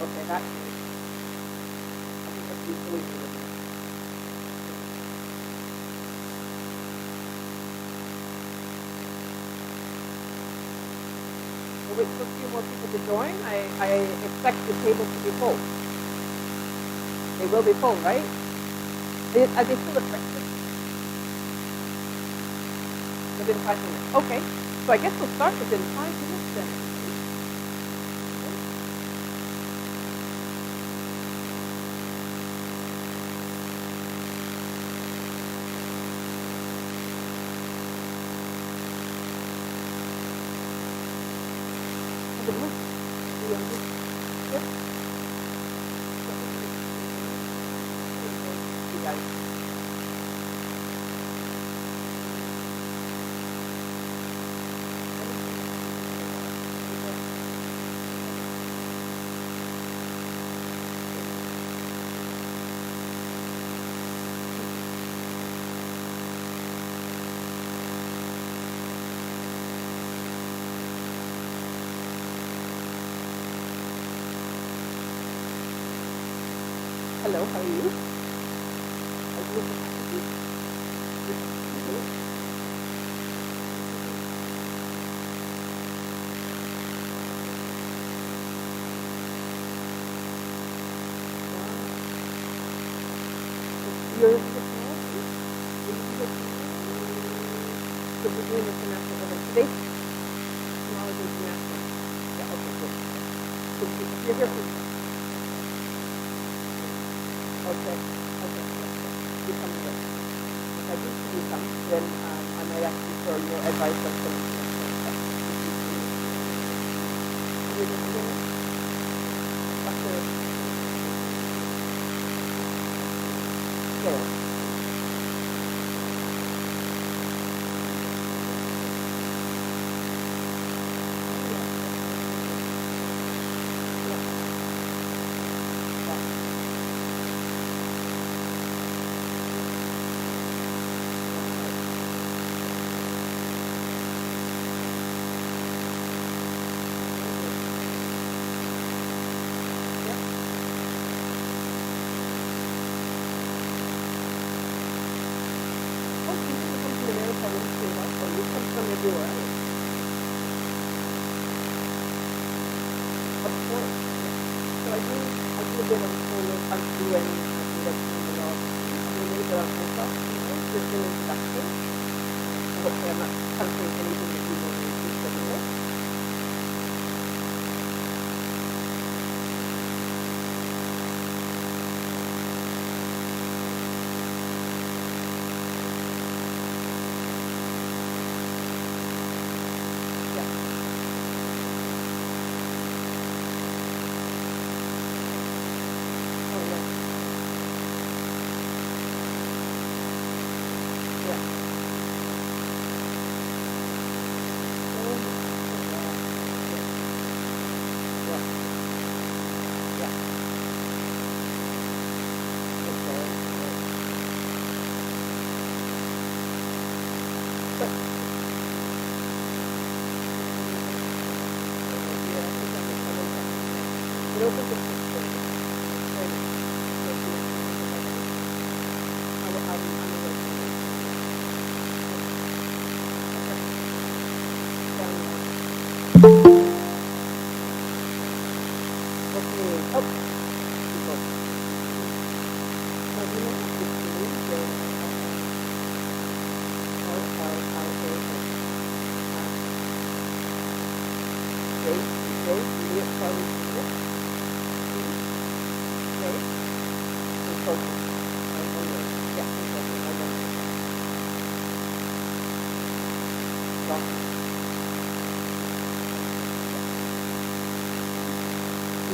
Okay, that is. I think that's usually good. We'll wait for a few more people to join. I expect the table to be full. They will be full, right? Are they still at breakfast? Within 5 minutes. Okay. So I guess we'll start within 5 minutes then. Hello, how are you? Are you You're in the technology? So we're doing international event today? Technology international. Yeah, okay, good. So you're here for Okay. You come here. If I do see you come, then I might ask you for your advice on some international stuff. You're going to hear me? Dr. Carol.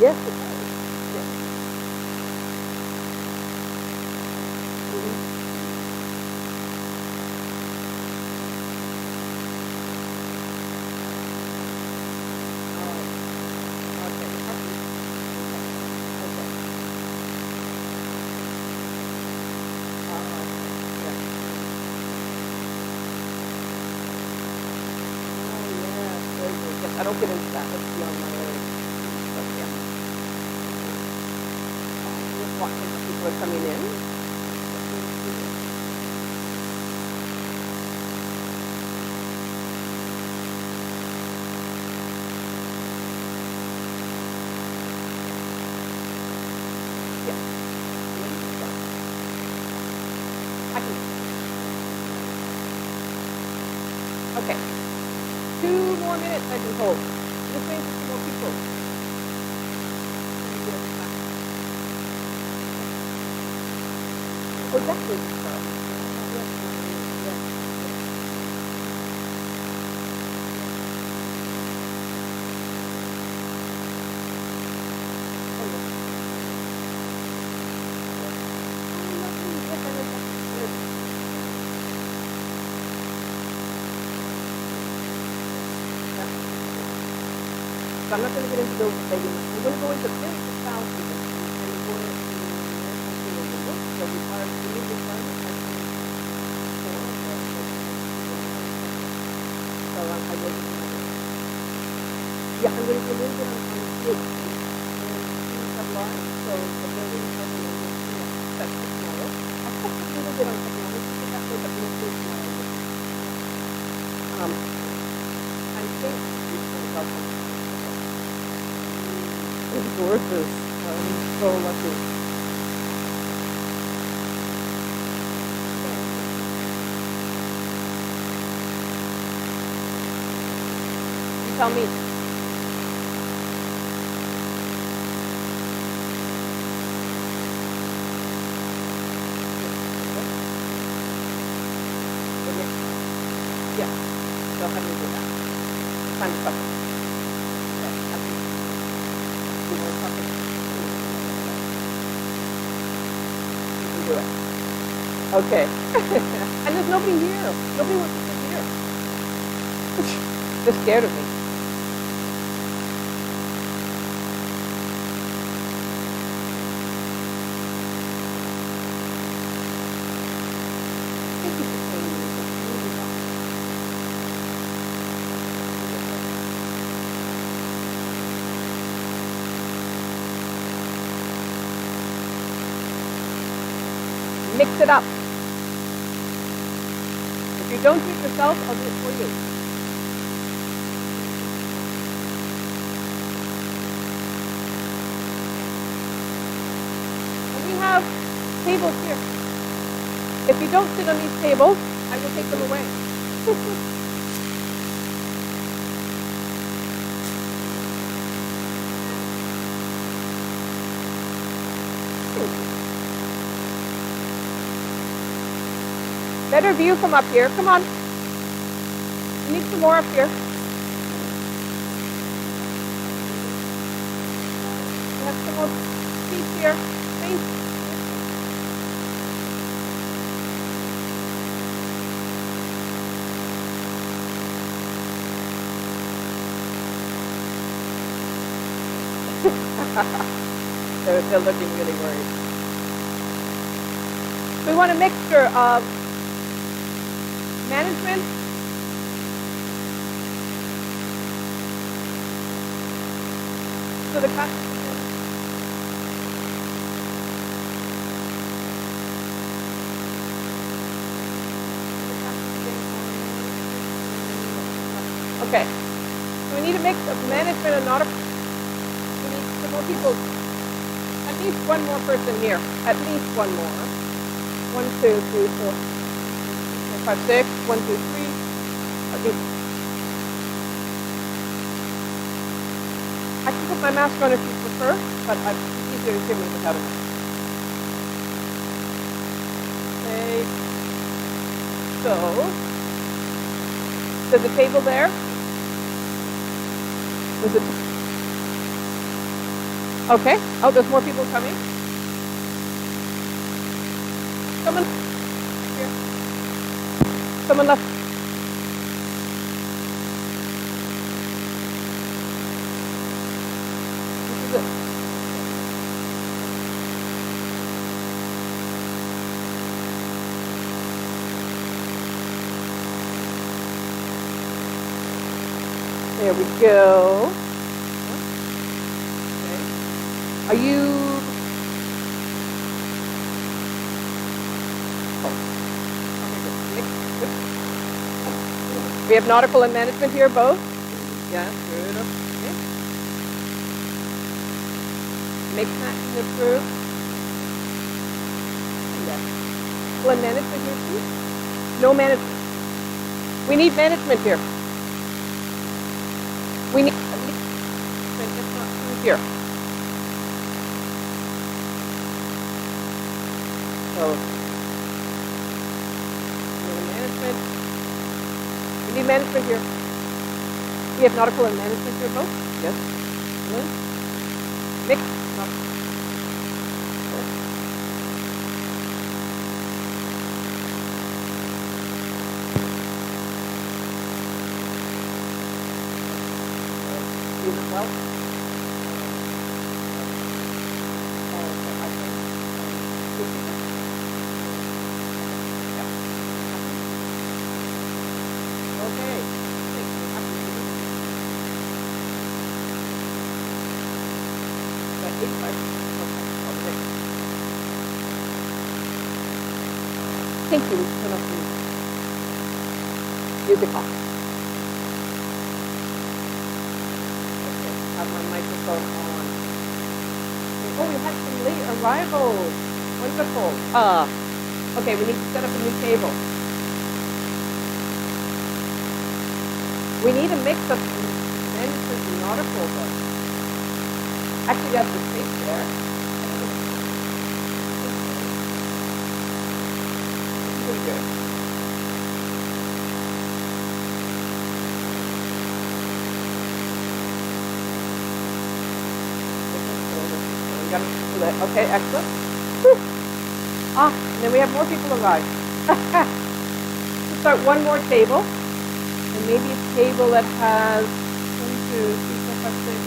Yes, it does. Yes. I don't get into that. That's beyond my area. But yeah. watching that people are coming in. Okay. 2 more minutes, I've been told. Just waiting for 2 more people. Oh, definitely. So I'm not going to get into those today. I'm going to go into business styles and go into the book. So we are doing this one. So I will do that. Yeah, I'm going to do a little bit on the and sublime. So the building has a little bit that's tomorrow. I'll touch a little bit on technology for that way, but mostly tomorrow. I think it's gorgeous. I'm so lucky. You tell me. Yeah. So how do we do that? Time to question. Do it. Okay. And there's nobody here. Nobody wants to sit here. They're scared of me. Thank you for playing music. Mix it up. If you don't do it yourself, I'll do it for you. And we have tables here. If you don't sit on these tables, I will take them away. Better view from up here. Come on. We need some more up here. We have some more seats here. Thanks. They're looking really worried. We want a mixture of management, so the okay. So we need a mix of management and not a. We need some more people. At least one more person here. At least one more. 1, 2, 3, 4. 5, 6, 1, 2, 3. At least. I can put my mask on if you prefer, but it's easier to hear me without a mask. Okay. So, there's a table there. There's a okay. Oh, there's more people coming. Someone here. Someone left. This is it. There we go. Okay. Are you We have nautical and management here, both? Yeah, good. Okay. Mix matching approved. Yes. Nautical and management here, please? No management. We need management here. We need at least management, if not two here. So, management. We need management here. We have nautical and management here both? Yes. Good. Mix. You as well? Thank you. Turn off the music off. Okay, have my microphone on. Oh, we had some late arrivals. Wonderful. Okay, we need to set up a new table. We need a mix of management and nautical, though. Actually, that's the space there. Pretty good. Okay, excellent. Whew. And then we have more people arrive. Let's start one more table. And maybe a table that has 1, 2, 3, 4, 5, 6.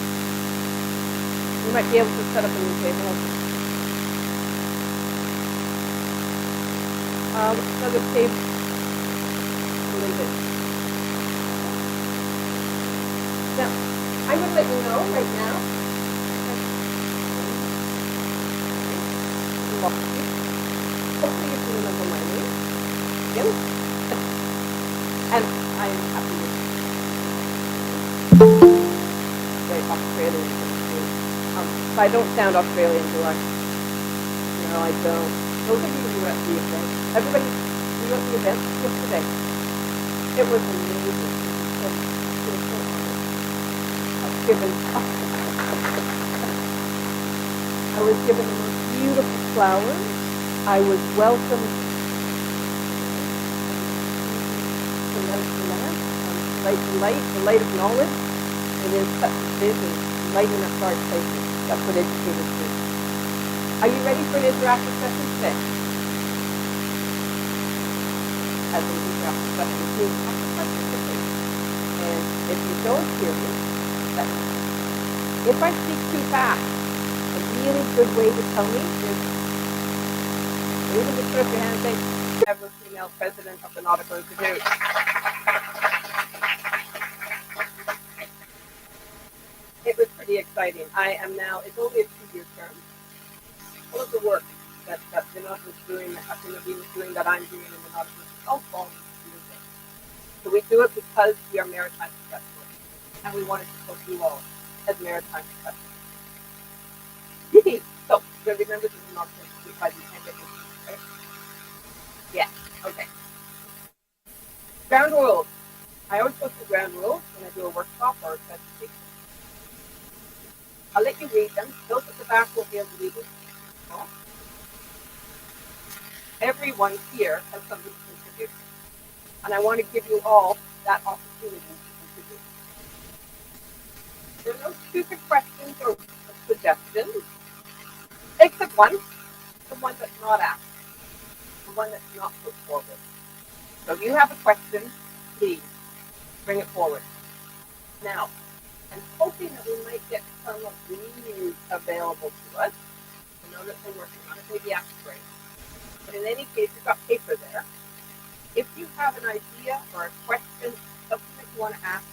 We might be able to set up a new table. Let's start the table a little bit. Now, I'm going to let you know right now. Hopefully you can remember my name. Jim. And I'm happy with it. Very Australian. I don't sound Australian, do I? No, I don't. Those of you who were at the event, everybody who were at the event yesterday, it was amazing. It was so I was given the most beautiful flowers. I was welcomed to the light of knowledge. It is such a vision, lighting up dark places. That's what educators do. Are you ready for an interactive session today? As an interactive session, you have to participate. And if you don't hear me, if I speak too fast, a really good way to tell me is you can just put up your hand and say, ever female president of the Nautical Institute. It was pretty exciting. I am now, it's only a 2-year term. All of the work that the Nautical is doing, that Inview is doing, that I'm doing in the Nautical is all falling into this. So we do it because we are maritime professionals. And we wanted to support you all as maritime professionals. So, you're members of the Nautical Institute by the end of this year, right? Yeah, okay. Ground rules. I always go through ground rules when I do a workshop or a presentation. I'll let you read them. Those at the back will be able to read them. Everyone here has something to contribute. And I want to give you all that opportunity to contribute. There are no stupid questions or suggestions, except one, the one that's not asked, the one that's not put forward. So if you have a question, please bring it forward. Now, I'm hoping that we might get some of these available to us. I know that they're working on it, maybe after break. But in any case, you've got paper there. If you have an idea or a question, something that you want to ask,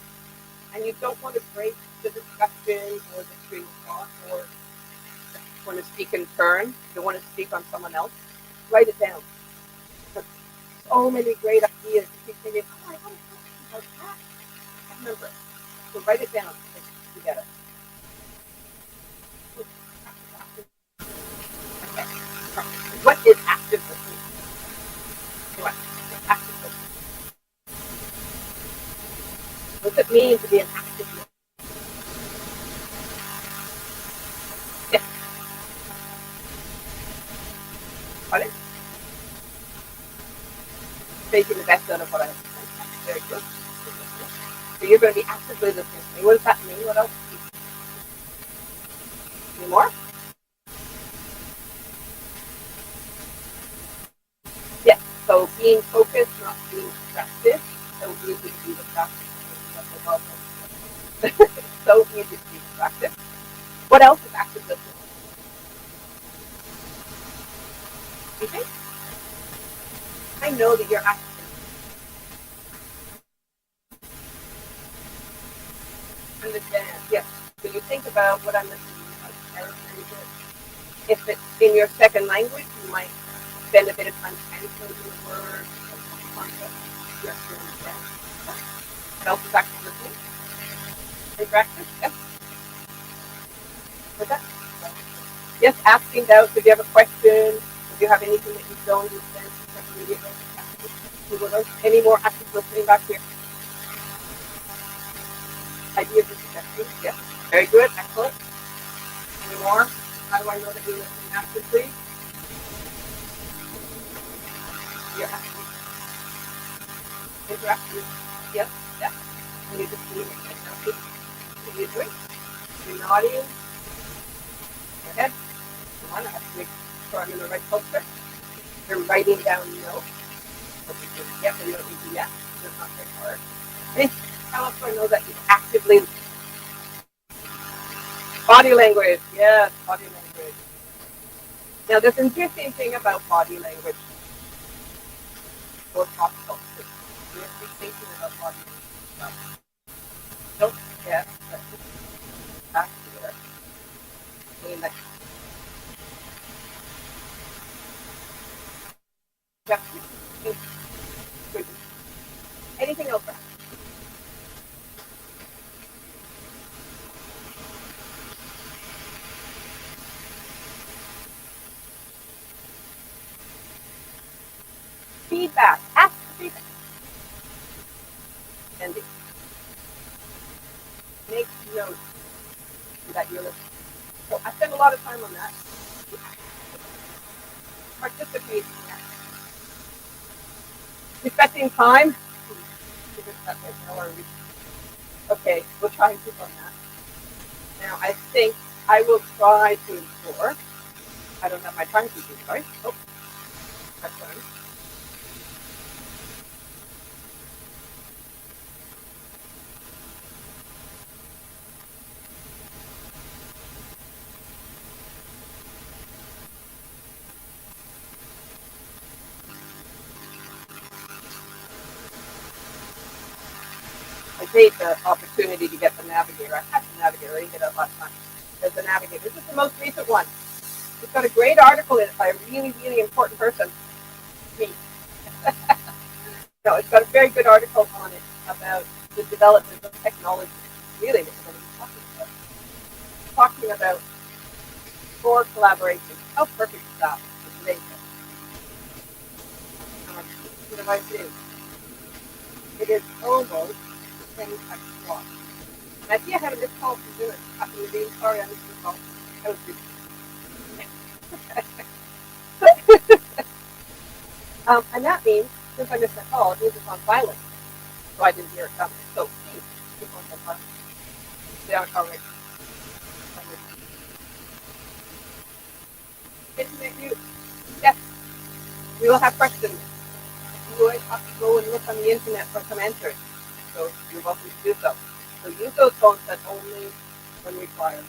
and you don't want to break the discussion or the train of thought, or want to speak in turn, you want to speak on someone else, write it down. Because so many great ideas. You keep thinking, oh, I want to talk to Like that. Remember it. So write it down if you get it. Okay. What is active listening? What? Active listening. What does it mean to be an active listener? Yes. Pardon? Making the best out of what I have. Very good. So you're going to be actively listening to me. What does that mean? What else? Any more? Yes. So being focused, not being distracted. So easy to be distracted. So easy to be distracted. What else is active listening? You think? I know that you're active. Understand? Yes. So you think about what I'm listening to. If it's in your second language, you might spend a bit of time translating the words, concepts. Yes, you understand. What else is active listening? In practice? Yes. What's that? Yes, asking doubts. If you have a question, if you have anything that you don't understand, immediately. Any more active listening back here? Ideas and suggestions? Yes. Very good. Excellent. Any more? How do I know that you're listening actively? You're active. Interactive. Yes. Yes. And you just need to what are you doing? You're nodding. Your head. Come on, I have to make sure I'm in the right culture. You're writing down notes. Yes, and you don't need to yet. It's not very hard. And how else do I know that you actively body language? Yes, body language. Now, there's an interesting thing about body language or pop culture. You have to be thinking about body language. Don't forget that this is back here. And that anything else? Feedback. Ask for feedback. And make notes that you're listening. So I spend a lot of time on that. Participate in that. Respecting time. Okay, we'll try and keep on that. Now, I think I will try to ensure I don't have my timekeeping, right? Oh, that's fine. I hate the opportunity to get the navigator. I had the navigator. I didn't get it last time. There's the navigator. This is the most recent one. It's got a great article in it by a really, really important person. Me. No, it's got a very good article on it about the development of technology. Really, what we're going to be talking about for collaboration. How perfect is that? It's amazing. The device is. It is almost the same type of clock. And I see I have a missed call from Jilian. After the being sorry, I missed the call. That was good. And that means, since I missed the call, it means it's on silent. So I didn't hear it coming. So please keep on silent. Stay on call right. Internet use. Yes. We will have questions. You always have to go and look on the internet for some answers. So you're welcome to do so. So use those phones, but only when required.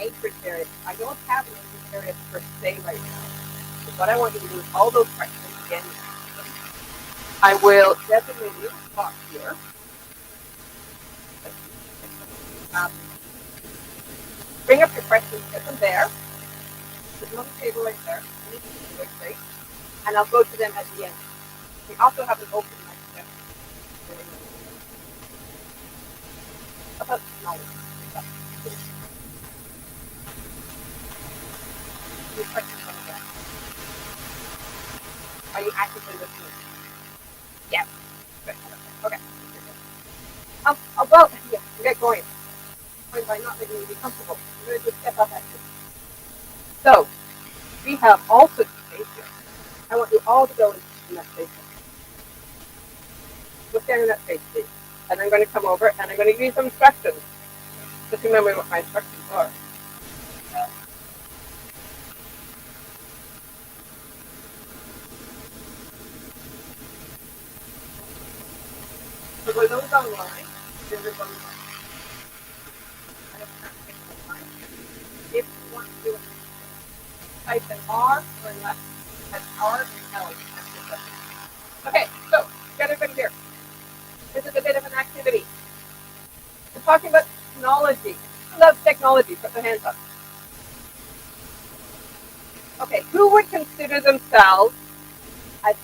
Anchorage area. I don't have an anchorage area per se right now. So what I want you to do is all those questions again. I will designate you a box here. Bring up your questions, get them there. Put them on the table right there. And I'll go to them at the end. We also have an open mic session. So About knowledge. Your questions on that. Are you actively listening? Yes. Good. Okay. Well, yeah, get going. By not making you be comfortable. We're going to just step up at you. So, we have all sorts of space here. I want you all to go in that space. Go stand in that space, please. And I'm going to come over and I'm going to give you some instructions. Just remember what my instructions are. So for those online, there's this online. If you want to do it, type an R or an left, an R and L. Okay, so get everybody here. This is a bit of an activity. We're talking about technology. Who loves technology? Put their hands up. Okay, who would consider themselves as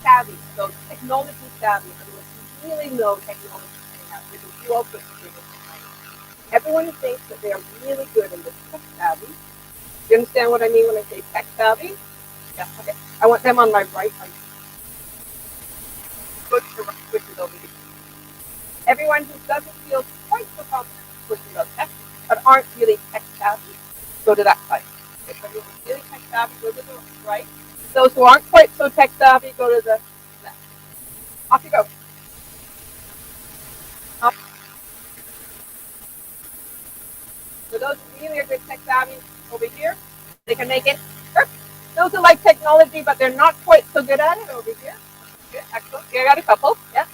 savvy, so technology savvy? I mean, if you really know technology anyhow, because you also consider this. Everyone thinks that they are really good in this tech savvy. You understand what I mean when I say tech savvy? Yeah, okay. I want them on my right. Which is over here. Everyone who doesn't feel quite so confident pushing about tech, but aren't really tech savvy, go to that side. If everyone's really tech savvy, go to the right. Those who aren't quite so tech savvy, go to the left. Off you go. Up. So those who really are good tech savvy over here, they can make it. Those who like technology, but they're not quite so good at it over here. Good, excellent. Here I got a couple. Yeah.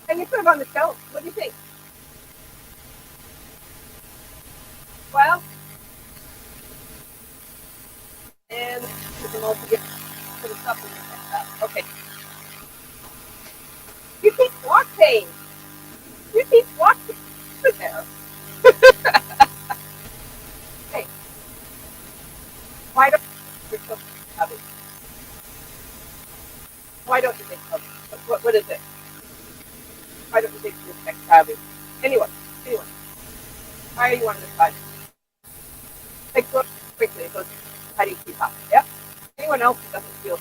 And you put them on the shelf. What do you think? Well, and put them all together. Put a supplement like that. Okay. You keep walking. You keep walking. Sit there. Hey. Why don't you think savvy? Why don't you think so? What is it? Why don't you think you're tech savvy? Anyone? Why are you on this side? Like, look quickly. So how do you keep up? Yeah? Anyone else who doesn't feel?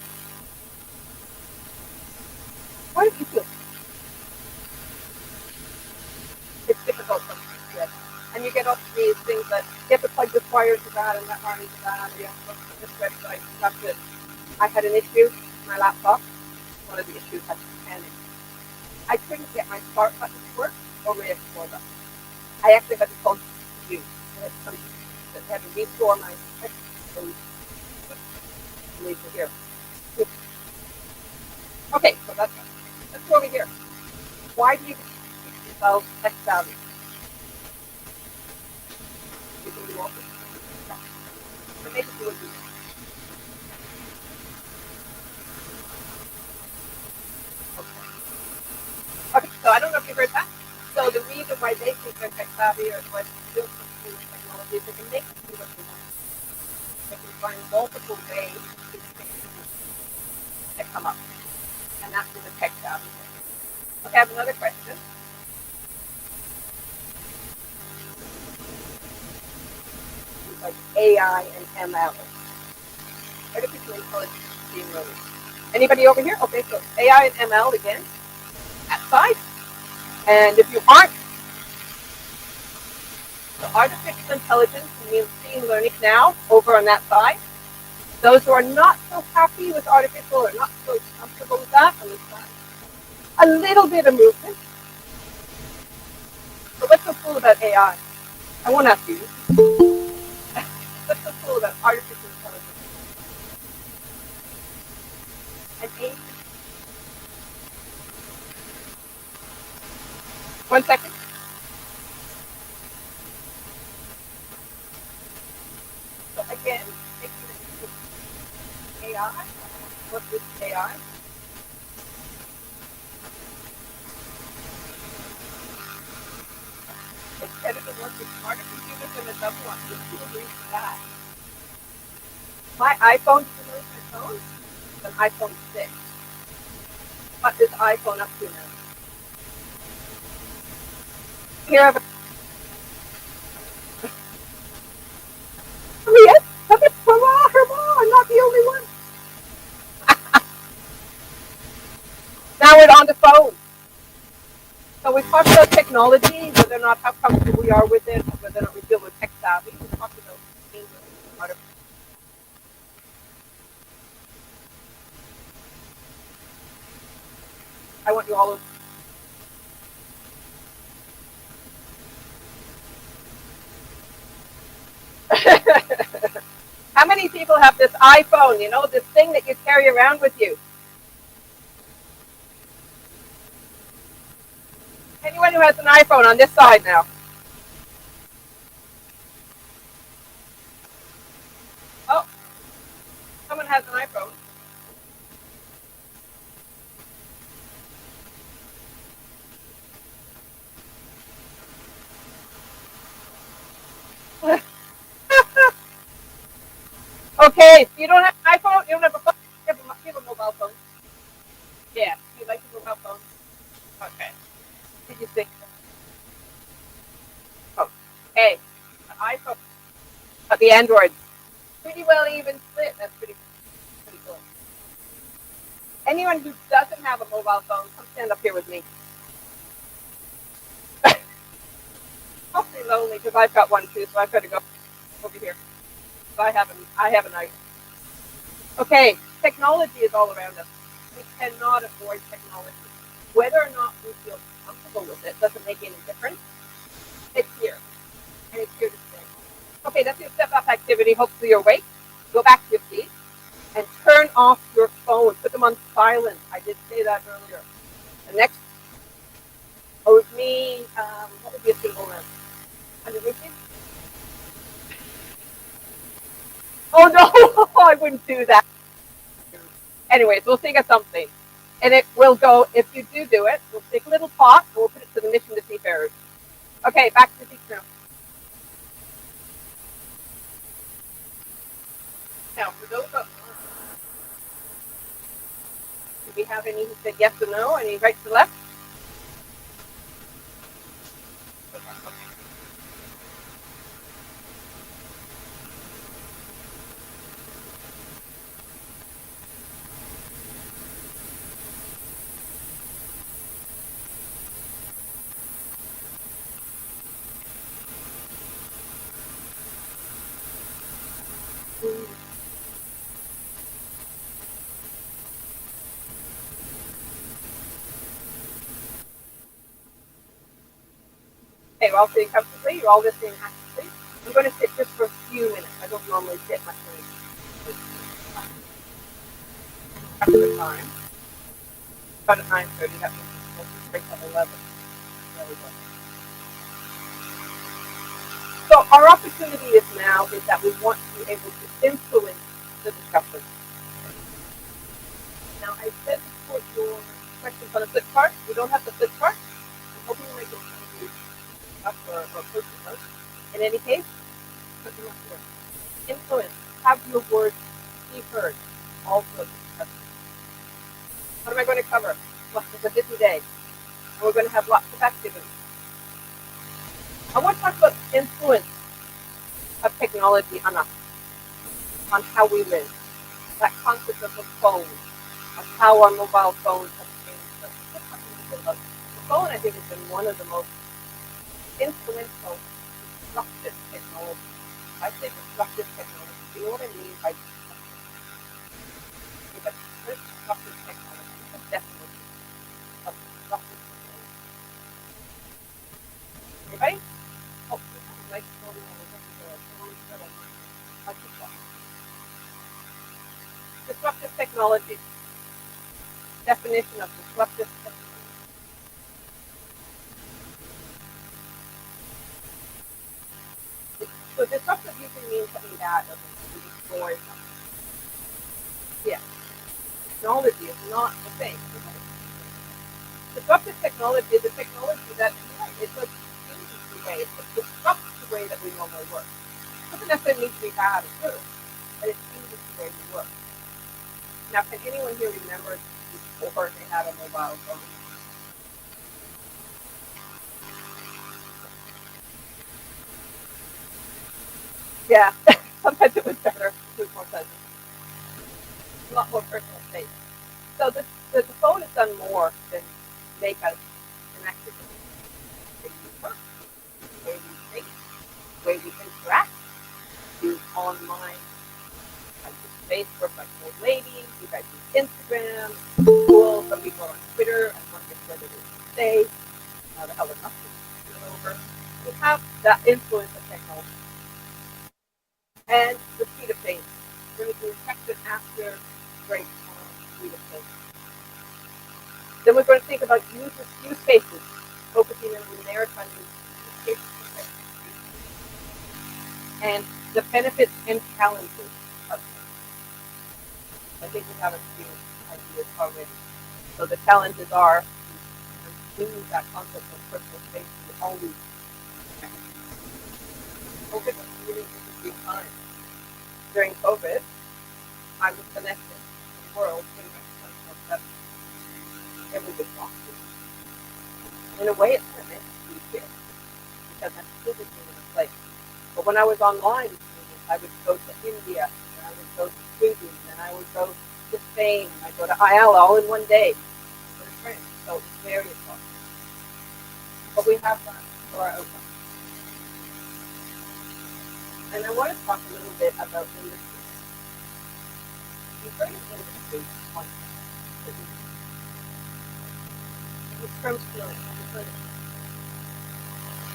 Why don't you feel? It's difficult sometimes, yes. And you get all these things that you have to plug this wire to that and that wire to that, and you have to look at this website. That's it. I had an issue with my laptop. One of the issues had to panic. I couldn't get my start button to work or my export button. I actually had to call you. I had to restore my leave it here. Okay, so let's go over here. Why do you keep yourself tech savvy? You can do all this. So make it do what you do. Okay, so I don't know if you heard that. So the reason why they think they're tech savvy or what built something with technology is they can make it do what they want. They can find multiple ways to make things that come up. And that's in the tech savvy. Okay, I have another question. It's like AI and ML. Artificial intelligence being released. Anybody over here? Okay, so AI and ML again. That side. And if you aren't, so artificial intelligence means machine learning now over on that side. Those who are not so happy with artificial or not so comfortable with that on this side. A little bit of movement. So what's so cool about AI? I won't ask you. What's so cool about artificial intelligence? And agent. 1 second. So again, AI. What is AI? It's better to work with smarter computers than a dumb one. Who agrees with that? My iPhone, my phone, is an iPhone 6. What is iPhone up to now? Here, yes, okay, hurrah, I'm not the only one. Now we're on the phone. So we talked about technology, whether or not how comfortable we are with it, whether or not we feel we're tech savvy. We talked about artificial. I want you all to. How many people have this iPhone, you know, this thing that you carry around with you? Anyone who has an iPhone on this side now? Oh, someone has an iPhone. Okay, so you don't have an iPhone, you don't have a phone, you have a mobile phone. Yeah, you like a mobile phone? Okay. Did you think? Oh, hey, an iPhone, the Android, pretty well even split. That's pretty cool. Anyone who doesn't have a mobile phone, come stand up here with me. I'll be lonely because I've got one too, so I've got to go over here. So I have an iPhone. Okay, technology is all around us. We cannot avoid technology. Whether or not we feel comfortable with it doesn't make any difference. It's here, and it's here to stay. Okay, that's your step-up activity. Hopefully you're awake. Go back to your seat and turn off your phone. Put them on silent. I did say that earlier. The next, with me, what would be a suitable one? Underneath you? Oh no, I wouldn't do that. Anyways, we'll think of something. And it will go, if you do it, we'll take a little pot and we'll put it to the Mission to Seafarers. Okay, back to the seat now. Now, for those of do we have any who said yes or no? Any right to left? Okay, we're all sitting comfortably. You're all listening actively. I'm going to sit just for a few minutes. I don't normally sit much longer. After the time. About at 9:30. That means we'll break at 11. There we go. So our opportunity is now is that we want to be able to influence the discussion. Now, I said to put your questions on a flip chart. We don't have the flip chart. I'm hoping to make it up or post it out. In any case, put them up here. Influence. Have your words be heard. Also, discussion. What am I going to cover? Well, it's a busy day, and we're going to have lots of activities. I want to talk about the influence of technology on us, on how we live. That concept of the phone, of how our mobile phones have changed us. The phone, I think, has been one of the most influential disruptive technology. I say disruptive technology. Do you know what I mean by disruptive technology? It's a definition of disruptive technology. Anybody? Oh, like disruptive technology. Definition of disruptive technology. So disruptive usually means something bad, doesn't it? Destroy something. Yeah. Technology is not the same. Disruptive technology is a technology that it just changes the way, it disrupts the way that we normally work. It doesn't necessarily need to be bad or good, but it changes the way we work. Now, can anyone here remember before they had a mobile phone. Yeah, sometimes it was better. It was more pleasant. A lot more personal space. So the phone has done more than make us connected. The way we work, the way we think, the way we interact, use online. I use Facebook like old ladies. You guys use Instagram. Cool. Some people are on Twitter and wonder whether they should stay. How the hell it must be over. We have that influence of technology and the speed of change. We're going to do text and after break on speed of change. Then we're going to think about use cases, focusing on the maritime use cases and the benefits and challenges of it. I think we have a few ideas already. So the challenges are to lose that concept of personal space is always COVID was a really interesting time. During COVID, I was connected to the world pretty much 24/7. It was exhausting. In a way, it's kind of meant to be here because I'm physically in a place. But when I was online, I would go to India, and I would go to Sweden, and I would go to Spain, and I'd go to Ayala all in one day for a trip. So it was very exhausting. But we have that for our outcome. And I want to talk a little bit about industry. You've heard of industry once. It's from stealing.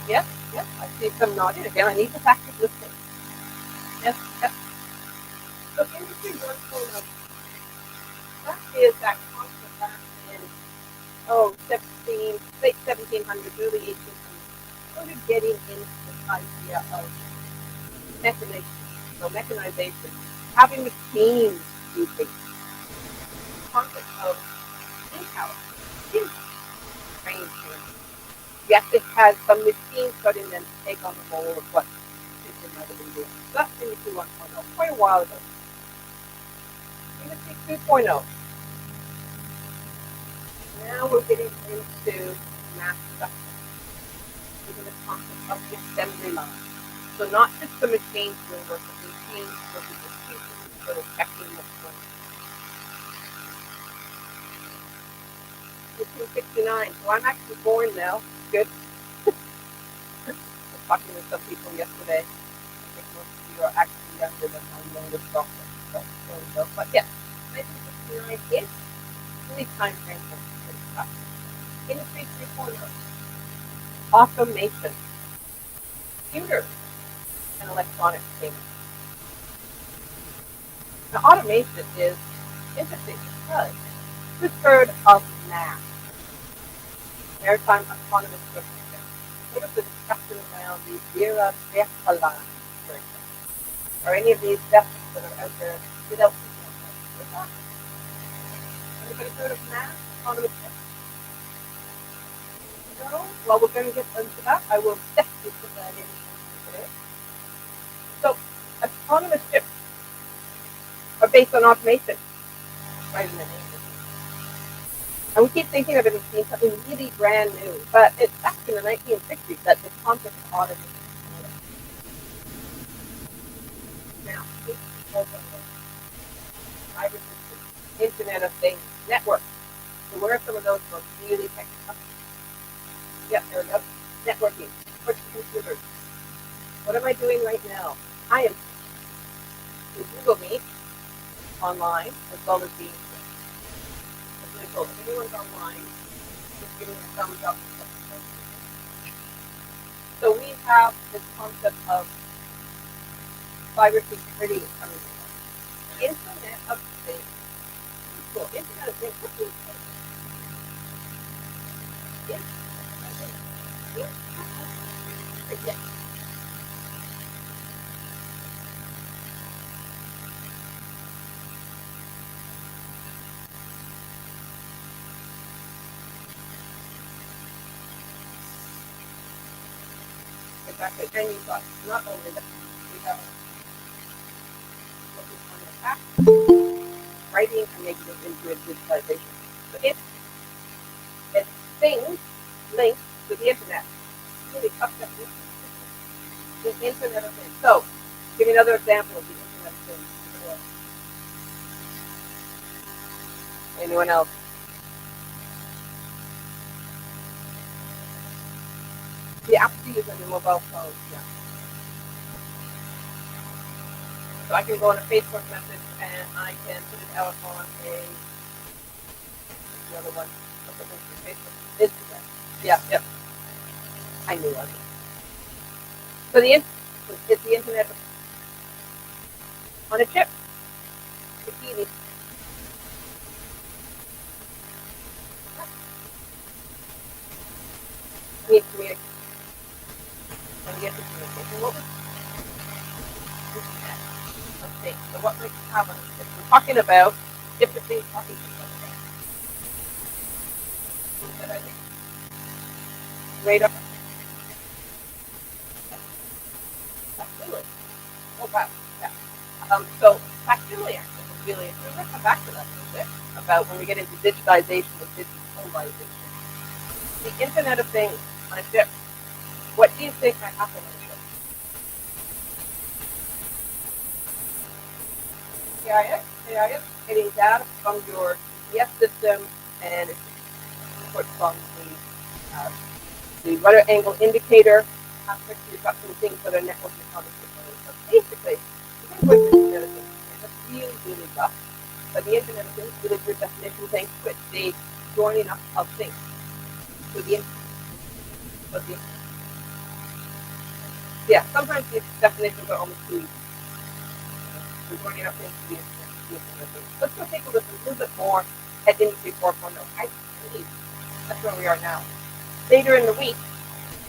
Yes, yes, I see some nodding again. I need the active listening. Yes, yes. So industry 1.0, that is that concept back in, 1700s, early 1800s, started getting into this idea of mechanization. So mechanization, having machines do things. The concept of in-house is strange here. Yes, it has some machines starting then to take on the role of what people might have been doing. So that's Industry 1.0, quite a while ago. Industry 2.0. Now we're getting into mass production. Using the concept of the assembly line. So not just the machines doing work, but the machines working with people that are checking what's going on. 1969. So I'm actually born now. Good. I was talking with some people yesterday. I think most of you are actually younger than my youngest daughter. But yes, 1969 is really time frame for this stuff. Industry 3.0. Automation. Computers and electronic payments. Now, automation is interesting because we've heard of MAS, Maritime Autonomous Shipping. What is the discussion around the Vera Bertalan, for example, or any of these vessels that are out there without people? Anybody heard of MAS, autonomous shipping? No? Well, we're going to get into that. I will definitely put that in today. So, autonomous ships are based on automation, right in the name. And we keep thinking of it as being something really brand new, but it's back in the 1960s that the concept of automation was. Now, this is also cyber systems, Internet of Things, network. So where are some of those for really technical? Yep, there we go. Networking, computers. What am I doing right now? I am in Google Meet online as well as being so if anyone's online, just give me a thumbs up. So we have this concept of cybersecurity coming in. Internet of Things. Cool. Internet of Things. What do you think? Yes. Exactly. And you've got not only that, we have what we call an attack, writing and making it into a digitalization. So it's things linked to the internet. Really tough definition. The Internet of Things. So, give me another example of the Internet of Things. Anyone else? The apps you use on your mobile phone. Yeah. So I can go on a Facebook message and I can put it out on the other one. Facebook. Instagram. Yeah, yep. I knew it. So it's the internet on a chip. Bikini. Need communication. And get the communication. What was let's see. So what might happen? We're talking about different things talking to each other. Radar. Facsimile. Oh wow. Yeah. So facsimile action is really, we're going to come back to that in a bit, about when we get into digitization and digitalization. The Internet of Things on a chip. What do you think might happen on a chip? AIS getting data from your GPS system and it's input from the rudder angle indicator aspect. You've got some things that are networking on the system. So basically, the thing with the Internet of Things, it's really, really rough. But the Internet of Things, really good definition, thanks to it, the joining up of things to the Internet. Yeah, sometimes these definitions are almost too easy. We're joining up things to the Internet. Let's go take a look a little bit more at Industry 4.0. I believe that's where we are now. Later in the week,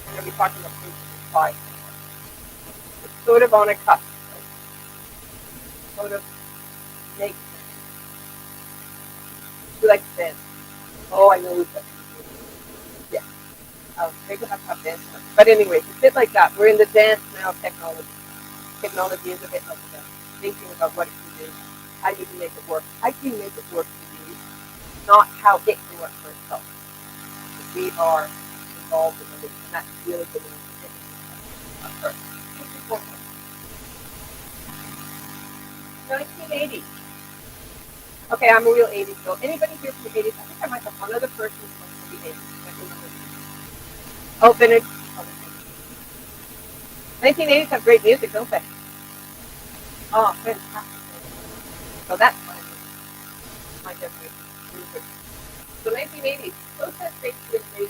we're going to be talking about Industry 5. It's sort of on a cusp. Right? Sort of makes sense. We like to dance. Oh, I know we've got yeah. Maybe we'll have to have dance. But anyway, it's a bit like that. We're in the dance now of technology. Technology is a bit like that. Thinking about what it can do, how you can make it work, how can you make it work for you, not how it can work for itself. We are involved in the loop, and that's really good enough. 1980. Okay, I'm a real 80s girl. Anybody here from the 80s? I think I might have one other person from the 80s. Oh, finished. 1980s have great music, don't they? Oh, fantastic. So that's my definition. So 1980s, process basically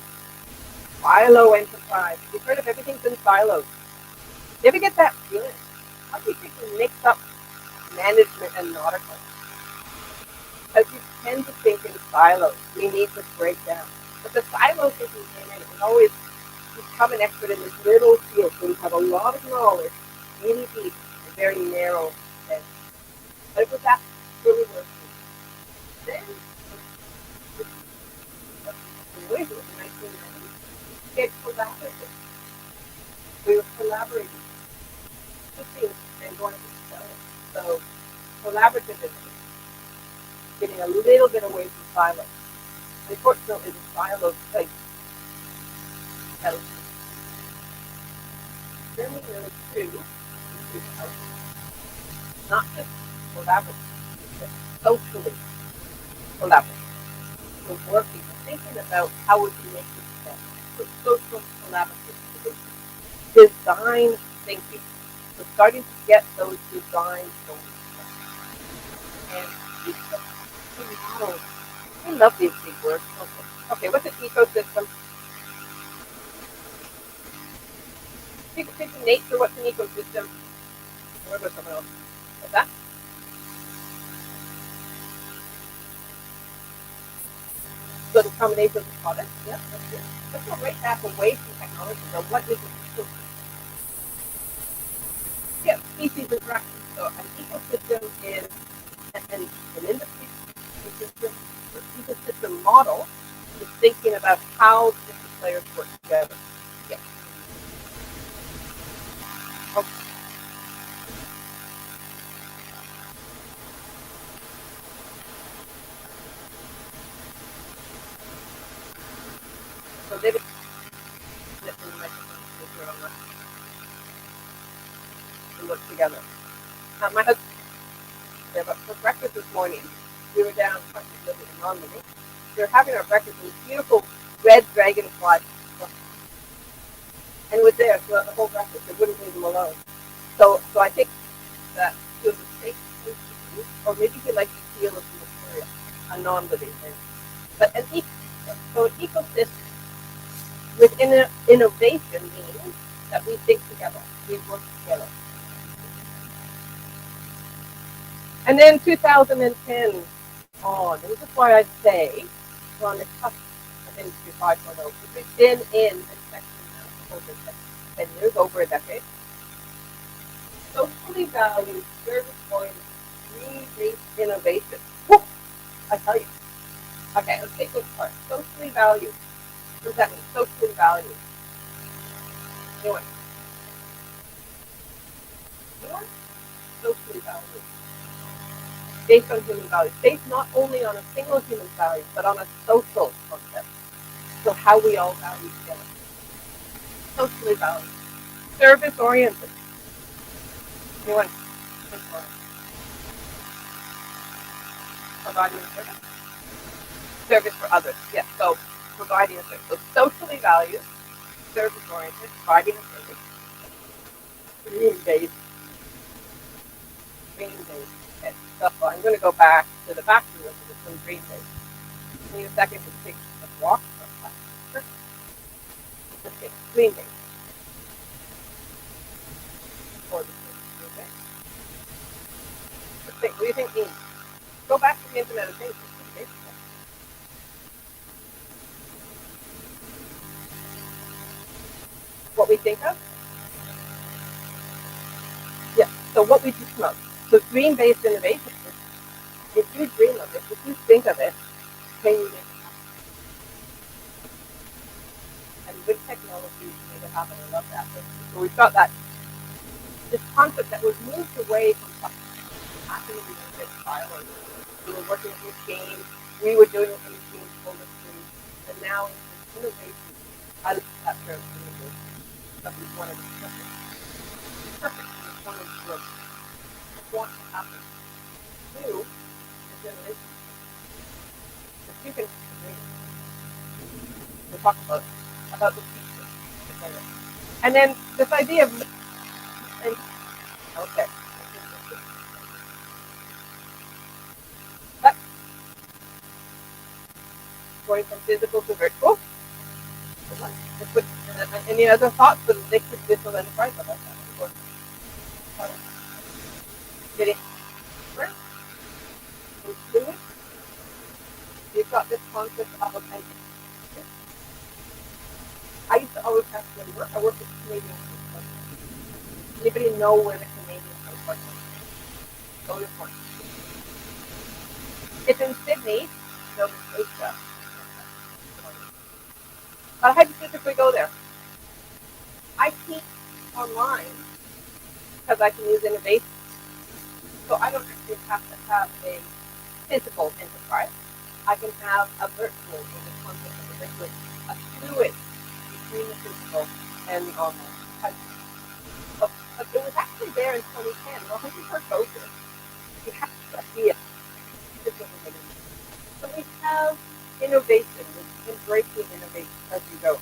silo enterprise. You've heard of everything's in silos. You ever get that feeling? How do you think we mix up management and nautical? Because you tend to think in silos. We need to break down. But the silo thinking came in and always become an expert in this little field. So we have a lot of knowledge, really deep, and very narrow sense. But it was that really working. Then, it was in 1990. It collaborative. We were collaborating. Shifting and going to each other. So, collaborative is getting a little bit away from silos. Unfortunately, the silos place. Then we moved to not just collaborative, but socially collaborative. So working, thinking about how we can make this better. So social collaborative, design thinking. We're starting to get those designs going. And models. I love these big words. Okay, what's an ecosystem? Speaking nature, what's an ecosystem? Where was someone else? What's that? So the combination of the products, yeah, that's good. Let's go right back away from technology. So what is an ecosystem? Yeah, species interaction. So an ecosystem is an industry ecosystem model is thinking about how different players work together. Yeah. Okay. together. My husband, for breakfast this morning, we were down living in non-living. We were having our breakfast in this beautiful red dragonfly. And it was there throughout the whole breakfast. It wouldn't leave him alone. So I think that it was a safe place to be, or maybe he liked the feel of the material, a non-living thing. But an ecosystem within innovation means that we think together, we work together. And then 2010 on, and this is why I'd say we're on the cusp of Industry 5.0, because we've been in this section now for over 10 years, over a decade. Socially valued, service-oriented, community-based innovation. Woo! I tell you. Okay, let's take this part. Socially valued. What does that mean? Socially valued. Anyone? Socially valued. Based on human values. Based not only on a single human value, but on a social concept. So how we all value together. Socially valued. Service-oriented. Anyone? Providing a service? Service for others. Yes, so providing a service. So socially valued, service-oriented, providing a service. Green-based. Green-based. Okay, so I'm going to go back to the back of this from green-based. Need a second to take a walk from that. Let's take green-based. Or the okay. Let's think. What do you think means? Go back to the Internet of Things. What we think of? Yeah, so what we dream of. So dream-based innovation, if you dream of it, if you think of it, can you make it happen? And with technology, you make it happen. I love that. So we've got that, this concept that was moved away from happening in the trial. We were working with machines, we were doing what the machines told us to do, and now it's innovation. I love that term, innovation. That we wanted to be perfect. Perfect. We wanted to work. Want to happen. Two is innovation. If you can we'll talk about the future. And then this idea of okay. But going from physical to virtual. Any other thoughts for the liquid digital enterprise about that? Getting different, fluid. You've got this concept of authentic. I used to always have to work. I worked with Canadian consultants. Anybody know where the Canadian consultants are? Go to one. It's in Sydney, Nova Scotia. But I had to physically go there. I teach online because I can use innovation. So I don't actually have to have a physical enterprise. I can have a virtual, or the concept of a liquid, a fluid between the physical and the online. But it was actually there in 2010. Well, before COVID, you have to see it. So we have innovation, embracing innovation as we go.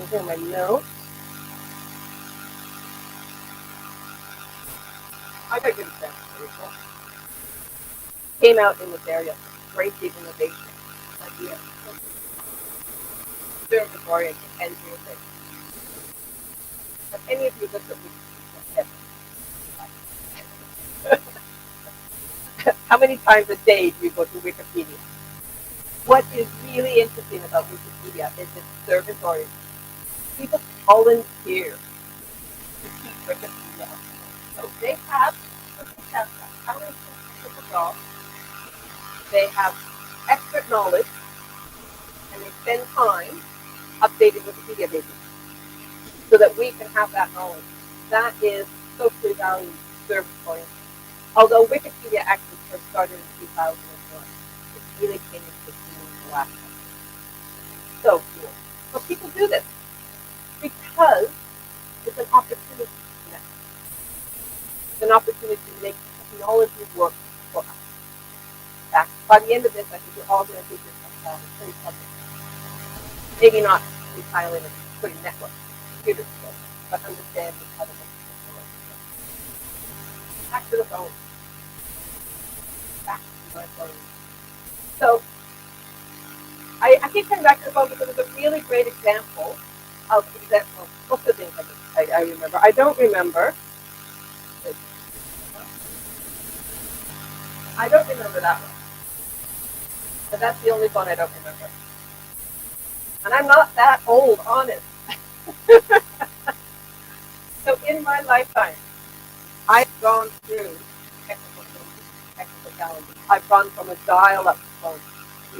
Here are my notes. I got good examples. Came out in this area, embracing innovation. Idea. Service oriented and innovation. Have any of you looked at how many times a day do you go to Wikipedia? What is really interesting about Wikipedia is its service oriented. People volunteer to keep Wikipedia. So they have jobs, they have expert knowledge, and they spend time updating Wikipedia pages so that we can have that knowledge. That is socially valued service oriented. Although Wikipedia actually first started in 2001, it really came into the last one. So cool. But people do this because it's an opportunity to connect. It's an opportunity to make technology work for us. In fact, by the end of this, I think we're all going to do this in public. Maybe not compiling and putting network computers together, but understanding how to make technology work. Back to the phone. Back to my phone. So I keep coming back to the phone because it's a really great example of what's the thing I remember. I don't remember. I don't remember that one. But that's the only phone I don't remember. And I'm not that old, honest. So in my lifetime, I've gone through technical challenges. I've gone from a dial-up phone.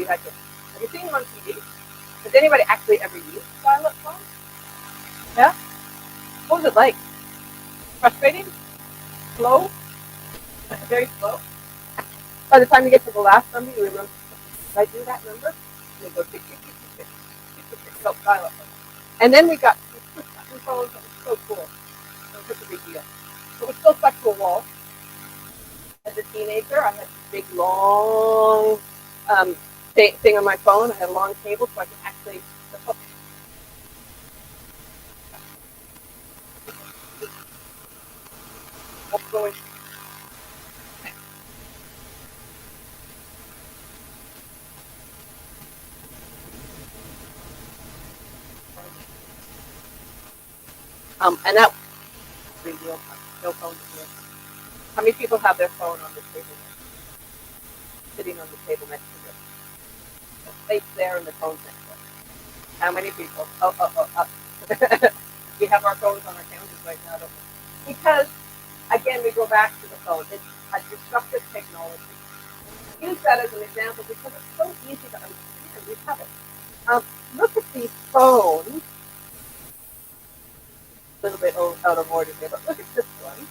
Have you seen them on TV? Has anybody actually ever used a dial-up phone? Yeah? What was it like? Frustrating? Slow? Very slow? By the time you get to the last number, you remember, did I do that number? And you go, tick, tick, tick, tick, tick, tick, tick, tick, tick, dial-up phone. And then we got these push-button phones that was so cool. It was such a big deal. It was still stuck to a wall. As a teenager, I had this big, long thing on my phone. I had a long cable so I could actually going. And that was real time. No phone to do. How many people have their phone on the table sitting on the table next to them? The plate's there and the phone's next to it. How many people? We have our phones on our counters right now, don't we? Because, again, we go back to the phone. It's a disruptive technology. Use that as an example because it's so easy to understand. We have it. Look at these phones. A little bit out of order here, but look at this one.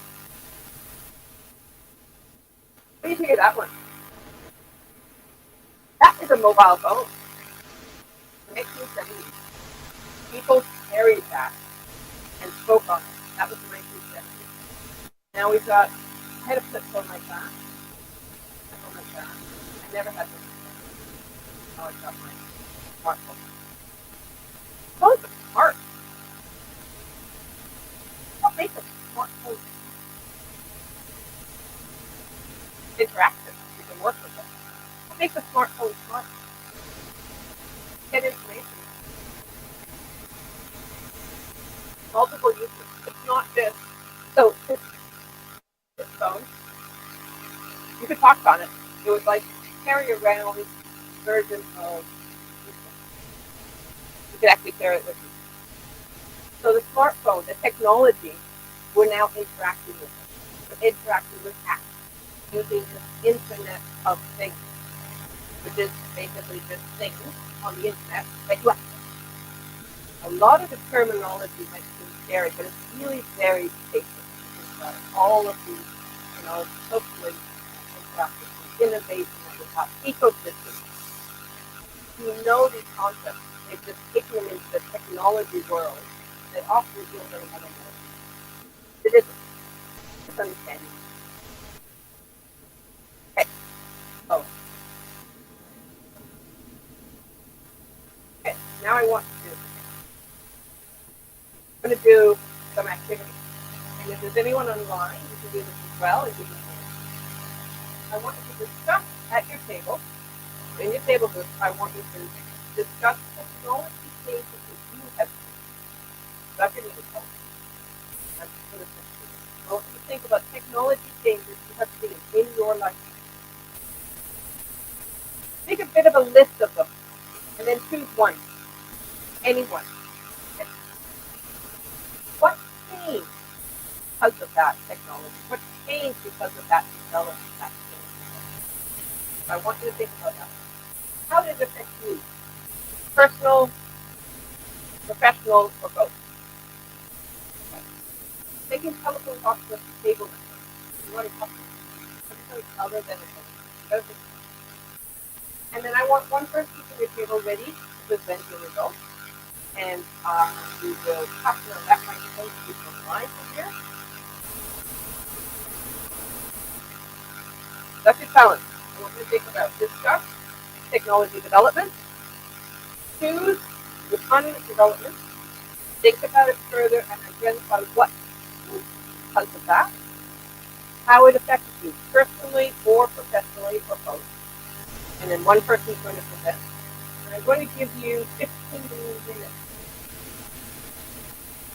What do you think of that one? That is a mobile phone. 1970s. People carried that and spoke on it. That was the 1970s. Now we've got, I had a flip phone like that. I never had this. Now I've got my smartphone. Phones are smart. What makes a smartphone interactive? You can work with it. What makes a smartphone smart? Get information. Multiple uses. It's not just so this phone. You could talk on it. It was like carry around version of. You could actually carry it with you. So the smartphone, the technology, we're now interacting with it. We're interacting with apps using this Internet of Things, which is basically just things on the Internet that you access. A lot of the terminology might seem scary, but it's really very basic. All of these, socially interactive, innovation that we have, ecosystems. You know these concepts. They've just taken them into the technology world. They often feel very understanding. It isn't. It's understanding. Okay. Oh. Okay. Now I want to do. I'm going to do some activity. And if there's anyone online, you can do this as well. I want you to discuss at your table, in your table group, I want you to discuss technology changes that you have seen. That's your meeting call. I'm just going to I want you to think about technology changes you have seen in your life. Make a bit of a list of them, and then choose one. Anyone. What changed because of that technology? What changed because of that development? That change? I want you to think about that. How did it affect you? Personal, professional, or both? Making telephone talks with the table members. You want to talk to something other than a phone. And then I want one person from your table ready to present your results. And we will capture that microphone to keep the line from here. That's your challenge. I want you to think about this stuff, technology development. Choose your fun development. Think about it further and identify what because of that, how it affected you personally or professionally or both. And then one person is going to present. And I'm going to give you 15 minutes.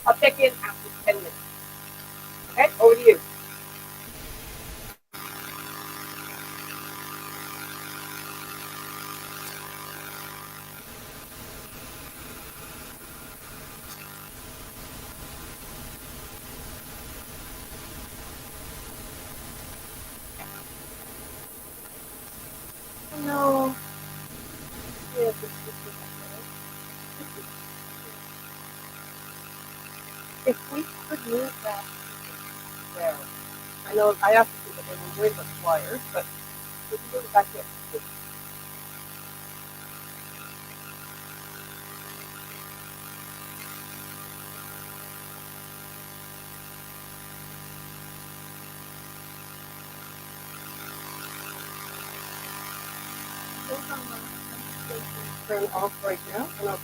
I'll check in after 10 minutes. Okay, over to you. No. Yeah, if we could move that there. I know I asked you that they were with the flyers, but we can move it back here. Turn off right now and I'll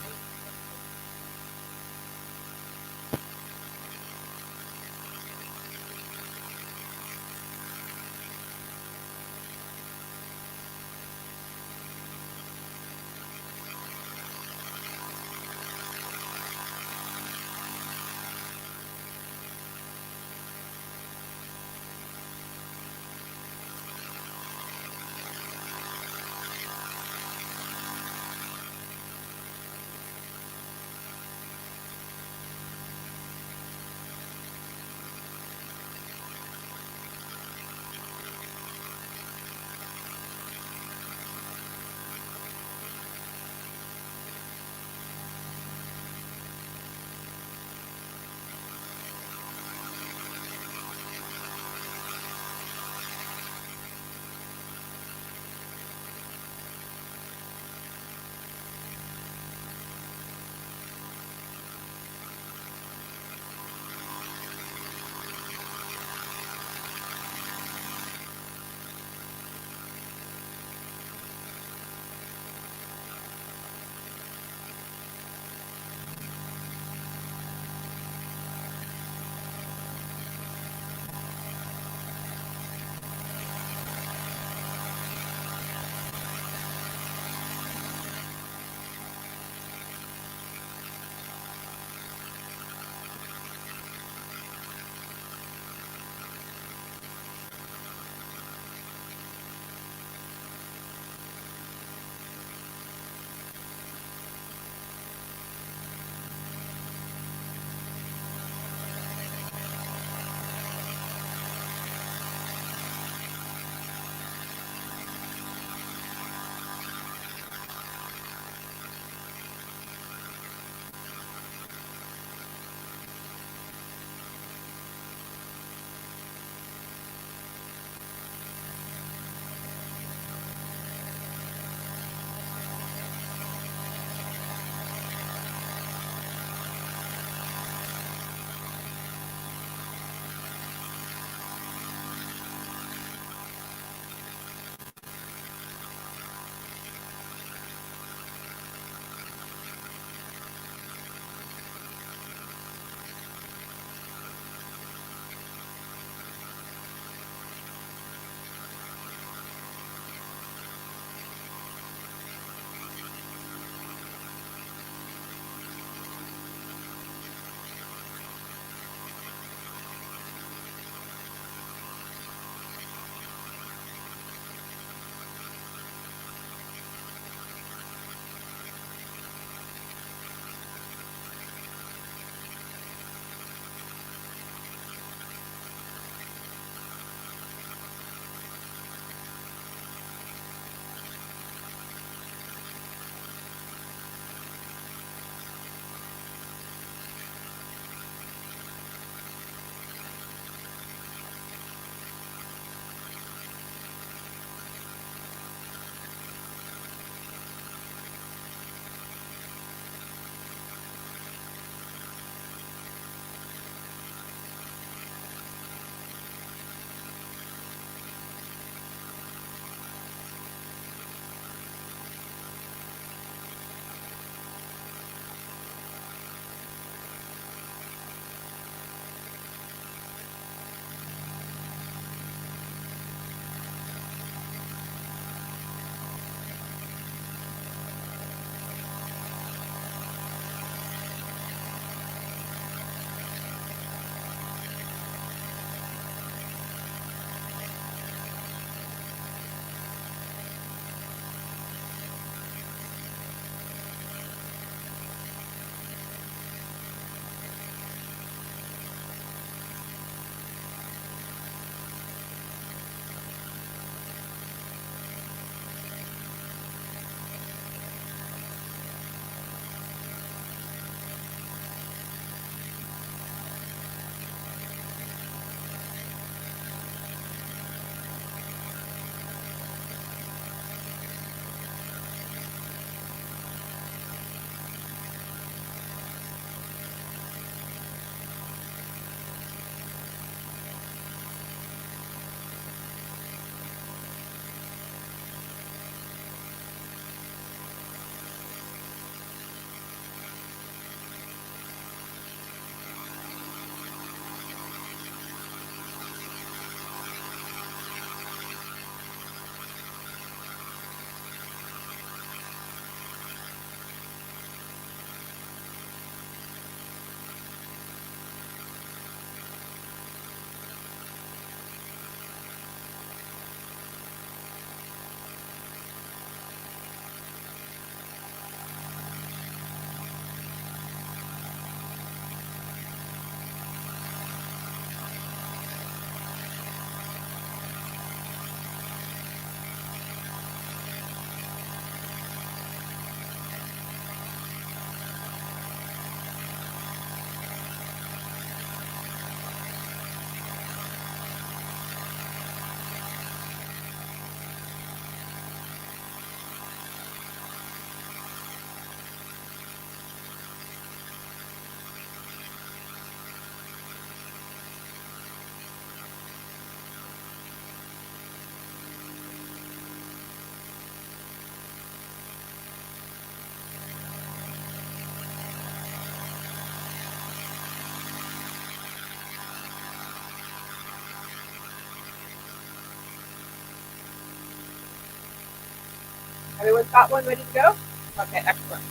Everyone's got one ready to go? Okay, excellent.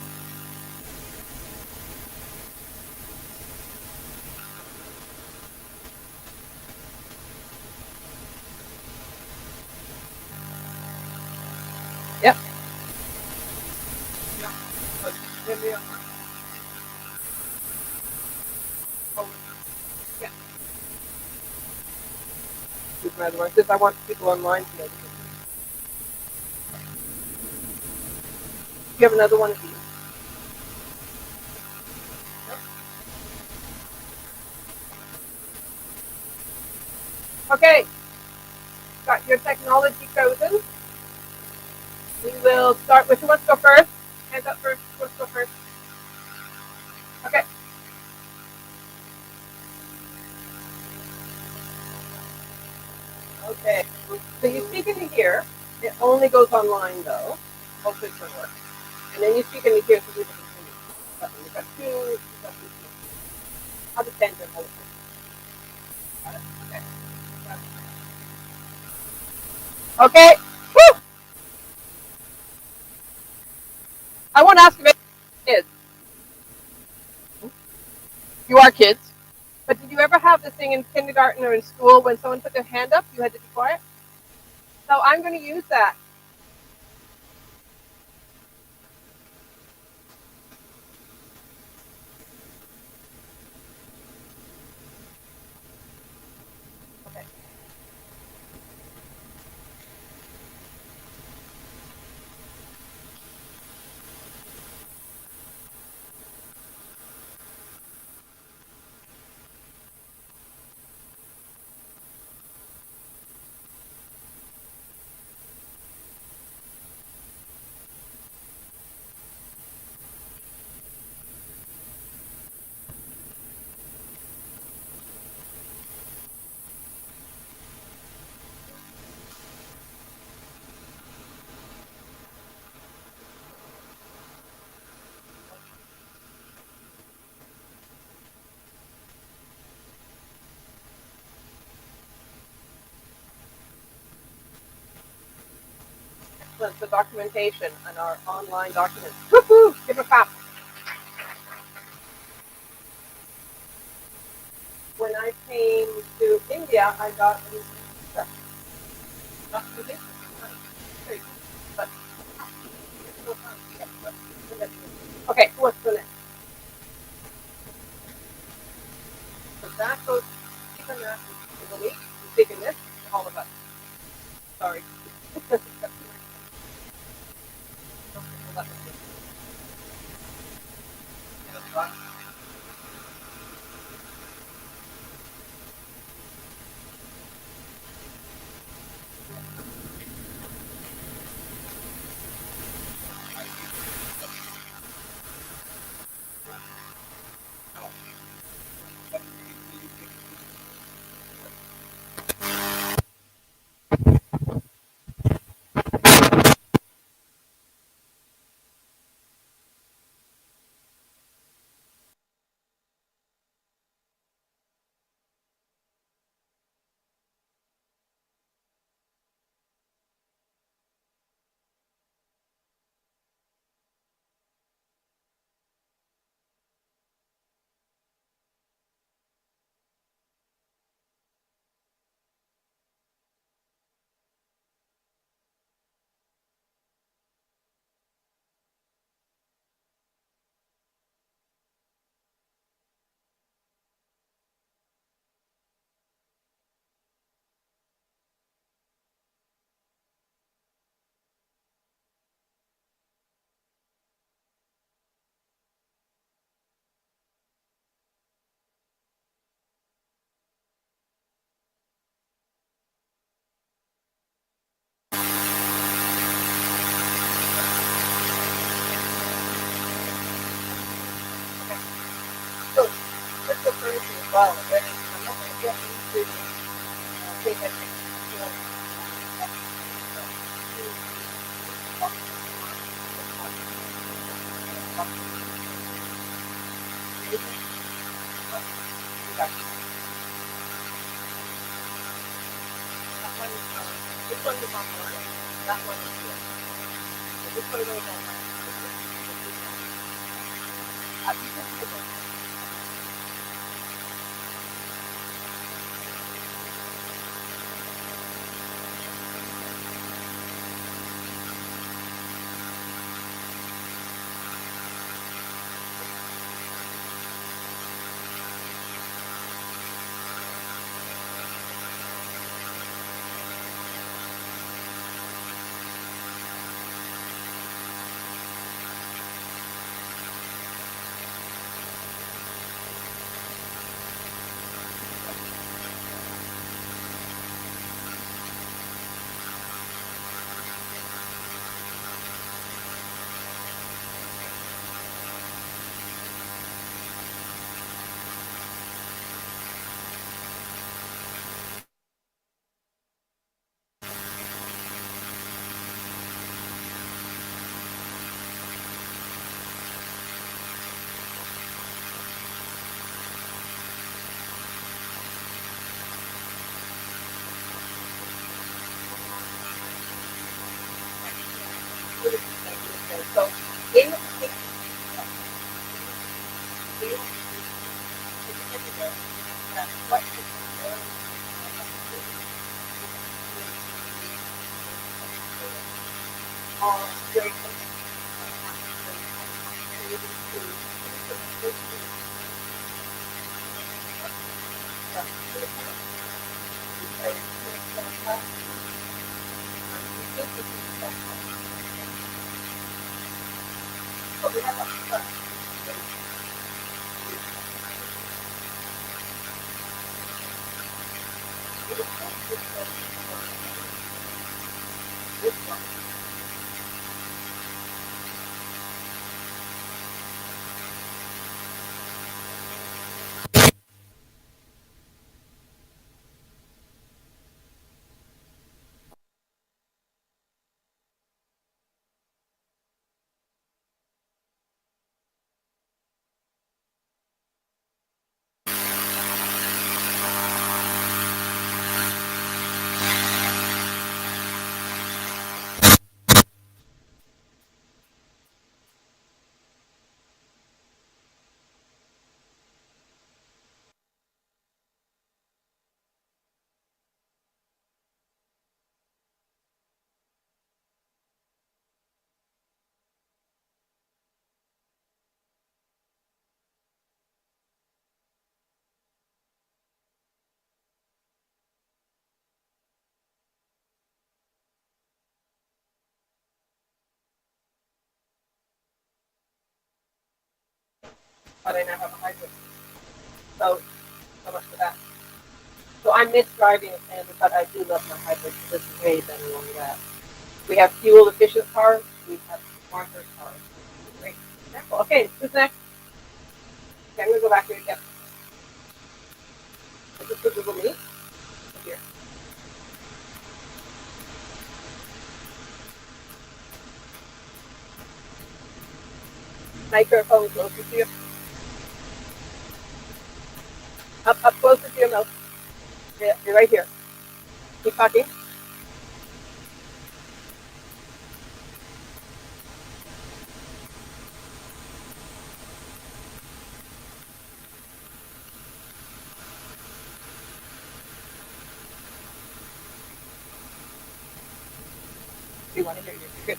Yep. Yeah. Because I want people online to know. Do you have another one of these? Okay, got your technology chosen. We will start with who wants to go first? Hands up first. Who wants to go first? Okay. Okay. So you speak into here. It only goes online though. Hopefully it's going to work. And then you speak into here so people can see you. You've got two. You've got two. I'll just stand there and hold it. Okay. Woo! I won't ask if it's kids. You are kids. But did you ever have this thing in kindergarten or in school when someone put their hand up, you had to be quiet? So I'm going to use that. Okay. Excellent. The documentation and our online documents. Woohoo! Give a clap. When I came to India, I got a new documentation. But okay, who wants to go next? So that goes, keep on that. We're taking this, all of us. Sorry. So, cryptocurrency as well. And I'm not going to get into take it. This one is online. That one is here. But I now have a hybrid. So much for that. So I miss driving a Canberra, but I do love my hybrid. This is way better than that. We have fuel efficient cars. We have smarter cars. Great example. Okay, who's next? Okay, I'm gonna go back here again. Is this for Google Meet? Here. Microphone closer to you. Up closer to your mouth. Yeah, you're right here. Keep talking. We want to hear you. You're good.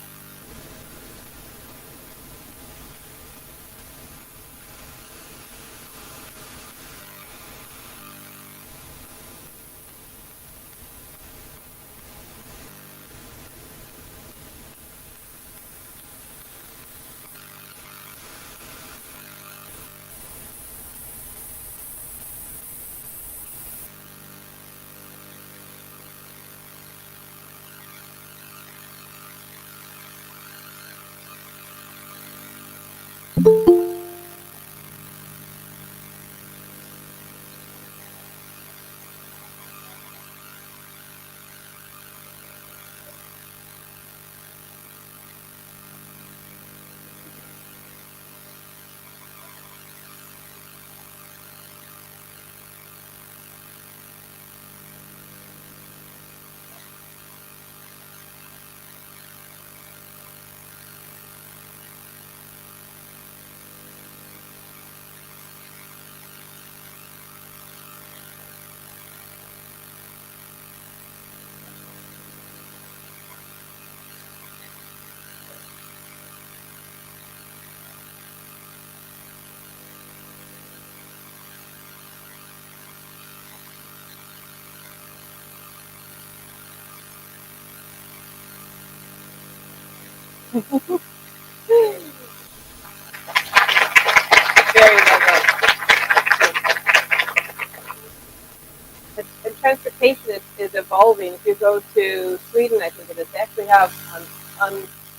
Very well done. And transportation is evolving. If you go to Sweden, I think it is, they actually have a,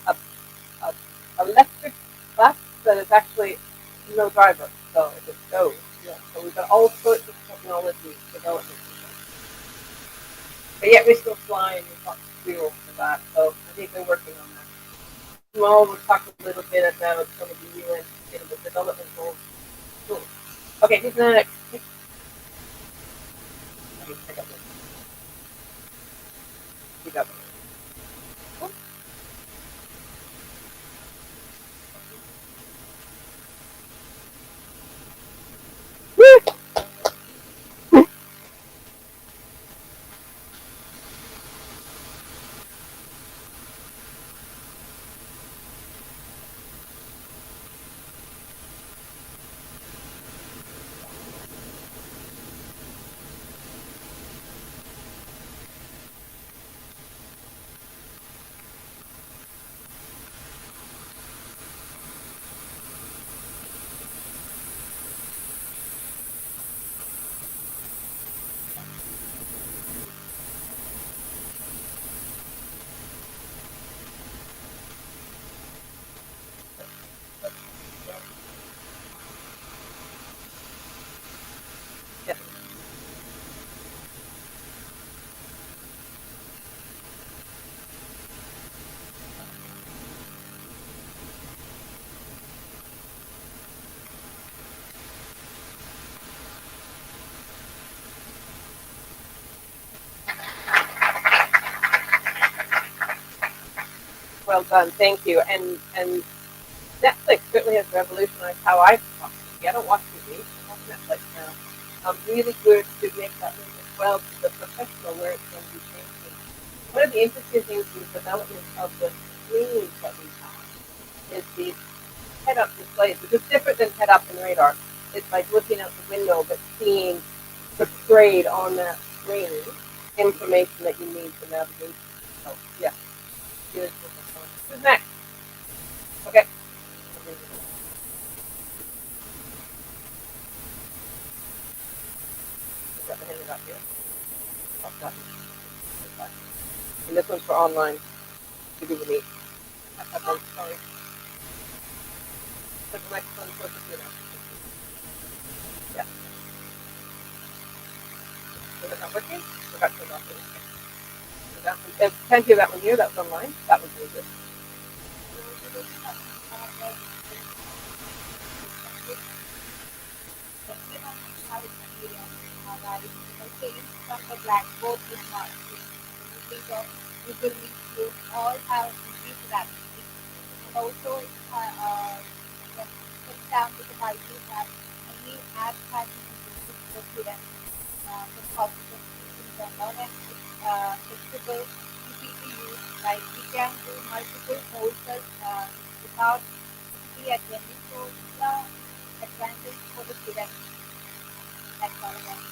a electric bus that is actually no driver, so it just goes. Yeah. So we've got all sorts of technology development. But yet we still fly and we've got fuel for that. So I think they're working on that. Tomorrow we'll talk a little bit about some of the UN Sustainable Development Goals. Cool. Okay, who's next? I got this. You got this. Yeah. Well done, thank you. And Netflix certainly has revolutionized how I watch TV. I don't watch TV. I watch Netflix now. Really good to make that link as well to the professional where it's going to be changing. One of the interesting things in the development of the screens that we have is these head-up displays, which is different than head-up and radar. It's like looking out the window but seeing portrayed on that screen information that you need for navigation. So, yeah. Who's next? Okay. Got the hand up here. And this one's for online to do with me. Sorry. The next one's for the computer. Yeah. Is it not working? Forgot to off it. So that one, can't hear that one here. That was online. That one's really good. From the blackboard is not because we will need to all have increased rapidly. And also, for example, the Bible that any app has been introduced to the students for consultancy in general and it's flexible, easy to use. Like we can do multiple courses without be attending to the advantage for the students. That's all about it.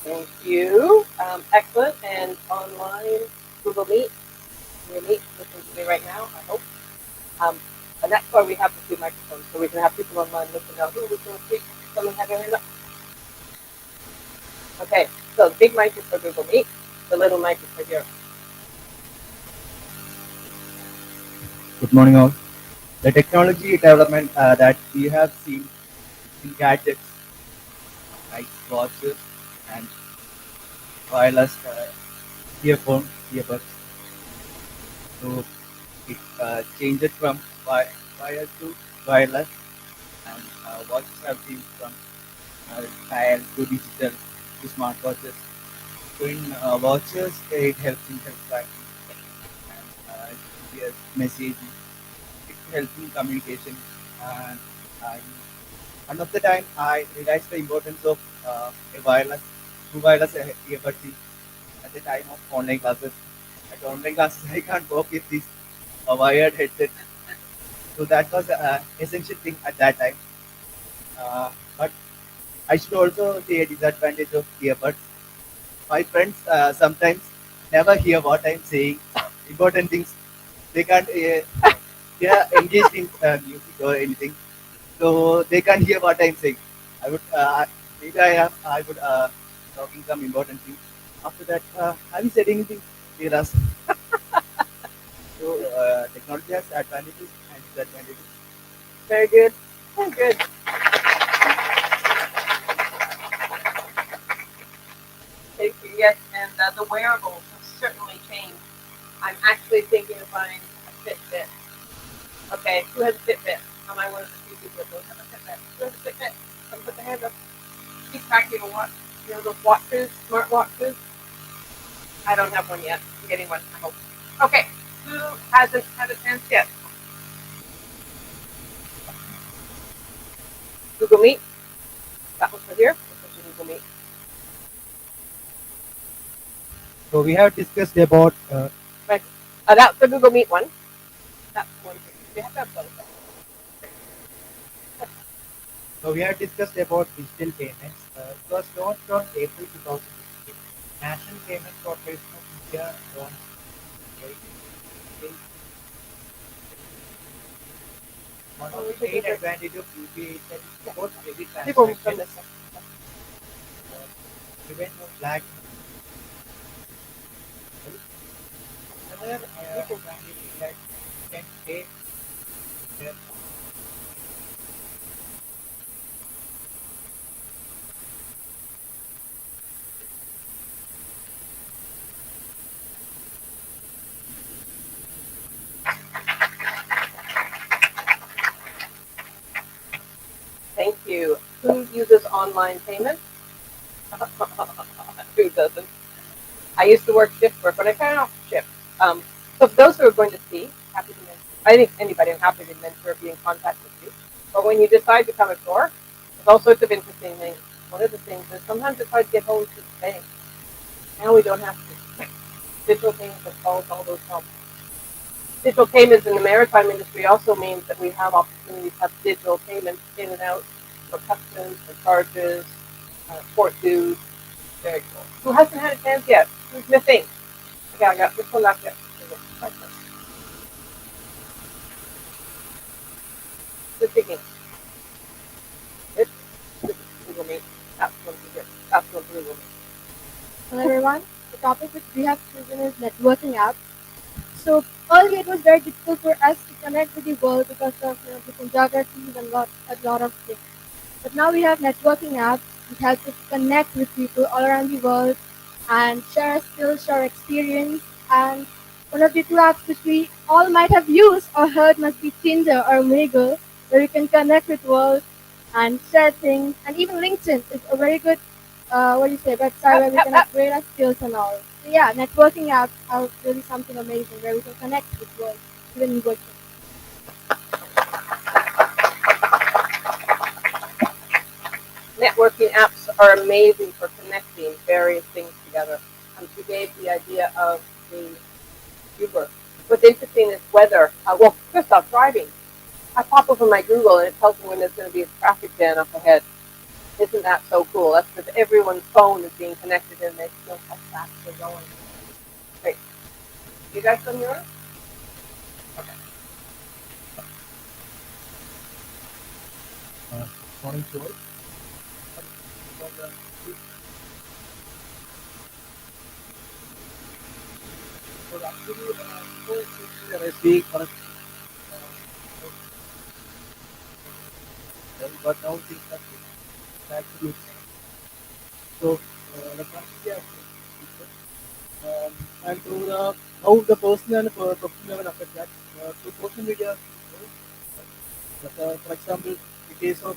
Thank you. Excellent. And online Google Meet. Your Meet listening to me right now, I hope. And that's why we have the two microphones, so we can have people online listen now. Who was going to speak? Someone have your hand up? Okay, so the big mic is for Google Meet. The little mic is for here. Good morning, all. The technology development that we have seen in gadgets like watches and wireless earbuds. So it changed from wired to wireless, and watches have changed from dial to digital to smartwatches. So in watches, it helps in health tracking and GPS messaging. It helps in communication. And I, one of the time, I realized the importance of a wireless earbuds at the time of online classes. At online classes, I can't work with this wired headset. So that was an essential thing at that time. But I should also say a disadvantage of earbuds. My friends sometimes never hear what I'm saying. Important things they can't. They are engaged in music or anything, so they can't hear what I'm saying. I would maybe I would talking some important things. After that, have you said anything? They'll ask. So technology has advantages and disadvantages. Very good. Very good. Thank you. Yes, and the wearables have certainly changed. I'm actually thinking of buying a Fitbit. Okay, who has a Fitbit? Am I one of the few people that don't have a Fitbit? Who has a Fitbit? Come put the hand up. Keep track of a watch. You know those watches, smart watches? I don't have one yet. I'm getting one, I hope. Okay, who hasn't had a chance yet? Google Meet. That one's for here. This is Google Meet. So we have discussed about Right. That's the Google Meet one. That's one for you. We have to have both. digital payments. It was launched on April 2016. National Payment Corporation of India launched it. One of the main advantages of UPI is that it supports every People from transaction, this. prevent no black. Another advantage is that you can pay their Thank you. Who uses online payments? Who doesn't? I used to work shift work, but I kind of off shift. So for those who are going to see, happy to mentor. I think anybody, I'm happy to mentor, be in contact with you. But when you decide to come ashore, there's all sorts of interesting things. One of the things is sometimes it's hard to get home to the bank. Now we don't have to. Digital payments have solved all those problems. Digital payments in the maritime industry also means that we have opportunities to have digital payments in and out for customs, for charges, port dues. Very cool. Who hasn't had a chance yet? Who's missing? Okay, I got this one left yet. Good thinking. This is Google Meet. That's one for good. That's one for Google Meet. Hello everyone. The topic which we have chosen is networking apps. So earlier it was very difficult for us to connect with the world because of different geographies and a lot of things. But now we have networking apps which help us connect with people all around the world and share our skills, share our experience. And one of the two apps which we all might have used or heard must be Tinder or Omegle, where we can connect with world and share things. And even LinkedIn is a very good website where we can upgrade our skills and all. So yeah, networking apps are really something amazing where we can connect with world, even in working. Networking apps are amazing for connecting various things together. She gave the idea of the Uber. What's interesting is weather. Well, first off, driving. I pop over my Google and it tells me when there's going to be a traffic jam up ahead. Isn't that so cool? That's because everyone's phone is being connected and they feel how fast they're going. Great. You guys done yours? Okay. morning show. So actually, when I speak on but now things are actually so the quantity of and to the how the personal and professional level affect that through social media. For example, in case of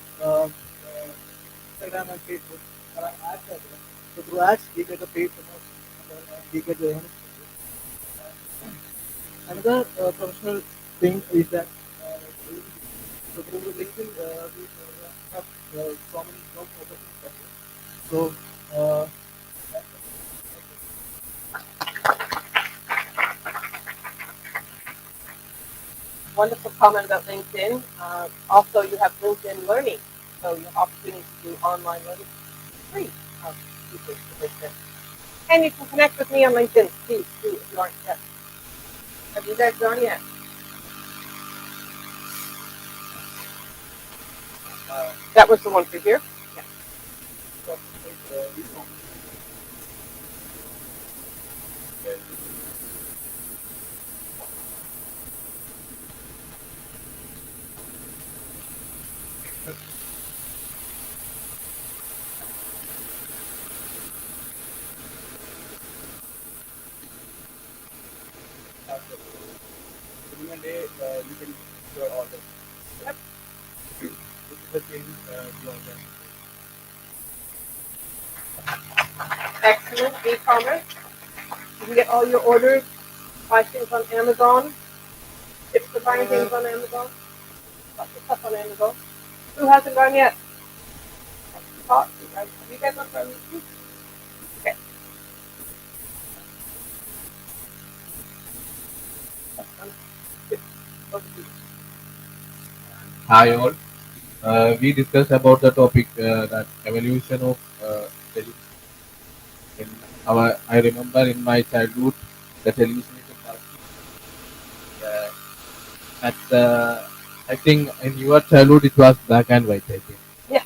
Instagram and Facebook, there are ads as well. So through ads, we get the paid promotion and we get the earnings. Another professional thing is that so through LinkedIn, we have so many job opportunities. So Wonderful comment about LinkedIn. Also, you have LinkedIn Learning. So you have opportunity to do online learning free of teachers position. And you can connect with me on LinkedIn, please, too, if you aren't yet. Have you guys gone yet? That was the one for here? Yeah. Within a day, you can your order. Yep. This is the same order. Excellent. E-commerce. You can get all your orders, buy things on Amazon, tips for buying things on Amazon. Lots of stuff on Amazon. Who hasn't gone yet? Have you guys not gone yet? Okay. Hi all. We discussed about the topic that evolution of television. I remember in my childhood, the television is a part. At I think in your childhood it was black and white. I think. Yeah.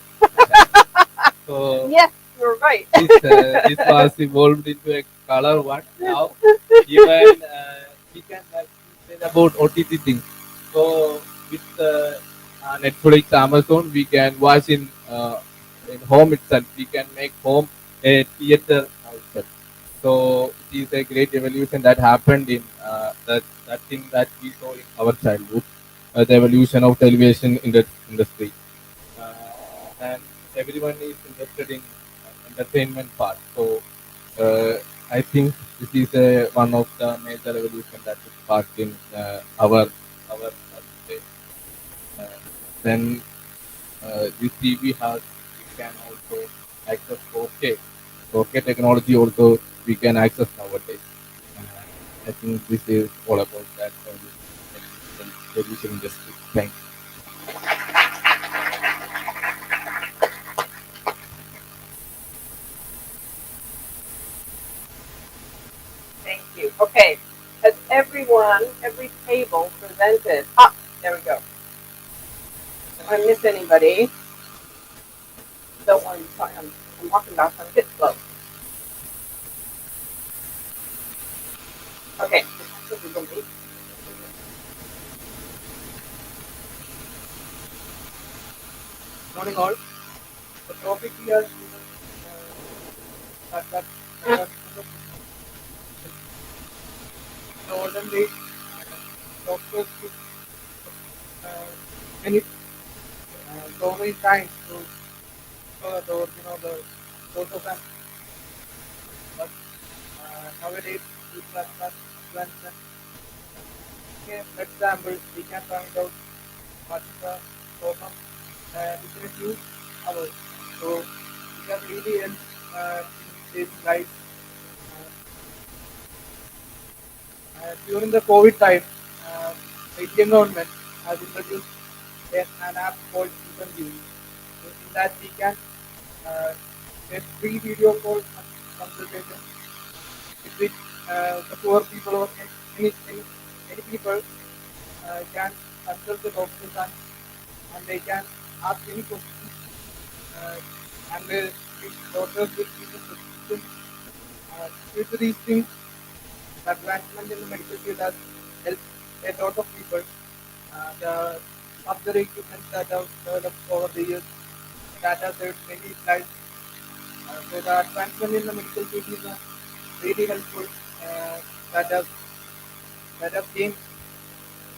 So Yes, you're right. this was evolved into a color one. Now even we can say about OTT things. So with Netflix, Amazon, we can watch in home itself. We can make home a theater itself. So it is a great evolution that happened in that thing that we saw in our childhood, the evolution of television in the industry, and everyone is interested in entertainment part. So I think this is one of the major evolution that is sparked in our uh, then this TV has we can also access 4K. 4K technology also we can access nowadays. I think this is all about that television industry. Thank you. Thank you. Okay. Has every table presented? There we go. If I miss anybody, don't worry. I'm walking back on a bit slow. Okay. Morning all. The topic here is that in the olden days, doctors took many so many times to the source of an. But nowadays, people are not advanced. Okay, for example, we can find out what is the problem within a few hours. So we can really help in saving lives. During the COVID time, the Indian government has introduced an app called Inview. So in that we can get free video call consultation with which the poor people or any people can consult the doctors and they can ask any questions and the doctors will give the prescription. Due to these things, the advancement in the medical field has helped a lot of people. The surgery equipment that have developed over the years that has saved many lives. So the advancement in the medical field is really helpful. That has came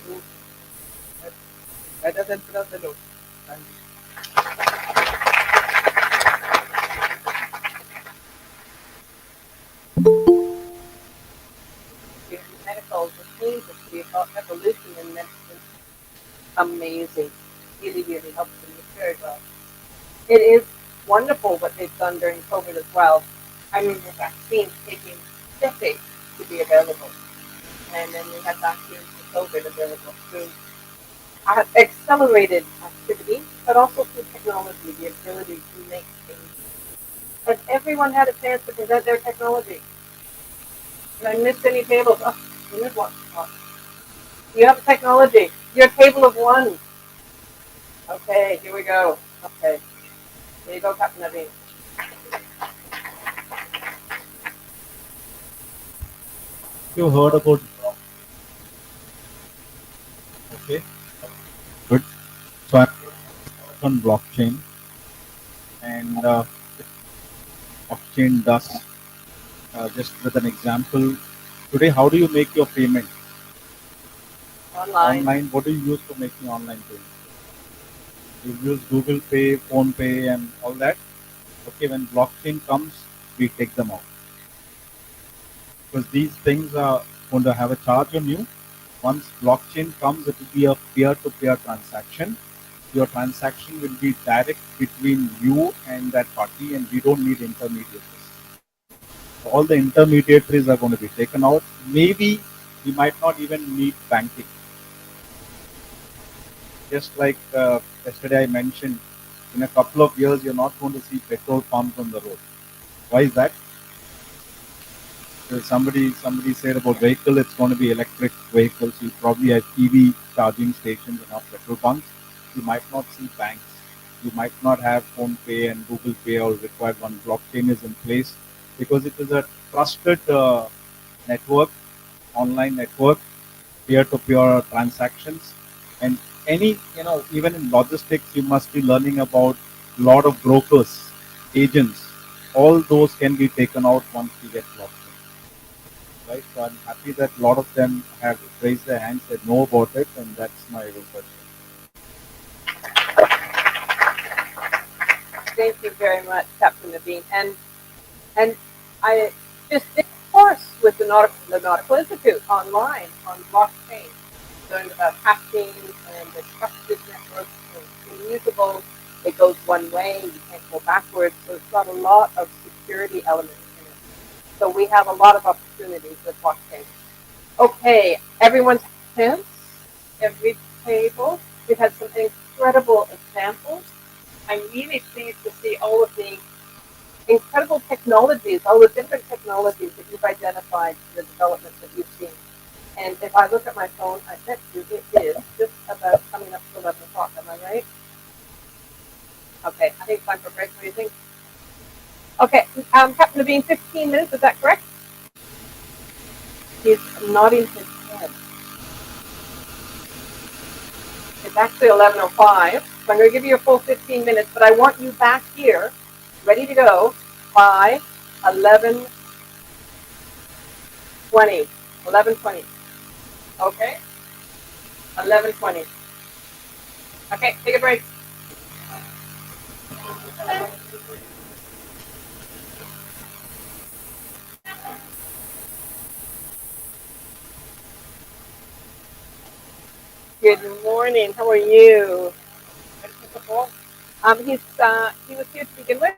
to that has helped us a lot. Thank you. In medical, the change of the evolution in medicine, amazing. Really, really helps in the very well. It is wonderful what they've done during COVID as well. I remember vaccines taking decades to be available. And then we had vaccines for COVID available through accelerated activity but also through technology, the ability to make things. Has everyone had a chance to present their technology? Did I miss any tables? Oh, you missed one. Oh. You have technology. Your table of one. Okay, here we go. Okay. There you go, Captain Naveen. You heard about okay, good. So I'm on blockchain, and blockchain does just with an example. Today, how do you make your payment? Online. Online. What do you use for making online payment? You use Google Pay, Phone Pay, and all that. Okay, when blockchain comes, we take them out because these things are going to have a charge on you. Once blockchain comes, it will be a peer-to-peer transaction. Your transaction will be direct between you and that party, and we don't need intermediaries. All the intermediaries are going to be taken out. Maybe we might not even need banking. Just like yesterday I mentioned, in a couple of years, you're not going to see petrol pumps on the road. Why is that? Somebody said about vehicle, it's going to be electric vehicles. You probably have EV charging stations and not petrol pumps. You might not see banks. You might not have Phone Pay and Google Pay or required one. Blockchain is in place because it is a trusted network, online network, peer-to-peer transactions, and any even in logistics, you must be learning about a lot of brokers, agents. All those can be taken out once we get blockchain. Right? So I'm happy that a lot of them have raised their hands, they know about it, and that's my research. Thank you very much, Captain Naveen. And I just did a course with the Nautical Institute online on blockchain. Learned about hashing and the trusted networks and immutable. It goes one way, you can't go backwards. So it's got a lot of security elements in it. So we have a lot of opportunities with blockchain. Okay, everyone's hands, every table. We've had some incredible examples. I'm really pleased to see all of the incredible technologies, all the different technologies that you've identified for the developments that you've seen. And if I look at my phone, I bet you it is just about coming up to 11 o'clock. Am I right? Okay, I think it's time for break. What do you think? Okay, Captain Naveen, 15 minutes, is that correct? He's nodding his head. It's actually 11:05, so I'm going to give you a full 15 minutes, but I want you back here, ready to go, by 11:20. 11:20. Okay? 11:20. Okay, take a break. Good morning. How are you? He was here to begin with.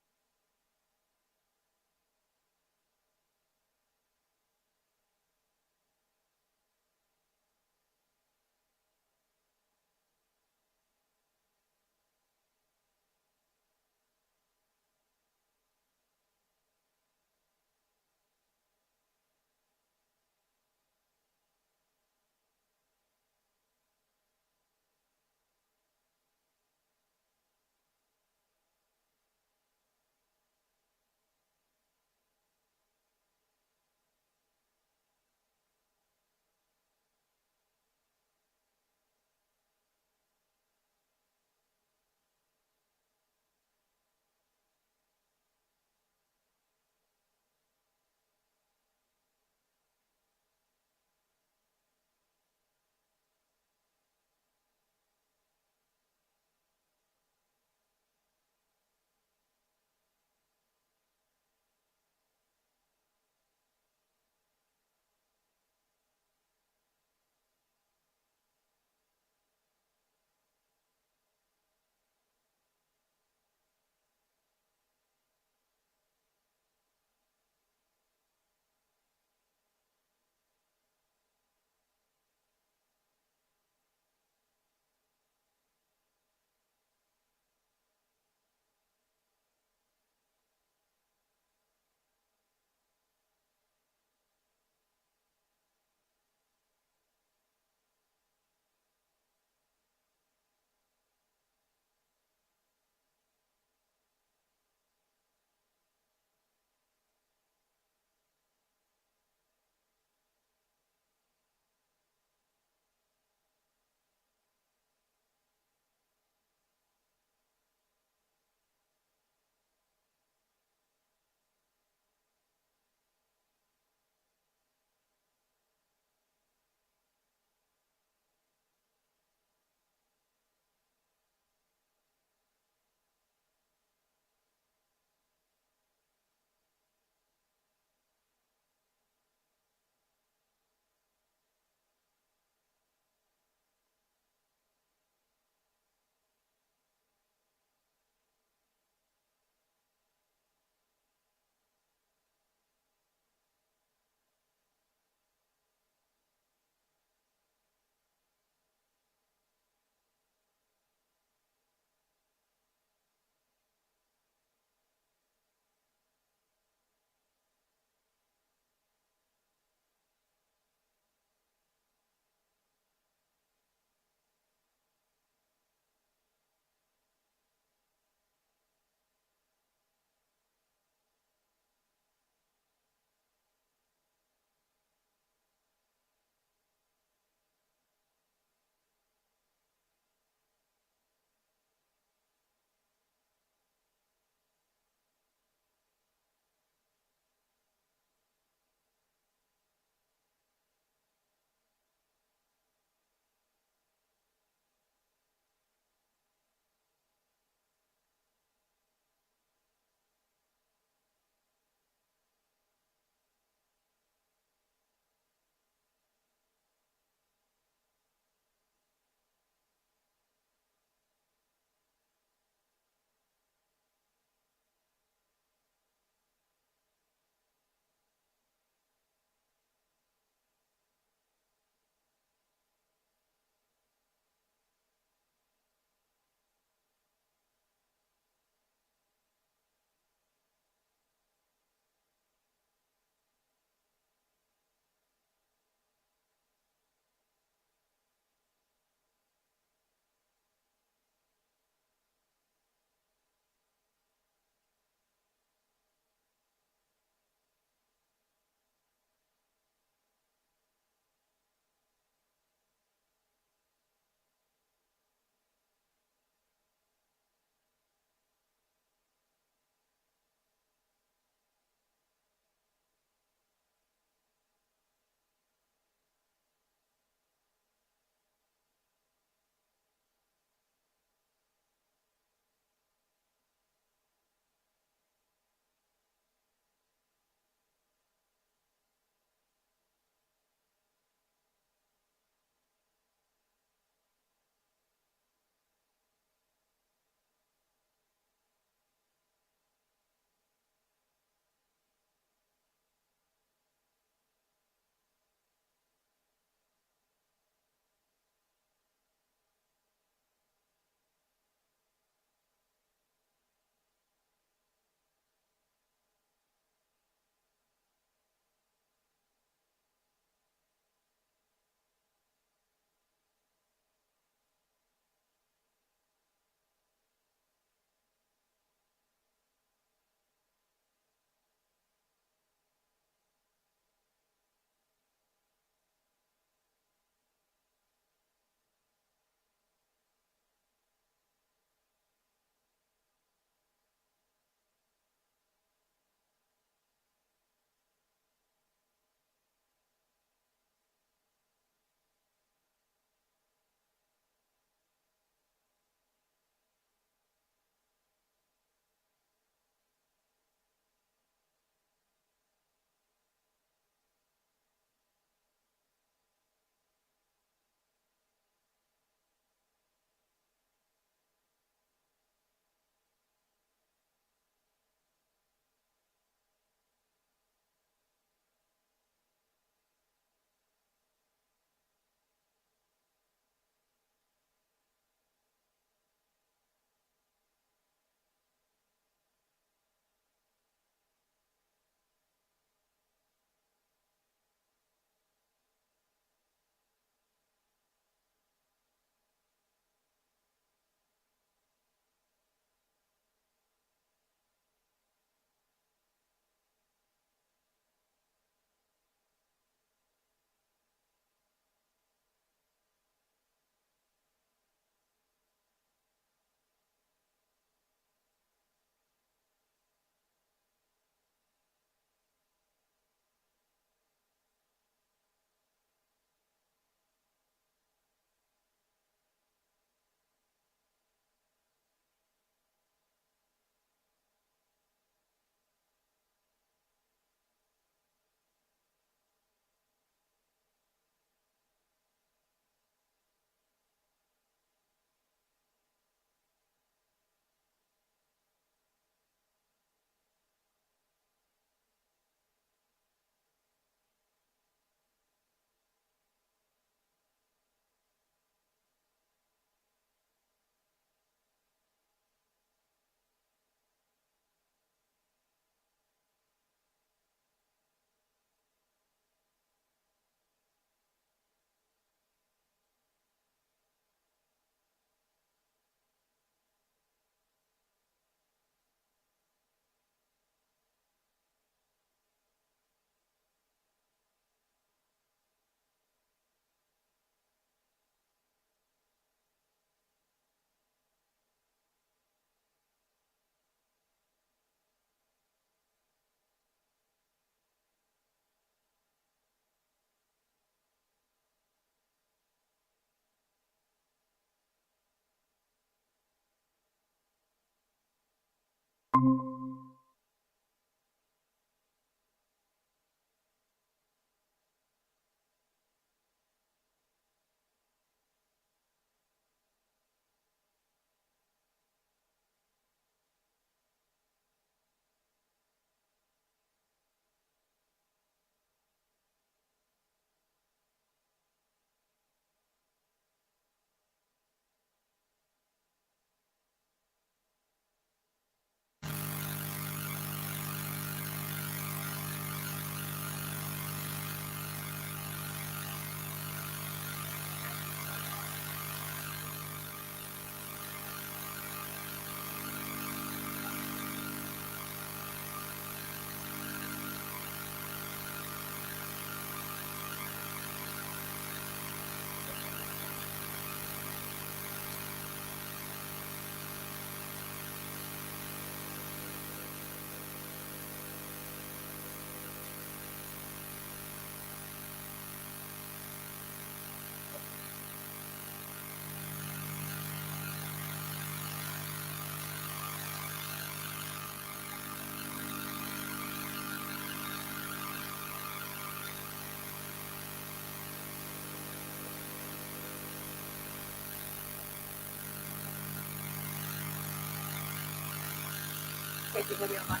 Okay, can you hear me online?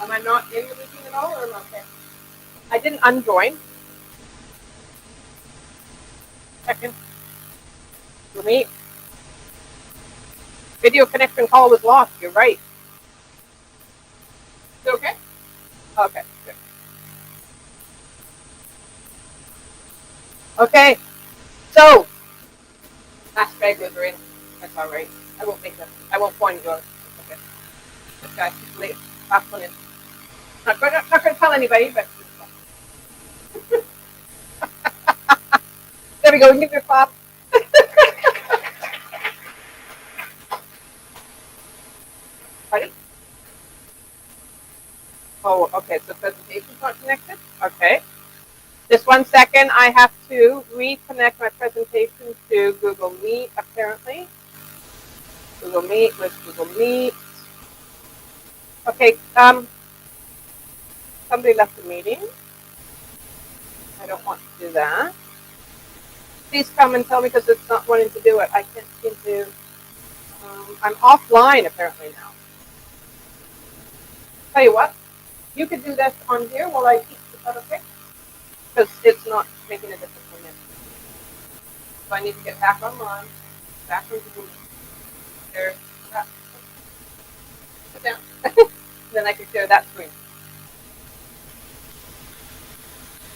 Am I not in the meeting at all, or am I okay? I didn't unjoin. Second. For me, video connection call was lost. You're right. Is it okay? Okay, good. Okay, so last stragglers are in. That's all right. I won't make them. I won't point yours. Okay. This guy's late. Last one in. Not going to tell anybody, but there we go. Give your clap. Pardon? Oh, okay. So presentation's not connected. Okay. Just 1 second. I have to reconnect my presentation to Google Meet. Apparently, Google Meet with Google Meet. Okay. Somebody left the meeting. I don't want to do that. Please come and tell me because it's not wanting to do it. I can't seem to. I'm offline apparently now. Tell you what, you could do this on here while I teach. Is that okay? Because it's not making a difference for me. So I need to get back online, back into Google. There. Sit down. Then I can share that screen.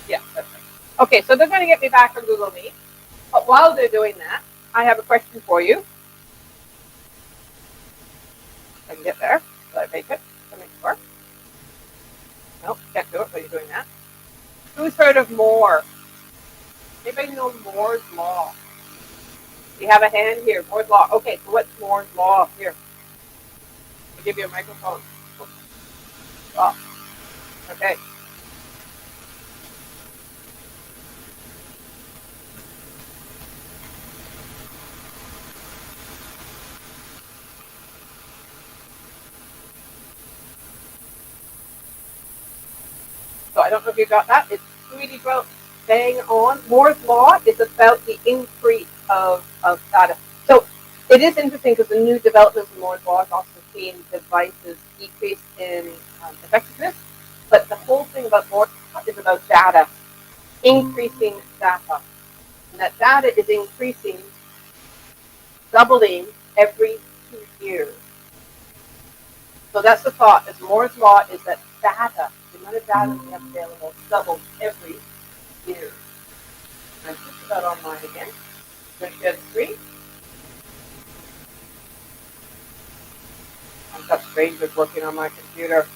Yeah, that's right. Okay, so they're going to get me back on Google Meet. But while they're doing that, I have a question for you. I can get there. Will I make it? Will I make it work? Nope, can't do it while you're doing that. Who's heard of Moore? Anybody know Moore's Law? We have a hand here. Moore's Law. Okay, so what's Moore's Law? Here. I'll give you a microphone. Oh. Okay. So I don't know if you got that. It's really well bang on. Moore's Law is about the increase of data. So it is interesting because the new developments in Moore's Law is also seeing devices decrease in effectiveness. But the whole thing about Moore's Law is about data, increasing data. And that data is increasing, doubling every 2 years. So that's the thought, is Moore's Law is that data, the amount of data we have available, doubles every year. I'm just about online again. I'm going to share the screen. I've got strangers working on my computer.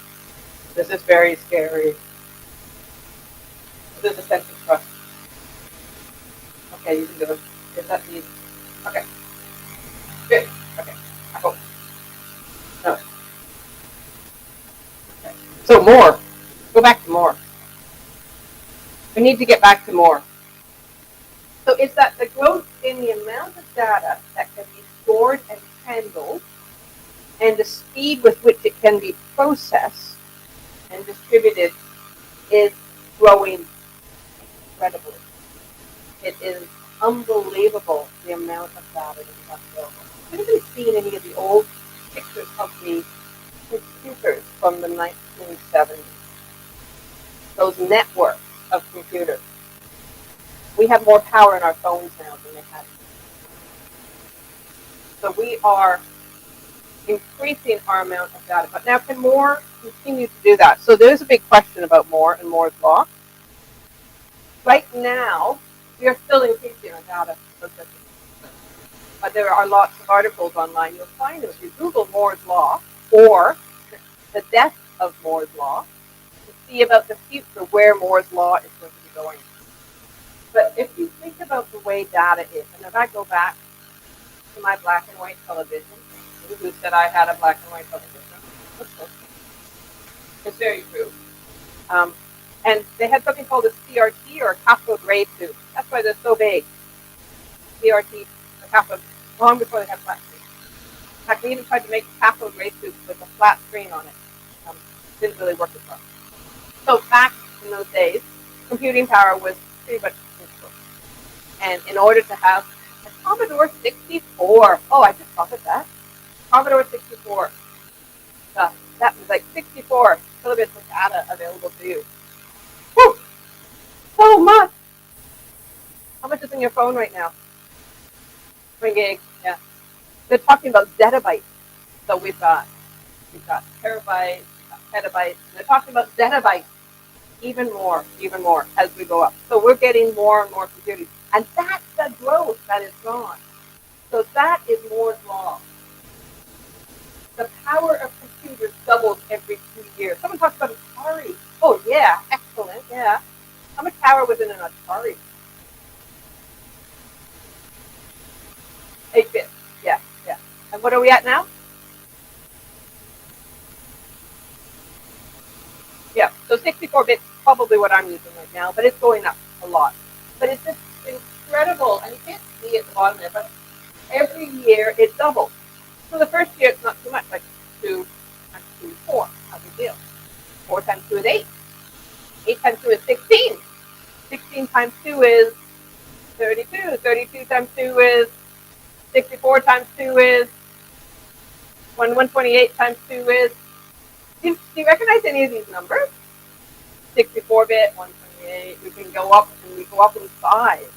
This is very scary. This is a sense of trust. Okay, you can do it. Is that easy? Okay. Good. Okay. I hope. No. Okay. So more. Go back to more. We need to get back to more. So it's that the growth in the amount of data that can be stored and handled and the speed with which it can be processed and distributed is growing incredibly. It is unbelievable the amount of data that we have available. Have anybody seen any of the old pictures of the computers from the 1970s? Those networks of computers. We have more power in our phones now than they had. So we are increasing our amount of data. But now can Moore continue to do that? So there's a big question about Moore and Moore's Law. Right now, we are still increasing our data processing. But there are lots of articles online. You'll find them if you Google Moore's Law or the death of Moore's Law to see about the future where Moore's Law is going to be going. But if you think about the way data is, and if I go back to my black and white television, who said I had a black and white television? It's very true. And they had something called a CRT or a cathode ray tube. That's why they're so big. CRT, the cathode, long before they had flat screens. In fact, they even tried to make cathode ray tubes with a flat screen on it. Didn't really work as well. So back in those days, computing power was pretty much useful. And in order to have a Commodore 64, oh, I just thought of that. Commodore 64. that was like 64 kilobits of data available to you. Whew, so much. How much is in your phone right now? 20 gigs, yeah. They're talking about zettabytes. So we've got terabytes, we've got petabytes, and they're talking about zettabytes. Even more as we go up. So we're getting more and more computing. And that's the growth that is gone. So that is Moore's law. The power of computers doubles every 2 years. Someone talks about Atari. Oh yeah, excellent, yeah. How much power was in an Atari? 8 bits, yeah. And what are we at now? Yeah, so 64 bits is probably what I'm using right now, but it's going up a lot. But it's just incredible, and you can't see at the bottom there, but every year it doubles. So the first year it's not too much, like 2 times 2 is 4, not a big deal. 4 times 2 is 8. 8 times 2 is 16. 16 times 2 is 32. 32 times 2 is 64 times 2 is 128 times 2 is. Do you recognize any of these numbers? 64-bit, 128. We can go up, and we go up in size.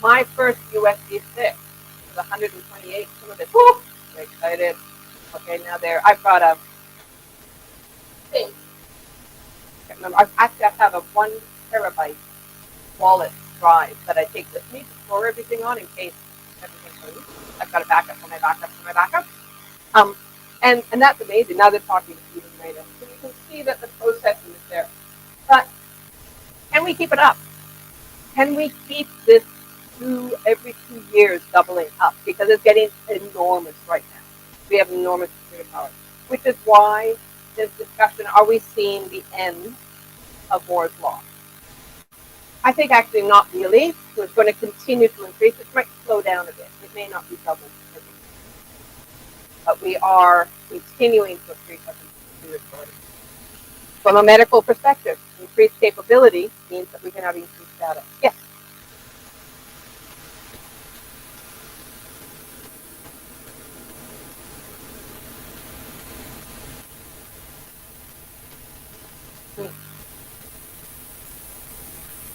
My first USB stick was 128 kilobits. Woo! Very excited. Okay, now I've got a thing. I can't remember. I have a 1 terabyte wallet drive that I take with me to store everything on in case everything moves. I've got a backup for my backup for my backup. And that's amazing. Now they're talking even later. So you can see that the processing is there. But can we keep it up? Can we keep this every 2 years doubling up? Because it's getting enormous right now. We have enormous computer power, which is why this discussion, are we seeing the end of Moore's law? I think actually not really. So it's going to continue to increase. It might slow down a bit. It may not be doubled every year. But we are continuing to increase our computer ability. From a medical perspective, increased capability means that we can have increased data. Yes?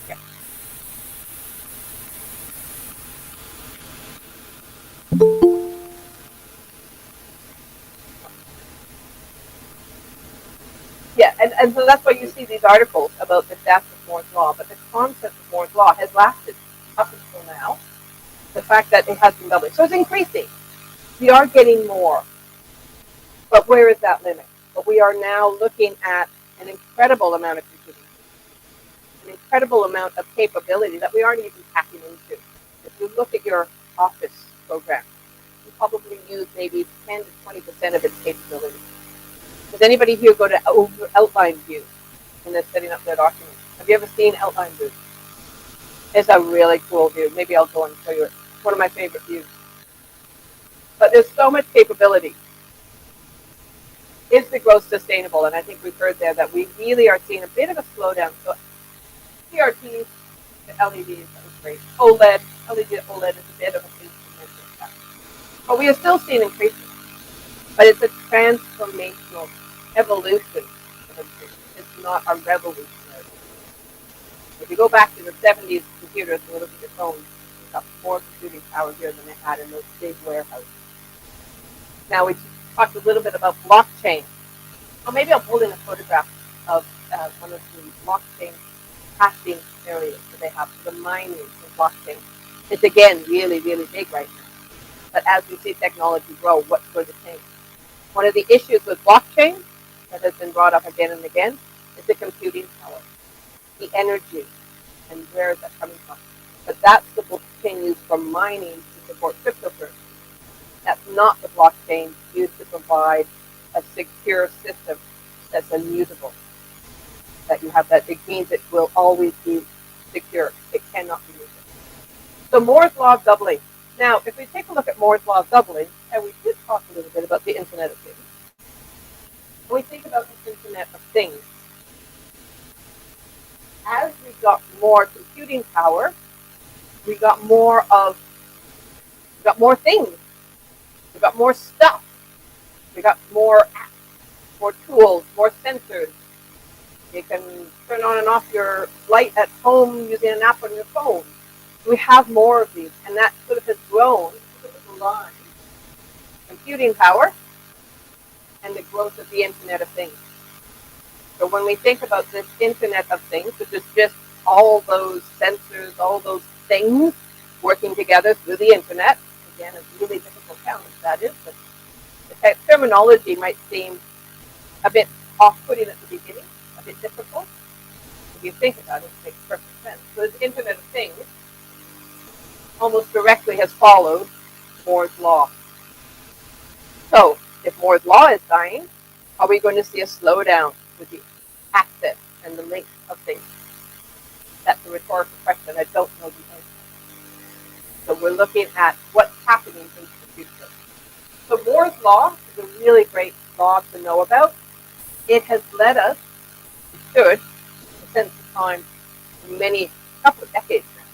Yeah. Yeah, and so that's why you see these articles about the death of Moore's law, but the concept of Moore's law has lasted up until now. The fact that it has been doubling. So it's increasing. We are getting more. But where is that limit? But we are now looking at an incredible amount of computing, an incredible amount of capability that we aren't even tapping into. If you look at your Office program, you probably use maybe 10 to 20% of its capability. Does anybody here go to Outline View when they're setting up their documents? Have you ever seen Outline View? It's a really cool view. Maybe I'll go and show you it. It's one of my favorite views. But there's so much capability. Is the growth sustainable? And I think we've heard there that we really are seeing a bit of a slowdown. So CRTs to LEDs, that was great. LED to OLED is a bit of a thing to mention that. But we are still seeing increases. But it's a transformational evolution of increase. It's not a revolutionary. If you go back to the 70s computers and look at your phones, you've got more computing power here than they had in those big warehouses. Now we talked a little bit about blockchain. Or maybe I'll pull in a photograph of one of the blockchain hashing areas that they have for the mining of blockchain. It's again really, really big right now. But as we see technology grow, what's going to change? One of the issues with blockchain that has been brought up again and again is the computing power, the energy, and where is that coming from? But that's the blockchain used for mining to support cryptocurrency. That's not the blockchain used to provide a secure system that's immutable. That you have that, it means it will always be secure. It cannot be moved. So Moore's law of doubling. Now, if we take a look at Moore's law of doubling, and we did talk a little bit about the Internet of Things. When we think about the Internet of Things, as we got more computing power, we got more things. We got more stuff. We got more apps. more tools, more sensors. You can turn on and off your light at home using an app on your phone. We have more of these, and that sort of has grown the line. Computing power and the growth of the Internet of Things. So when we think about this Internet of Things, which is just all those sensors, all those things working together through the Internet, again, a really difficult challenge that is, but the terminology might seem a bit off-putting at the beginning, a bit difficult. If you think about it, it makes perfect sense. So this Internet of Things almost directly has followed Moore's Law. So if Moore's Law is dying, are we going to see a slowdown with the access and the link of things? That's a rhetorical question. I don't know the answer. So we're looking at what's happening in the future. So Moore's Law is a really great law to know about. It has led us, should, since the time, couple of decades now,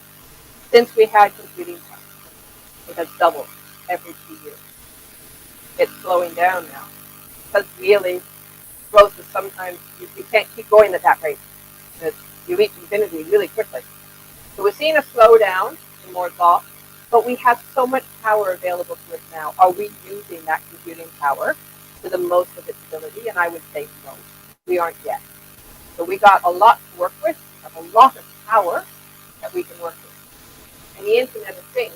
since we had computing power. It has doubled every 2 years. It's slowing down now because really growth is sometimes, you can't keep going at that rate. You reach infinity really quickly. So we're seeing a slowdown in Moore's Law, but we have so much power available to us now. Are we using that computing power to the most of its ability? And I would say no, we aren't yet. So we got a lot to work with. We have a lot of power that we can work with. And the Internet of Things,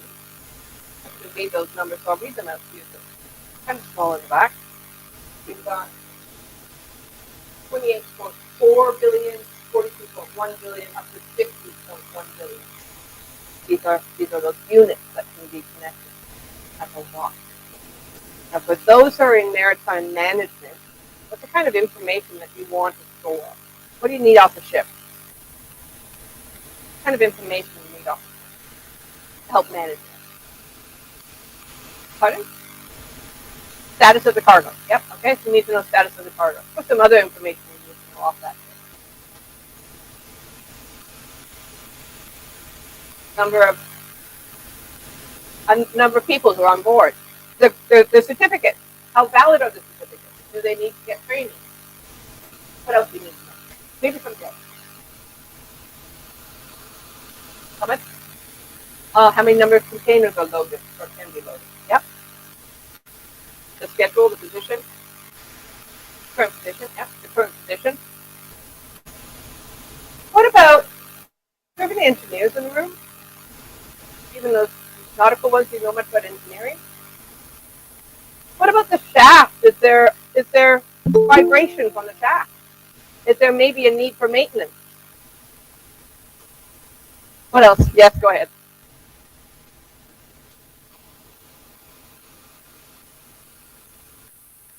I should read those numbers, so I'll read them out to you. Kind of small in the back. We've got 28.4 billion, 42.1 billion, up to 50.1 billion. These are those units that can be connected. That's a lot. Now, for those who are in maritime management, what's the kind of information that you want to store? What do you need off the ship? What kind of information do you need off the ship to help manage it? Pardon? Status of the cargo. Yep, okay, so you need to know status of the cargo. What's some other information you need to know off that ship? Number of people who are on board. The certificates. How valid are the certificates? Do they need to get training? What else do you need to know? Maybe something else. Comments? How many number of containers are loaded or can be loaded? Yep. The schedule, the position. Current position. Yep, the current position. What about, do you have any engineers in the room? Even those nautical ones who know much about engineering? What about the shaft? Is there vibrations on the shaft? Is there maybe a need for maintenance? What else? Yes, go ahead.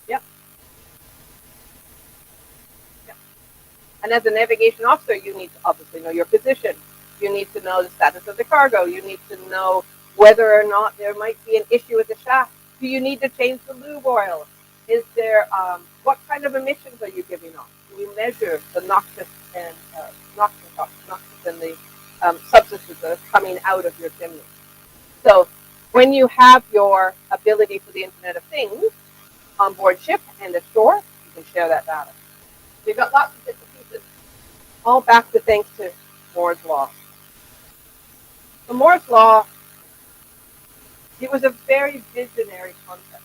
Yep. Yep. And as a navigation officer, you need to obviously know your position. You need to know the status of the cargo. You need to know whether or not there might be an issue with the shaft. Do you need to change the lube oil? Is there, what kind of emissions are you giving off? Do you measure the noxious and the substances that are coming out of your chimney? So when you have your ability for the Internet of Things on board ship and ashore, you can share that data. So you've got lots of different pieces, all back to thanks to Moore's Law. So Moore's Law, it was a very visionary concept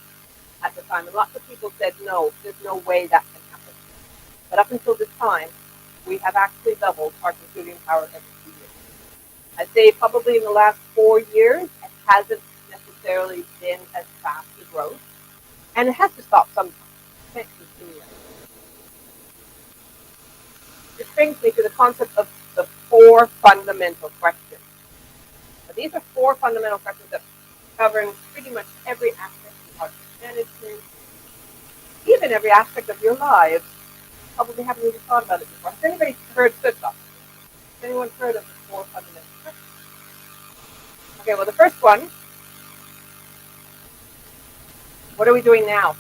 at the time, and lots of people said, no, there's no way that can happen. But up until this time, we have actually doubled our computing power every 2 years. I'd say probably in the last 4 years, it hasn't necessarily been as fast a growth, and it has to stop sometime. It can't continue. This brings me to the concept of the 4 fundamental questions. Now, these are 4 fundamental questions that govern pretty much every aspect of project management, even every aspect of your lives. Probably haven't even thought about it before. Has anybody heard such stuff? Has anyone heard of the 4 fundamental questions? Okay, well, the first one, what are we doing now?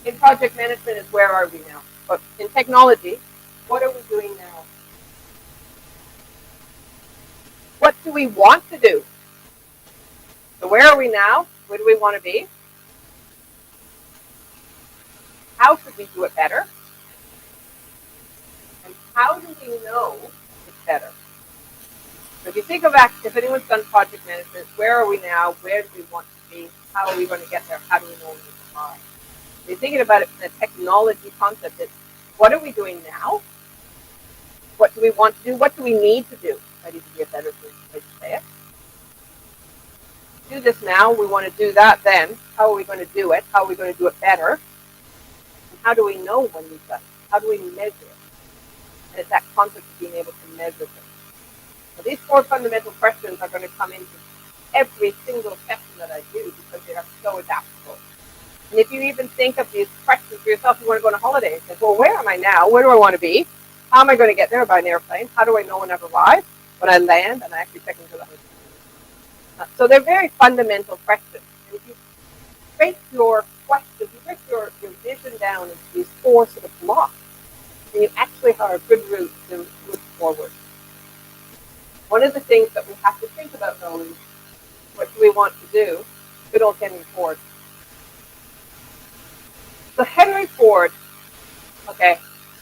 In project management is where are we now? But in technology, what are we doing now? What do we want to do? So where are we now? Where do we want to be? how should we do it better? And how do we know it's better? So if you think of if anyone's done project management, where are we now? Where do we want to be? How are we going to get there? How do we know when we arrive? If you're thinking about it from a technology concept, it's what are we doing now? What do we want to do? What do we need to do? That needs to be a better way to say it. Do this now. We want to do that then. How are we going to do it? How are we going to do it better? And how do we know when we've done it? How do we measure it? And it's that concept of being able to measure things. So these 4 fundamental questions are going to come into every single session that I do because they are so adaptable. And if you even think of these questions for yourself, you want to go on a holiday and say, well, where am I now? Where do I want to be? How am I going to get there by an airplane? How do I know when I've arrived? When I land and I actually check into the hotel. So they're very fundamental questions. And if you break your questions, you break your vision down into these 4 sort of blocks, then you actually have a good route to move forward. One of the things that we have to think about, though, is what do we want to do? Good old Henry Ford. So Henry Ford, okay,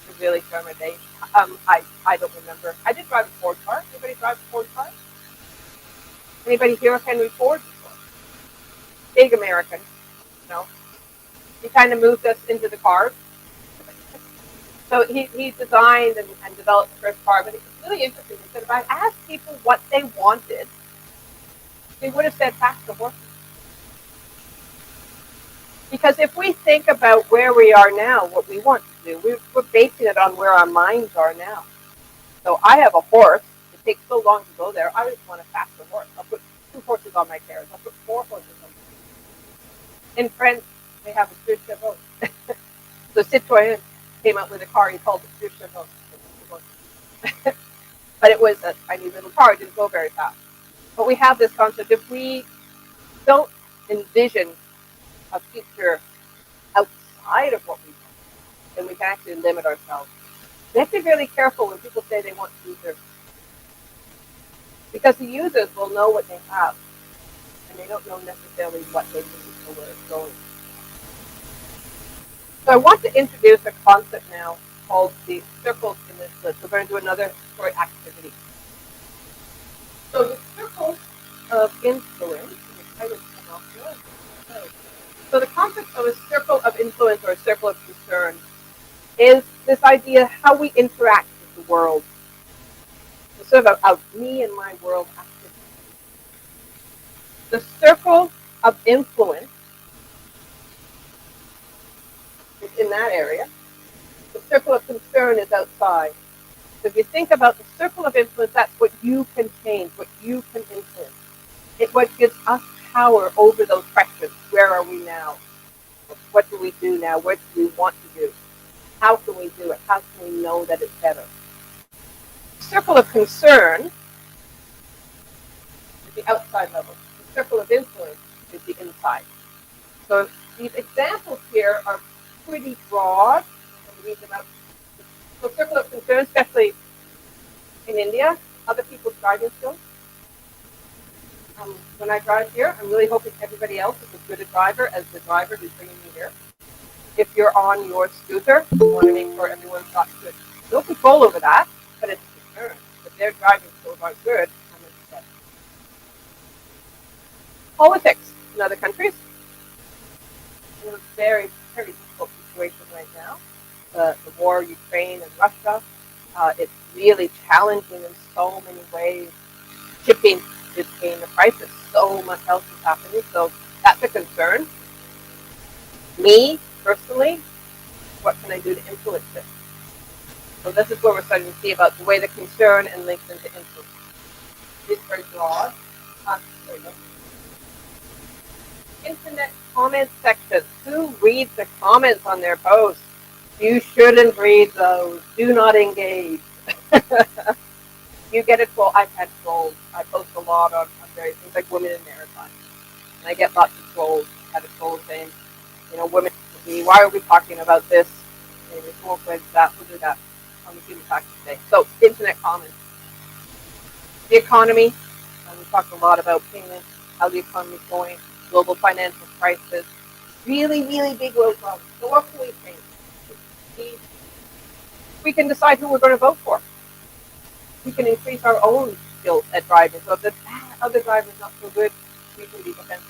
to really show my date, I don't remember. I did drive a Ford car. Anybody drive a Ford car? Anybody hear of Henry Ford before? Big American, He kind of moved us into the cars. So he designed and developed the first car, but it's really interesting. He said if I asked people what they wanted, they would have said faster horses. Because if we think about where we are now, what we want to do, we're basing it on where our minds are now. So I have a horse. It takes so long to go there. I just want a faster horse. I'll put 2 horses on my carriage. I'll put 4 horses on my carriage. In France, they have a deux chevaux. So Citroën came up with a car he called it deux chevaux. But it was a tiny little car. It didn't go very fast. But we have this concept. If we don't envision a future outside of what we want, then we can actually limit ourselves. We have to be really careful when people say they want users. Because the users will know what they have, and they don't know necessarily what they need or where it's going. So I want to introduce a concept now called the circles in this list. We're going to do another short activity. So the circles of influence, so the concept of a circle of influence or a circle of concern is this idea how we interact with the world. It's sort of me and my world activity. The circle of influence is in that area. The circle of concern is outside. So if you think about the circle of influence, that's what you can change, what you can influence. It's what gives us power over those questions. Where are we now? What do we do now? What do we want to do? How can we do it? How can we know that it's better? The circle of concern is the outside level. The circle of influence is the inside. So these examples here are pretty broad. I'm going to read them out. So circle of concern, especially in India, other people's driving skills. When I drive here, I'm really hoping everybody else is as good a driver as the driver who's bringing me here. If you're on your scooter, you want to make sure everyone's got good. No control over that, but it's a concern. If their driving skills aren't good, I'm upset. Politics in other countries. It's a very, very difficult situation right now. The war, Ukraine and Russia, it's really challenging in so many ways. Shipping is paying the prices. So much else is happening. So that's a concern. Me, personally, what can I do to influence this? So this is where we're starting to see about the way the concern and links into influence. It's very broad. There you go. Internet comment section. Who reads the comments on their posts? You shouldn't read those. Do not engage. You get a troll. I've had trolls. I post a lot on various things like women in maritime. And I get lots of trolls. I had a troll saying, women, why are we talking about this? We won't go into that. We'll do that on the human factor today. So, internet comments. The economy. We talked a lot about payments, how the economy is going, global financial crisis. Really, really big world problems. So what can we change? we can decide who we're going to vote for. We can increase our own skills at driving. So if the other driver's not so good, we can be defensive.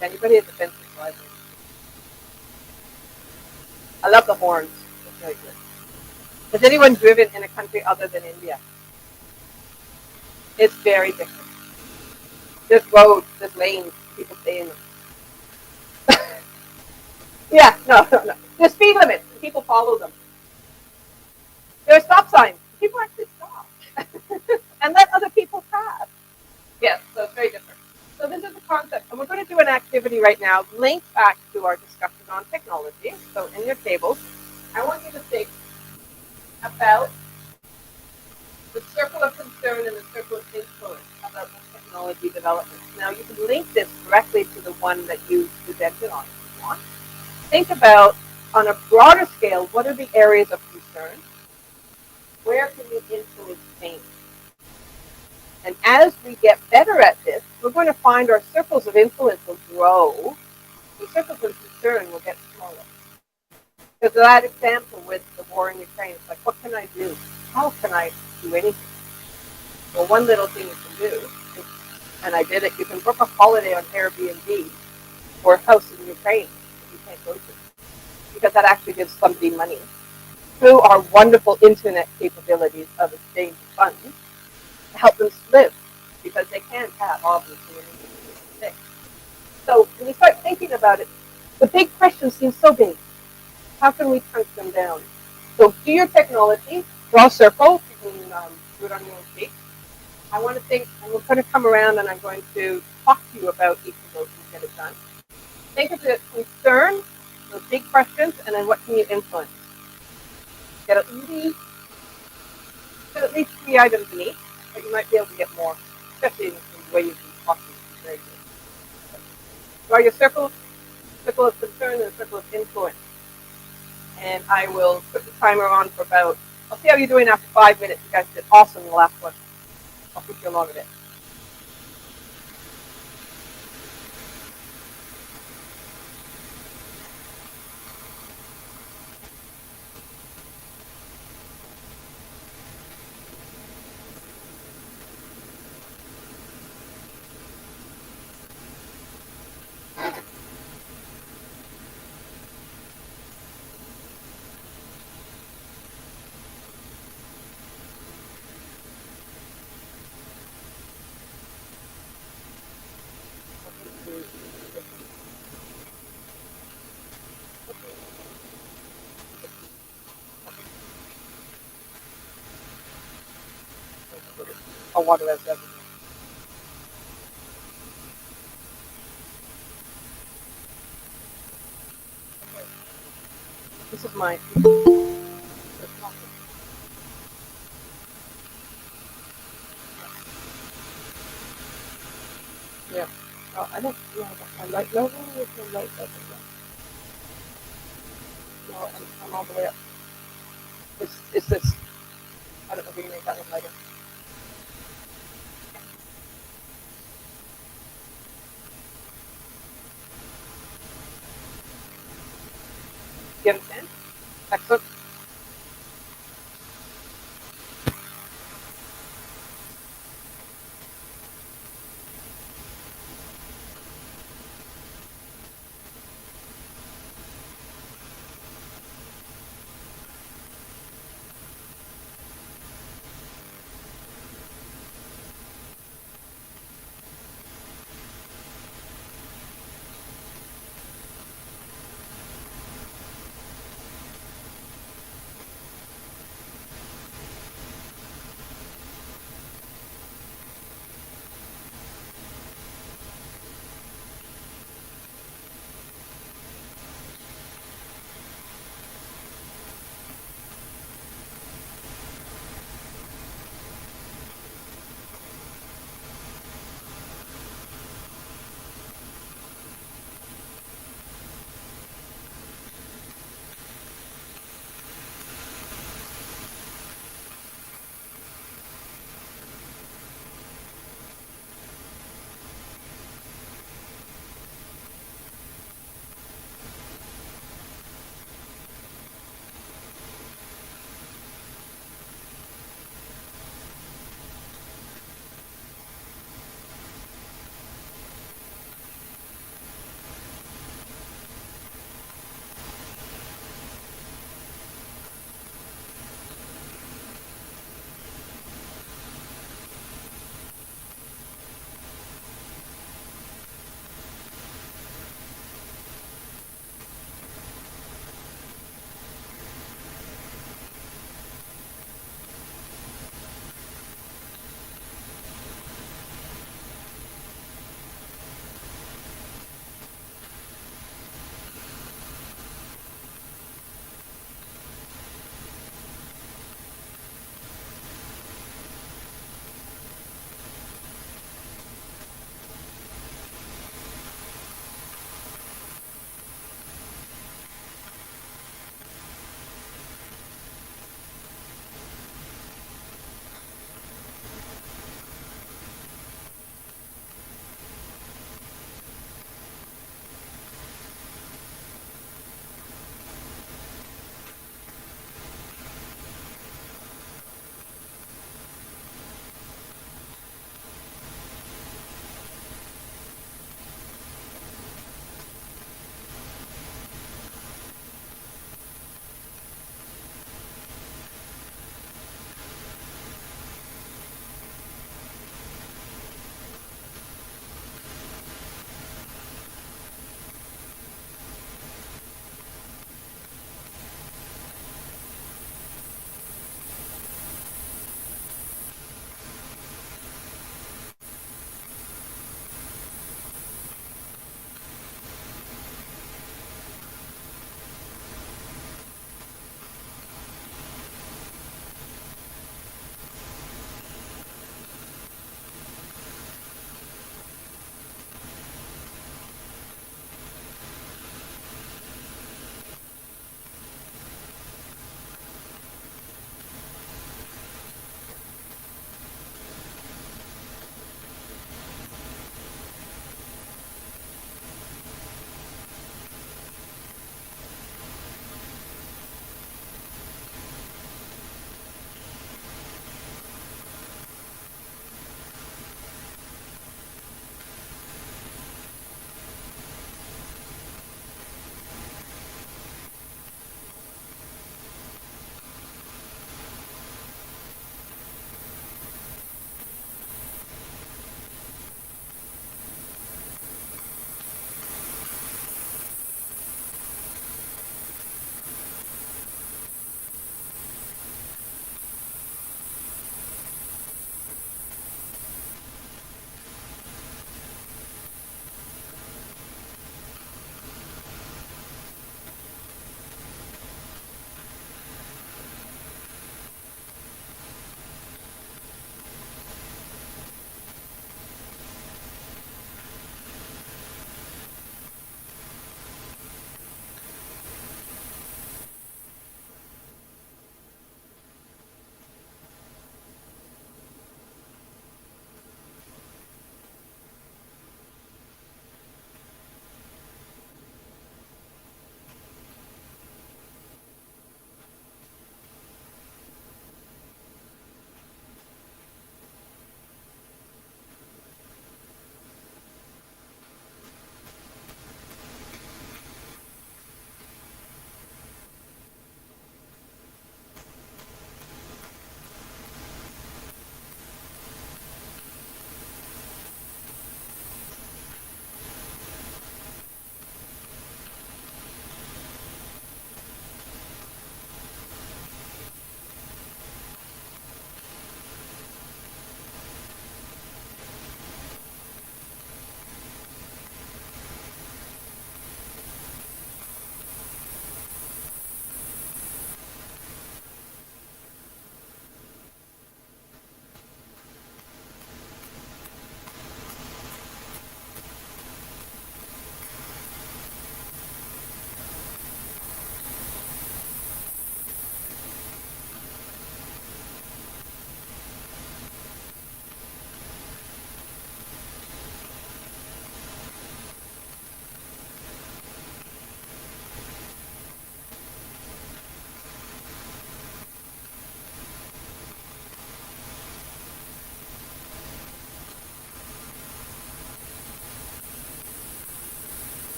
Anybody a defensive driver? I love the horns. It's very good. Has anyone driven in a country other than India? It's very different. There's roads, there's lanes, people stay in them. Yeah, no. There's speed limits, people follow them. There are stop signs, people actually stop and let other people pass. Yes, so it's very different. So this is the concept, and we're going to do an activity right now linked back to our discussion on technology. So in your tables, I want you to think about the circle of concern and the circle of influence about the technology development. Now you can link this directly to the one that you presented on if you want. Think about, on a broader scale, what are the areas of concern? Where can we influence change? And as we get better at this, we're going to find our circles of influence will grow. The circles of concern will get smaller. Because of that example with the war in Ukraine, it's like, what can I do? How can I do anything? Well, one little thing you can do, and I did it, you can book a holiday on Airbnb or a house in Ukraine that you can't go to. Because that actually gives somebody money through our wonderful internet capabilities of exchange of funds to help them live, because they can't have obviously anything. So when you start thinking about it, the big questions seem so big. How can we chunk them down? So do your technology, draw a circle, you can do it on your own sheet. I want to think, and we're going to come around and I'm going to talk to you about each of those and get it done. Think of the concern, those big questions, and then what can you influence? Get at least 3 items in each, but you might be able to get more, especially in the way you can talk to you. Very good. Draw your circle of concern and a circle of influence. And I will put the timer on for about, I'll see how you're doing after 5 minutes. You guys did awesome in the last one. I'll put you along with it. I'll water that everything. This is mine. Yeah. Oh, I don't know. I like no one with the light doesn't work. No, I'm all the way up. It's this. I don't know if we can make that one lighter. Do you understand? Excellent.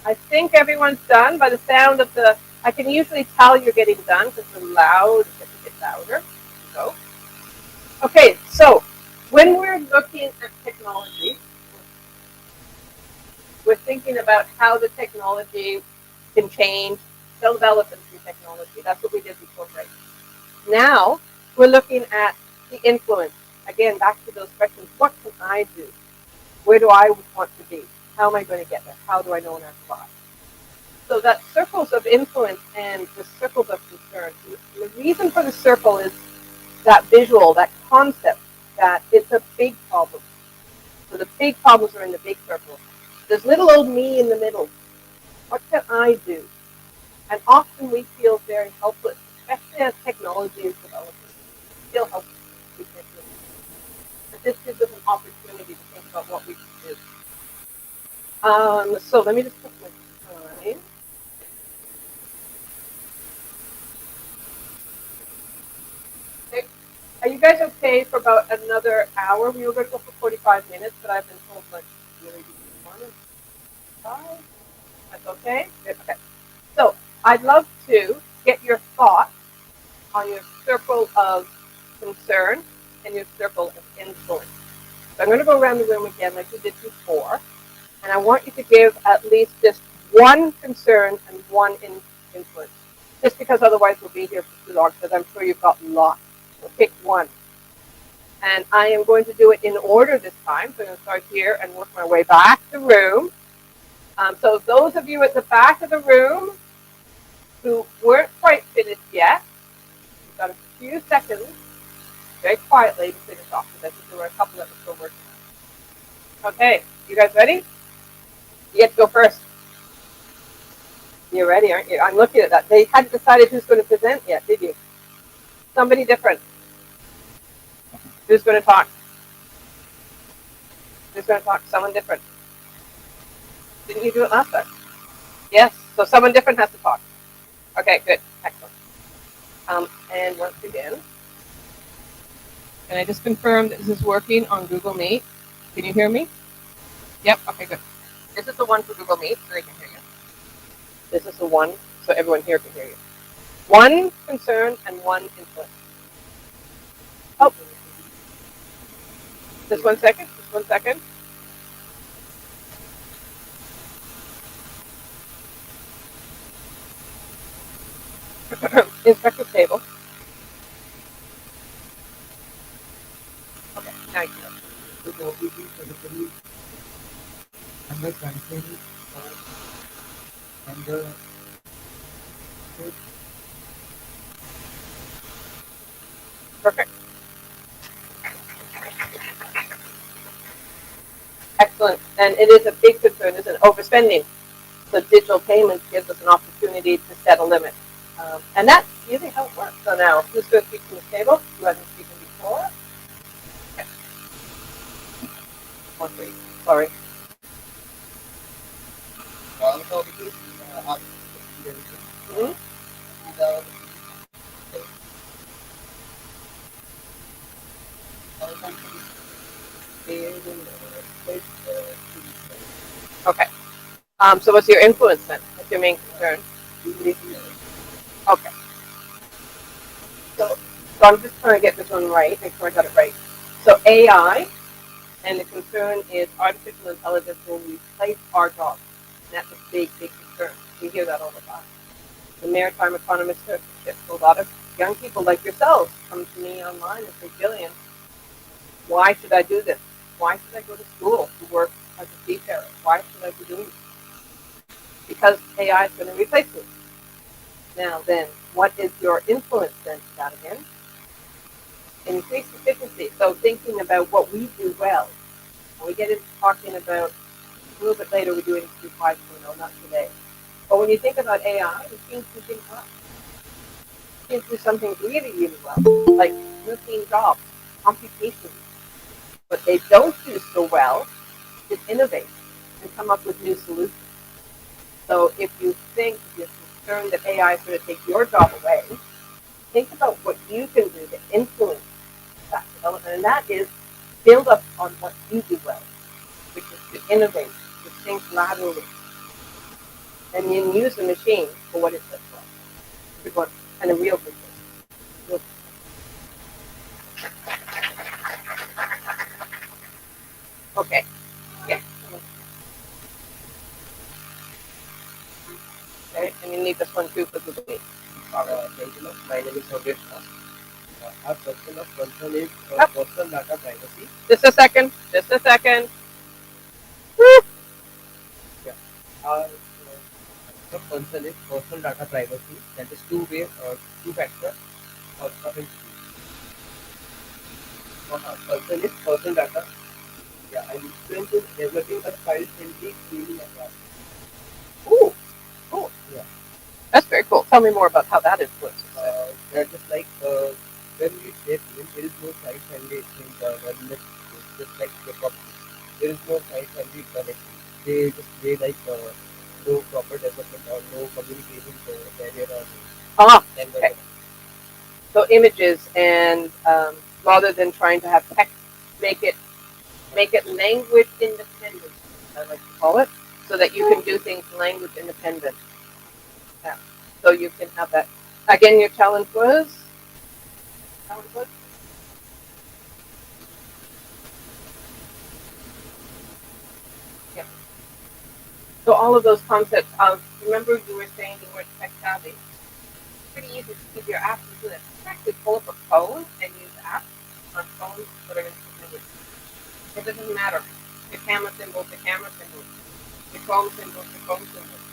I think everyone's done by the sound of the, I can usually tell you're getting done because they're loud, it's a bit louder. So, okay, so when we're looking at technology, we're thinking about how the technology can change, development through technology. That's what we did before break. Now, we're looking at the influence. Again, back to those questions. What can I do? Where do I want to be? How am I going to get there? How do I know when I'm fly? So that circles of influence and the circles of concern. The reason for the circle is that visual, that concept, that it's a big problem. So the big problems are in the big circle. There's little old me in the middle. What can I do? And often we feel very helpless, especially as technology is developing. We feel helpless. But this gives us an opportunity to think about what we can do. So let me just put my time. Okay. Are you guys okay for about another hour? We were going to go for 45 minutes, but I've been told like really 1 and 5. That's okay? Good. Okay. So I'd love to get your thoughts on your circle of concern and your circle of influence. So I'm going to go around the room again like we did before, and I want you to give at least just one concern and one influence, just because otherwise we'll be here for too long, because I'm sure you've got lots. So pick one. And I am going to do it in order this time, so I'm going to start here and work my way back the room. So those of you at the back of the room who weren't quite finished yet, you've got a few seconds, very quietly, to finish off, because I think there were a couple that were still working. Okay, you guys ready? You get to go first. You're ready, aren't you? I'm looking at that. They hadn't decided who's going to present yet, did you? Somebody different. Who's going to talk? Who's going to talk? Someone different. Didn't you do it last time? Yes, so someone different has to talk. Okay, good. Excellent. And once again, can I just confirm that this is working on Google Meet? Can you hear me? Yep, okay, good. This is the one for Google Meet, so they can hear you. This is the one, so everyone here can hear you. One concern and one influence. Oh, just 1 second, just 1 second. Inspector table. Okay, now you can go. The topic is particularly under concern and the Perfect. Excellent. And it is a big concern, isn't it? Overspending. So digital payments gives us an opportunity to set a limit. And that's usually how it works. So now, who's going to speak from the table? Who hasn't spoken before? Okay. 1, 3. Sorry. Mm-hmm. Okay. So what's your influence then? What's your main concern? Okay. So I'm just trying to get this one right, make sure I got it right. So AI, and the concern is artificial intelligence will replace our jobs. And that's a big, big concern. We hear that all the time. The maritime economist, a lot of young people like yourselves come to me online and say, Jilian, why should I do this? Why should I go to school to work as a seafarer? Why should I be doing this? Because AI is going to replace me. Now then, what is your influence then to that again? Increase efficiency. So thinking about what we do well. And we get into talking about, a little bit later, we do Industry 5.0, not today. But when you think about AI, machines can think well. Machines do something really, really well, like routine jobs, computation. What they don't do so well is innovate and come up with new solutions. So if you think, if you're concerned that AI is going to take your job away, think about what you can do to influence that development. And that is build up on what you do well, which is to innovate, to think laterally. and then use the machine for what it says for. Good one. And a real good one. Okay. Yeah. Okay, and you need this one too for the date. Thank you, ma'am. My name is Yogesh. Our question of concern is Up. personal data privacy. Just a second. Just a second. Yeah. Our concern is personal data privacy. That is two-factor authentication. Concern is personal data. Yeah, I'm experienced in developing a child-friendly cleaning environment. Ooh. Cool. Yeah. That's very cool. Tell me more about how that influences it. They're just like when we say there is no child-friendly thing. It's just like the property. There is no child-friendly connection. They just say like no proper development or no communication barrier or language. Okay. So images and rather than trying to have text, make it language independent, I like to call it, so that you can do things language independent. Yeah. So you can have that. Again, your challenge was. Yeah. So all of those concepts of, remember you were saying you weren't tech savvy. It's pretty easy to keep your apps and do that. You can actually pull up a phone and use apps on phones that are independent. It doesn't matter. The camera symbols, the camera symbols. The Chrome symbols, the Chrome symbols.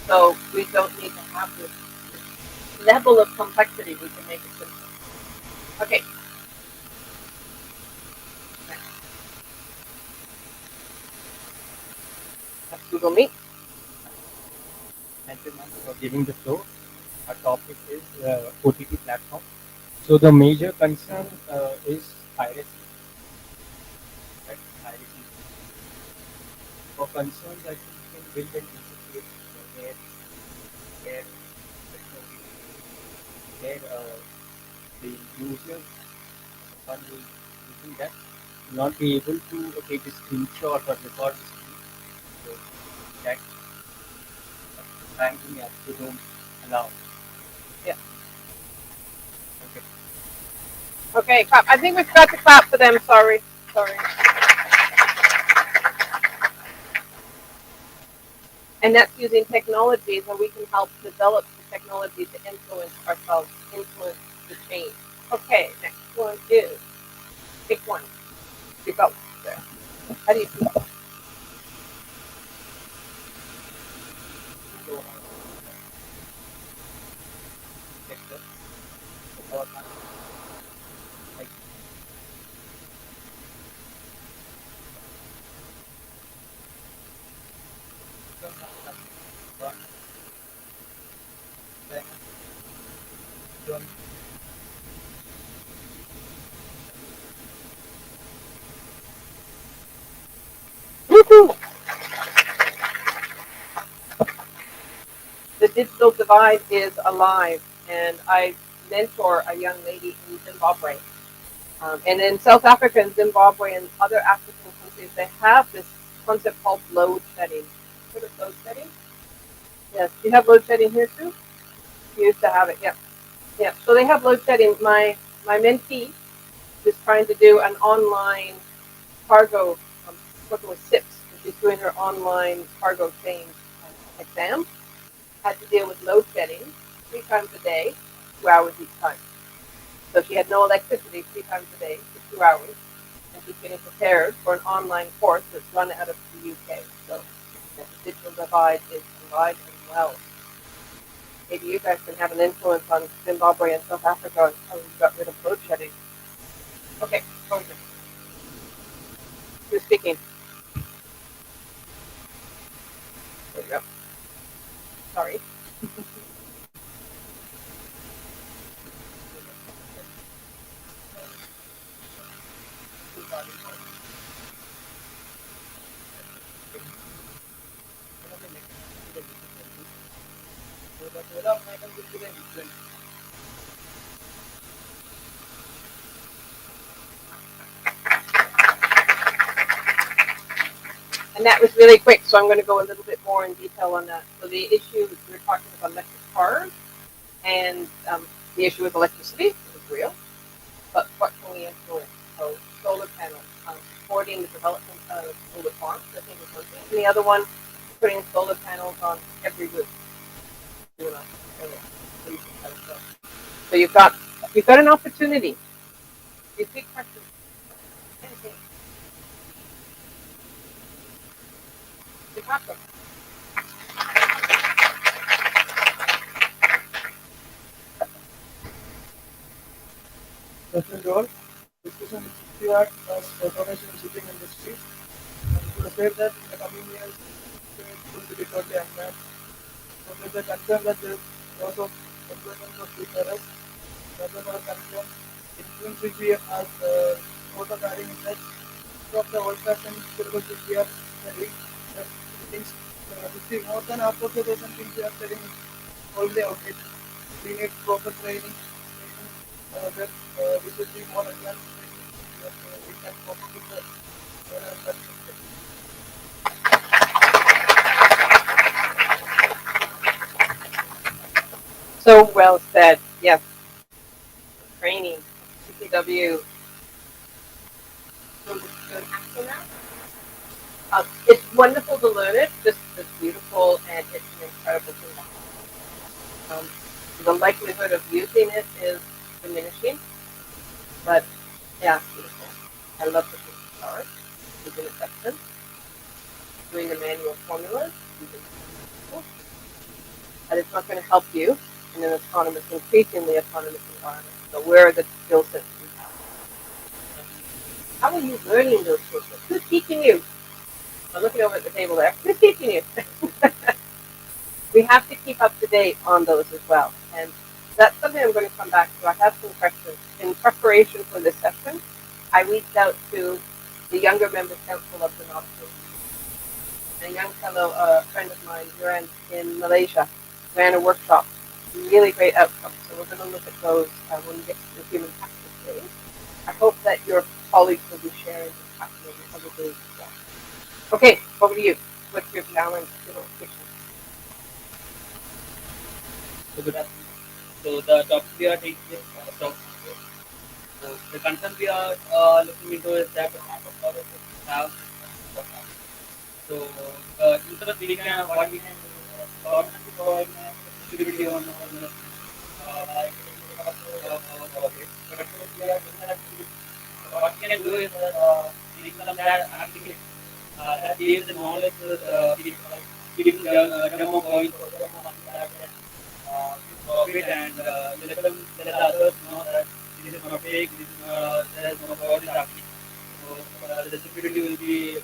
So we don't need to have this level of complexity. We can make it simple. Okay. That's Google Meet. Thank you, ma'am, for giving the floor. Our topic is OTT platform. So the major concern is piracy. Right? Piracy. For concerns, I think we can build an interface where the user, one who is using that, will not be able to take a screenshot or record the screen. So that banking apps they don't allow. Yeah. Okay. Okay, clap. I think we forgot to clap for them. Sorry. And that's using technology, so we can help develop the technology to influence ourselves, influence the change. Okay, next one is pick one. You go. There. How do you do that? Woohoo! The digital divide is alive, and I mentor a young lady in Zimbabwe. And in South Africa and Zimbabwe and other African countries, they have this concept called load shedding. What is load shedding? Yes. Do you have load shedding here too? You used to have it, yeah. Yeah. So they have load shedding. My mentee is trying to do an online cargo, working with SIPs. She's doing her online cargo change exam. Had to deal with load shedding 3 times a day, 2 hours each time. So she had no electricity 3 times a day for 2 hours, and she's getting prepared for an online course that's run out of the UK. So the digital divide is alive and well. Maybe you guys can have an influence on Zimbabwe and South Africa and how we got rid of load shedding. Okay, over. Who's speaking? There you go. Sorry. And that was really quick, so I'm going to go a little bit more in detail on that. So the issue, we were talking about electric cars, and the issue with electricity is real, but what can we influence? So solar panels, supporting the development of solar farms, I think is one thing. And the other one, putting solar panels on every roof. You know, so you've got an opportunity. These big questions. Anything. You have them. President Joel, discussion required as automation in shipping industry. To say that in the coming years, it will be totally unmanned. So there's a concern that there is loss of employment for seafarers. That's our concern. Influence which we as sort of having in that of the old-fashioned syllabus which we are studying. Things, we see more than half of the dozen things we are studying is already outdated. We need proper training. That we should be more advanced training that we can cope up with the So well said. Yes. Training. CCW. It's wonderful to learn it. This is beautiful, and it's an incredible thing. The likelihood of using it is diminishing, but yeah, beautiful. I love the start using acceptance, doing the manual formulas, and it's not going to help you in an autonomous, increasingly autonomous environment. So where are the skill sets you have? How are you learning those skill sets? Who's teaching you? I'm looking over at the table there. Who's teaching you? We have to keep up to date on those as well. And that's something I'm going to come back to. I have some questions. In preparation for this session, I reached out to the Younger Members Council of the Nautical. A young fellow, friend of mine, Jilian, in Malaysia, ran a workshop. Really great outcome. So we're going to look at those when we get to the human capital stage. I hope that your colleagues will be sharing this happening in other days as well. Okay, over to you. What's your challenge? So good afternoon. So the topic we are taking is stock. So the concern we are looking into is that the have. So instead of we can what we can government provide security on like what we can do is make some that application that gives the knowledge to the people, giving demo points profit and let others know that this is not fake, this is not, there is no fraud is happening. So the security will be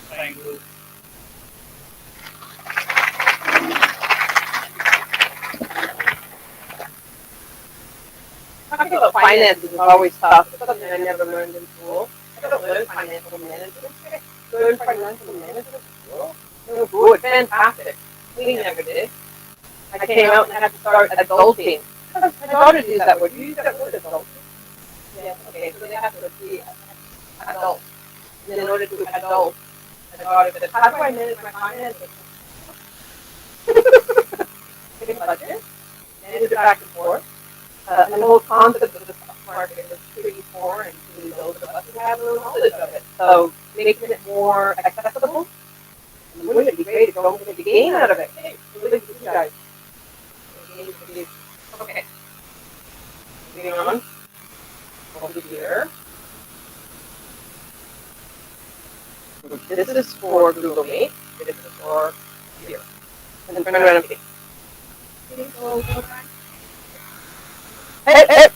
trying to. Talking about finances is always tough. It's something I never learned in school. I don't learn financial management. Learn financial management in school? No good. Fantastic. We never did. I came out and had to start adulting. My daughter used that word. You use that word, adulting? Yeah. Okay. So they have to be adult. And in order to be adult, my daughter said, "How do I manage my finances?" Take a budget, manage it back and forth. And the whole concept of the stock market was pretty foreign to those of us who have no knowledge of it. So making it more accessible, and wouldn't it be great if don't get the gain out of it? Hey, look at you guys. Okay. Moving on. Over here. This is for Google Meet. This is for here. And turn around and hey, hey.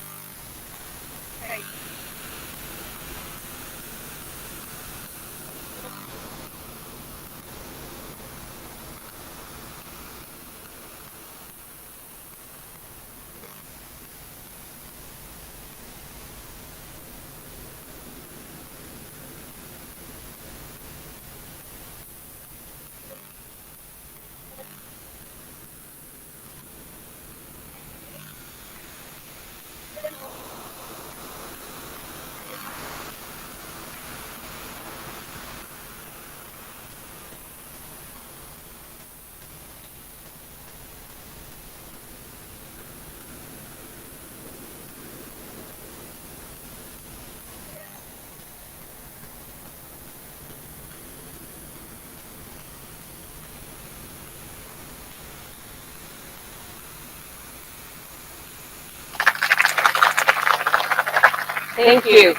Thank you.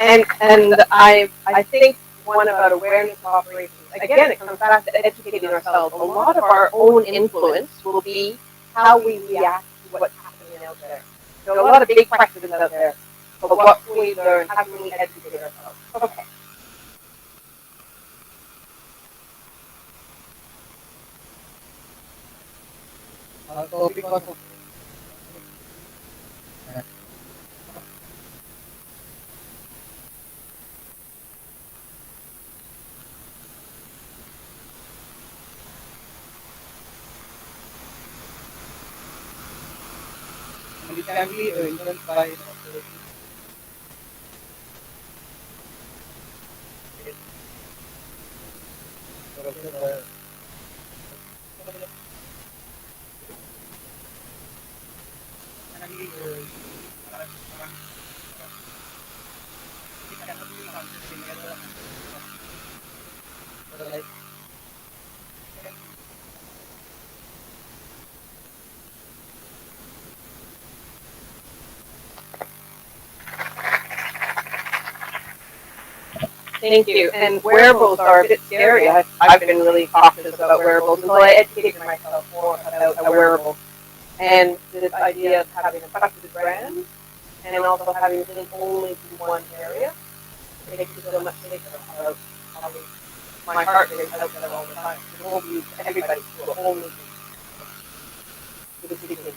And I think one about awareness of operations, again, it comes back to educating ourselves. A lot of our own influence will be how we react to what's happening out there. There are a lot of big questions out there, but what can we learn? How can we educate ourselves? Okay. Our topic was and it can be influenced by Thank you. And wearables are a bit scary. I've been really cautious about wearables until I educated myself more about a wearable. And this idea of having a trusted brand and also having it only to one area, it makes you feel much safer about how my heart is out there all the time. It won't be everybody, it will only be the beginning.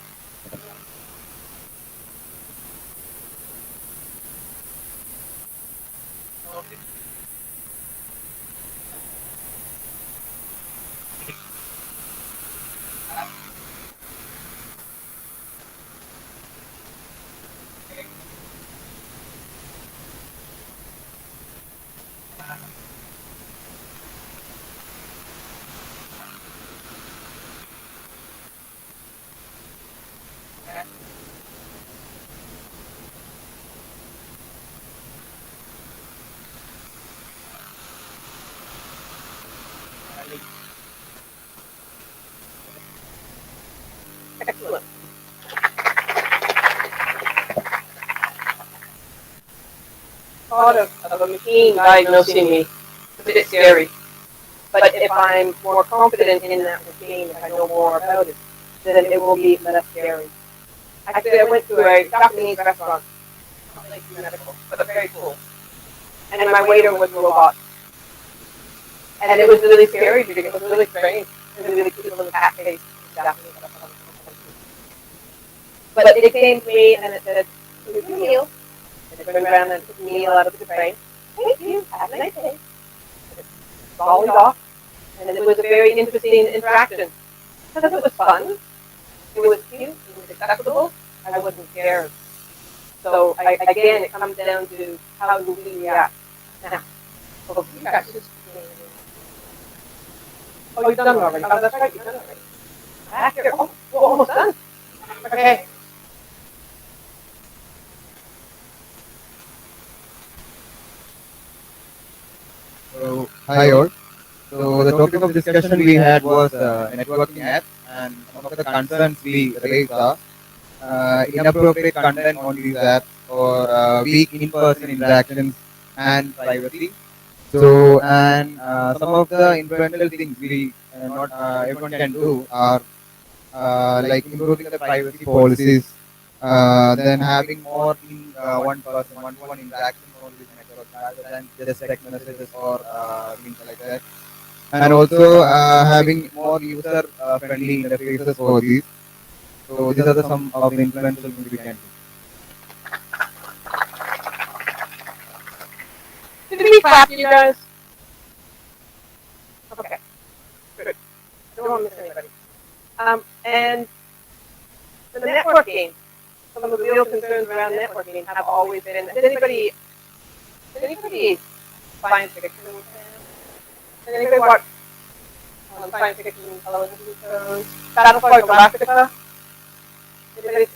Excellent. Thought of a machine diagnosing me, it's a bit scary. But if I'm more confident in that machine, if I know more about it, then it will be less scary. Actually, I went to a Japanese restaurant, not like medical, but very cool. And my waiter was a robot. And it was really scary because it was really strange. It was really cute little cat face. Japanese restaurant. But it came to me and it said, "Here's your meal." And it turned around and took the meal out of the tray. "Thank you, have a nice day." And it followed off. And it was a very interesting interaction. Because it was fun, it was cute, it was acceptable, I wasn't scared. So again, it comes down to how do we react. Now, oh, you guys just, oh, you've done it already. Oh, that's right, you've done it already. Back here, oh, we're almost done. Okay. So, hi all. So the topic of discussion we had was networking apps, and some of the concerns we raised are inappropriate content on these apps or weak in-person interactions and privacy. So, and some of the influential things we not everyone can do are like improving the privacy policies, then having more in one person, one-to-one interaction on this network rather than just text messages or things like that, and also having more user-friendly interfaces for these. So these are some of the influential things we can do. Did we clap, you guys? Okay, good. I don't want to miss anybody. And the networking, some of the real concerns around networking have always been, does anybody science fiction? Does anybody watch science fiction television shows? Battlestar Galactica? Anybody?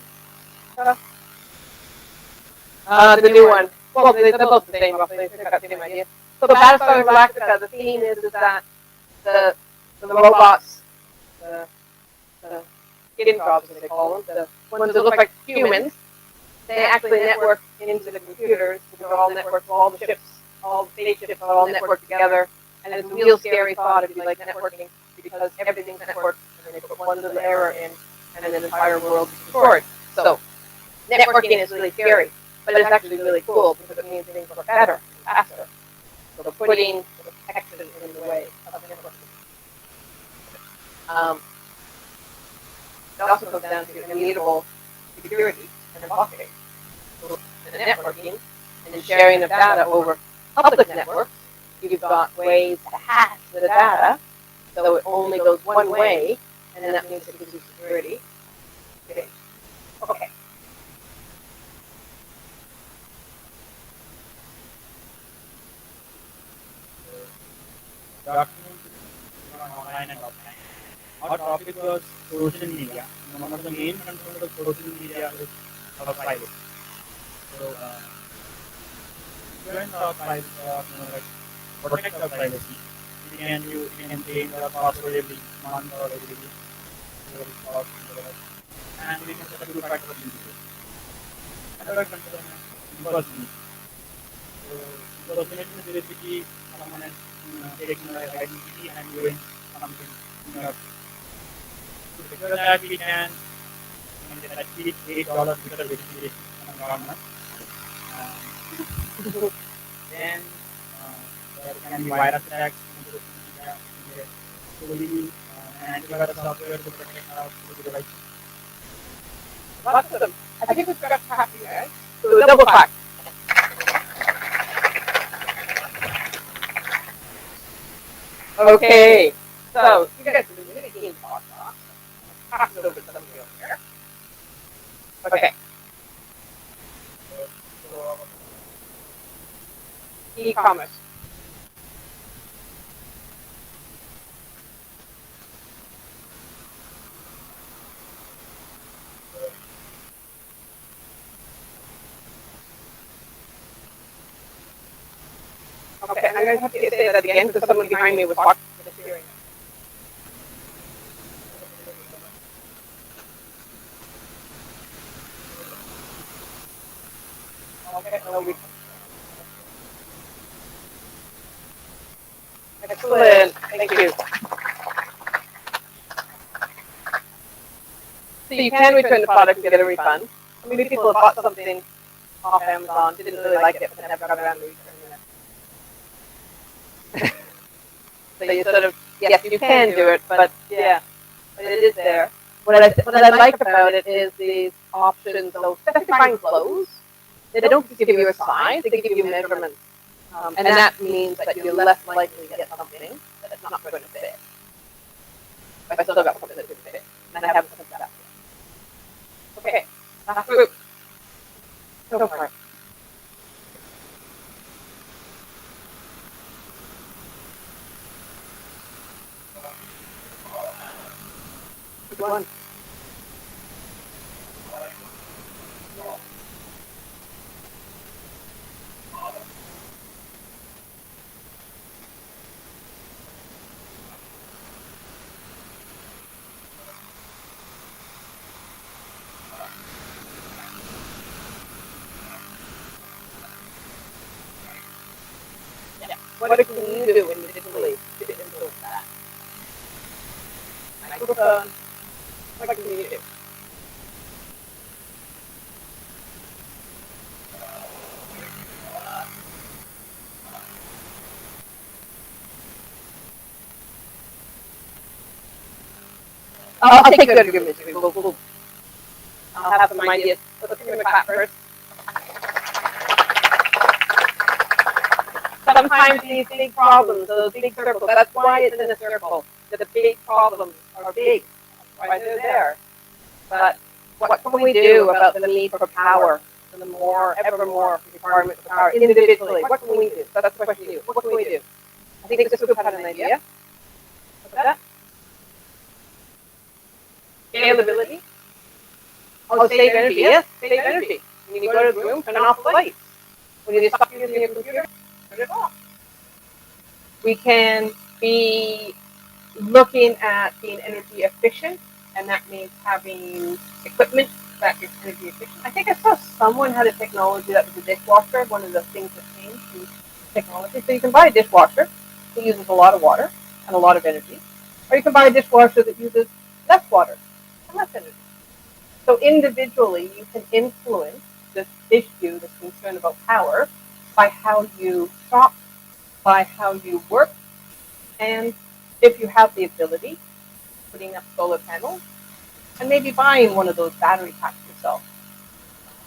The new one. Well, they're both the same, roughly. They've got the same idea. So the Battlestar Galactica, the theme is that the robots, the skin jobs, as they call them, the ones that look like humans, they actually network into the computers, which are all networked, all the ships, all the spaceships are all networked together. And it's a real scary thought if you like networking, because everything's networked, and they put one little error in, and then the entire world is destroyed. So networking is really scary, but it's actually really cool because it means things work better, faster. So putting X's in the way of networking. It also comes down to immutable security and blocking. So the networking and the sharing of data over public networks, you've got ways to hash the data, so it only goes one way, and then that means it gives you security. Okay. Documents on online and offline. Our topic was social media. One of the main concerns of social media is our privacy. So, when our privacy, like protect our privacy, you can change our password every month or every week, and we can set a two-factor authentication. Another concern is impersonation. So, impersonation is basically someone is taking our identity and doing something in our face. So because that we can get at least $8 before verification from government. Then there can be virus attacks on social media. So we use an antivirus software to protect our devices. Awesome. I think we've got half you guys. So double clap. Okay. So you guys are really keen to talk about. Pass it over to somebody over here. Okay. E-commerce. Okay, I'm going to have to say that again because someone behind me was talking to the hearing. Okay, no, we... Excellent, thank you. So you can return the product and get a refund. Maybe people have bought something off Amazon, didn't really like it, but never got around to returning it. So you sort of, yes, you can do it, but yeah, but it is there. What I like about it is these options, those specifying flows. They don't just give you a size, they give you measurements. And that means that you're less likely to get something that's not going to fit. But I still got something that didn't fit, and I haven't put that. Okay, last group. Go for it. Good one. What can you do individually to influence that? Microphone. What can you do? I'll take good imagery. I'll have some ideas. Let's give him a clap first. Sometimes these big problems, those big circles, that's why it's in a circle. The big problems are big. That's why they're there. But what can we do about the need for power, and the ever more requirement for power individually? What can we do? So that's the question to you. What can we do? I think this group had an idea. What's that? Scalability. Oh, save energy. Yes, save energy. When you go to the room, turn off the lights. When you stop using your computer, turn it off. We can be looking at being energy efficient, and that means having equipment that is energy efficient. I think I saw someone had a technology that was a dishwasher, one of the things that changed in technology. So you can buy a dishwasher that uses a lot of water and a lot of energy, or you can buy a dishwasher that uses less water and less energy. So individually, you can influence this issue, this concern about power, by how you shop, by how you work, and if you have the ability, putting up solar panels, and maybe buying one of those battery packs yourself.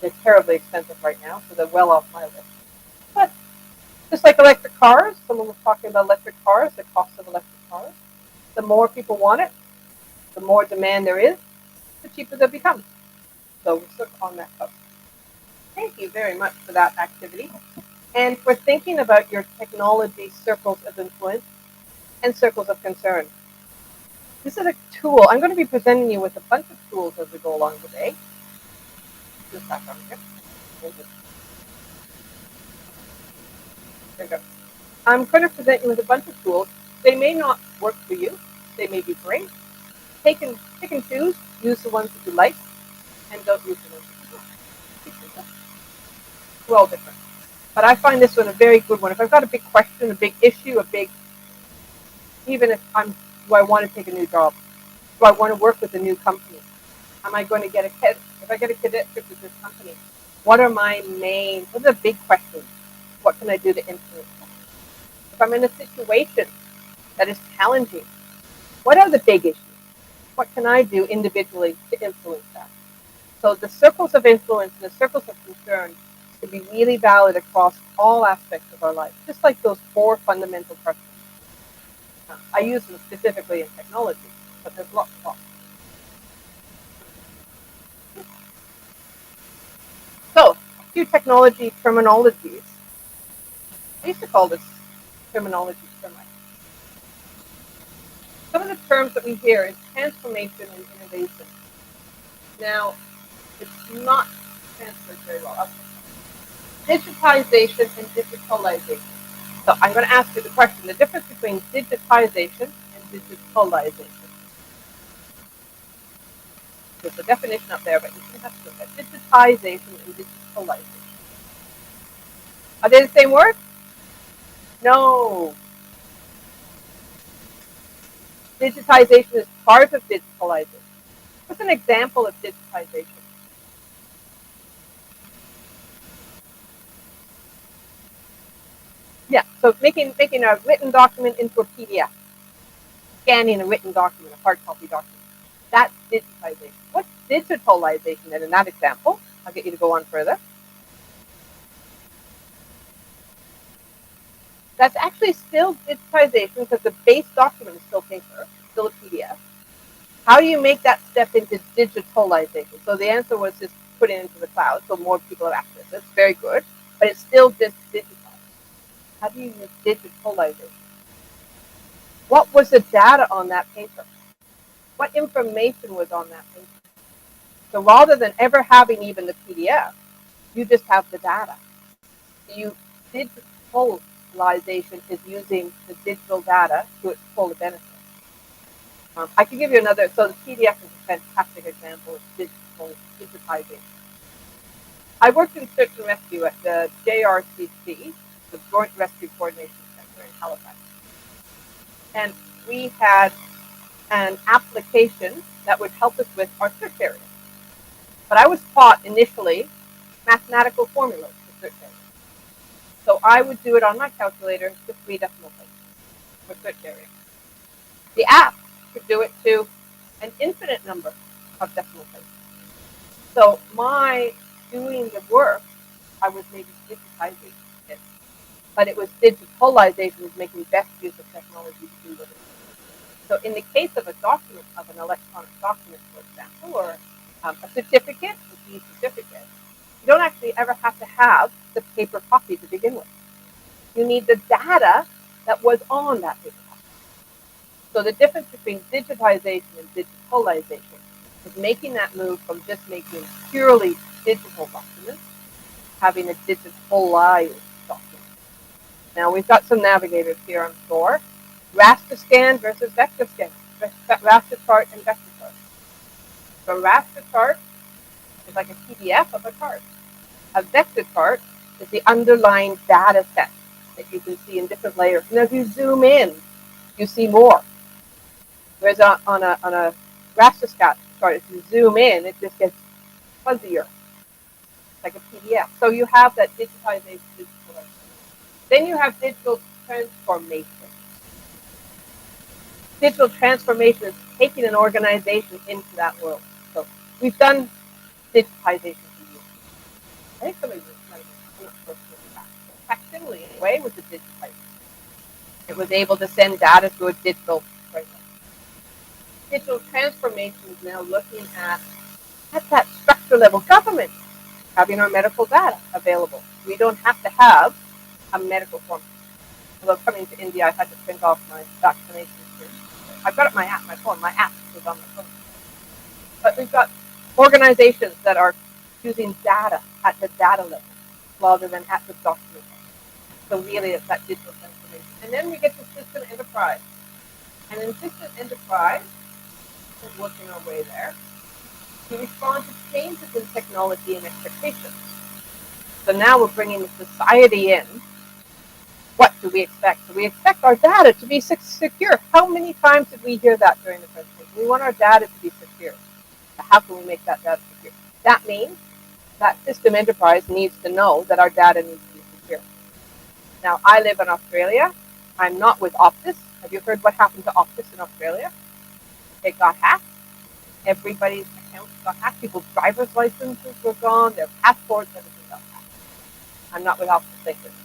They're terribly expensive right now, so they're well off my list. But just like electric cars, someone was talking about electric cars, the cost of electric cars. The more people want it, the more demand there is, the cheaper they become. So we're sort of on that coast. Thank you very much for that activity. And for thinking about your technology circles of influence and circles of concern. This is a tool. I'm going to be presenting you with a bunch of tools as we go along today. Just back over here. There we go. I'm going to present you with a bunch of tools. They may not work for you. They may be great. Pick and choose. Use the ones that you like, and don't use the ones that you don't. We're all different. But I find this one a very good one. If I've got a big question, a big issue, even if do I want to take a new job? Do I want to work with a new company? Am I going to get if I get a cadetship with this company, what are the big questions? What can I do to influence them? If I'm in a situation that is challenging, what are the big issues? What can I do individually to influence that? So the circles of influence and the circles of concern can be really valid across all aspects of our life, just like those 4 fundamental questions. I use them specifically in technology, but there's lots more. So, a few technology terminologies. I used to call this terminology termites. Some of the terms that we hear is transformation and innovation. Now, it's not transferred very well. Digitization and digitalization. So I'm going to ask you the question, the difference between digitization and digitalization. There's a definition up there, but you can have to look at digitization and digitalization. Are they the same word? No. Digitization is part of digitalization. What's an example of digitization? Yeah, so making a written document into a PDF, scanning a written document, a hard copy document. That's digitization. What's digitalization then in that example? I'll get you to go on further. That's actually still digitization because the base document is still paper, still a PDF. How do you make that step into digitalization? So the answer was just put it into the cloud so more people have access. That's very good, but it's still just digitized. How do you use digitalization? What was the data on that paper? What information was on that paper? So rather than ever having even the PDF, you just have the data. Digitalization is using the digital data to its full benefit. I can give you another. So the PDF is a fantastic example of digitization. I worked in search and rescue at the JRCC, the Joint Rescue Coordination Center in Halifax. And we had an application that would help us with our search areas. But I was taught initially mathematical formulas for search areas. So I would do it on my calculator to 3 decimal places for search areas. The app could do it to an infinite number of decimal places. So my doing the work, I was maybe digitizing it, but it was digitalization, was making best use of technology to do with it. So in the case of a document, of an electronic document, for example, or a certificate, an e-certificate, you don't actually ever have to have the paper copy to begin with. You need the data that was on that paper copy. So the difference between digitization and digitalization is making that move from just making purely digital documents, having a digitalized document. Now we've got some navigators here, I'm sure. Raster scan versus vector scan, raster chart and vector chart. So raster chart is like a PDF of a chart. A vector chart is the underlying data set that you can see in different layers. And as you zoom in, you see more. Whereas on a raster chart, if you zoom in, it just gets fuzzier, like a PDF. So you have that digitization, digitalization. Then you have digital transformation. Digital transformation is taking an organization into that world. So we've done digitization for years. I think some of you might I'm not supposed to do that. Facsimile, anyway, was a digitization. It was able to send data to a digital right now. Digital transformation is now looking at that structure level government, having our medical data available. We don't have to have a medical form. Although coming to India, I had to print off my vaccination here. I've got it on my phone. My app is on my phone. But we've got organizations that are using data at the data level rather than at the document level. So really, it's that digital transformation. And then we get to system enterprise. And in system enterprise, we're working our way there. We respond to changes in technology and expectations. So now we're bringing the society in. What do we expect? So we expect our data to be secure. How many times did we hear that during the presentation? We want our data to be secure. So how can we make that data secure? That means that system enterprise needs to know that our data needs to be secure. Now, I live in Australia. I'm not with Optus. Have you heard what happened to Optus in Australia? It got hacked. Everybody's accounts got hacked. People's driver's licenses were gone. Their passports, everything got hacked. I'm not with Optus, thank goodness.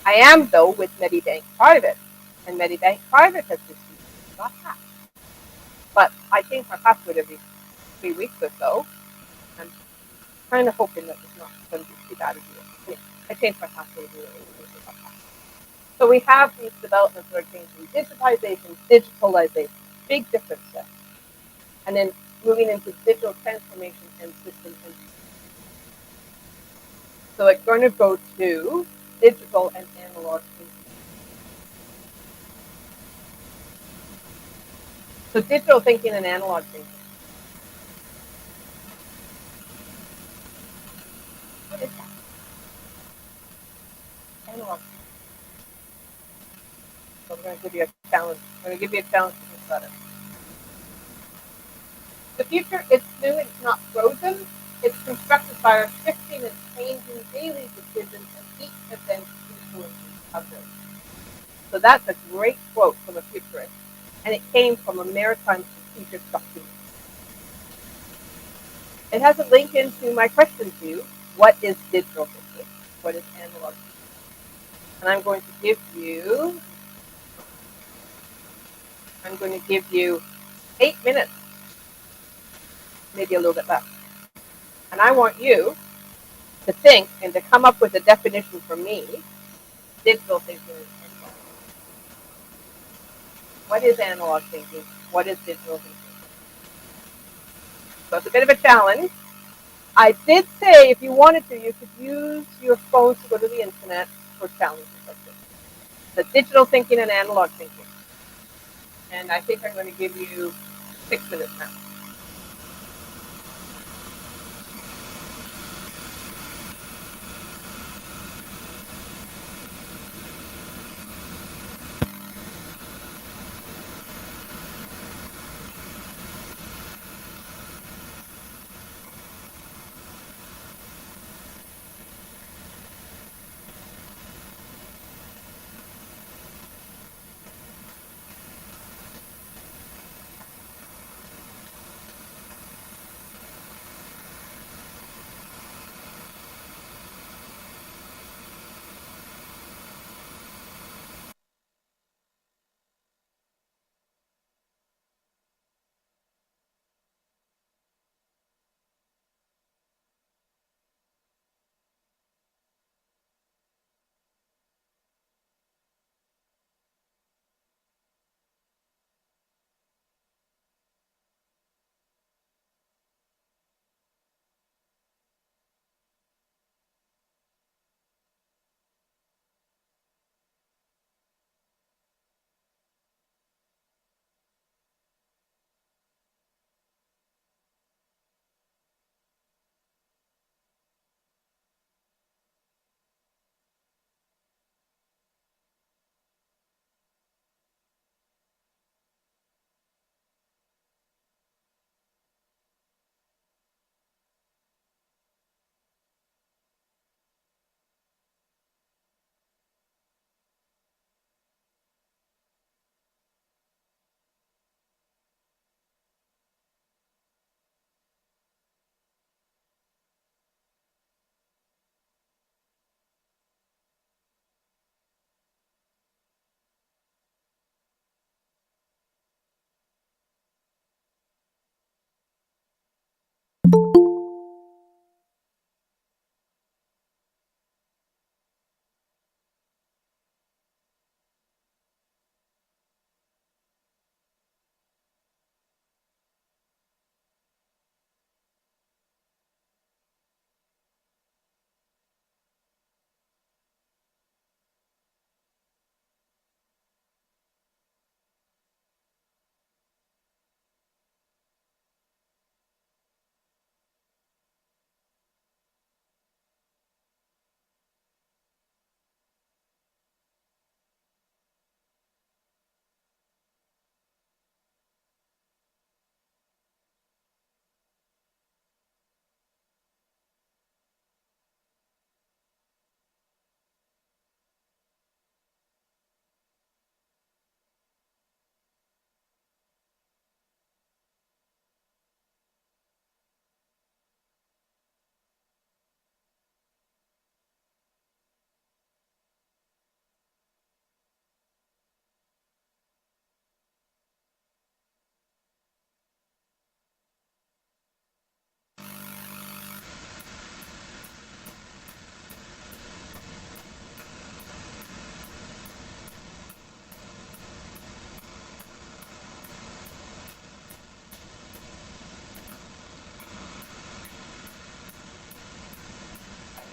I am, though, with Medibank Private. And Medibank Private has received got hacked. But I change my password every 3 weeks or so. I'm kind of hoping that it's not going to be too bad as it is. I change my password every 8 weeks. So we have these developments that are changing. Digitization, digitalization, big difference there. And then moving into digital transformation and system engineering. So it's going to go to digital and analog thinking. So digital thinking and analog thinking. What is that? Analog thinking. So I'm going to give you a challenge. I'm going to give you a challenge to think about it. The future is new, it's not frozen. It's constructed by our shifting and changing daily decisions, and each event influences others. So that's a great quote from a futurist, and it came from a maritime strategic document. It has a link into my question to you. What is digital thinking? What is analog thinking? And I'm going to give you 8 minutes, maybe a little bit less. And I want you to think and to come up with a definition for me, digital thinking and analog. What is analog thinking? What is digital thinking? So it's a bit of a challenge. I did say if you wanted to, you could use your phones to go to the internet for challenges like this. The digital thinking and analog thinking. And I think I'm going to give you 6 minutes now.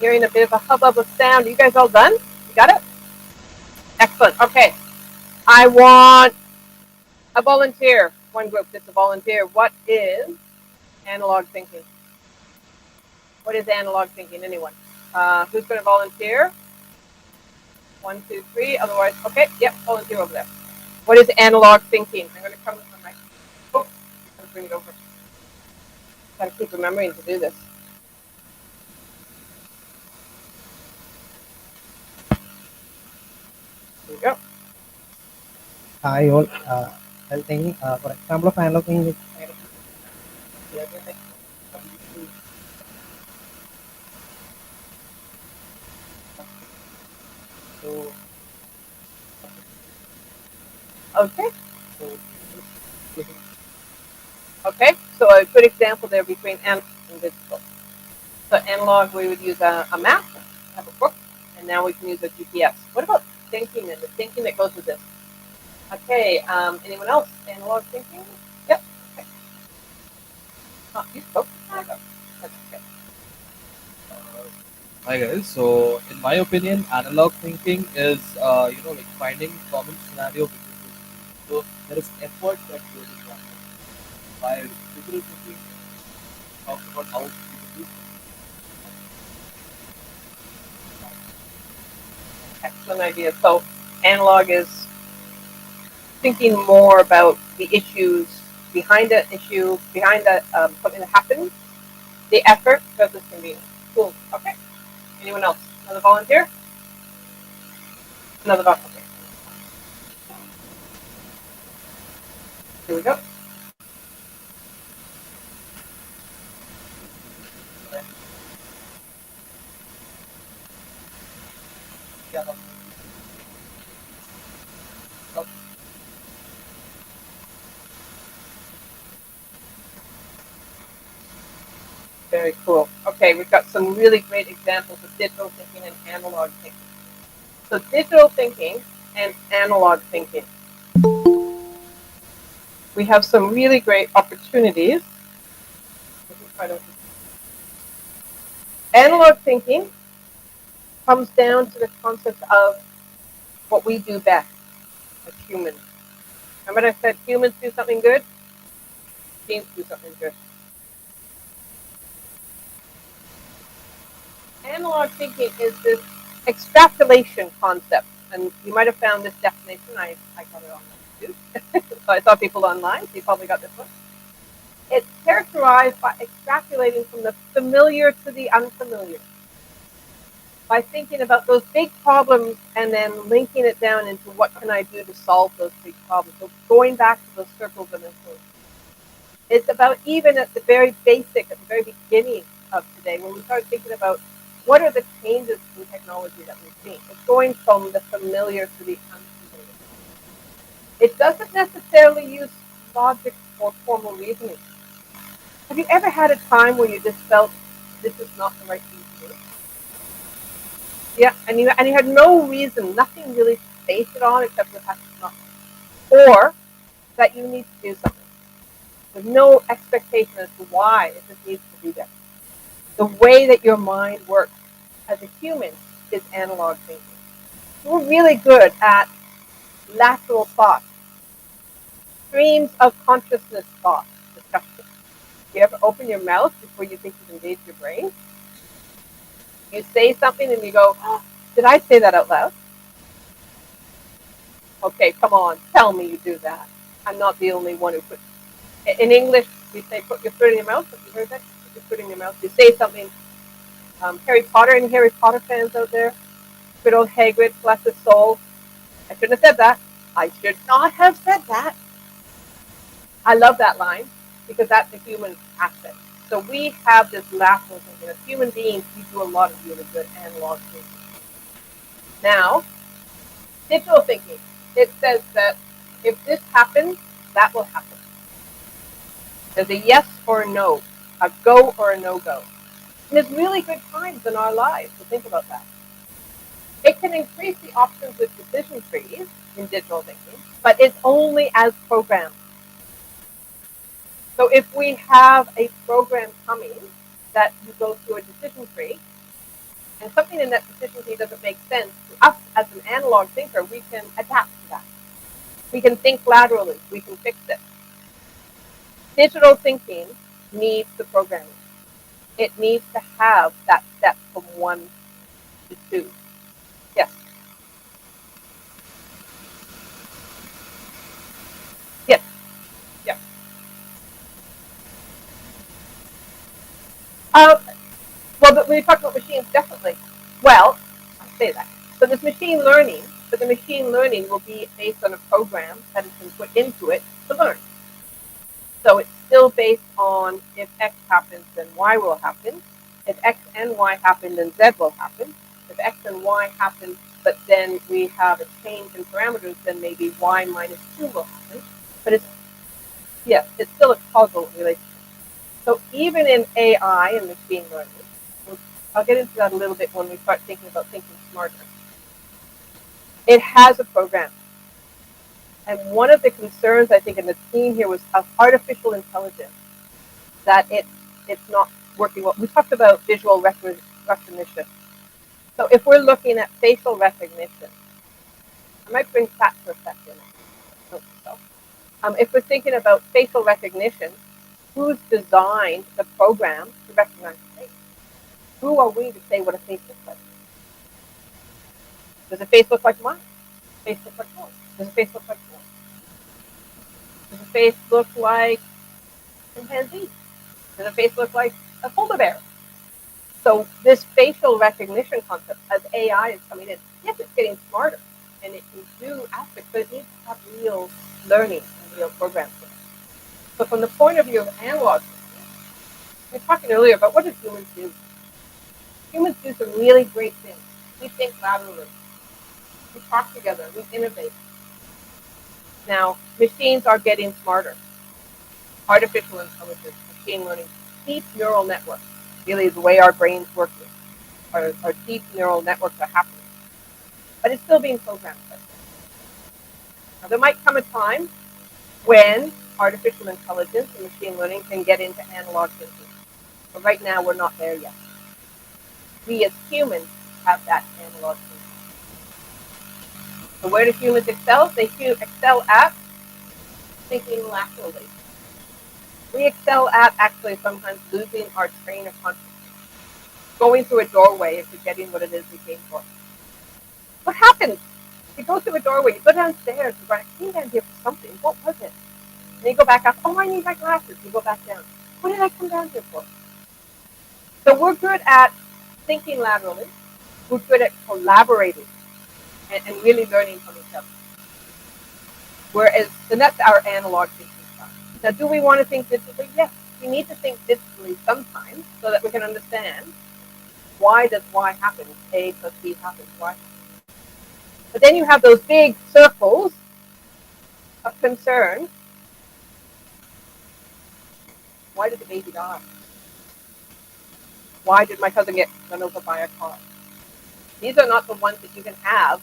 Hearing a bit of a hubbub of sound. Are you guys all done? You got it? Excellent. Okay. I want a volunteer. One group that's a volunteer. What is analog thinking? What is analog thinking? Anyone? Who's going to volunteer? 1, 2, 3. Otherwise, okay. Yep, volunteer over there. What is analog thinking? I'm going to come with my mic. Oh, I'm going to bring it over. Got to keep remembering to do this. There you go. Hi all. I was thinking, for example, of analog thinking is so Okay. Okay. So a good example there between analog and digital. So analog, we would use a map, have a book, and now we can use a GPS. What about thinking and the thinking that goes with this? Okay. Anyone else? Analog thinking? Yep. Okay. Oh, you spoke. That's okay. Hi guys. So in my opinion, analog thinking is like finding common scenario between two systems. So there is effort that goes into that. While digital thinking talks about how people do things. Excellent idea. So analog is thinking more about the issues behind an issue, behind something that happens, the effort versus convenience. Cool. Okay. Anyone else? Another volunteer? Another volunteer. Here we go. Very cool. Okay, we've got some really great examples of digital thinking and analog thinking. So digital thinking and analog thinking. We have some really great opportunities. Analog thinking comes down to the concept of what we do best as humans. Remember I said humans do something good? Teams do something good. Analog thinking is this extrapolation concept, and you might have found this definition. I got it online too. So I saw people online, so you probably got this one. It's characterized by extrapolating from the familiar to the unfamiliar. By thinking about those big problems and then linking it down into what can I do to solve those big problems. So going back to those circles of influence. It's about even at the very basic, at the very beginning of today, when we start thinking about what are the changes in technology that we've seen. It's going from the familiar to the unfamiliar. It doesn't necessarily use logic or formal reasoning. Have you ever had a time where you just felt this is not the right thing to do? Yeah, and you had no reason, nothing really to base it on except the fact it's not. Or that you need to do something with no expectation as to why it just needs to be there. The way that your mind works as a human is analog thinking. We're really good at lateral thought, streams of consciousness thought, discussion. You ever open your mouth before you think you've engaged your brain? You say something and you go, oh, did I say that out loud? Okay, come on, tell me you do that. I'm not the only one who puts. In English, we say put your foot in your mouth. Have you heard that? Put your foot in your mouth. You say something. Harry Potter, any Harry Potter fans out there? Good old Hagrid, bless his soul. I shouldn't have said that. I should not have said that. I love that line because that's a human asset. So we have this lateral thinking. As human beings, we do a lot of really good analog thinking. Now, digital thinking. It says that if this happens, that will happen. There's a yes or a no, a go or a no-go. And there's really good times in our lives to think about that. It can increase the options with decision trees in digital thinking, but it's only as programmed. So if we have a program coming that you go through a decision tree, and something in that deficiency doesn't make sense to us as an analog thinker, we can adapt to that. We can think laterally. We can fix it. Digital thinking needs the programming. It needs to have that step from 1 to 2. Yes. Yes. Yeah. Well, but when you talk about machines, definitely. Well, I say that. So there's machine learning, but the machine learning will be based on a program that has been put into it to learn. So it's still based on if X happens, then Y will happen. If X and Y happen, then Z will happen. If X and Y happen, but then we have a change in parameters, then maybe Y minus 2 will happen. But it's still a causal relationship. So even in AI and machine learning, I'll get into that a little bit when we start thinking about thinking smarter. It has a program. And one of the concerns, I think, in the team here was of artificial intelligence, that it's not working well. We talked about visual recognition. So if we're looking at facial recognition, I might bring chat for a second. If we're thinking about facial recognition, who's designed the program to recognize the face? Who are we to say what a face looks like? Does a face look like mine? Does a face look like yours? Does a face look like yours? Does a face look like a chimpanzee? Does a face look like a polar bear? So this facial recognition concept, as AI is coming in, yes, it's getting smarter, and it can do aspects, but it needs to have real learning and real programs. So from the point of view of analog systems, we were talking earlier about what do humans do? Humans do some really great things. We think laterally. We talk together. We innovate. Now, machines are getting smarter. Artificial intelligence, machine learning, deep neural networks, really the way our brains work. Our deep neural networks are happening. But it's still being programmed. Now, there might come a time when artificial intelligence and machine learning can get into analog thinking. But right now, we're not there yet. We as humans have that analog thinking. So where do humans excel? They excel at thinking laterally. We excel at actually sometimes losing our train of consciousness, going through a doorway and forgetting what it is we came for. What happens? You go through a doorway, you go downstairs, you go, I came down here for something. What was it? And you go back up, oh, I need my glasses. You go back down. What did I come down here for? So we're good at thinking laterally. We're good at collaborating and really learning from each other. Whereas, and that's our analog thinking style. Now, do we want to think digitally? Yes. We need to think digitally sometimes so that we can understand why does Y happen? A plus B happens, Y happens. But then you have those big circles of concern. Why did the baby die? Why did my cousin get run over by a car? These are not the ones that you can have.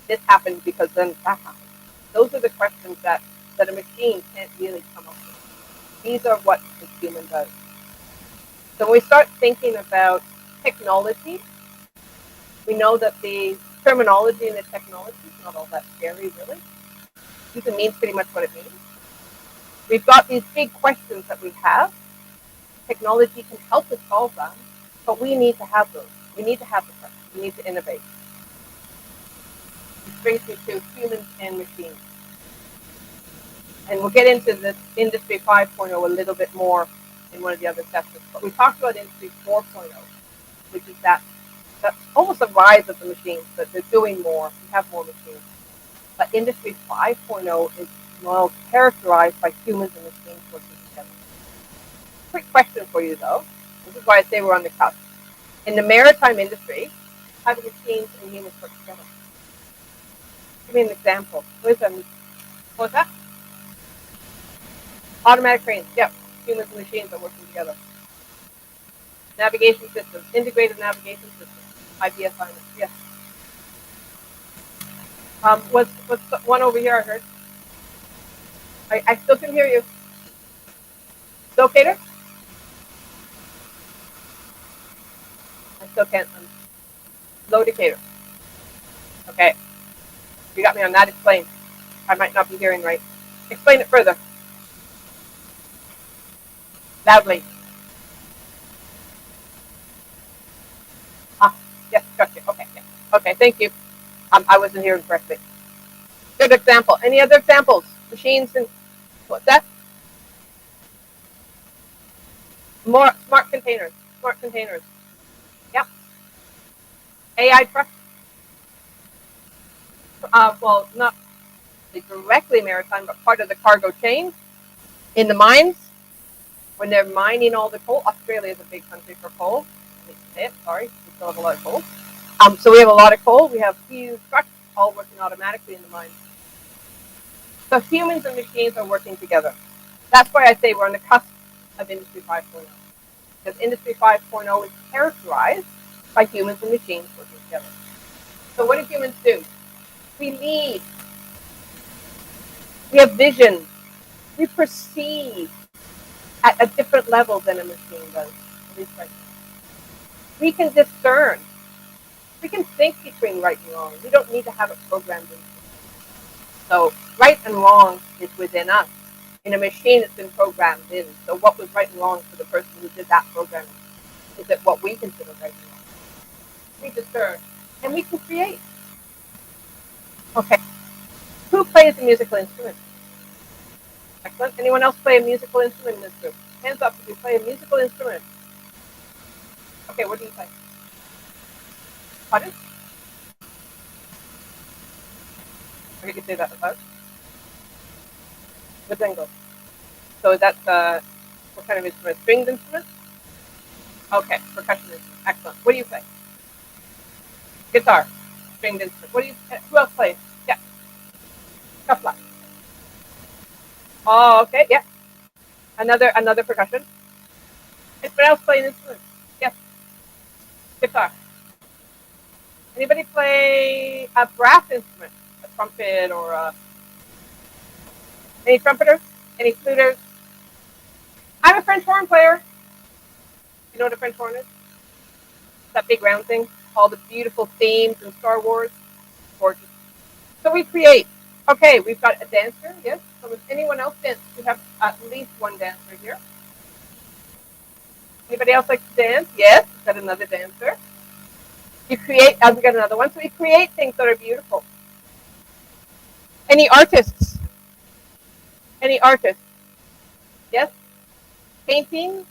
This happened because then that happened. Those are the questions that a machine can't really come up with. These are what the human does. So when we start thinking about technology, we know that the terminology in the technology is not all that scary, really. It means pretty much what it means. We've got these big questions that we have. Technology can help us solve them, but we need to have those. We need to have the questions. We need to innovate. Which brings me to humans and machines. And we'll get into this Industry 5.0 a little bit more in one of the other sessions. But we talked about Industry 4.0, which is that's almost a rise of the machines, that they're doing more. We have more machines. But Industry 5.0 is well characterized by humans and machines working together. Quick question for you, though. This is why I say we're on the cusp. In the maritime industry, how do machines and humans work together? Give me an example. What was that? Automatic cranes. Yep. Humans and machines are working together. Navigation systems. Integrated navigation systems. IBS. Yes. What's one over here I heard? I still can hear you. Still, Peter? I still can't. Low indicator. Okay. You got me on that. Explain. I might not be hearing right. Explain it further. Loudly. Ah, yes, gotcha. Okay, yeah. Okay, thank you. I wasn't hearing correctly. Good example. Any other examples? Machines and what's that? More smart containers. Smart containers. Yep. AI trucks. Well, not directly maritime, but part of the cargo chain in the mines when they're mining all the coal. Australia is a big country for coal. I hate to say it, sorry. We still have a lot of coal. So we have a lot of coal. We have huge trucks all working automatically in the mines. So humans and machines are working together. That's why I say we're on the cusp of Industry 5.0. Because Industry 5.0 is characterized by humans and machines working together. So what do humans do? We lead. We have vision. We perceive at a different level than a machine does. At least right now. We can discern. We can think between right and wrong. We don't need to have it programmed in. So right and wrong is within us. In a machine, it's been programmed in. So what was right and wrong for the person who did that programming? Is it what we consider right and wrong? We discern. And we can create. Okay. Who plays a musical instrument? Excellent. Anyone else play a musical instrument in this group? Hands up if you play a musical instrument. Okay, what do you play? Pardon? Or you can say that about. The bingo. So that's what kind of instrument? Stringed instrument? Okay, percussion instrument. Excellent. What do you play? Guitar. Stringed instrument. What do you? Who else plays? Yeah. Kafla. Oh, okay. Yeah. Another percussion. Anybody else play an instrument? Yes. Guitar. Anybody play a brass instrument? A trumpet or any trumpeters? Any fluters? I'm a French horn player. You know what a French horn is? That big round thing. All the beautiful themes in Star Wars. Gorgeous. So we create. Okay, we've got a dancer. Yes. So does anyone else dance? We have at least one dancer here. Anybody else like to dance? Yes. We've got another dancer. You create. We got another one. So we create things that are beautiful. Any artists? Any artists? Yes. Painting,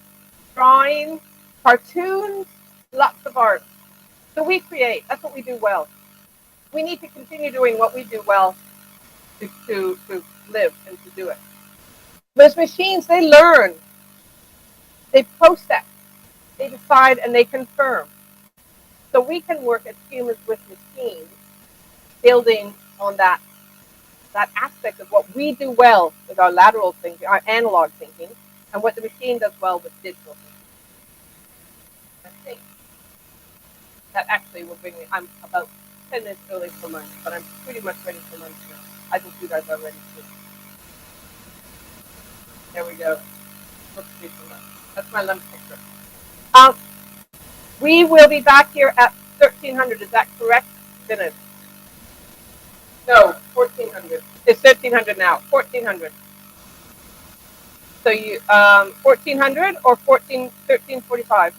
drawing, cartoons, lots of art. So we create. That's what we do well. We need to continue doing what we do well to live and to do it. Those machines, they learn, they process, they decide, and they confirm. So we can work as humans with machines, building on that aspect of what we do well with our lateral thinking, our analog thinking, and what the machine does well with digital thinking. I think that actually will bring me. I'm about 10 minutes early for lunch, but I'm pretty much ready for lunch now. I think you guys are ready too. There we go. Let's do some lunch. That's my lunch picture. We will be back here at 1300. Is that correct, Dennis? No, 1400. It's 1300 now. 1400. So you 1400 or 1345.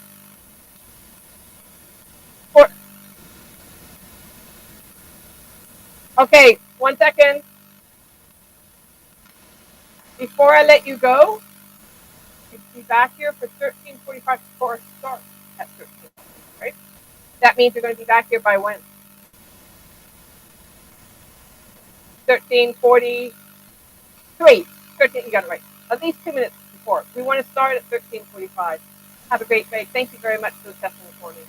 Okay, 1 second. Before I let you go, you'll be back here for 1345 for a start at 13. Right? That means you're going to be back here by when? 1343. 13. You got it right. At least 2 minutes before. We want to start at 1345. Have a great day. Thank you very much for the session this morning.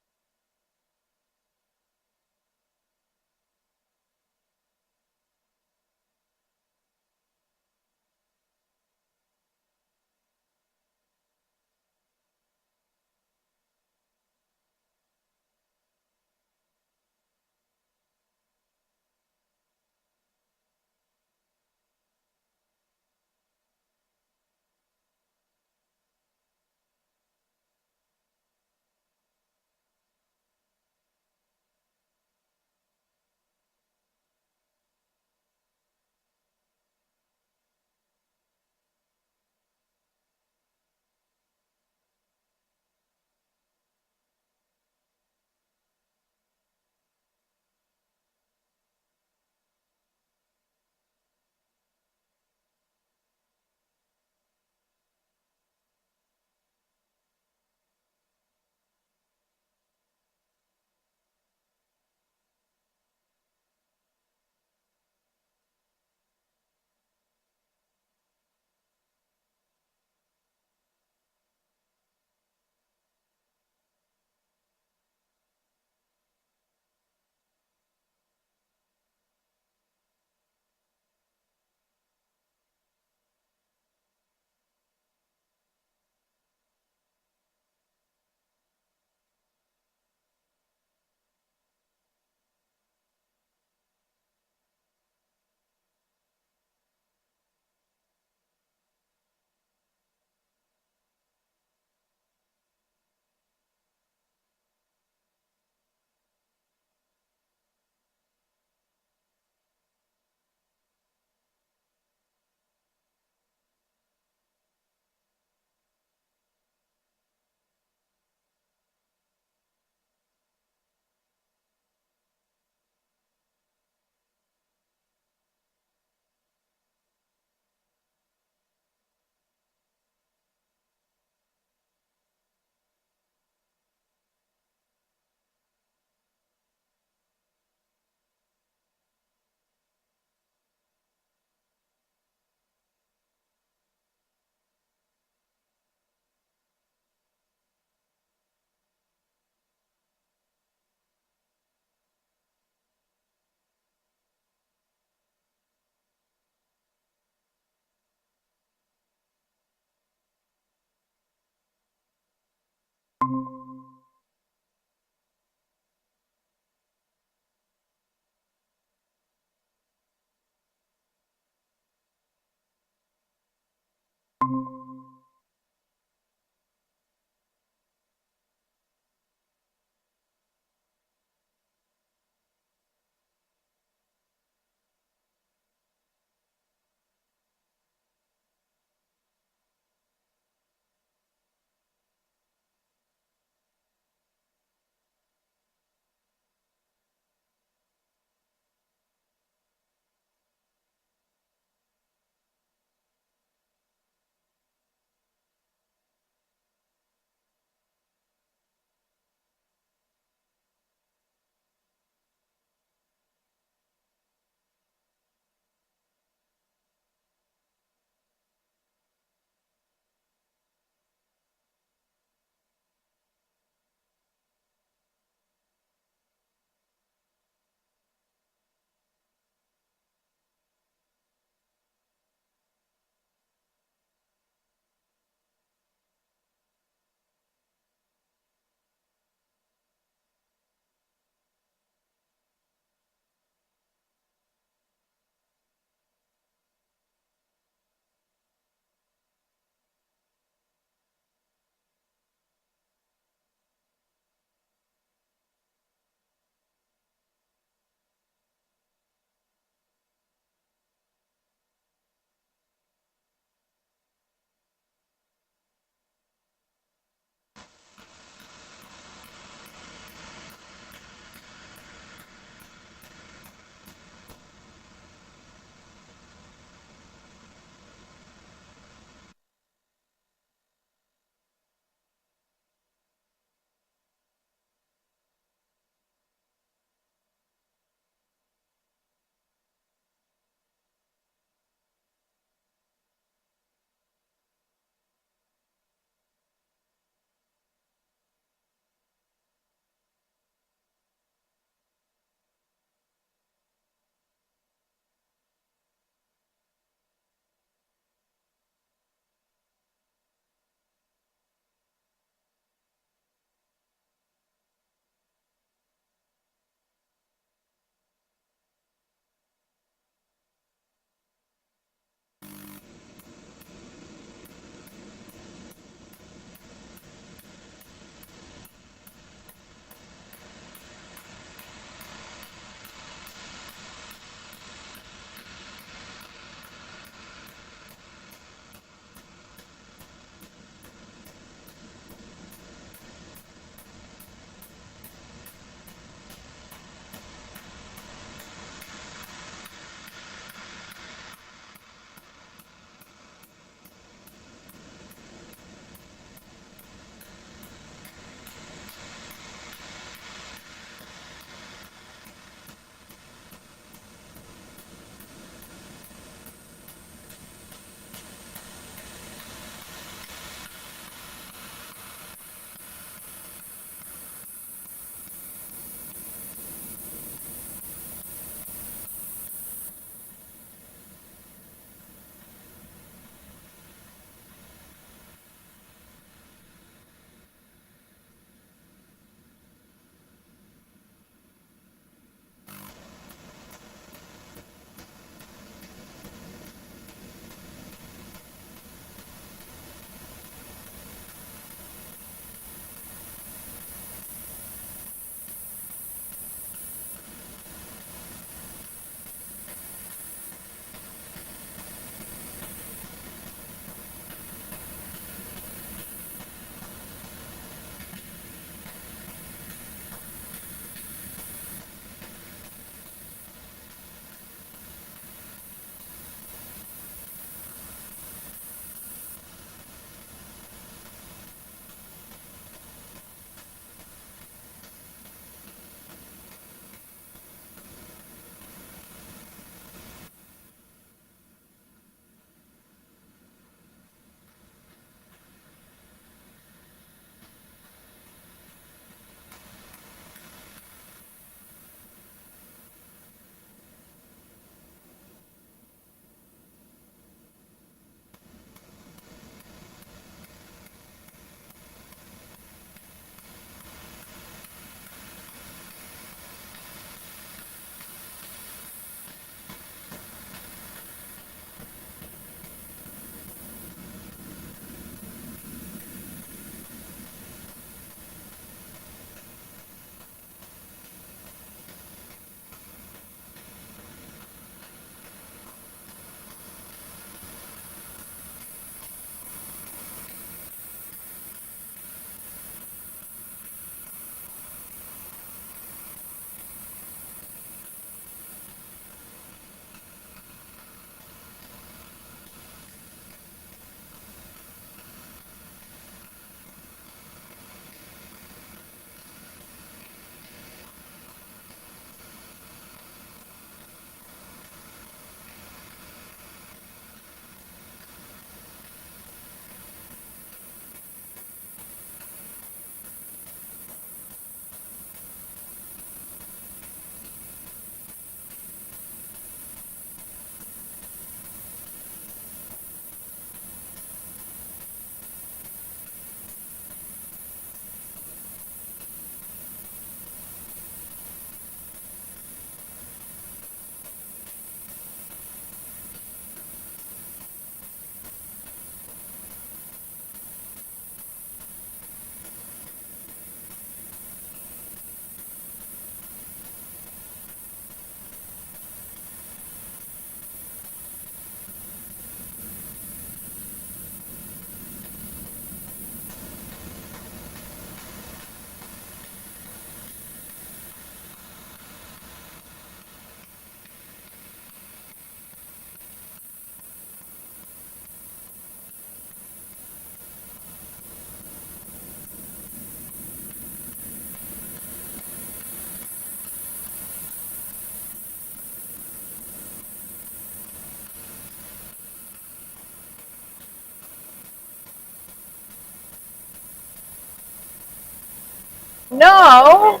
No,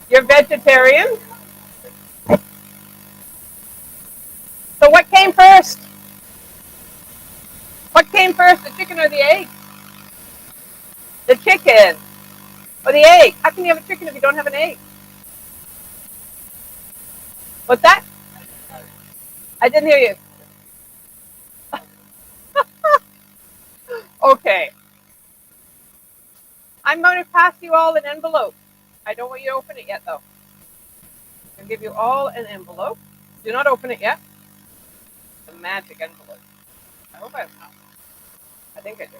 you're vegetarian. So what came first? What came first, the chicken or the egg? The chicken or the egg? How can you have a chicken if you don't have an egg? What's that? I didn't hear you. Okay. I'm going to pass you all an envelope. I don't want you to open it yet, though. I'll give you all an envelope. Do not open it yet. The magic envelope. I hope I have enough. I think I do.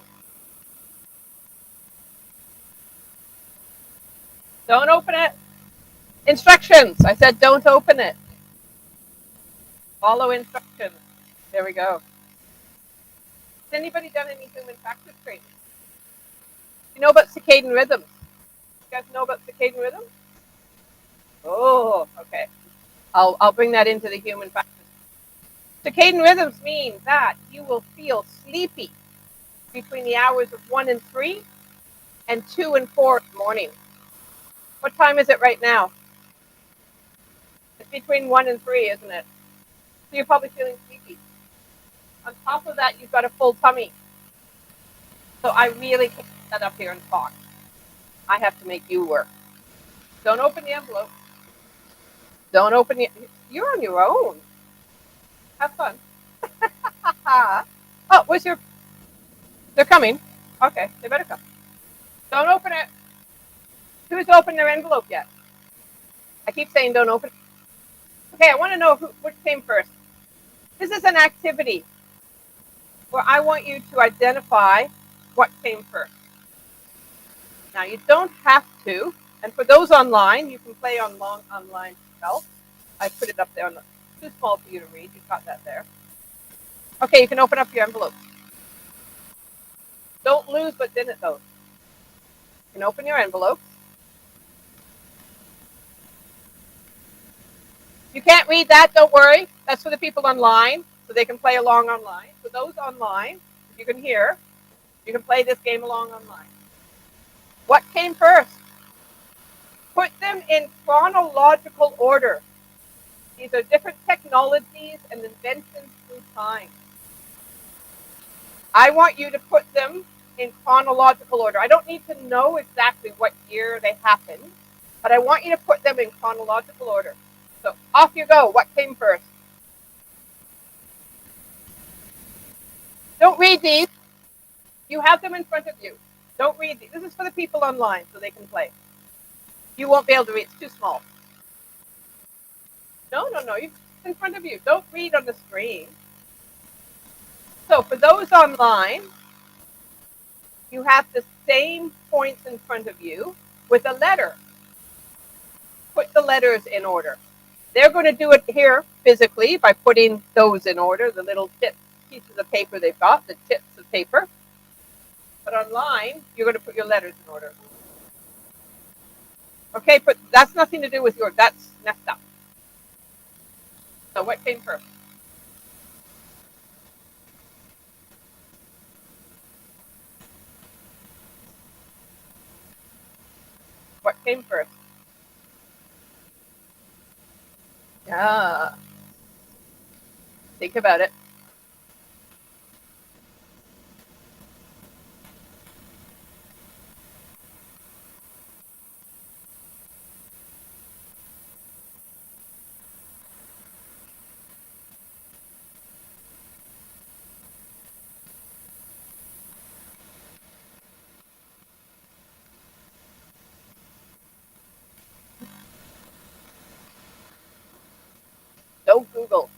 Don't open it. Instructions. I said don't open it. Follow instructions. There we go. Has anybody done any human factors training? You know about circadian rhythms? You guys know about circadian rhythms? Oh, okay. I'll bring that into the human factors. Circadian rhythms mean that you will feel sleepy between the hours of 1 and 3 and 2 and 4 in the morning. What time is it right now? It's between 1 and 3, isn't it? So you're probably feeling sleepy. On top of that, you've got a full tummy. So I really can't sit up here and talk. I have to make you work. Don't open the envelope. Don't open it. You're on your own. Have fun. Oh, where's your... They're coming. Okay, they better come. Don't open it. Who's opened their envelope yet? I keep saying don't open it. Okay, I want to know which came first. This is an activity where I want you to identify what came first. Now, you don't have to, and for those online, you can play online yourself. I put it up there. Too small for you to read. You've got that there. Okay, you can open up your envelope. Don't lose what's in it, though. You can open your envelope. You can't read that, don't worry. That's for the people online, so they can play along online. For those online, if you can hear, you can play this game along online. What came first? Put them in chronological order. These are different technologies and inventions through time. I want you to put them in chronological order. I don't need to know exactly what year they happened, but I want you to put them in chronological order. So off you go. What came first? Don't read these. You have them in front of you. Don't read these. This is for the people online so they can play. You won't be able to read. It's too small. No. It's in front of you. Don't read on the screen. So for those online, you have the same points in front of you with a letter. Put the letters in order. They're going to do it here physically by putting those in order, the little pieces of paper they've got, the tips of paper. But online, you're going to put your letters in order. Okay, but that's nothing to do with yours. That's messed up. So what came first? What came first? Yeah. Think about it. Don't Google.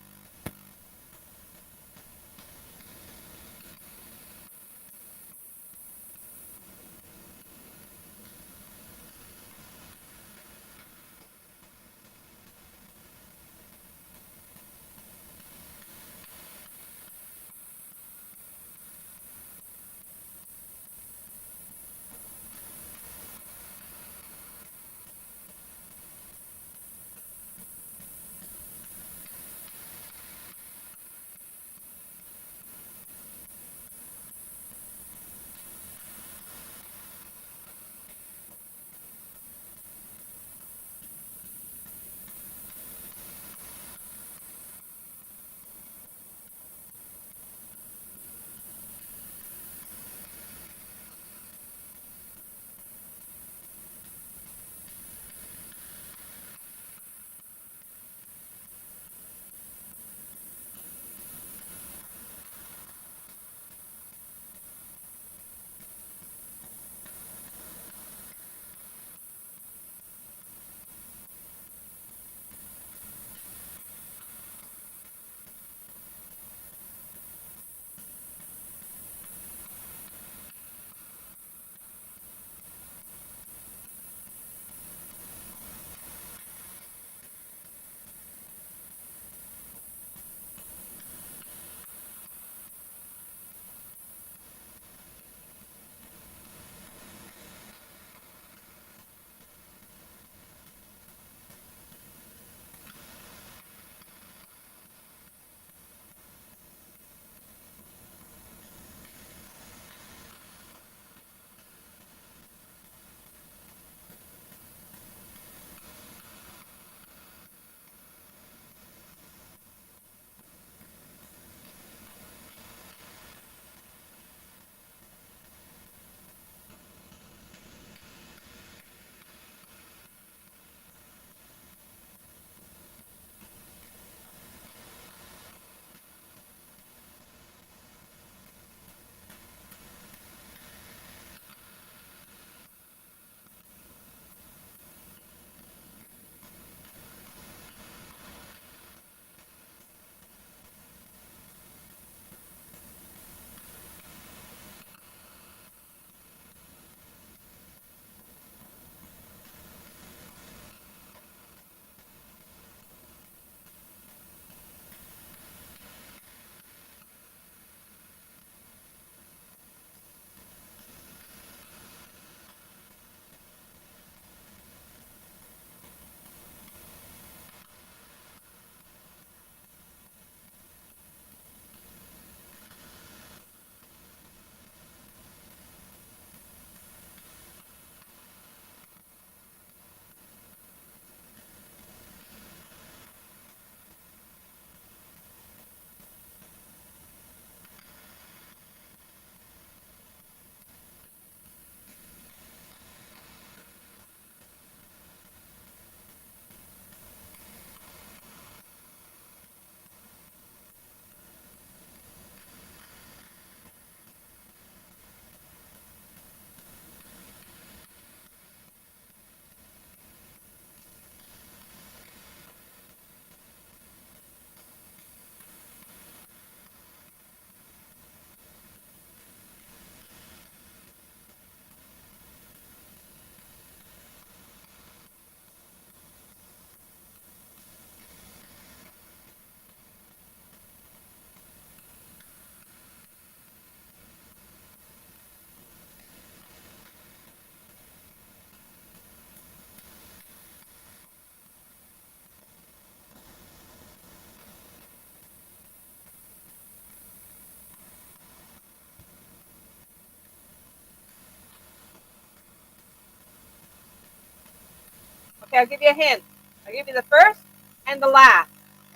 Okay, I'll give you a hint. I'll give you the first and the last.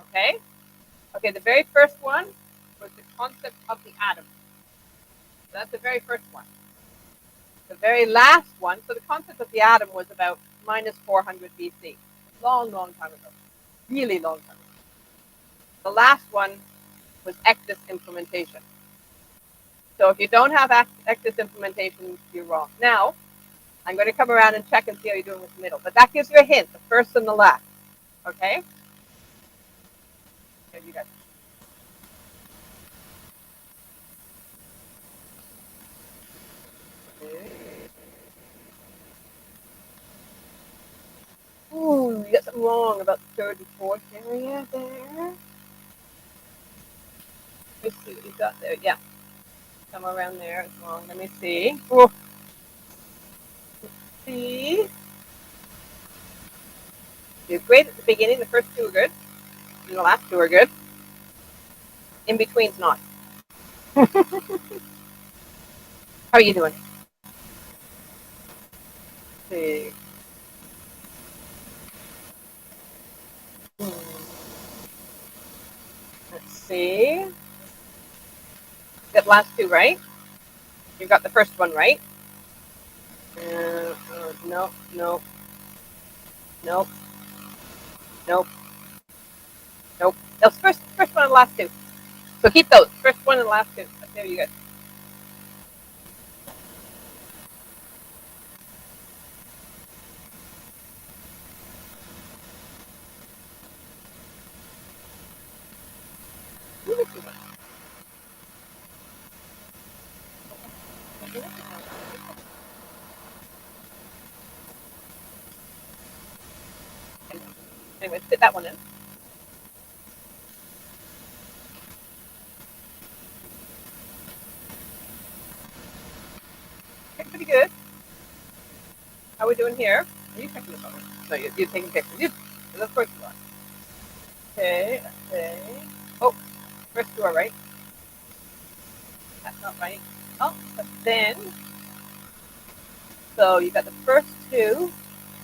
Okay? Okay, the very first one was the concept of the atom. So that's the very first one. The very last one, so the concept of the atom was about minus 400 BC. Long, long time ago. Really long time ago. The last one was Ectus implementation. So if you don't have Ectus implementation, you're wrong. Now, I'm going to come around and check and see how you're doing with the middle. But that gives you a hint, the first and the last. Okay? Here you guys. Ooh, you got something wrong about the third and fourth area there. Let's see what you got there. Yeah. Somewhere around there is wrong. Let me see. Oh. Let's see. You're great at the beginning. The first two are good. And the last two are good. In between's not. How are you doing? Let's see. Let's see. You got the last two right. You got the first one right. Nope, nope, nope, nope, nope. Those first one and last two. So keep those. First one and last two. Let's see how you good. Anyway, fit that one in. Okay, pretty good. How are we doing here? Are you checking the phone? No, you're taking pictures. Of course you are. Okay, okay. Oh, first two are right. That's not right. Oh, but then, so you got the first two,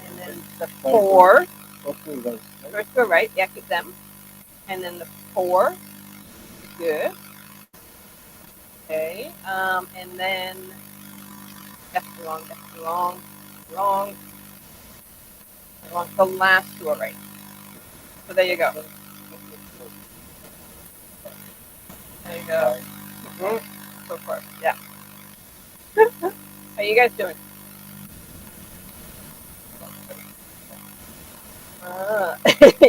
and then the four. First two are right. Yeah, keep them. And then the four. Good. Okay. And then that's wrong. That's wrong. Wrong. Wrong. The last two are right. So there you go. There you go. Mm-hmm. So far, yeah. How you guys doing?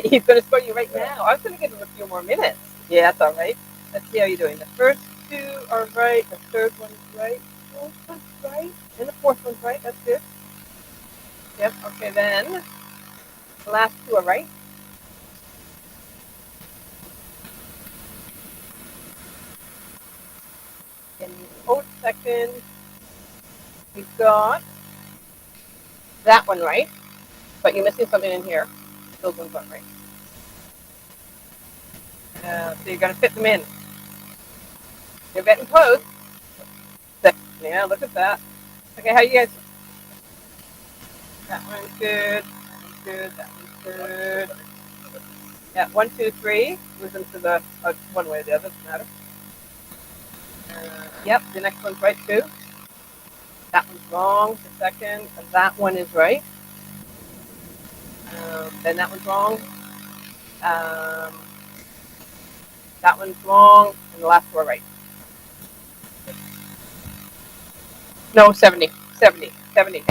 He's going to score you right now. I was going to give him a few more minutes. Yeah, that's all right. Let's see how you're doing. The first two are right. The third one's right. The fourth one's right. And the fourth one's right. That's good. Yep. Okay, then the last two are right. In the fourth second, we've got that one right, but you're missing something in here. Those ones aren't right. So you're going to fit them in. You're getting close. Yeah, look at that. Okay, how you guys? That one's good. That one's good. That one's good. Yeah, 1, 2, 3. Move them to the one way or the other. Doesn't matter. Yep, the next one's right too. That one's wrong. The second. And that one is right. Then that one's wrong. That one's wrong. And the last two are right. No, 70. 70. 70.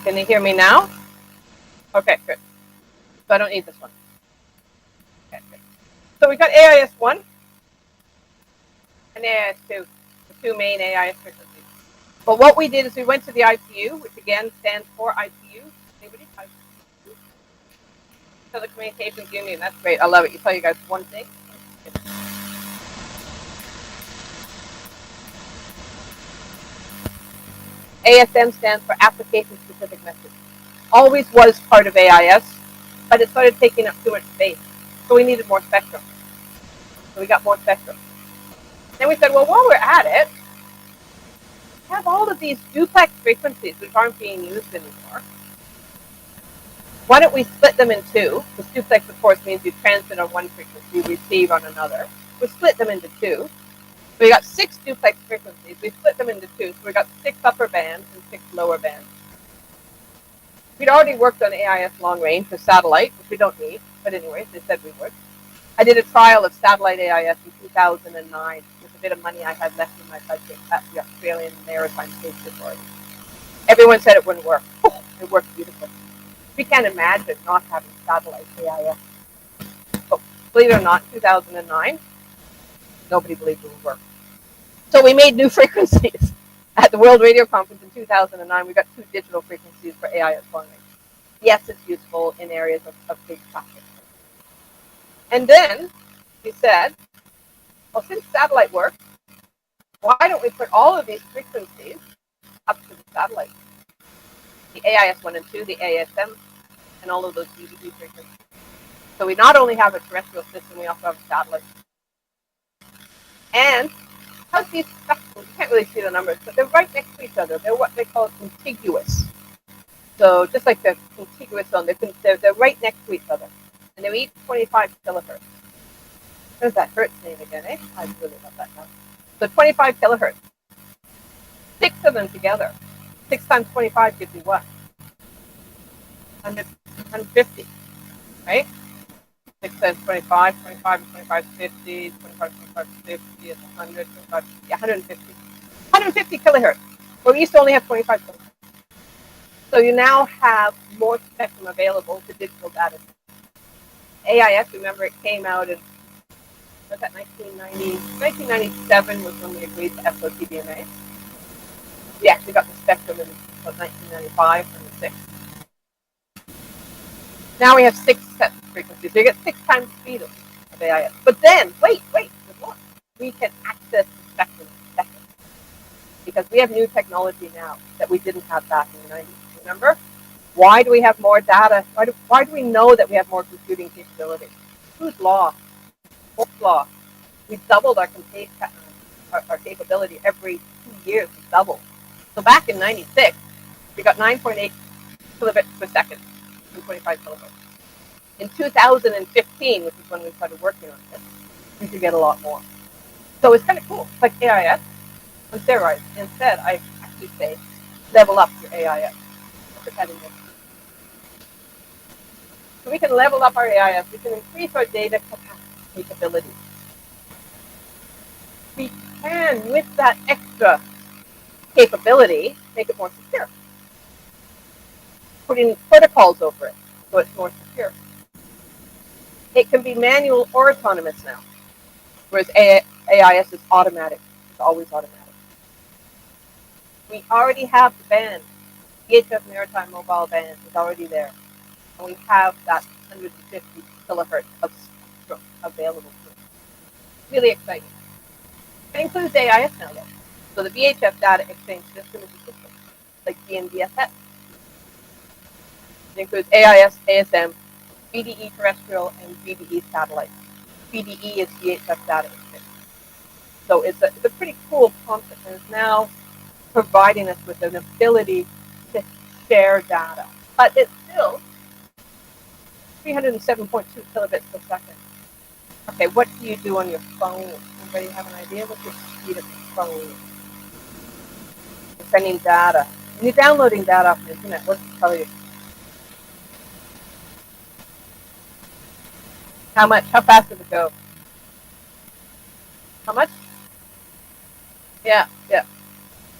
Can you hear me now? Okay, good. So I don't need this one. Okay, good. So we got AIS1 and AIS2, the two main AIS frequencies. But what we did is we went to the ITU, which again stands for ITU. Anybody? ITU? Telecommunications Union. That's great. I love it. You tell you guys one thing. ASM stands for Application Specific Message. Always was part of AIS, but it started taking up too much space. So we needed more spectrum. So we got more spectrum. Then we said, well, while we're at it, we have all of these duplex frequencies which aren't being used anymore. Why don't we split them in two? Because duplex, of course, means you transmit on one frequency, receive on another. We split them into two. So we got 6 duplex frequencies. We split them into two. So we got 6 upper bands and 6 lower bands. We'd already worked on AIS long range for satellite, which we don't need. But anyways, they said we would. I did a trial of satellite AIS in 2009 with a bit of money I had left in my budget at the Australian Maritime Safety Authority. Everyone said it wouldn't work. Oh, it worked beautifully. We can't imagine not having satellite AIS. But believe it or not, 2009, nobody believed it would work. So we made new frequencies. At the World Radio Conference in 2009, we got 2 digital frequencies for AIS long range. Yes, it's useful in areas of big traffic. And then we said, well, since satellite works, why don't we put all of these frequencies up to the satellite? The AIS1 and 2, the ASM, and all of those DVB frequencies. So we not only have a terrestrial system, we also have a satellite. And how's these spectrums? You can't really see the numbers, but they're right next to each other. They're what they call contiguous. So just like the contiguous zone, they're right next to each other. And they're each 25 kilohertz. There's that Hertz name again, eh? I really love that now. So 25 kilohertz. 6 of them together. 6 times 25 gives you what? 150, right? 6 times 25, 25 and 25 is 50, 25, 25 is 50, it's 100, 25, yeah, 150. 150 kilohertz. Well, we used to only have 25 kilohertz. So you now have more spectrum available to digital data. AIS, remember, it came out in, was that 1990? 1997 was when we agreed to SOTDMA. We actually got the spectrum in 1995 from the 6. Now we have 6 sets of frequencies. So you get 6 times the speed of AIS. But then, wait, there's more. We can access the spectrum in seconds. Because we have new technology now that we didn't have back in the 90s. Remember? Why do we have more data? Why do we know that we have more computing capability? Whose law? What law? We doubled our capability every 2 years. We doubled. So back in 96, we got 9.8 kilobits per second and 25 kilohertz. In 2015, which is when we started working on this, we could get a lot more. So it's kind of cool. It's like AIS on steroids. Instead, I actually say level up your AIS. So we can level up our AIS. We can increase our data capability. We can, with that extra capability, make it more secure. Putting protocols over it so it's more secure. It can be manual or autonomous now, whereas AIS is automatic. It's always automatic. We already have the band. VHF Maritime Mobile Band is already there. And we have that 150 kilohertz of spectrum available to us. Really exciting. It includes AIS now, though. So the VHF data exchange system is a system, like GNDSS. It includes AIS, ASM, BDE terrestrial, and BDE satellite. BDE is VHF data exchange. So it's a pretty cool concept, and it's now providing us with an ability to share data. But it's still 307.2 kilobits per second. Okay, what do you do on your phone? Anybody have an idea? What's your speed of your phone? You're sending data. When you're downloading data off the internet, what does it tell you? How much? How fast does it go? How much? Yeah.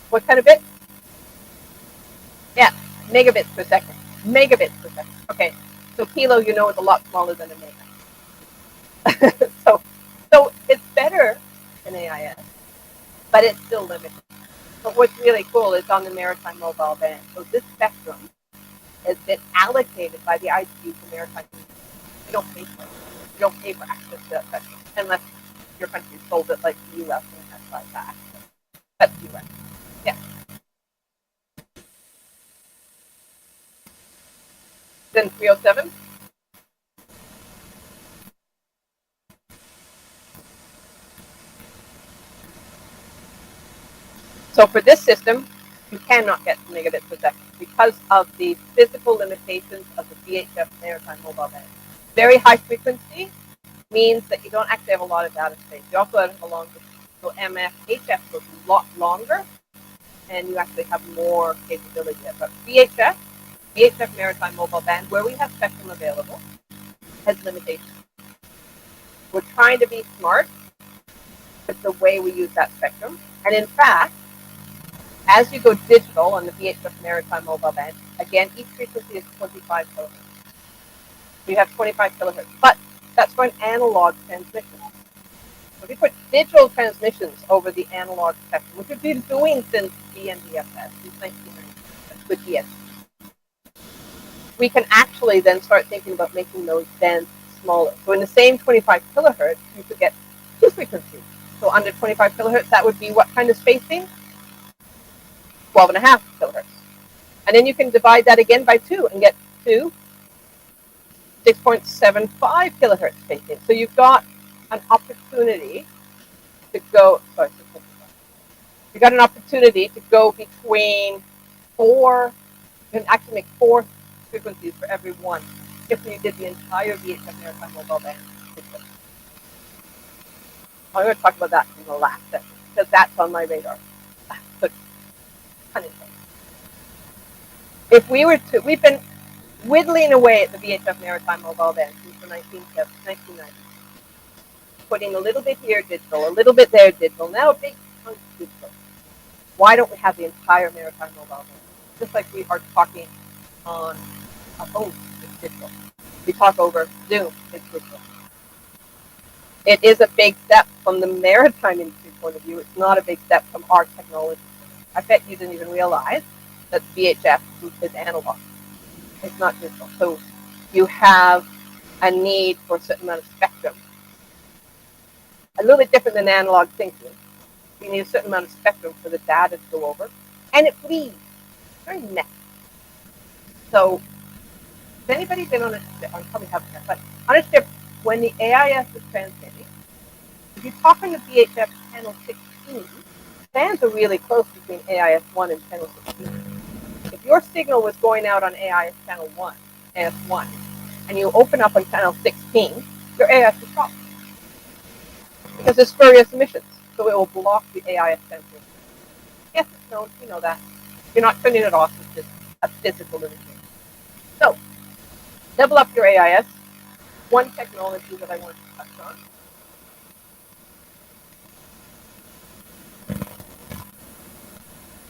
What kind of bit? Yeah. Megabits per second. Megabits per second. Okay, so kilo, you know, is a lot smaller than a mega. so it's better than AIS, but it's still limited. But what's really cool is on the maritime mobile band. So this spectrum has been allocated by the ITU to maritime. You don't pay for it. You don't pay for access to that spectrum unless your country sold it like the U.S. and has like that. That's the U.S. Yeah. Then 307. So for this system, you cannot get megabits per second because of the physical limitations of the VHF maritime mobile band. Very high frequency means that you don't actually have a lot of data space. You also have a long distance. So HF goes a lot longer, and you actually have more capability. But VHF maritime mobile band, where we have spectrum available, has limitations. We're trying to be smart with the way we use that spectrum. And in fact, as you go digital on the VHF maritime mobile band, again, each frequency is 25 kilohertz. You have 25 kilohertz, but that's for an analog transmission. So if you put digital transmissions over the analog spectrum, which we've been doing since GNDFS, since 1990, with GS, we can actually then start thinking about making those bands smaller. So in the same 25 kilohertz, you could get two frequencies. So under 25 kilohertz, that would be what kind of spacing? 12.5 kilohertz. And then you can divide that again by 2 and get to 6.75 kilohertz spacing. So you've got an opportunity to go, you've got an opportunity to go between 4, you can actually make 4 frequencies for every one if you did the entire VHF maritime mobile band. I'm going to talk about that in the last session because that's on my radar. So, if we were to, we've been whittling away at the VHF maritime mobile band since the 1990s, putting a little bit here digital, a little bit there digital, now a big chunk digital. Why don't we have the entire maritime mobile band? Just like we are talking on a phone, it's digital. We talk over Zoom, it's digital. It is a big step from the maritime industry point of view. It's not a big step from our technology. I bet you didn't even realize that VHF is analog. It's not digital. So you have a need for a certain amount of spectrum. A little bit different than analog thinking. You need a certain amount of spectrum for the data to go over. And it bleeds. It's very messy. So has anybody been on a ship? I probably haven't yet, but on a ship, when the AIS is transmitting, if you talk on the VHF channel 16, bands are really close between AIS 1 and channel 16. If your signal was going out on AIS channel 1, AS1, and you open up on channel 16, your AIS will stop. Because there's spurious emissions, so it will block the AIS transmission. Yes, it's known, you know that. You're not turning it off, it's just a physical limitation. So, level up your AIS. One technology that I want to touch on.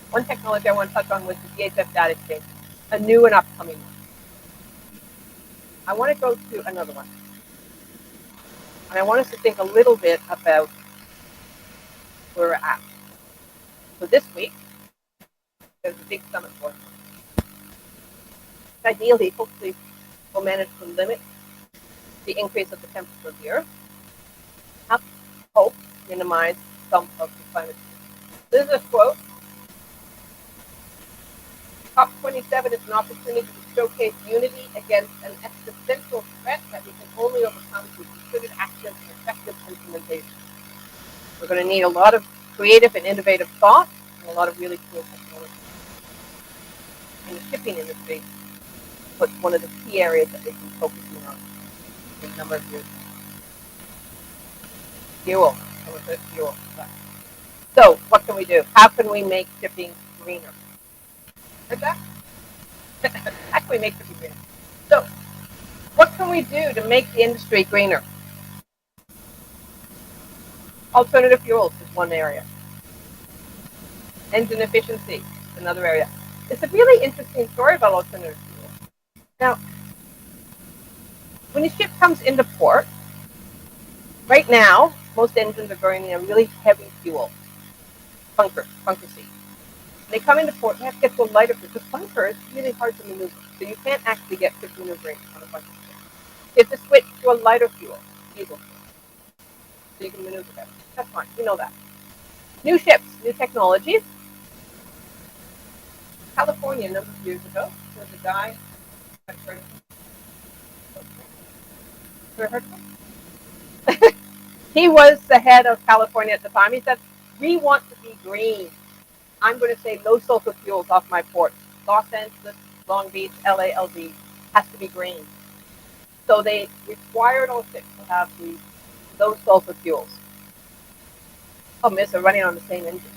One technology I want to touch on was the VHF data exchange, a new and upcoming one. I want to go to another one. And I want us to think a little bit about where we're at. So this week, there's a big summit for us. Ideally, hopefully, we'll manage to limit the increase of the temperature of the Earth. Hope minimize some of the climate change. This is a quote. COP27 is an opportunity to showcase unity against an existential threat that we can only overcome through considered action and effective implementation. We're going to need a lot of creative and innovative thought and a lot of really cool technology. In the shipping industry, but one of the key areas that they've been focusing on for a number of years. Fuel. So, what can we do? How can we make shipping greener? Heard that? How can we make shipping greener? So, what can we do to make the industry greener? Alternative fuels is one area. Engine efficiency is another area. It's a really interesting story about alternative fuel. Now, when a ship comes into port, right now, most engines are burning a really heavy fuel, bunker C. They come into port, they have to get to a lighter fuel, because bunker is really hard to maneuver, so you can't actually get quick maneuvering on a bunker ship. You have to switch to a lighter fuel, diesel fuel, so you can maneuver better. That's fine, we know that. New ships, new technologies. California, a number of years ago, there was a guy, he was the head of California at the time. He said, we want to be green. I'm going to say low sulfur fuels off my ports. Los Angeles, Long Beach, LA, LB has to be green. So they required all ships to have these low sulfur fuels. Problem is, they're running on the same engine.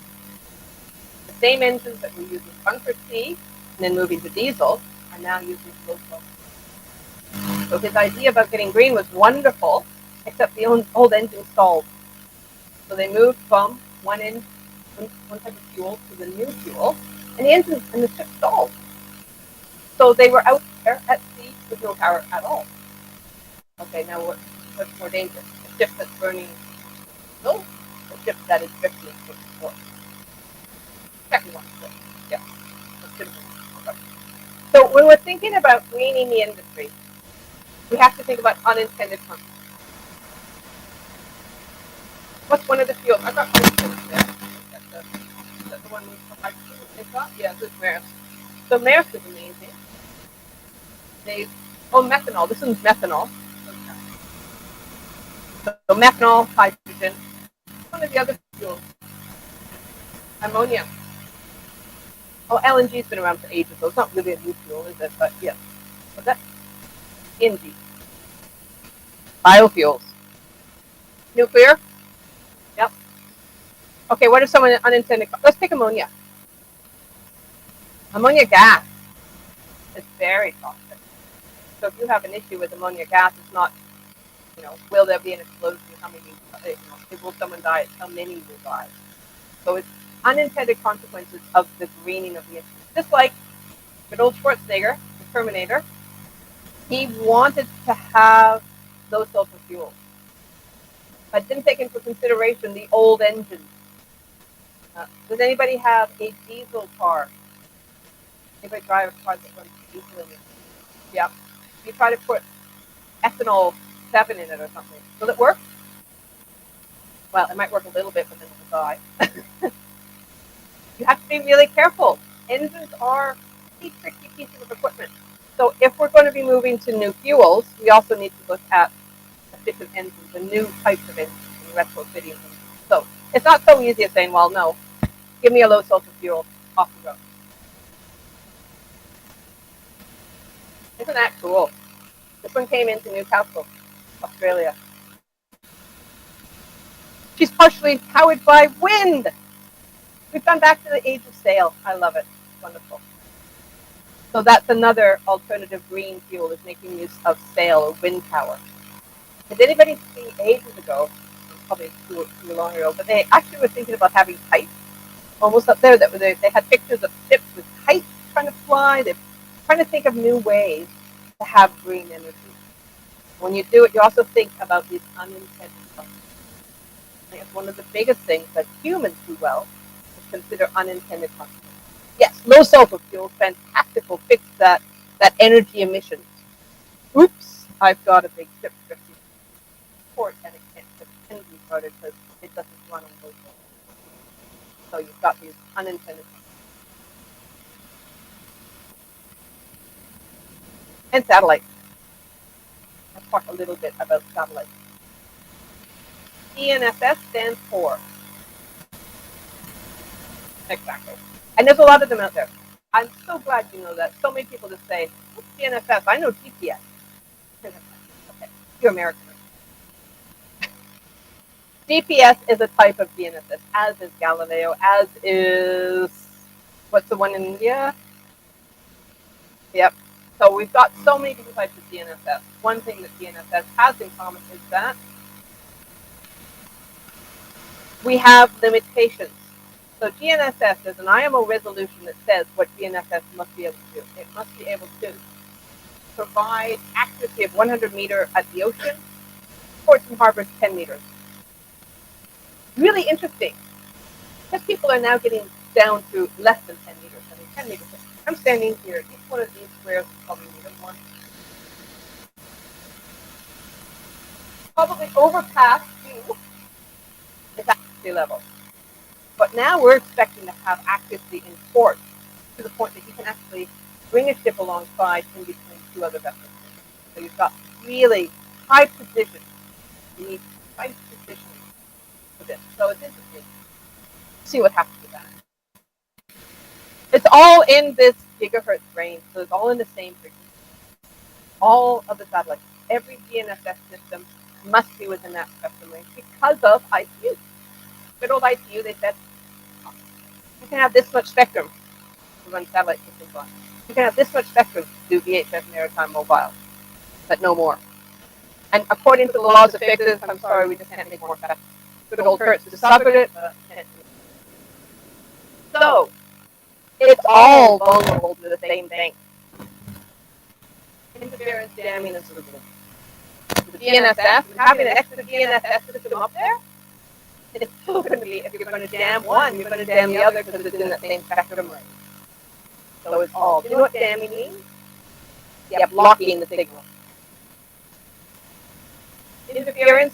The same engines that were using bunker C and then moving to diesel are now using low sulfur. So his idea about getting green was wonderful, except the old engine stalled. So they moved from one type of fuel to the new fuel, and the engine and the ship stalled. So they were out there at sea with no power at all. Okay, now what's more dangerous? A ship that's burning fuel, a ship that is drifting towards the port. Second one, yeah. Okay. So when we're thinking about greening the industry, we have to think about unintended consequences. What's one of the fuels? I've got hydrogen there. Is that the one with hydrogen? Yeah, this is Maersk. So Maersk is amazing. Methanol. This one's methanol. So methanol, hydrogen. One of the other fuels. Ammonia. LNG's been around for ages, so it's not really a new fuel, is it? But yeah. What's that? NG. Biofuels. Nuclear. Yep. Okay, what are some unintended? Let's take ammonia. Ammonia gas is very toxic. So if you have an issue with ammonia gas, it's not, will there be an explosion? How many, will someone die? How many will die? So it's unintended consequences of the greening of the industry. Just like good old Schwarzenegger, the Terminator, he wanted to have low sulfur fuels, but didn't take into consideration the old engines. Does anybody have a diesel car? Anybody drive a car that runs diesel in it? Yeah. You try to put ethanol 7 in it or something. Will it work? Well, it might work a little bit, but then it'll die. You have to be really careful. Engines are a tricky pieces of equipment. So if we're going to be moving to new fuels, we also need to look at efficient engines and new types of engines and retrofitting them. So it's not so easy as saying, well, no, give me a low sulfur fuel, off the road. Isn't that cool? This one came into Newcastle, Australia. She's partially powered by wind. We've gone back to the age of sail. I love it. It's wonderful. So that's another alternative green fuel, is making use of sail or wind power. Did anybody see ages ago, probably too long ago, but they actually were thinking about having kites almost up there. That they had pictures of ships with kites trying to fly. They're trying to think of new ways to have green energy. When you do it, you also think about these unintended consequences. I think it's one of the biggest things that humans do well is consider unintended consequences. Yes, low sulfur fuel, fantastic, will fix that energy emissions. Oops, I've got a big ship drifting port and it can't get its engine started because it doesn't run on low sulfur. So you've got these unintended consequences. And satellites. Let's talk a little bit about satellites. GNSS stands for. Exactly. And there's a lot of them out there. I'm so glad you know that. So many people just say, what's GNSS? I know GPS. Okay, you're American. GPS is a type of GNSS, as is Galileo, as is, what's the one in India? Yep. So we've got so many different types of GNSS. One thing that GNSS has in common is that we have limitations. So GNSS, there's an IMO resolution that says what GNSS must be able to do. It must be able to provide accuracy of 100 meter at the ocean, ports and harbors 10 meters. Really interesting, because people are now getting down to less than 10 meters. I mean, 10 meters. I'm standing here. Each one of these squares is probably meter one. Probably over past you. It's accuracy level. But now we're expecting to have accuracy in port to the point that you can actually bring a ship alongside in between two other vessels. So you've got really high precision. You need high precision for this. So it's interesting. See what happens with that. It's all in this gigahertz range, so it's all in the same frequency. All of the satellites, every GNSS system must be within that spectrum range because of ITU. Good old ITU, they said, you can have this much spectrum to run satellite systems on. You can have this much spectrum to do VHF maritime mobile, but no more. And according to the laws of physics, I'm sorry, we just can't make more spectrum. Good old Kurtz discovered it, but can't do it. So, it's all vulnerable to the same thing. Interference, jamming, and spoofing. The GNSS, having an extra GNSS system up there, it's still going to be, if you're going to jam one, you're going to jam the other because it's in the same spectrum range. So it's all. Do you know what jamming means? Yeah, blocking the signal. Interference,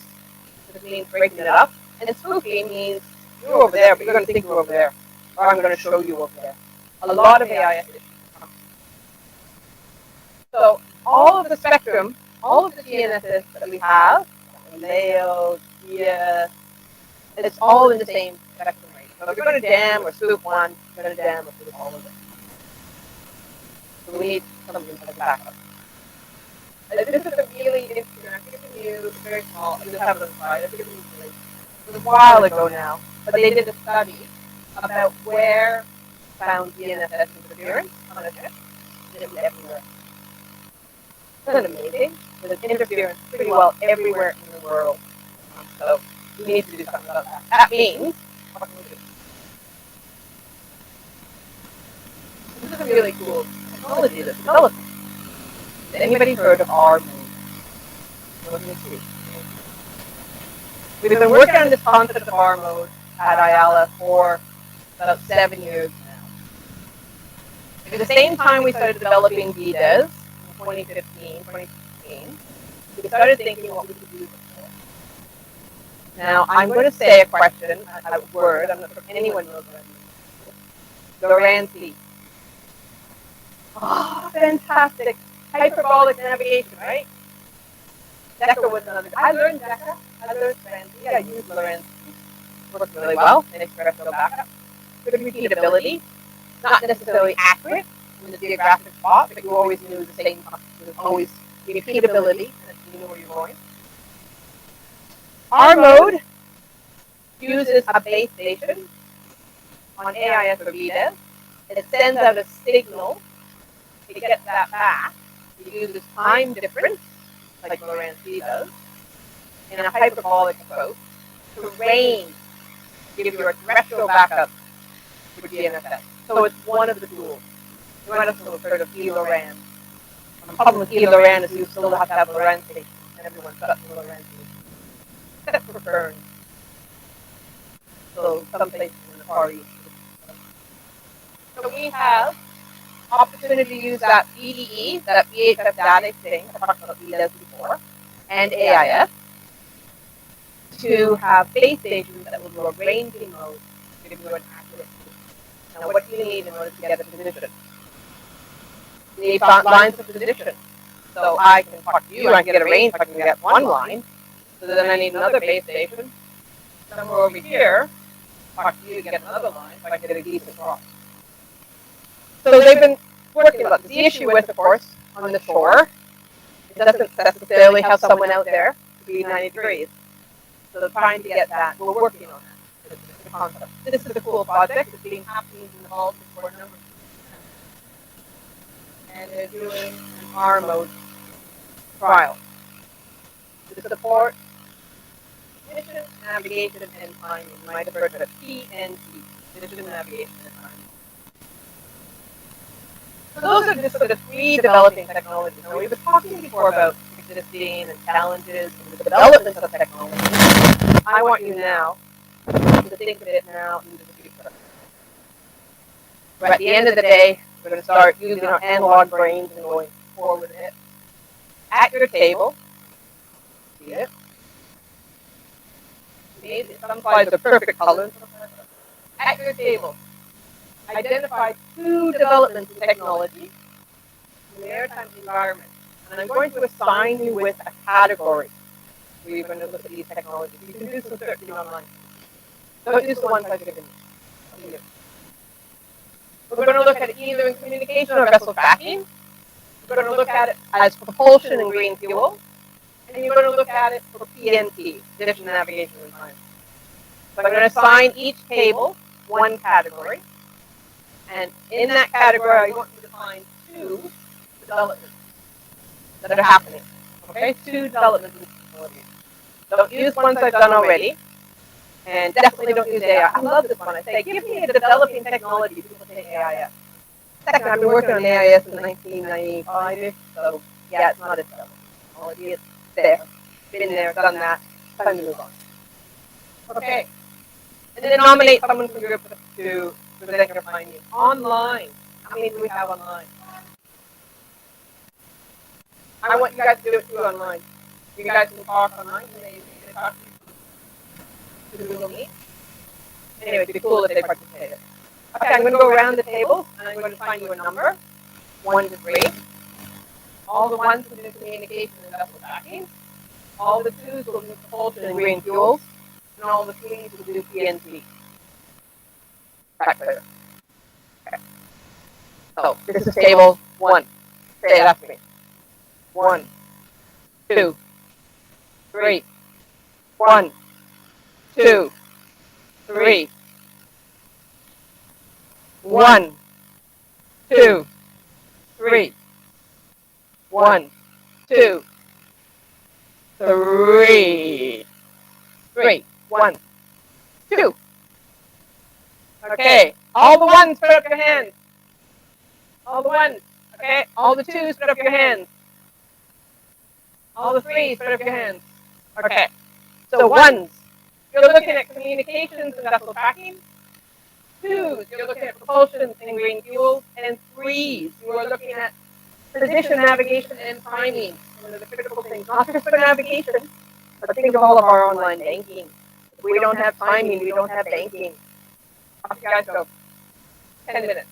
which means breaking it up. And spoofing means you're over there, but you're going to think you're over there. Or I'm going to show you over there. A lot of AIS issues come. So all of the spectrum, all of the GNSS that we have, Leo, Gia, it's all in the same spectrum range. So if you're going to jam or spoof one, you're going to jam or spoof all of it. So we need something as backup. This is a really interesting, I think it's new, it's very small, I just have it on the slide. I think it was a while ago now, but they did a study about where found GNSS interference on a ship. It was everywhere. Isn't that amazing? There's interference pretty well everywhere in the world. So we need to do something about that. That means, what can we do? This is a really cool technology that's developing. Has anybody heard of our mode? What do you see? We've been working on this concept of R mode at IALA for about 7 years now. At the same time we started developing VDES in 2015, 2016, we started thinking what we could do before. Now, I'm going to say a question, a word, I'm not sure if anyone knows what I mean. Lorenzi. Oh, fantastic. Hyperbolic navigation, right? Decker was another. I learned Decker. I learned Lorenzi. I used Lorenzi. Worked really well. And expressed backup. Good repeatability. Not necessarily accurate in the geographic spot, but you always knew the same. There was always repeatability, and you knew where you're going. Our mode uses a base station on AIS or VDES. It sends out a signal to get that back. It uses time difference, like Lorenzi does, in a hyperbolic approach to range, give you a terrestrial backup for GNSS. So it's one of the tools. You might have heard of ELORAN. The problem with ELORAN is you still have to have Lorenzi, and everyone's got the Lorenzi. Except for burn. So some places in the Far East. So we have opportunity to use that VDE, that VHF data exchange, I talked about VDES before, and AIS, to have base stations that will do a ranging mode to give you an accurate. Now, what do you need in order to get a position? You need lines of position. So I can talk to you, I can get a range, I can get one line. So then I need another base station somewhere over here. Talk to you to get another line, so I can get a decent cross. So they've been working about this. The issue with, of course, on the shore, it doesn't necessarily have someone out there to be 90 degrees. So they're trying to get that. We're working on that. This is the concept. This is a cool project. It's being happening involved for a number of years. And they're doing an R mode trial to support position, navigation, and timing. You might have heard of it. PNT, position, navigation, and timing. So those are just sort of three developing technologies. Now, we were talking before about existing and challenges and the development of technology. I want you now to think of it now into the future. But at the end of the day, we're going to start using our analog brains and going forward with it. At your table, see it? Some slides are perfect colors. At your table, identify two developments in technology in the maritime environment. And I'm going to assign you with a category where you're going to look at these technologies. You can do some searching online. Don't use the ones I've given you. We're going to look at it either in communication or vessel tracking. We're going to look at it as propulsion and green fuel. And you're going to look at it for PNT, position, navigation, and time. So I'm going to assign each table one category. And in that category, I want you to find two developments that are happening. Okay, two developments in technology. Don't use ones I've done already. And definitely don't use AI. I love this one. I say, give me a developing technology. People say AIS. Second, I've been working on AIS since 1995-ish, so yeah, it's not a developing technology. It's there. Been there, done that. Time to move on. Okay. And then nominate someone from your group to present your findings. Online. How many do we have online? I want you guys to do it too online. You guys can talk online. Can they talk to Google Meet? Anyway, it'd be cool if they participated. Okay, I'm going to go around the table, and I'm going to find you a number, 1 to 3. All the 1s will do communication and vessel tracking. All the 2s will do propulsion and green fuels. And all the 3s will do PNT. Back there. Okay. So, this is table 1. Say it after me. 1, 2, 3. 1, 2, 3. 1, 2, 3. 1, 2, 3. 3. 1, 2. Okay. All the 1s, put up your hands. All the 1s. Okay. All the 2s, put up your hands. All the 3s, put up your hands. Okay. So 1s, you're looking at communications and vessel tracking. 2s, you're looking at propulsion and green fuels. And 3s, you are looking at position, navigation, and timing. One of the critical things, not just for navigation, but think of all of our online banking. If we don't have timing, we don't have banking. Off you guys go. 10 minutes.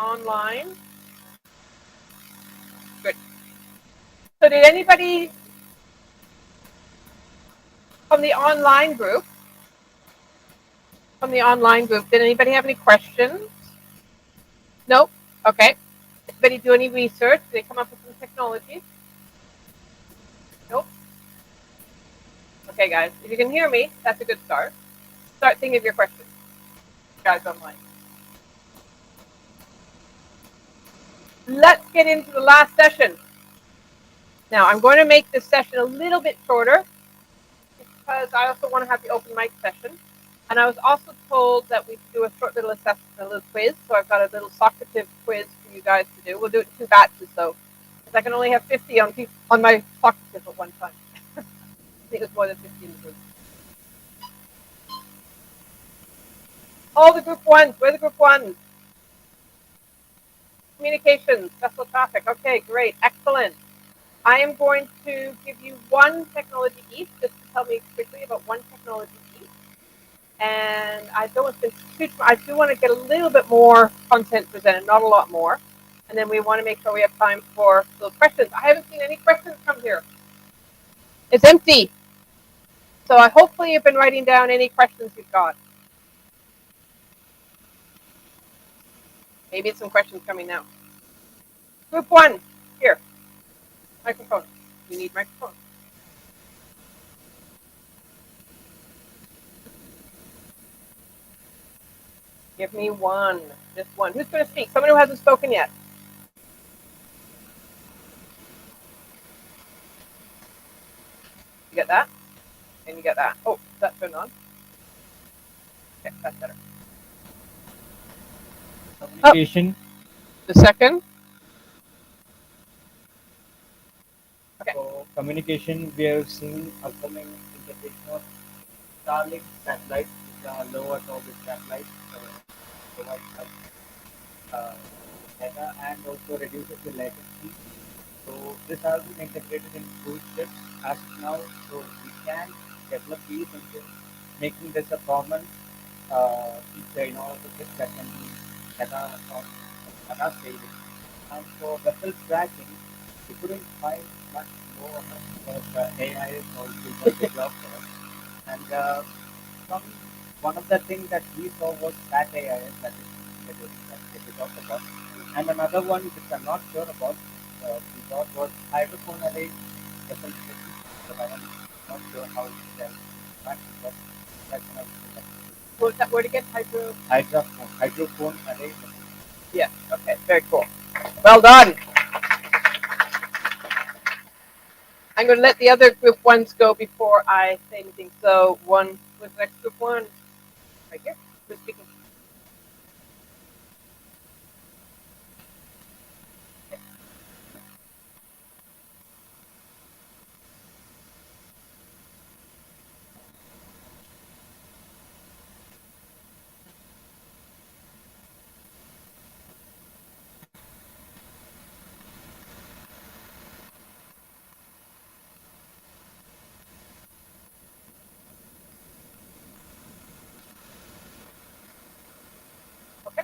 online? Good. So did anybody from the online group, did anybody have any questions? Nope. Okay. Anybody do any research? Did they come up with some technologies? Nope. Okay, guys, if you can hear me, that's a good start. Start thinking of your questions, guys online. Let's get into the last session. Now, I'm going to make this session a little bit shorter because I also want to have the open mic session. And I was also told that we should do a short little assessment, a little quiz. So I've got a little Socrative quiz for you guys to do. We'll do it in 2 batches, though, because I can only have 50 on my Socrative at one time. I think it was more than 50 in the group. All the group ones. Where are the group ones? Communications, vessel traffic. Okay, great, excellent. I am going to give you one technology each, just to tell me quickly about one technology each. And I don't want to spend I do want to get a little bit more content presented, not a lot more. And then we want to make sure we have time for those questions. I haven't seen any questions come here. It's empty. So hopefully you've been writing down any questions you've got. Maybe some questions coming now. Group 1, here. Microphone. You need microphone. Give me one, just one. Who's going to speak? Someone who hasn't spoken yet. You get that? And you get that. Oh, that's turned on. Okay, that's better. Communication. The second. Okay. For communication, we have seen upcoming integration of Starlink satellites, which are low Earth orbit satellites, provide data and also reduces the latency. So this has been integrated in cruise ships as of now, so we can develop these into making this a common feature in all of the ships that can be data from data saving. And for vessel tracking, we couldn't find much more because AI is already got developed for us. And some one of the things that we saw was SAT AIS, that is that we talked about. And another one which I'm not sure about, we thought was hydrophone array vessel detection, but I'm not sure how it can practice, but that's another thing that we do. What was that word again? Hydrophone array. Yeah. Okay. Very cool. Well done. I'm going to let the other group 1s go before I say anything. So one with next group 1, right here. Who's speaking? Okay.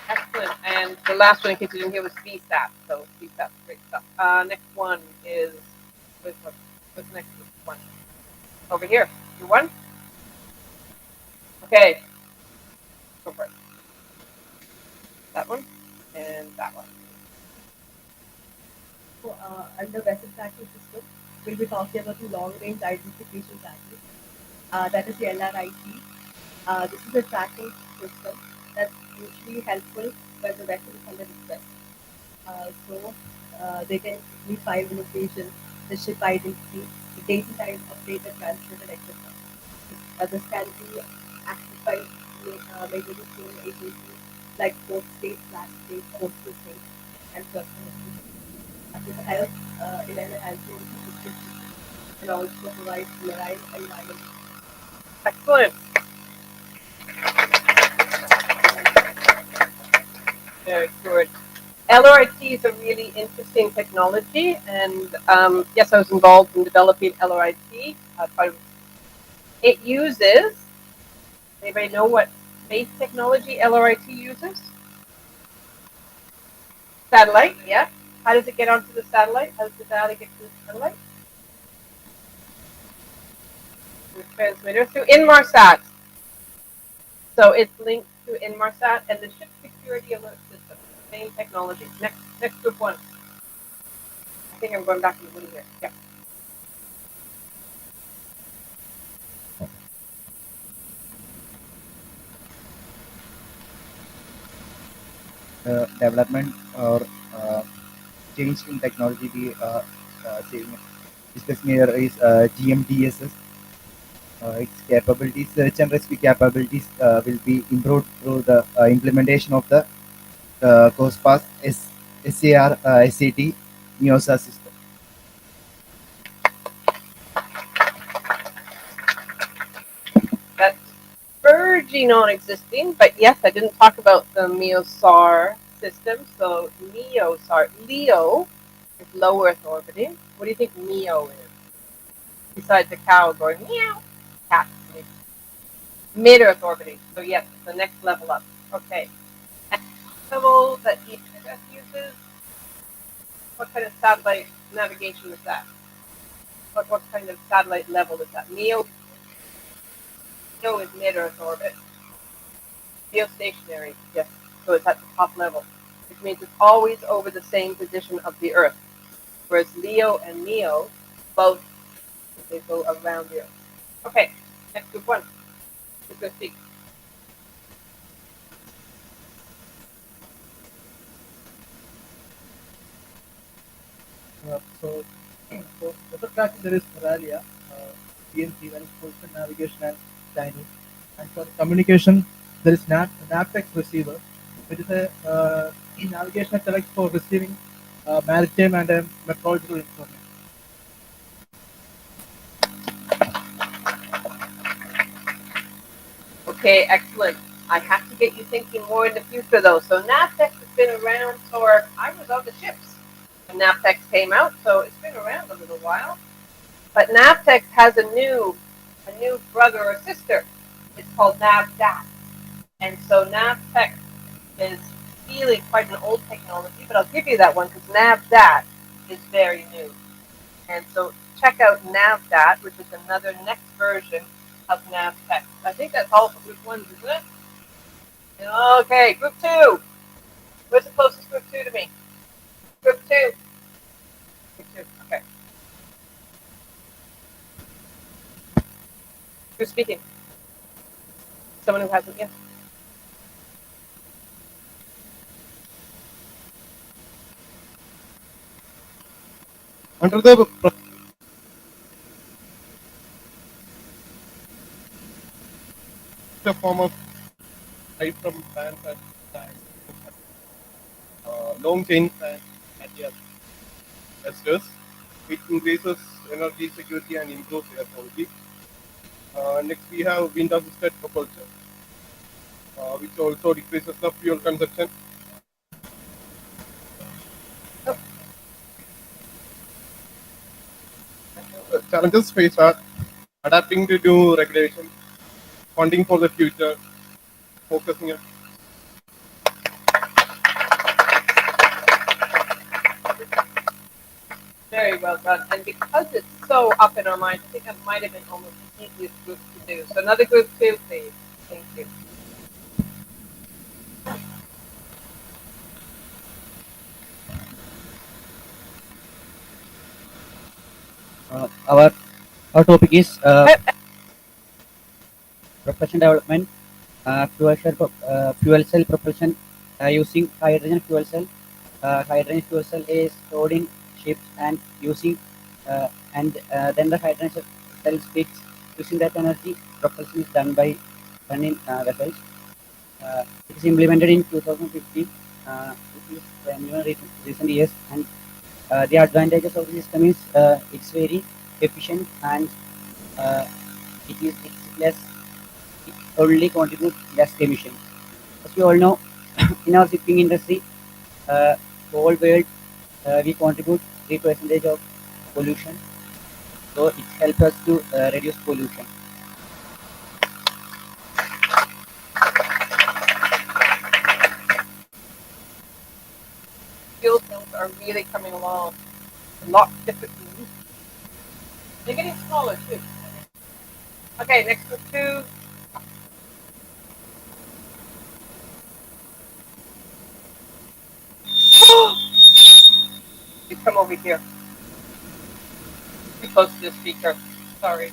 Excellent. And the last one, in case you didn't hear, was CSAP. So CSAP, great stuff. Next one is what's next one? Over here. You one? Okay. Go for it. That one and that one. So, under vessel tracking system, we'll be talking about the long range identification tracking. That is the LRIT. This is a tracking system that's usually helpful when the vessel is under request. They can quickly find the location, the ship identity, the date and time of data transmitted, etc. This can be accessed by majorly state agencies like port state, flag state, coastal state, and personal agencies. This helps in enhancing efficiency. and also provides marine environment. Excellent. Very good. LRIT is a really interesting technology, and yes, I was involved in developing LRIT. It uses, anybody know what space technology LRIT uses? Satellite, yeah. How does it get onto the satellite? How does the data get to the satellite? Through transmitter, through Inmarsat. So it's linked to Inmarsat and the ship security alert system. Same technology. Next group one. I think I'm going back to the middle here. Yeah. Development or change in technology we discussing here is GMDSS. Its capabilities, search and rescue capabilities, will be improved through the implementation of the COSPAS SAR SAT NEOSA system. That's verging on existing, but yes, I didn't talk about the MEOSAR system. So MEOSAR, LEO is low Earth orbiting. What do you think MEO is? Besides the cow going meow, cat. Mid Earth orbiting. So yes, it's the next level up. Okay. And level that ESS uses. What kind of satellite navigation is that? What kind of satellite level is that? MEO is mid Earth orbit. Geostationary, yes. So it's at the top level, which means it's always over the same position of the Earth. Whereas LEO and MEO, both, they go around the Earth. Okay, next group one. Who's going to speak? So weather tracking there is Moralia, PNC, that is position navigation and timing. And for communication, there is NAPTEX receiver, which is a navigation select for receiving maritime and meteorological information. Okay, excellent. I have to get you thinking more in the future, though. So NAPTEX has been around for, I was on the ships when NAPTEX came out, so it's been around a little while. But NAPTEX has a new brother or sister. It's called NAVDAT. And so NAPTEX is really quite an old technology, but I'll give you that one because NAVDAT is very new. And so check out NAVDAT, which is another next version of NAVTEX. I think that's all for group one, isn't it? Okay, group two. Where's the closest group two to me? Group two. Group two, okay. Who's speaking? Someone who hasn't yet. Under the form of type from bands and long chain and esters, it increases energy security and improves air quality. Next, we have wind assisted propulsion, which also decreases the fuel consumption. Challenges faced are adapting to new regulations, funding for the future, focusing on Very well done. And because it's so up in our minds, I think that might have been almost the easiest group to do. So another group two, please. Thank you. Our topic is propulsion development, fuel cell propulsion using hydrogen fuel cell. Hydrogen fuel cell is stored in ships and using then the hydrogen cell speaks. Using that energy, propulsion is done by running vessels. It is implemented in 2015. It is new in recent years, and the advantages of the system is it's very efficient, and uh, it's less. It only contributes less emissions. As you all know, in our shipping industry, uh, whole world, we contribute 3% of pollution. So it helps us to reduce pollution. Fuel cells are really coming along a lot differently. They're getting smaller too. Okay, next group two. You come over here. Too close to the speaker. Sorry.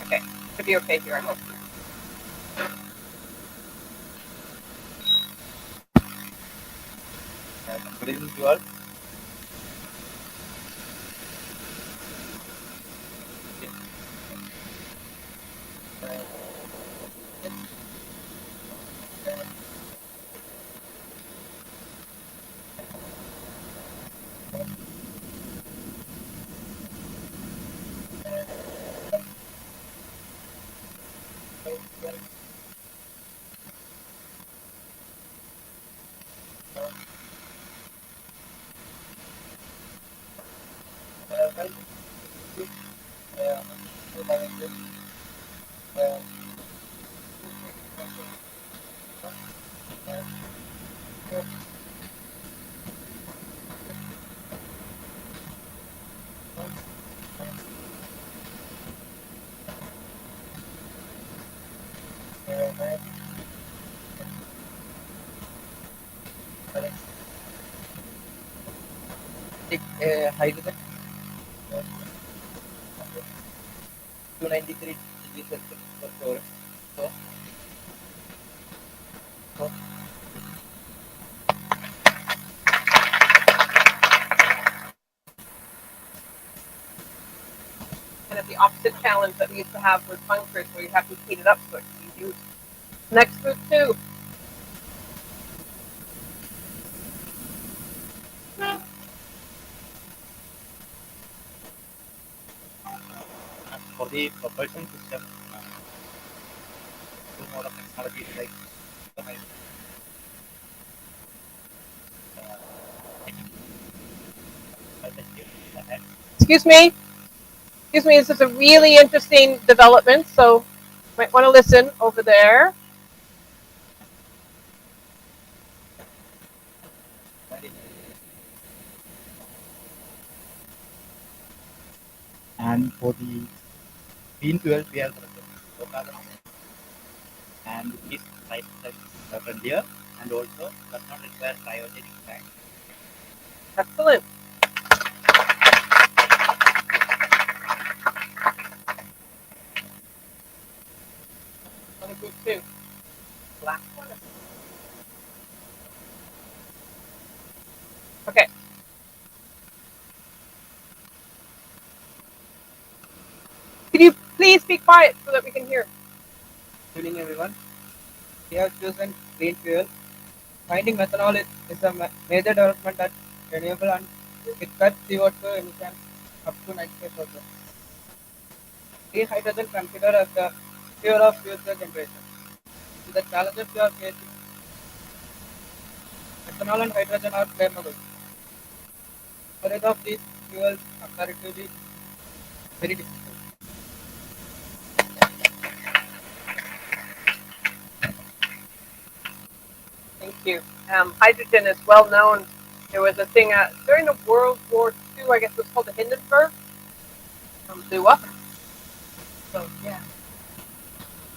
Okay, should be okay here, I hope. Good evening to all. Take hydrogen 293 degrees Celsius for fluorine. So And it's the opposite challenge that we used to have with bunkers where you have to heat it up so it can be used. Next group two. for the propulsion system, two more of technologies like Excuse me. Excuse me, this is a really interesting development, so you might want to listen over there. and for the green fuel we have low carbon and this type of friendlier and also does not require cryogenic tank. Excellent. On to group two. Last one. Okay. Could you please be quiet so that we can hear? Good evening, everyone. We have chosen green fuel. Finding methanol is a major development that renewable and it cuts CO2 emissions up to 95%. Green hydrogen considered as the fuel of future generations. The challenges we are facing, ethanol and hydrogen are flammable. Storage of these fuels comparatively very difficult. Thank you. Hydrogen is well known. There was a thing during the World War II, I guess it was called the Hindenburg. Blew up. So, yeah.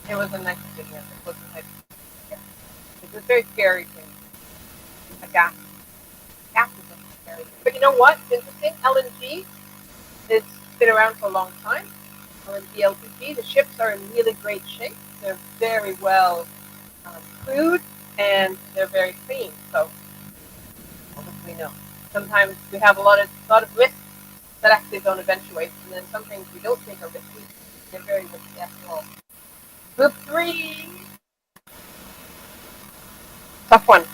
It was a nitrogen, yes. It wasn't hydrogen. Yeah. It's a very scary thing. A gas. Gas is a scary thing. But you know what? It's interesting. LNG, it's been around for a long time. LNG, LPG, the ships are in really great shape. They're very well crewed and they're very clean. So, we know. Sometimes we have a lot of risks that actually don't eventuate, and then some things we don't take are risky. They're very risky after all. Group three. Tough one.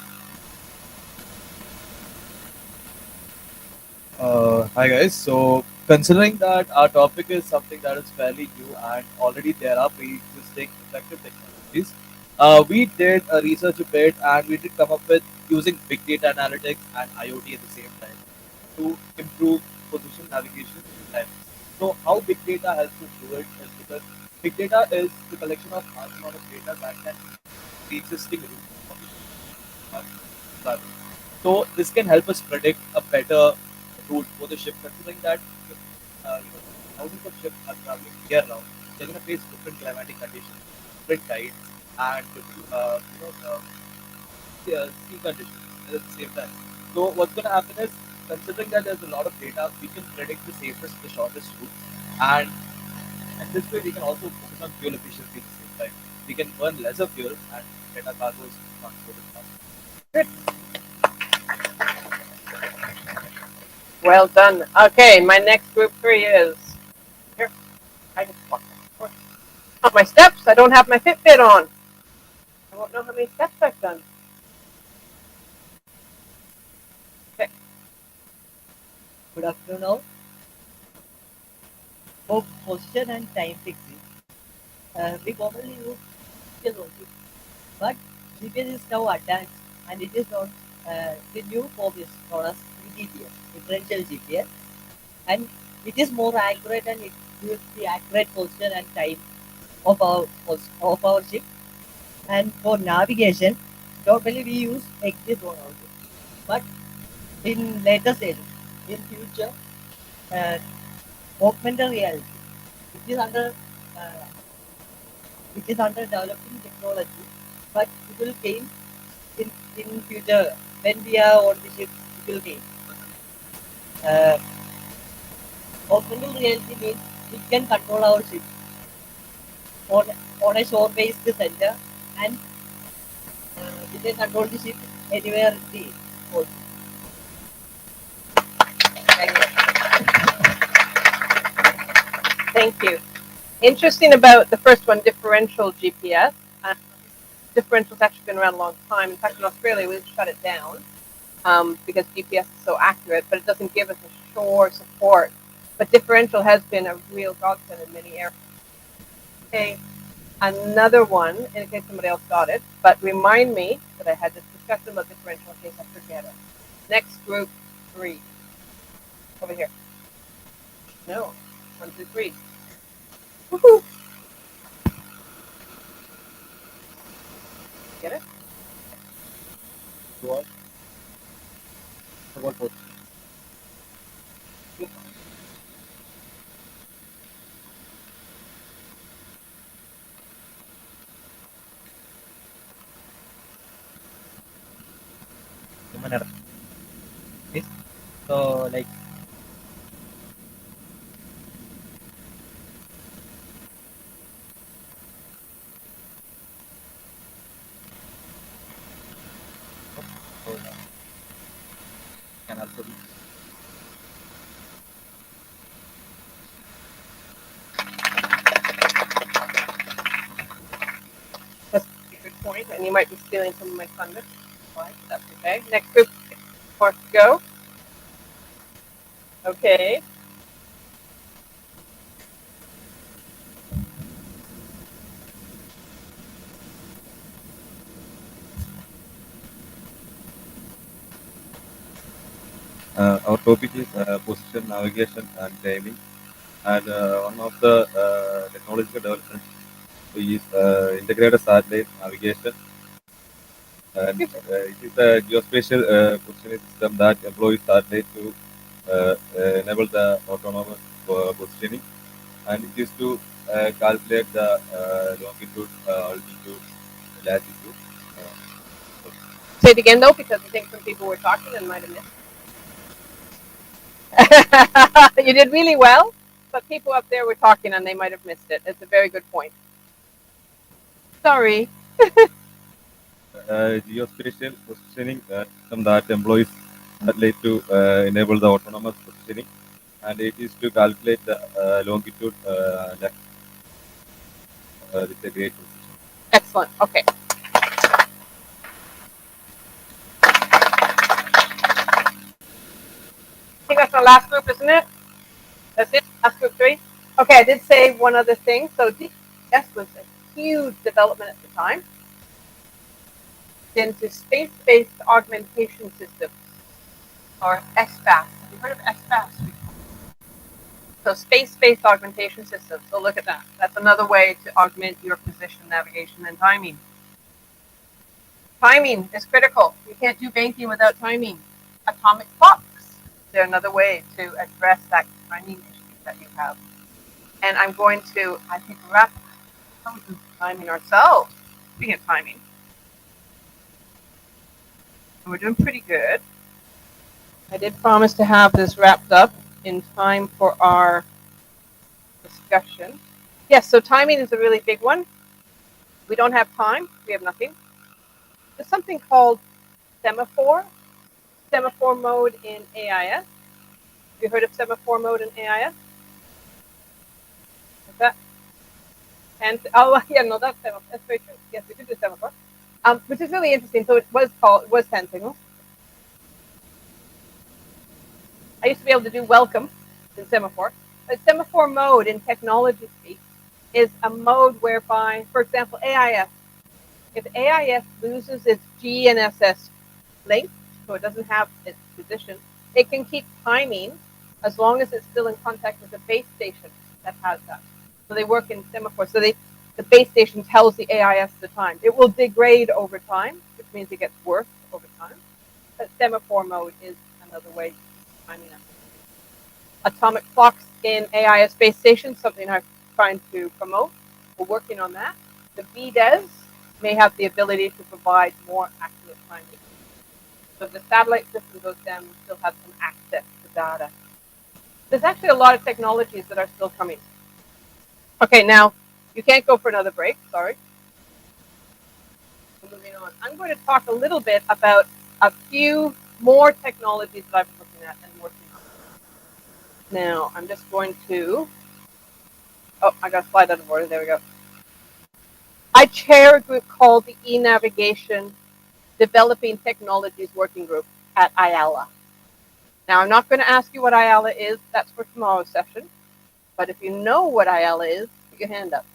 Hi guys. So considering that our topic is something that is fairly new and already there are pre-existing effective technologies, we did a research a bit and we did come up with using big data analytics and IoT at the same time to improve position navigation in time. So how big data helps us do it is because big data is the collection of large amount of data that can be existing route. So this can help us predict a better route for the ship, considering that thousands of ships are traveling year round. They're going to face different climatic conditions, different tides, and different sea conditions at the same time. So what's going to happen is, considering that there's a lot of data, we can predict the safest, the shortest route, and this way we can also focus on fuel efficiency at the same time. We can burn lesser fuel and get our cargoes transported faster. Well done. Okay, my next group 3 is here. I just walked back. Oh, my steps. I don't have my Fitbit on. I won't know how many steps I've done. Okay. Good afternoon all. For position and time fixing, we commonly use GPS only. But GPS is now advanced and it is on the new form is known as DGPS, differential GPS, and it is more accurate and it gives the accurate position and time of our ship. And for navigation, normally we use exit one also. But in later stages, in future, uh, augmented reality, which is under uh, developing technology, but it will came in future when we are on the ship. It will came. Uh, Augmented reality means we can control our ship on a shore-based center, and we can control the ship anywhere in the world. Thank you. Interesting about the first one, differential GPS. Differential's actually been around a long time. In fact, in Australia, we shut it down because GPS is so accurate, but it doesn't give us a shore support. But differential has been a real godsend in many areas. Okay, another one, in case somebody else got it, but remind me that I had this discussion about differential in case I forget it. Next group 3. Over here. No. 1, 2, 3. Woohoo! Get it? What? What? Human error. Yes. So like Can also be. That's a good point, and you might be stealing some of my thunder. Fine, that's okay. Next group, more to go. Okay. Our topic is position navigation and timing, and one of the technological developments is integrated satellite navigation, and it is a geospatial positioning system that employs satellite to enable the autonomous positioning, and it is to calculate the longitude, altitude, latitude. Say it again, though, because I think some people were talking and might have missed it. You did really well, but people up there were talking and they might have missed it. It's a very good point. Sorry. Geospatial positioning system that employs satellite to enable the autonomous positioning, and it is to calculate the longitude with a great precision. Excellent. Okay. I think that's our last group, isn't it? Astro 3? Okay, I did say one other thing. So GPS was a huge development at the time into space-based augmentation systems, or SBAS. Have you heard of SBAS before? So space-based augmentation systems. So look at that. That's another way to augment your position, navigation, and timing. Timing is critical. You can't do banking without timing. Atomic clocks. They're another way to address that timing issue that you have. And I'm going to, I think, wrap timing ourselves. Speaking of timing, we're doing pretty good. I did promise to have this wrapped up in time for our discussion. Yes, so timing is a really big one. We don't have time. We have nothing. There's something called semaphore mode in AIS. Have you heard of semaphore mode in AIS? Is that? And oh yeah, no, that's semaphore. That's very true. Yes, we could do semaphore, which is really interesting. So it was hand signals. I used to be able to do welcome in semaphore, but semaphore mode in technology speak is a mode whereby, for example, AIS. If AIS loses its GNSS link, so it doesn't have its position, it can keep timing as long as it's still in contact with the base station that has that. So they work in semaphore. So the base station tells the AIS the time. It will degrade over time, which means it gets worse over time. But semaphore mode is another way to keep timing up. Atomic clocks in AIS base stations, something I'm trying to promote. We're working on that. The VDES may have the ability to provide more accurate timing. So if the satellite system goes down, we still have some access to data. There's actually a lot of technologies that are still coming. Okay, now you can't go for another break, sorry. Moving on. I'm going to talk a little bit about a few more technologies that I've been looking at and working on. Now, I'm just going to, oh, I got to slide out of order, there we go. I chair a group called the e-Navigation Developing Technologies Working Group at IALA. Now, I'm not going to ask you what IALA is, that's for tomorrow's session, but if you know what IALA is, put your hand up.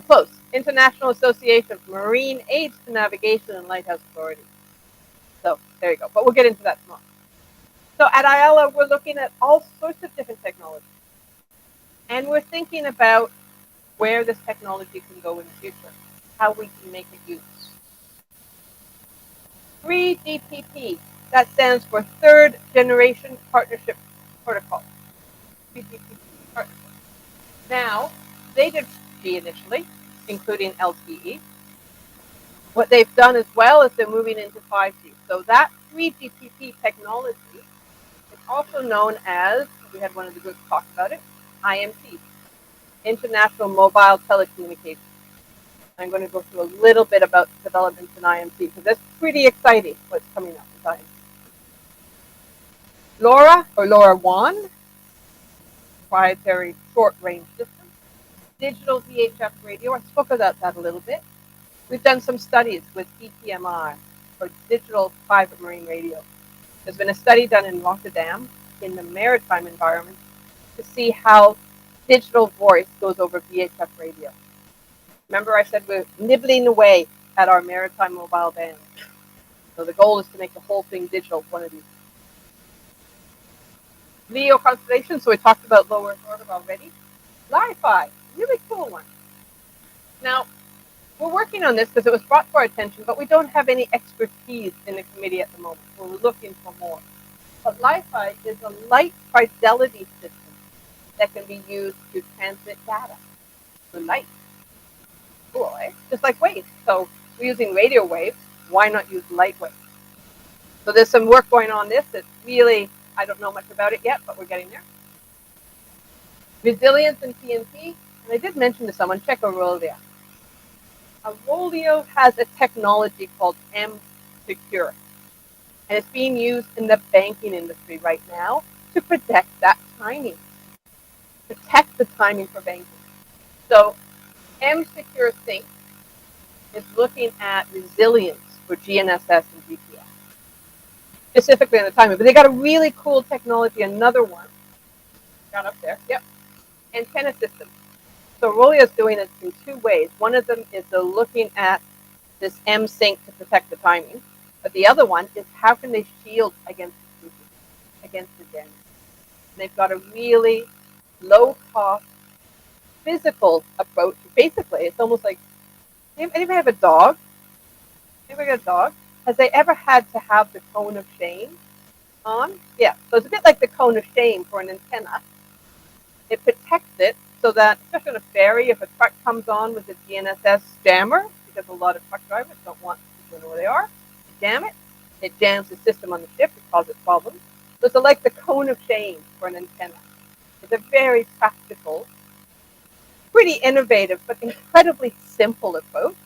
Close. International Association for Marine Aids to Navigation and Lighthouse Authority. So, there you go, but we'll get into that tomorrow. So at IALA, we're looking at all sorts of different technologies. And we're thinking about where this technology can go in the future, how we can make it use. 3GPP, that stands for Third Generation Partnership Protocol. 3GPP partnership. Now, they did G initially, including LTE. What they've done as well is they're moving into 5G. So that 3GPP technology is also known as, we had one of the groups talk about it, IMT, International Mobile Telecommunications. I'm going to go through a little bit about developments in IMT because that's pretty exciting what's coming up with IMT. LoRa, or LoRaWAN, proprietary short-range system. Digital VHF radio, I spoke about that a little bit. We've done some studies with DPMR, or Digital Private Marine Radio. There's been a study done in Rotterdam in the maritime environment to see how digital voice goes over VHF radio. Remember I said we're nibbling away at our maritime mobile band. So the goal is to make the whole thing digital, one of these. LEO constellation, so we talked about low Earth orbit already. Li-Fi, really cool one. Now, we're working on this because it was brought to our attention, but we don't have any expertise in the committee at the moment. So we're looking for more. But Li-Fi is a light fidelity system that can be used to transmit data through light. Cool, eh? Just like waves. So we're using radio waves. Why not use light waves? So there's some work going on this. It's really, I don't know much about it yet, but we're getting there. Resilience and TNT. And I did mention to someone, check Aurelia. Aurelia has a technology called M-Secure. And it's being used in the banking industry right now to protect that timing. Protect the timing for banking. So M-Secure Sync is looking at resilience for GNSS and GPS. specifically on the timing. But they got a really cool technology, another one, got up there, yep, antenna system. So Rolia's doing it in two ways. One of them is they're looking at this M-Sync to protect the timing. But the other one is how can they shield against the spoofing, against the damage. And they've got a really low-cost physical approach. Basically, it's almost like, anybody have a dog? Anybody got a dog? Has they ever had to have the cone of shame on? Yeah, so it's a bit like the cone of shame for an antenna. It protects it so that, especially on a ferry, if a truck comes on with a GNSS jammer, because a lot of truck drivers don't want people to know where they are, jam it. It jams the system on the ship. It causes problems. So it's like the cone of shame for an antenna. It's a very practical, pretty innovative, but incredibly simple approach.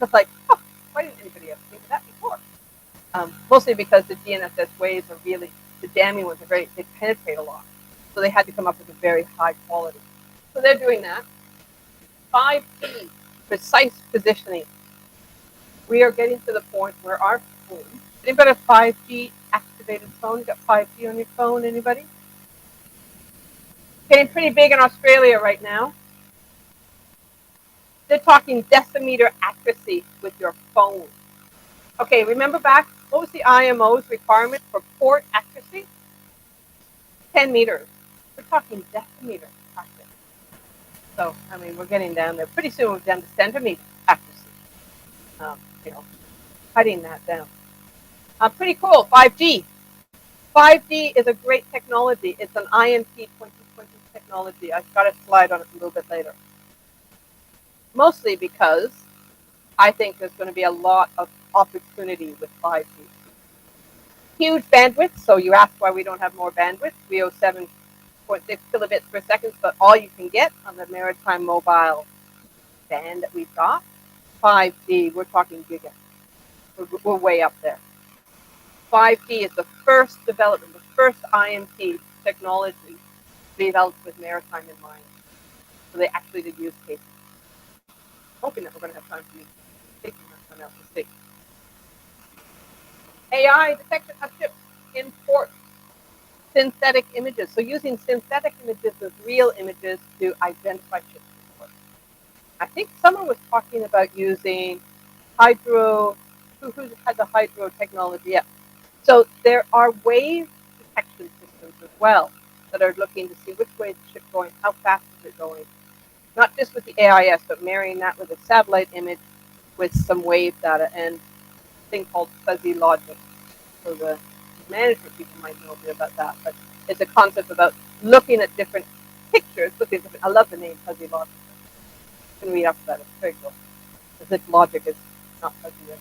It's like, oh, why didn't anybody ever think of that before? Mostly because the GNSS waves are really, the jamming ones are they penetrate a lot. So they had to come up with a very high quality. So they're doing that. 5G, precise positioning. We are getting to the point where our phone, anybody have a 5G activated phone? You got 5G on your phone, anybody? Getting pretty big in Australia right now. They're talking decimeter accuracy with your phone. Okay, remember back, what was the IMO's requirement for port accuracy? 10 meters. We're talking decimeter accuracy. So, I mean, we're getting down there. Pretty soon we're down to centimeter accuracy. Cutting that down. Pretty cool, 5G. 5G is a great technology. It's an IMT 2020 technology. I've got a slide on it a little bit later. Mostly because I think there's going to be a lot of opportunity with 5G. Huge bandwidth, so you ask why we don't have more bandwidth. 307.6 kilobits per second, but all you can get on the maritime mobile band that we've got. 5G, we're talking giga. We're way up there. 5G is the first development, the first IMT technology developed with maritime in mind. So they actually did use cases. Hoping that we're going to have time to use taking that one out to see. AI detection of ships in port. Synthetic images. So using synthetic images with real images to identify ships in port. I think someone was talking about using hydro. Who had the hydro technology? Yeah. So there are wave detection systems as well that are looking to see which way is the ship going, how fast is it going. Not just with the AIS, but marrying that with a satellite image with some wave data and a thing called fuzzy logic. So the management people might know a bit about that, but it's a concept about looking at different pictures. I love the name fuzzy logic. You can read up about it. It's very cool. As if logic is not fuzzy in that.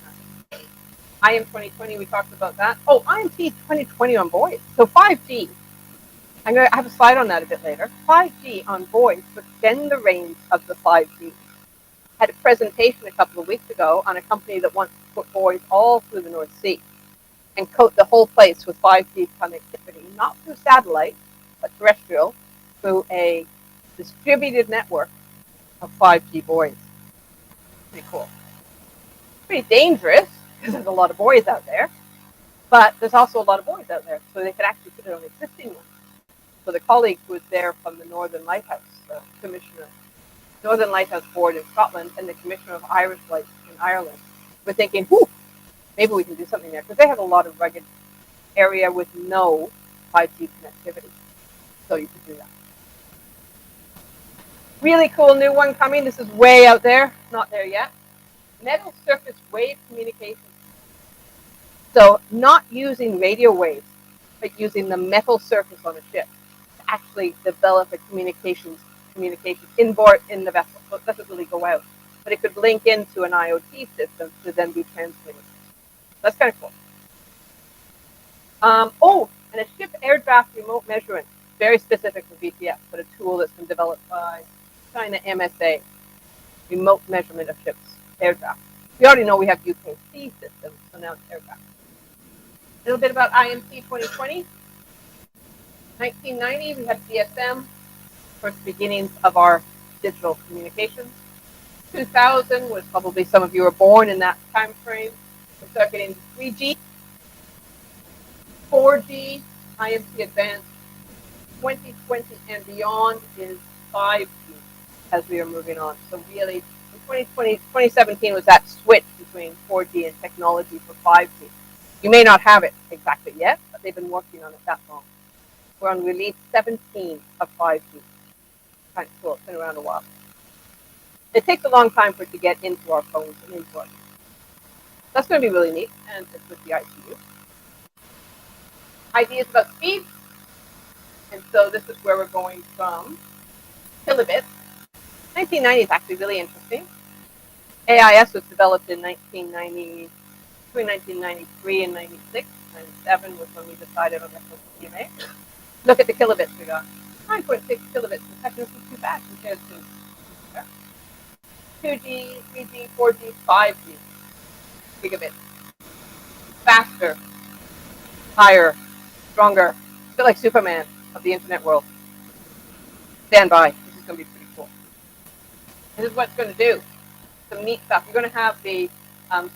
IM 2020, we talked about that. Oh, IMT 2020 on voice. So 5G. I have a slide on that a bit later. 5G on voice to extend the range of the 5G. Had a presentation a couple of weeks ago on a company that wants to put voice all through the North Sea and coat the whole place with 5G connectivity, not through satellite, but terrestrial, through a distributed network of 5G voice. Pretty cool. Pretty dangerous because there's a lot of buoys out there, but there's also a lot of buoys out there, so they could actually put it on existing ones. So the colleague who was there from the Northern Lighthouse, the commissioner, Northern Lighthouse Board in Scotland, and the commissioner of Irish Lights in Ireland, were thinking, whew, maybe we can do something there, because they have a lot of rugged area with no 5G connectivity. So you could do that. Really cool new one coming. This is way out there, not there yet. Metal surface wave communication. So not using radio waves, but using the metal surface on a ship to actually develop a communication inboard in the vessel. So it doesn't really go out, but it could link into an IoT system to then be transmitted. That's kind of cool. And a ship air draft remote measurement, very specific for VTS, but a tool that's been developed by China MSA, remote measurement of ships air draft. We already know we have UKC systems, so now it's air draft. A little bit about IMT 2020. 1990, we had DSM, first beginnings of our digital communications. 2000 was probably some of you were born in that time frame. We started getting 3G. 4G, IMC Advanced, 2020 and beyond is 5G as we are moving on. So really, in 2020, 2017 was that switch between 4G and technology for 5G. You may not have it exactly yet, but they've been working on it that long. We're on release 17 of 5G. Kind of cool. It's been around a while. It takes a long time for it to get into our phones and into our. That's going to be really neat, and it's with the ICU. Ideas about speed, and so this is where we're going from kilobits. 1990 is actually really interesting. AIS was developed in 1990, between 1993 and 96. 97 was when we decided on SOCMA. Look at the kilobits we got. 9.6 kilobits per second isn't too bad compared to 2G, 3G, 4G, 5G gigabits. Faster, higher, stronger. Feel like Superman of the internet world. Stand by. This is going to be pretty cool. This is what it's going to do. Some neat stuff. You're going to have the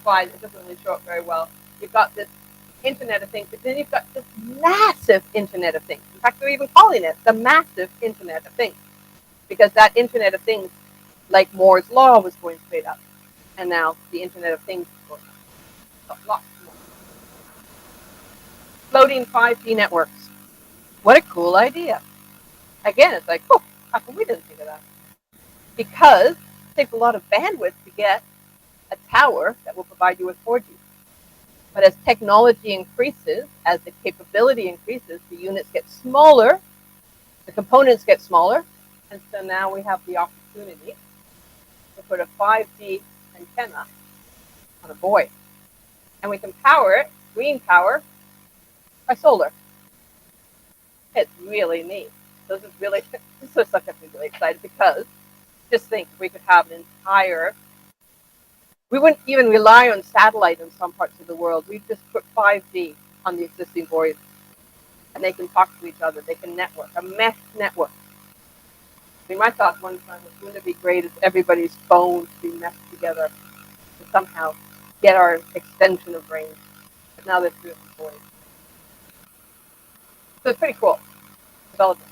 slide. It doesn't really show up very well. You've got this Internet of Things, but then you've got this massive Internet of Things. In fact, they're even calling it the massive Internet of Things, because that Internet of Things, like Moore's Law, was going straight up, and now the Internet of Things is going up. So lots more. Floating 5G networks. What a cool idea. Again, it's like, oh, how come we didn't think of that? Because it takes a lot of bandwidth to get a tower that will provide you with 4G. But as technology increases, as the capability increases, the units get smaller, the components get smaller, and so now we have the opportunity to put a 5G antenna on a buoy. And we can power it, green power, by solar. It's really neat. This is such a really excited, because just think if we could have an entire, we wouldn't even rely on satellite in some parts of the world. We'd just put 5G on the existing buoys, and they can talk to each other. They can network, a mesh network. I mean, my thought one time was, wouldn't it be great if everybody's phones be meshed together to somehow get our extension of range? But now they're through the buoys. So it's pretty cool. Developing.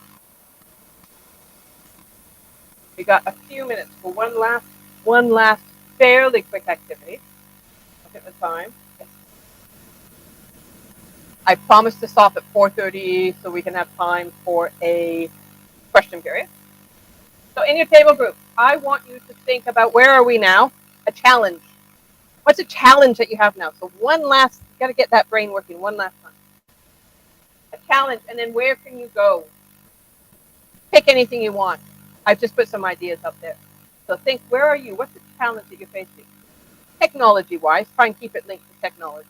We got a few minutes for one last fairly quick activity. Look at the time. Yes. I promised to stop at 4:30 so we can have time for a question period. So in your table group, I want you to think about, where are we now? A challenge. What's a challenge that you have now? So one last, you got to get that brain working one last time. A challenge, and then where can you go? Pick anything you want. I've just put some ideas up there. So think, where are you? What's the challenge that you're facing? Technology-wise, try and keep it linked to technology.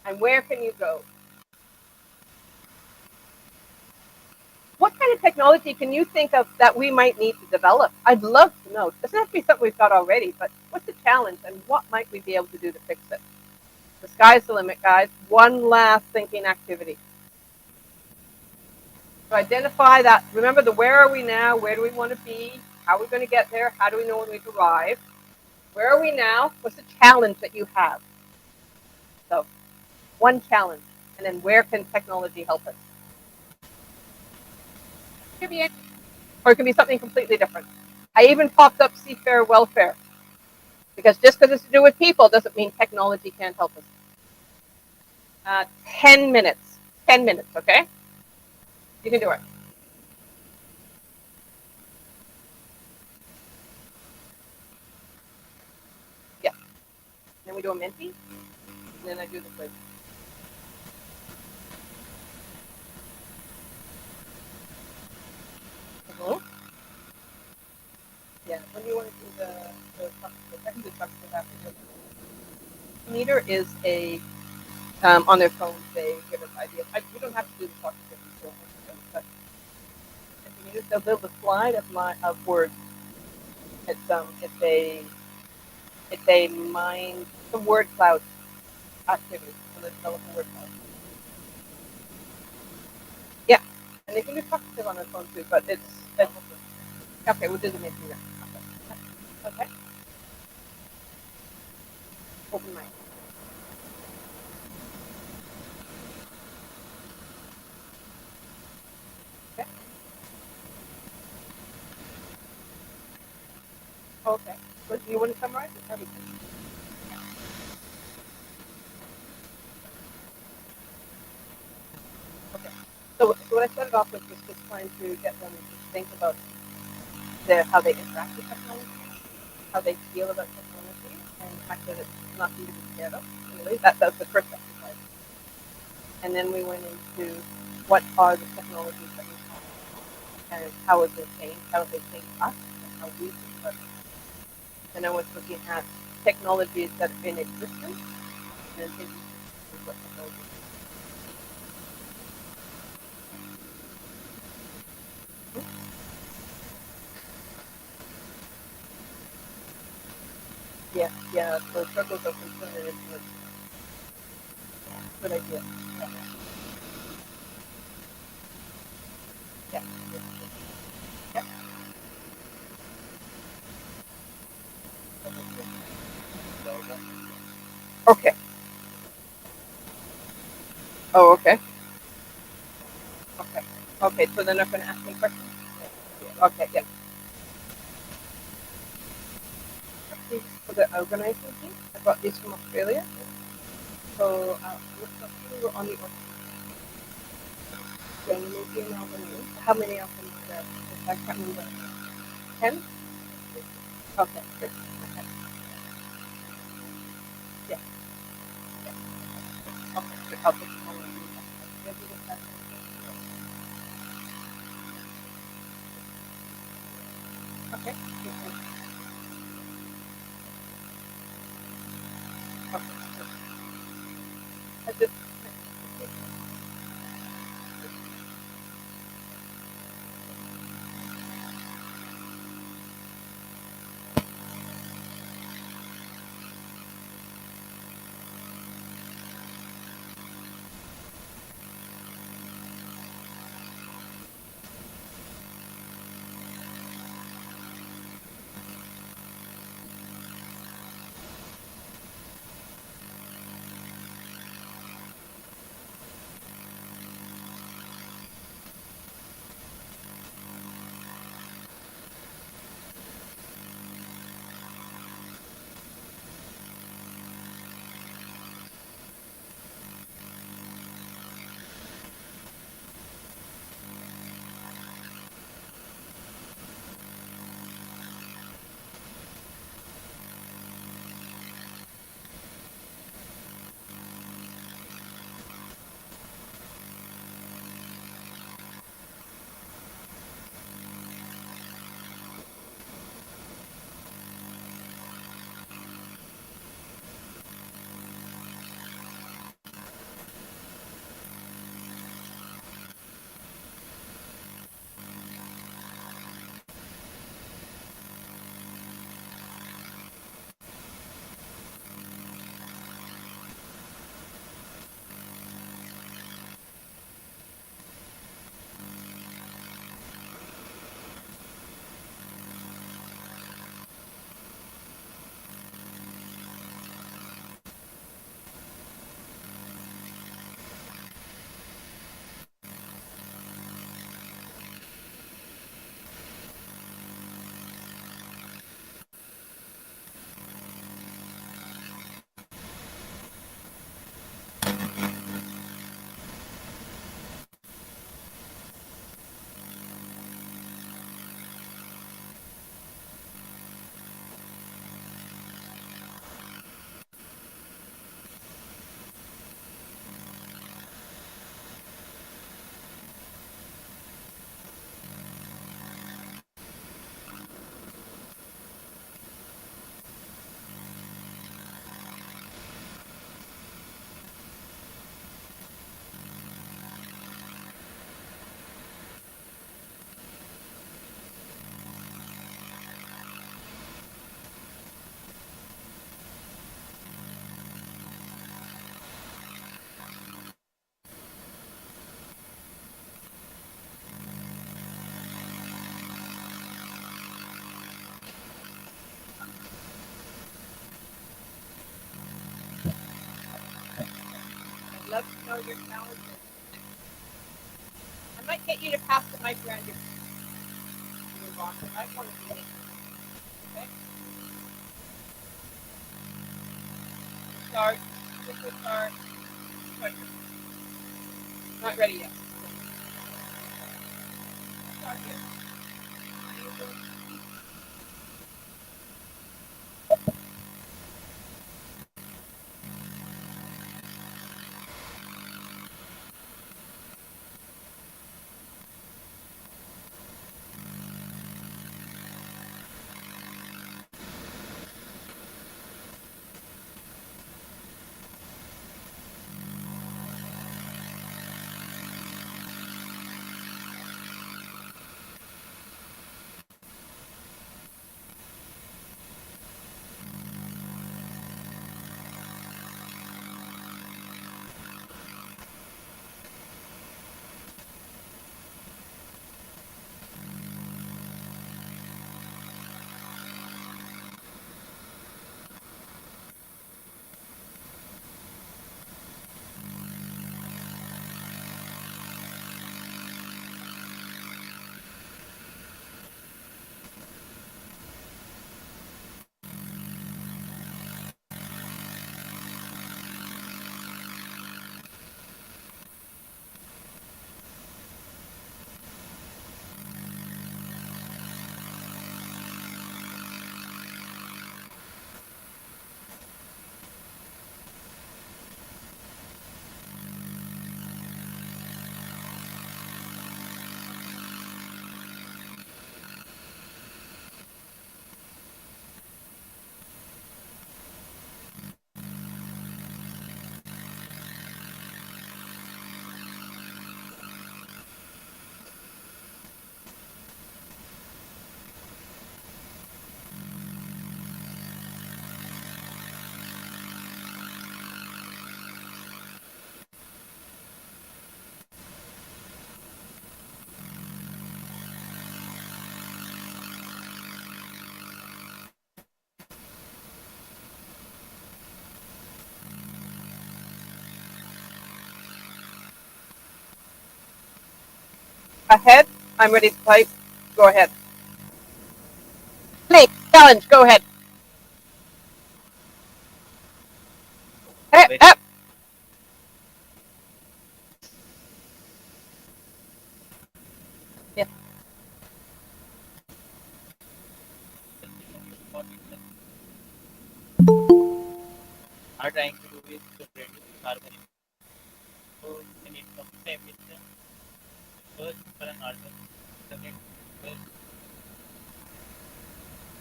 And where can you go? What kind of technology can you think of that we might need to develop? I'd love to know. It doesn't have to be something we've got already, but what's the challenge, and what might we be able to do to fix it? The sky's the limit, guys. One last thinking activity. So identify that. Remember the where are we now? Where do we want to be? How are we going to get there? How do we know when we've arrived? Where are we now? What's the challenge that you have? So one challenge. And then where can technology help us? It could be anything, or it can be something completely different. I even popped up seafarer welfare, because just because it's to do with people doesn't mean technology can't help us. 10 minutes. 10 minutes, okay? You can do it. Yeah. Then we do a Menti, and then I do the quiz. Yeah, when do you want to do the second discussion after the meter is a on their phones, they give us ideas. You don't have to do the talk but they'll build a slide of words. It's a mind, some word cloud activity. So they develop a word cloud. Yeah, and they can do talkative on their phone too, but it's okay. We'll do the meeting now. Okay. Open mic. Okay. Liz, do you want to summarize it? That'd be good. Okay. So what I started off with was just trying to get them to think about how they interact with technology, how they feel about technology, and the fact that it's nothing to be scared of. Really, that was the first exercise. And then we went into what are the technologies that we have, and how has it changed, how have they changed us, and how we think about it. And I was looking at technologies that are in existence, and thinking what technology. Yeah, so circles of concern and influence. Good idea. Yeah. Yeah. Okay. Oh, okay. Okay. Okay, so they're not going to ask me questions? Okay, yeah. These for the organizing team. I got these from Australia. So looks like we were on the organizing Melbourne. How many of them were there? I can't remember. 10? Okay, good. Okay. Yeah. Okay, good. I'll take them all. Okay. Okay. I just I'd love to know your challenges. I might get you to pass the mic around your move on. I might want to meet. Okay? start. This will start. Not ready yet. Start here. Ahead. I'm ready to type. Go ahead. Play. Challenge. Go ahead. Wait. Up. Yeah. Are trying to do is to reduce carbon emissions. So when it comes to emission, first for an alternative, first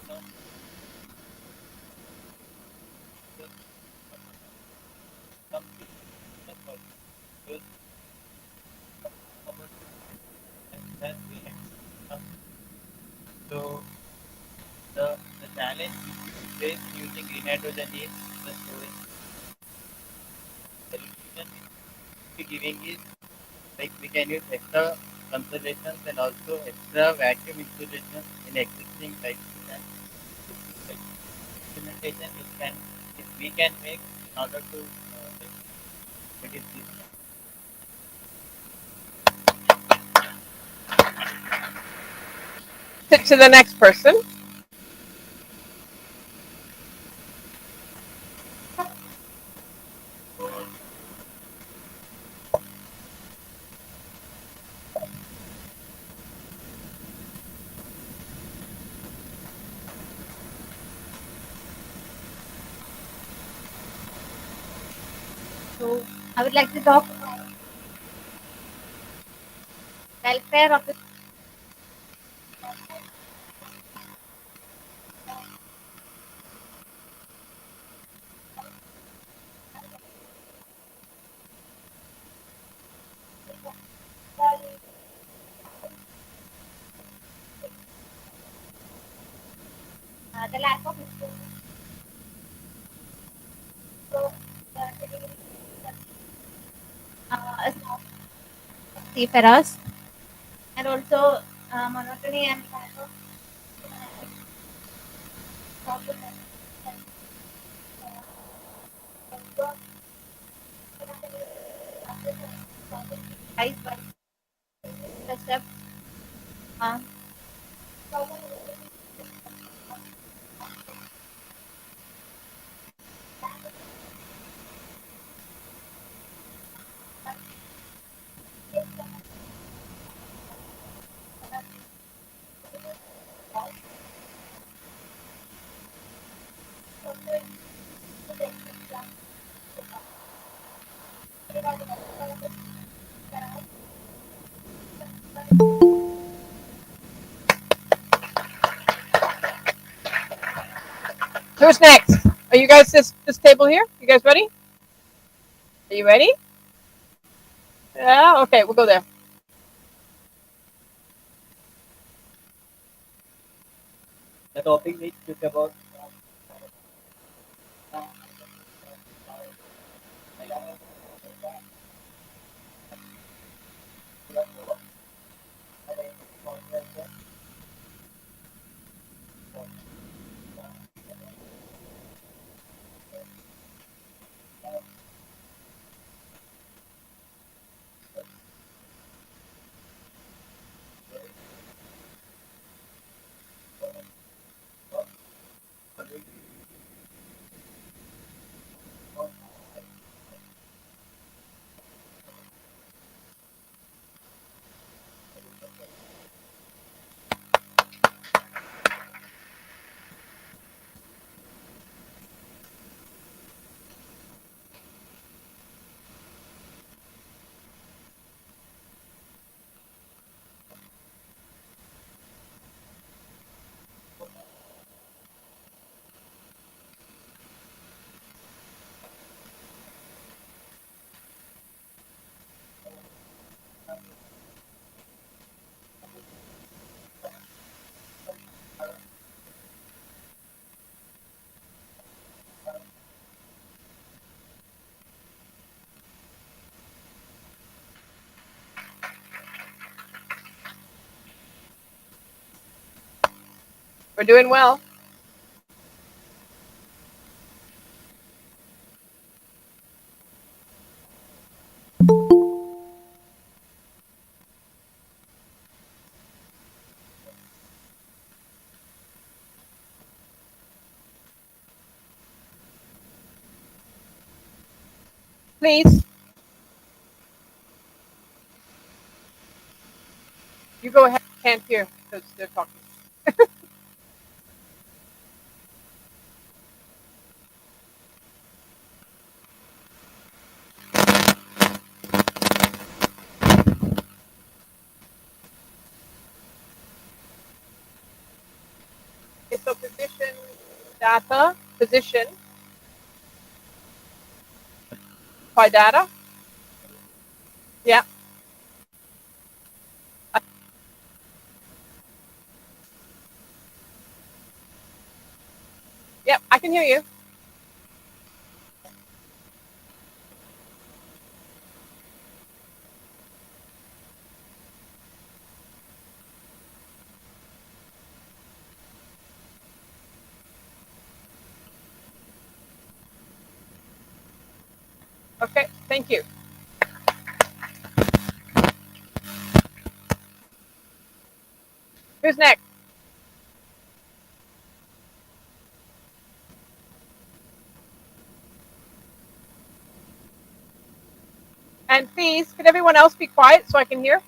no, first come to the first and then we have so the challenge we face using green hydrogen is the storage. The solution we giving is like we can use extra consolations and also extra vacuum insulation in existing pipes and like implementation if we can make in order to reduce this. Sit to the next person. So I would like to talk about welfare of the the lack of exposure. So is not safe for us, and also monotony and lack of problem rise by the steps. Um, Who's next? Are you guys this table here? You guys ready? Are you ready? Yeah. Okay, we'll go there. The topic we took about We're doing well. Please. You go ahead. Can't hear because they're talking. Okay, so position data, position by data. Yeah. Yep, I can hear you. Okay, thank you. Who's next? And please, could everyone else be quiet so I can hear?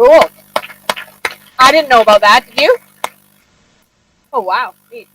Cool. I didn't know about that. Did you? Oh, wow. Neat.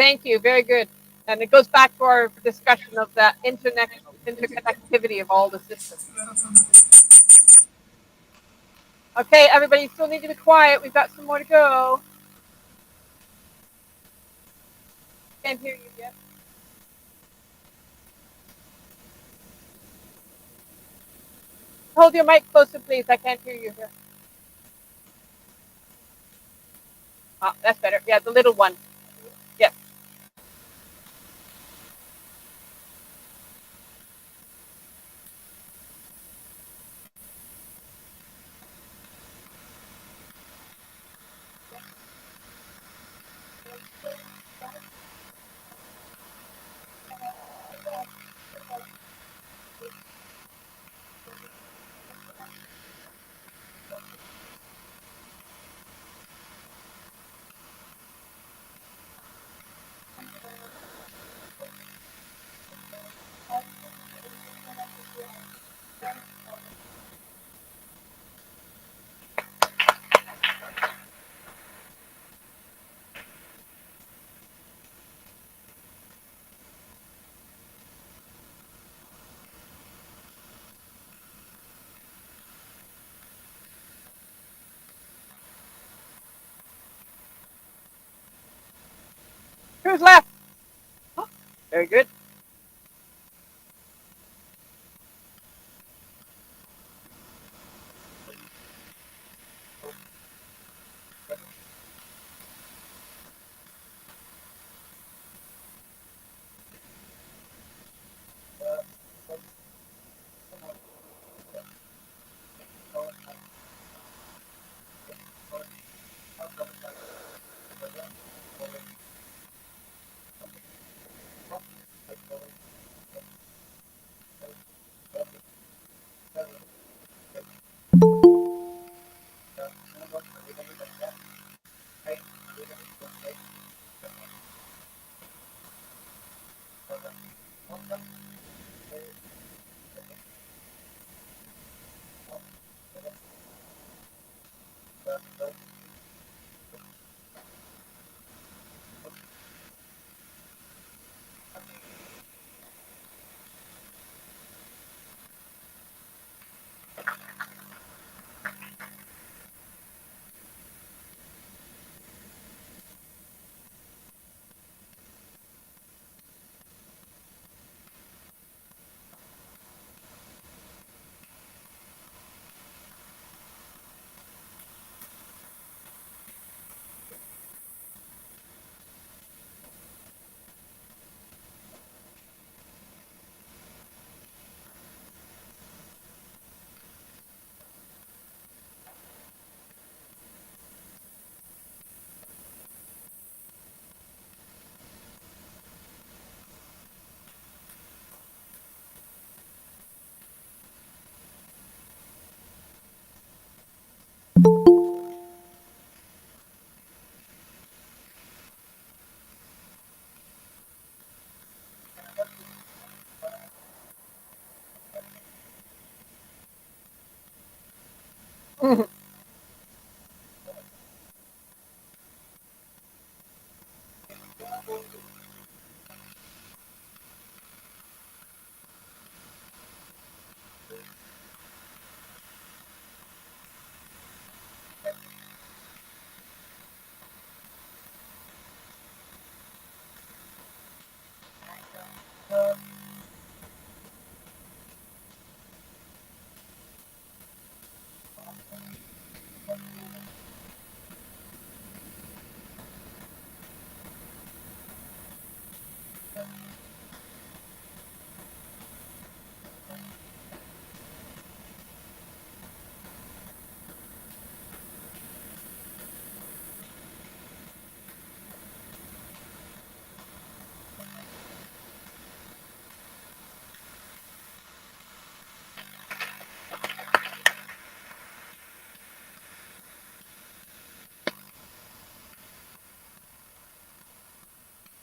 Thank you. Very good. And it goes back to our discussion of that interconnectivity of all the systems. Okay, everybody, still need to be quiet. We've got some more to go. Can't hear you yet. Hold your mic closer, please. I can't hear you here. Ah, that's better. Yeah, the little one. Yes. Who's left? Oh, very good.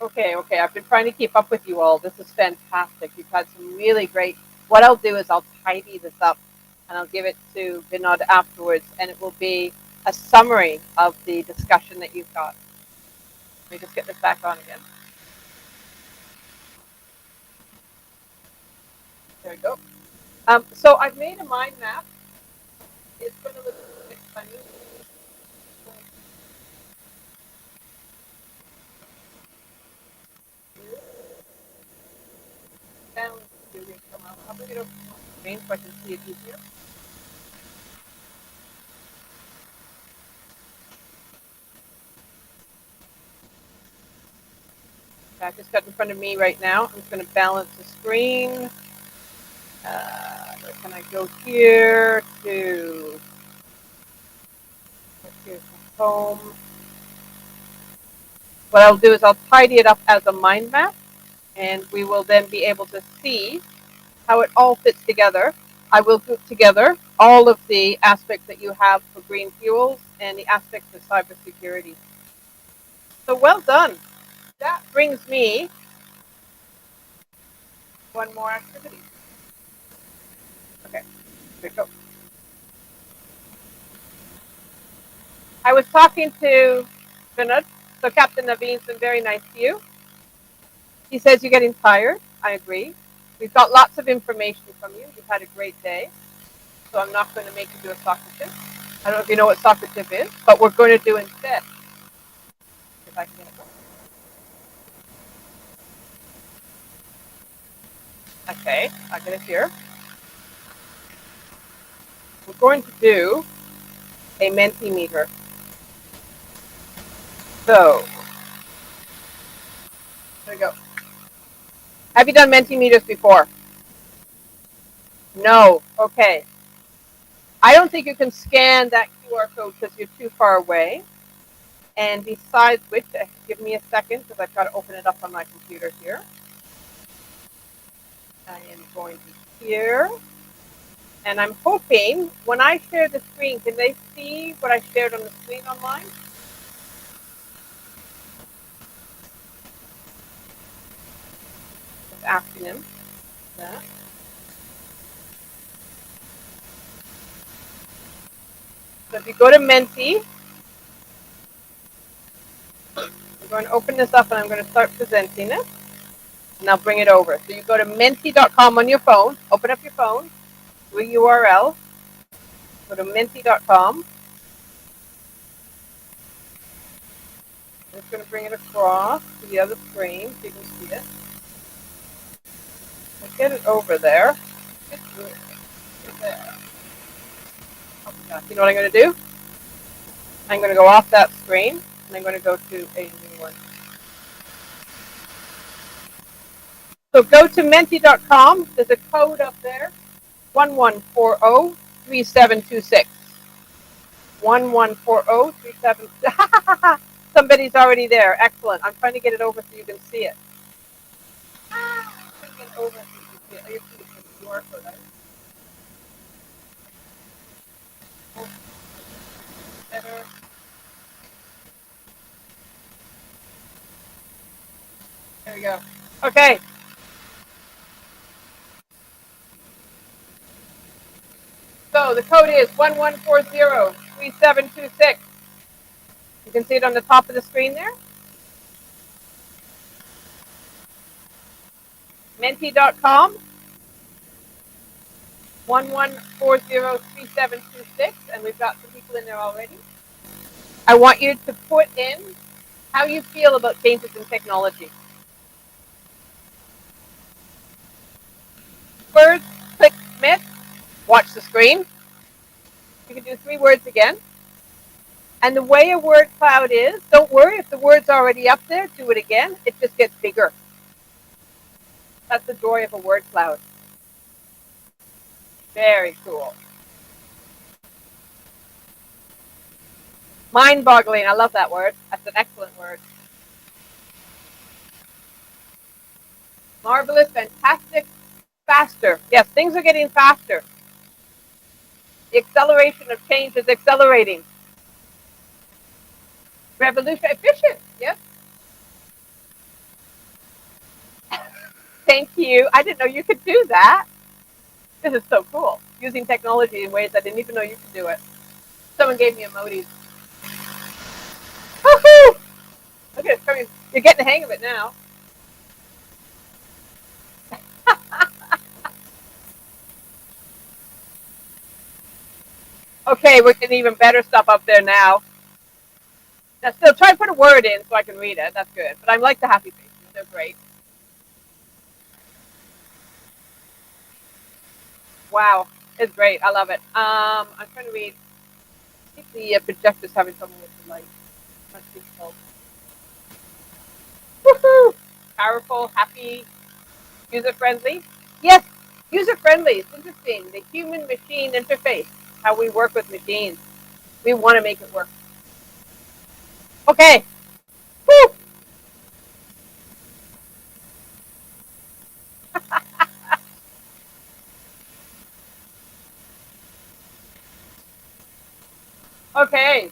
Okay, I've been trying to keep up with you all. This is fantastic. You've had some really great. What I'll do is I'll tidy this up and I'll give it to Vinod afterwards, and it will be a summary of the discussion that you've got. Let me just get this back on again. There we go. So I've made a mind map. It's going to look a bit funny. Down to come out. I'll bring it over to the screen so I can see it easier. I've just got in front of me right now. I'm just going to balance the screen. Where can I go here to? Here's the home. What I'll do is I'll tidy it up as a mind map, and we will then be able to see how it all fits together. I will group together all of the aspects that you have for green fuels and the aspects of cybersecurity. So well done. That brings me one more activity. Okay, here we go. I was talking to Vinod. So Captain Naveen's been very nice to you. He says you're getting tired. I agree. We've got lots of information from you. You've had a great day. So I'm not going to make you do a soccer tip. I don't know if you know what soccer tip is, but we're going to do instead. If I can get it going. Okay, I get it here. We're going to do a Mentimeter. So, there we go. Have you done Mentimeters before? No. Okay. I don't think you can scan that QR code because you're too far away. And besides which, give me a second because I've got to open it up on my computer here. I am going to here. And I'm hoping when I share the screen, can they see what I shared on the screen online? Just asking him that. So if you go to Menti, I'm going to open this up and I'm going to start presenting it. And I'll bring it over. So you go to menti.com on your phone, open up your phone, do a URL, go to menti.com. I'm just going to bring it across to the other screen so you can see it. I'll get it over there. It's there. You know what I'm going to do? I'm going to go off that screen and I'm going to go to a new one. So go to menti.com. There's a code up there, 11403726. 114037. Somebody's already there. Excellent. I'm trying to get it over so you can see it. I'm trying to get it over so you can see it. QR code, right? Better. There we go. Okay. So the code is 11403726. You can see it on the top of the screen there. Menti.com 11403726, and we've got some people in there already. I want you to put in how you feel about changes in technology. Words, click submit, watch the screen. You can do 3 words again. And the way a word cloud is, don't worry if the word's already up there, do it again. It just gets bigger. That's the joy of a word cloud. Very cool. Mind-boggling, I love that word. That's an excellent word. Marvelous, fantastic, faster. Yes, things are getting faster. The acceleration of change is accelerating. Revolution, efficient, yes. Thank you. I didn't know you could do that. This is so cool. Using technology in ways I didn't even know you could do it. Someone gave me emojis. Woohoo! Look at it coming. You're getting the hang of it now. Okay, we're getting even better stuff up there now. Now still try to put a word in so I can read it. That's good. But I like the happy faces. They're great. Wow. It's great. I love it. I'm trying to read. I think the projector's having trouble with the light. Must be so. Woohoo! Powerful, happy, user-friendly. Yes, user-friendly. It's interesting. The human-machine interface. How we work with machines. We want to make it work. Okay. Woo! Okay.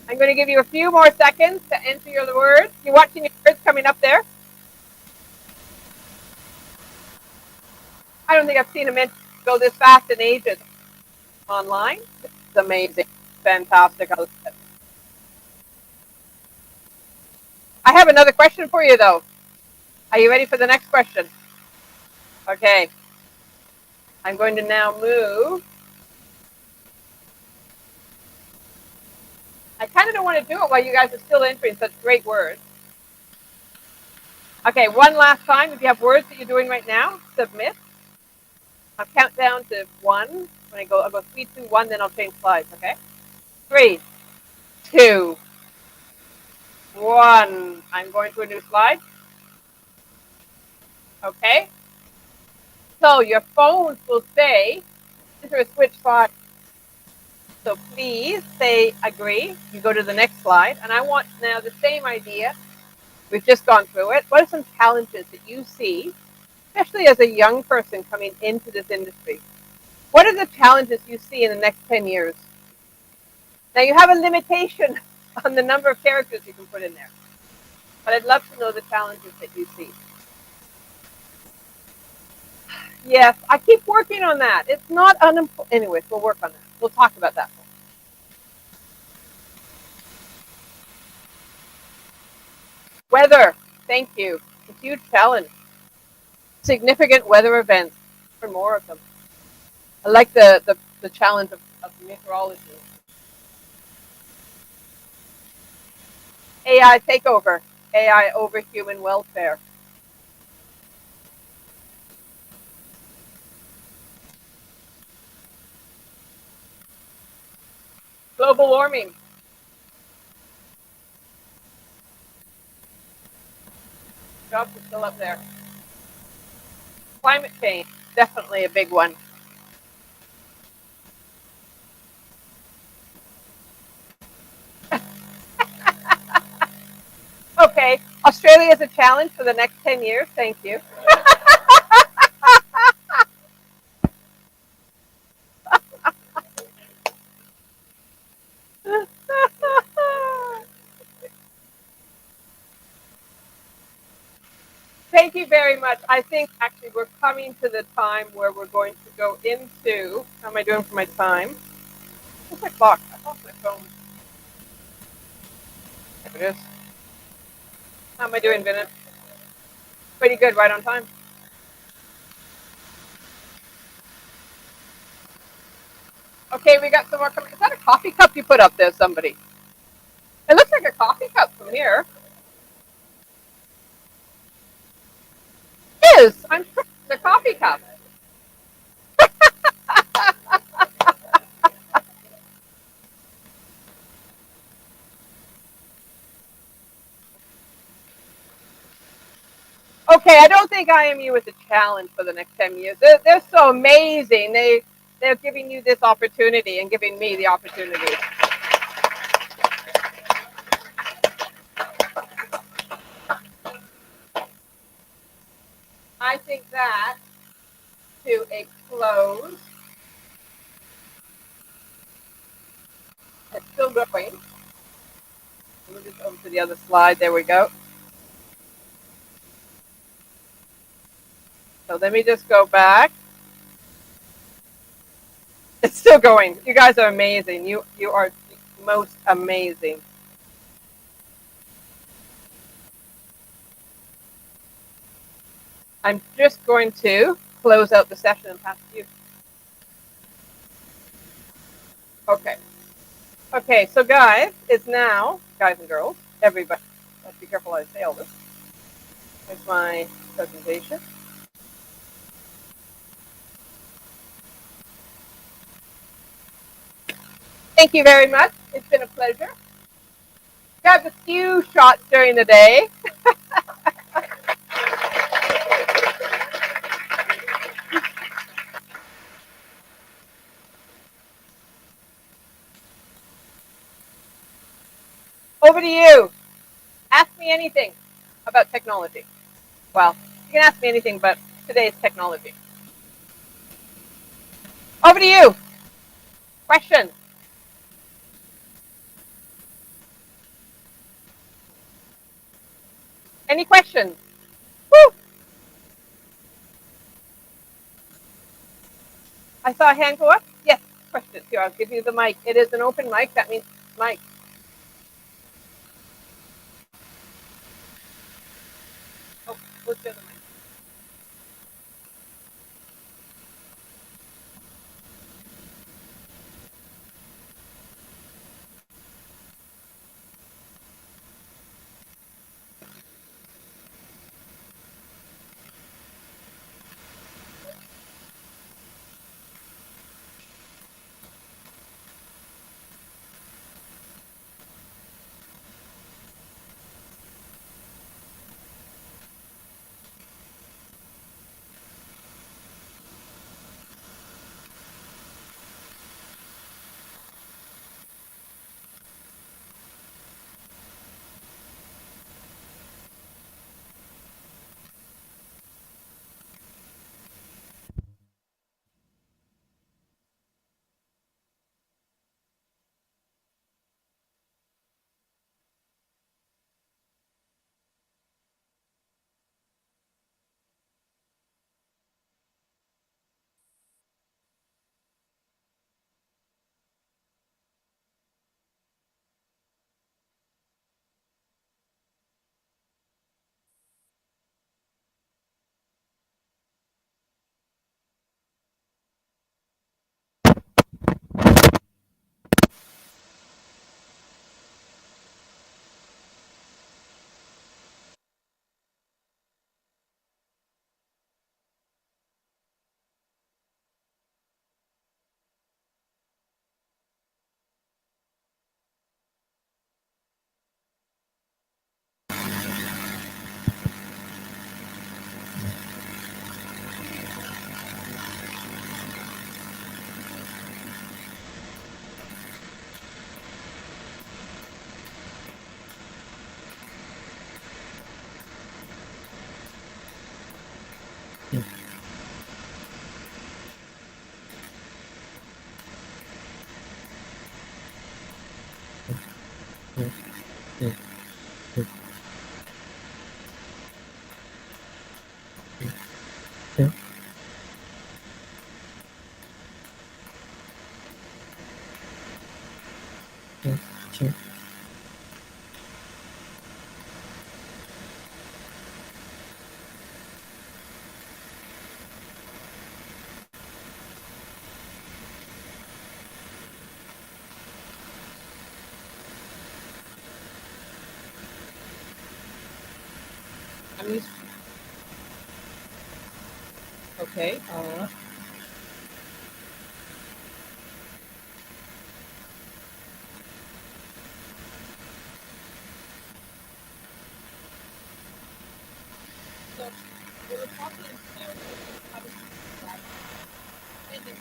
I'm going to give you a few more seconds to enter your words. You watching your words coming up there? I don't think I've seen a mint go this fast in ages online. It's amazing. Fantastic. I love it. I have another question for you, though. Are you ready for the next question? Okay. I'm going to now move. I kind of don't want to do it while you guys are still entering such great words. Okay, one last time. If you have words that you're doing right now, submit. I'll count down to 1. When I'll go 3, 2, 1, then I'll change slides, okay? 3, 2, 1. I'm going to a new slide. Okay. So your phones will say, enter a switch slide. So please say agree. You go to the next slide. And I want now the same idea. We've just gone through it. What are some challenges that you see, especially as a young person coming into this industry? What are the challenges you see in the next 10 years? Now you have a limitation on the number of characters you can put in there. But I'd love to know the challenges that you see. Yes, I keep working on that. It's not unimportant. Anyways, we'll work on that. We'll talk about that more. Weather. Thank you. It's a huge challenge. Significant weather events. For more of them. I like the challenge of meteorology. AI takeover. AI over human welfare. Global warming. Jobs are still up there. Climate change. Definitely a big one. Okay. Australia is a challenge for the next 10 years. Thank you. thank you very much. I think actually we're coming to the time where we're going to go into, how am I doing for my time? Where's my clock? I lost my phone. There it is. How am I doing, Vinit? Pretty good, right on time. Okay, we got some more coming. Is that a coffee cup you put up there, somebody? It looks like a coffee cup from here. It is. I'm sure it's a coffee cup. Okay, I don't think IMU is a challenge for the next 10 years. They're so amazing. They're giving you this opportunity and giving me the opportunity. I think that to a close. It's still going. Move this over to the other slide. There we go. So let me just go back. It's still going. You guys are amazing. You are most amazing. I'm just going to close out the session and pass to you. Okay. Okay, so guys, it's now, guys and girls, everybody, let's be careful how I say all this. Here's my presentation. Thank you very much. It's been a pleasure. Got a few shots during the day. Over to you. Ask me anything about technology. Well, you can ask me anything but today's technology. Over to you. Question. Any questions? Woo! I saw a hand go up. Yes, question. Here, I'll give you the mic. It is an open mic. That means mic. Oh, what's the other mic? Yes, sure. I'm used. Okay. So we were talking about how to do that, and then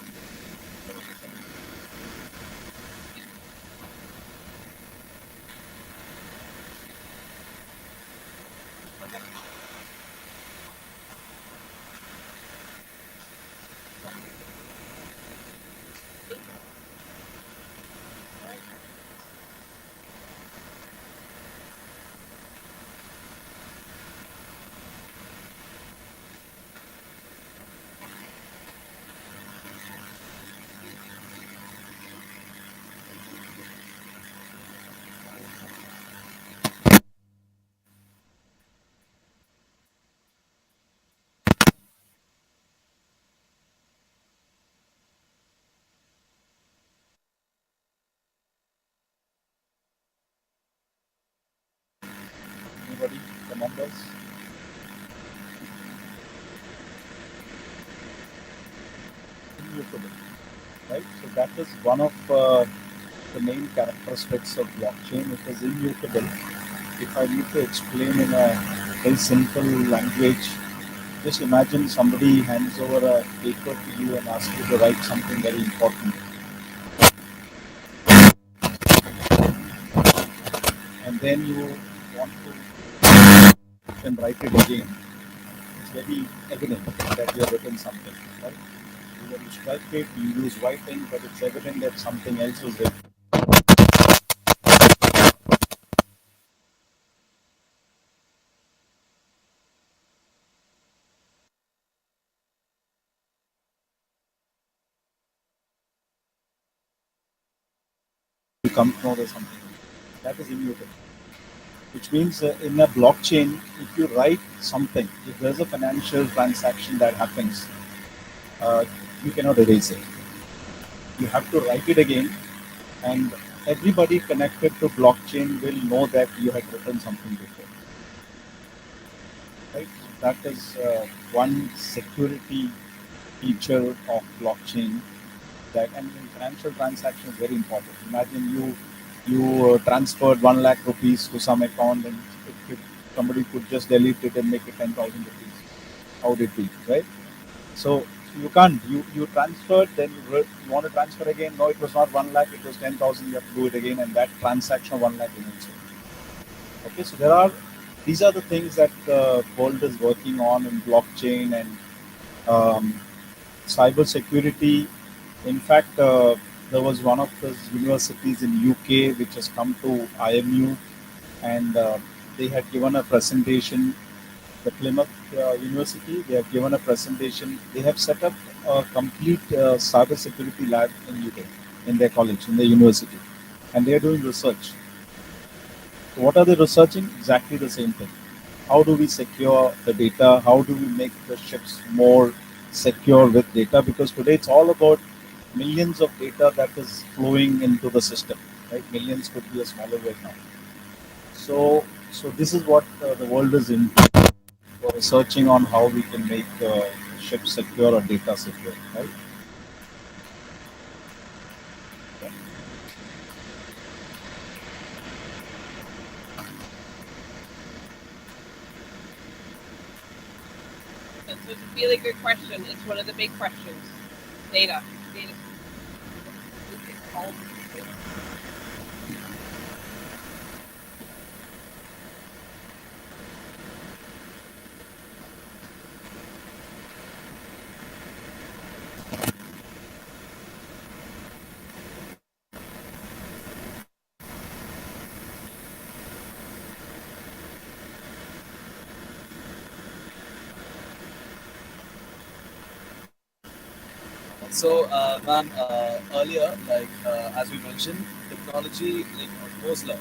Anybody? The numbers? Immutable, right? So that is one of the main characteristics of blockchain. It is immutable. If I need to explain in a very simple language, just imagine somebody hands over a paper to you and asks you to write something very important, and then you want to then write it again. It's very evident that you have written something, right? When you strike it, you use writing, but it's evident that something else was written. You come to know there's something. That is immutable. Which means in a blockchain, if you write something, if there's a financial transaction that happens, uh, you cannot erase it. You have to write it again, and everybody connected to blockchain will know that you had written something before. Right? That is one security feature of blockchain. That, and in financial transactions, very important. Imagine you transferred 1 lakh rupees to some account, and somebody could just delete it and make it 10,000 rupees. How would it be, right? So you can't. You transferred, then you want to transfer again. No, it was not 1 lakh. It was 10,000. You have to do it again, and that transaction of 1 lakh remains. Okay, so these are the things that the world is working on in blockchain and cyber security. In fact, there was one of the universities in UK which has come to IMU, and they had given a presentation. The Plymouth University, they have given a presentation. They have set up a complete cyber security lab in UK, in their college, in their university, and they are doing research. So what are they researching? Exactly the same thing. How do we secure the data? How do we make the ships more secure with data? Because today it's all about millions of data that is flowing into the system, right? Millions could be a smaller word now. So this is what the world is in for researching on how we can make ships secure or data secure, right? So it's a really good question. It's one of the big questions. Data. Data. It's all So, ma'am, earlier, as we mentioned, technology, like Moore's law,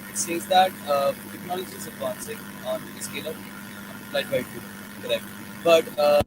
it says that technology is advancing on the scale of multiplied by two, correct? But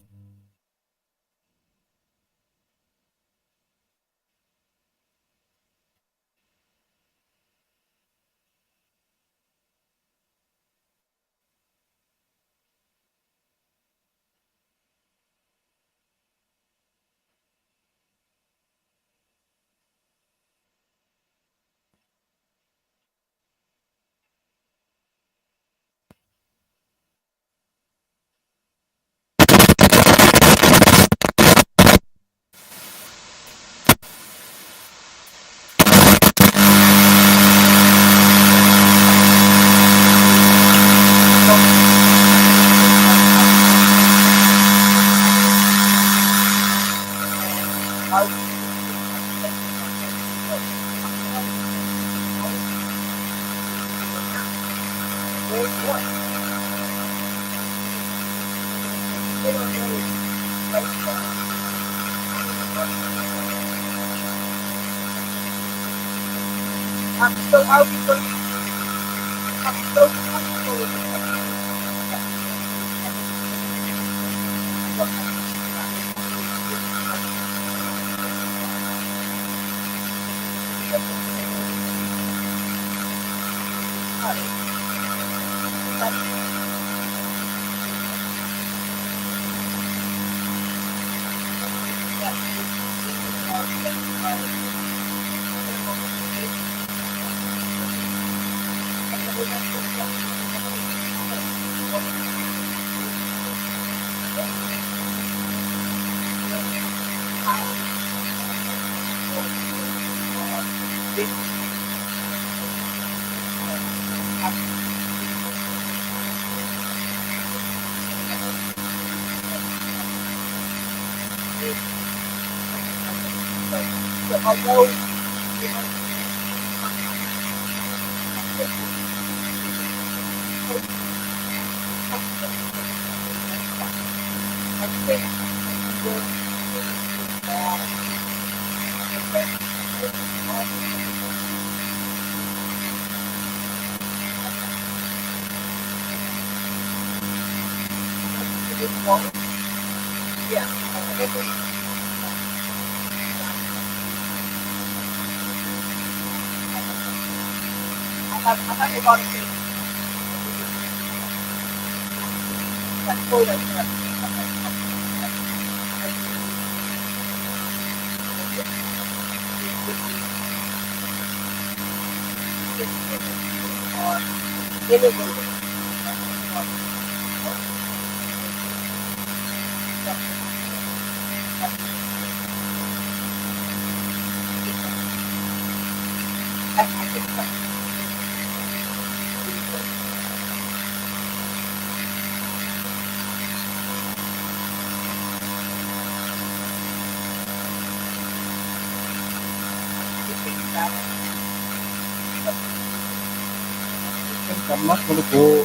I'm not going to go into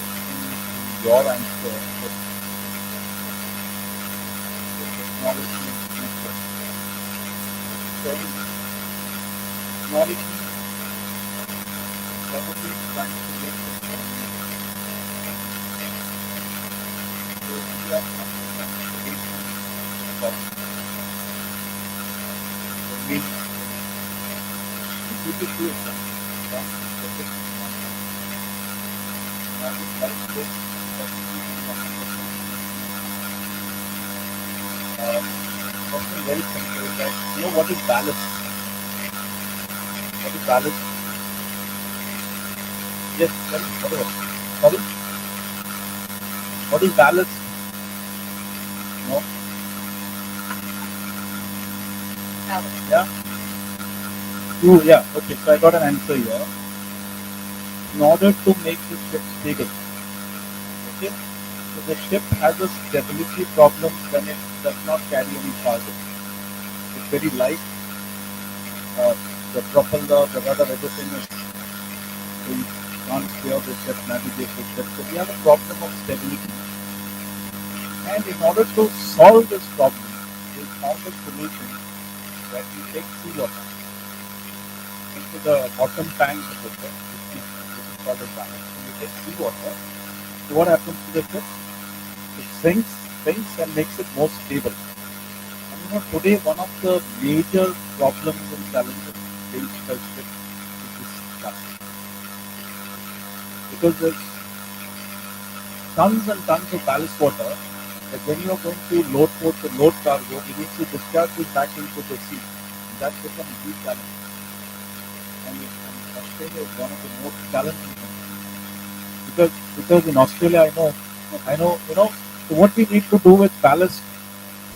your answer, but technology technology probably trying to make something very simple that you know what is ballast? What is ballast? Yes, whatever. Sorry? What is ballast? No? Yeah? Yeah, okay, so I got an answer here. In order to make the ship stable, okay? So the ship has a stability problem when it does not carry any cargo. It's very light. The propeller, the rudder, everything is so you can't steer the ship, navigate the ship. So we have a problem of stability. And in order to solve this problem, we found a solution when we take seawater into the bottom tank of the ship, which is called a ballast. When we take seawater, so what happens to the ship? It sinks and makes it more stable. And today one of the major problems and challenges faced by ships is this ballast. Because there's tons and tons of ballast water that when you are going to load cargo, you need to discharge it back into the sea. And that's become a huge challenge. And Australia is one of the most challenging countries. Because in Australia I know, so what we need to do with ballast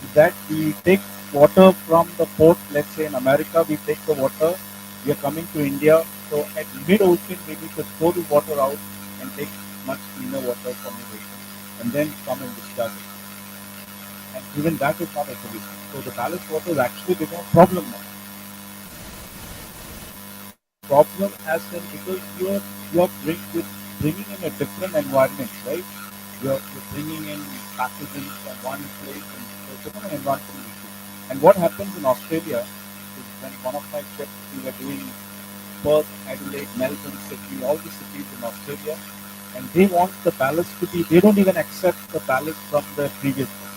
is that we take water from the port, let's say in America, we take the water, we are coming to India, so at mid-ocean we need to throw the water out and take much cleaner water from the ocean and then come and discharge it. And even that is not a solution. So the ballast water has actually become a problem now. Problem as in because you're bringing in a different environment, right? You're bringing in packaging from one place and it's an environmental issue. And what happens in Australia is when one of my trips we were doing Perth, Adelaide, Melbourne, Sydney, all the cities in Australia, and they want the ballast to be. They don't even accept the ballast from the previous one.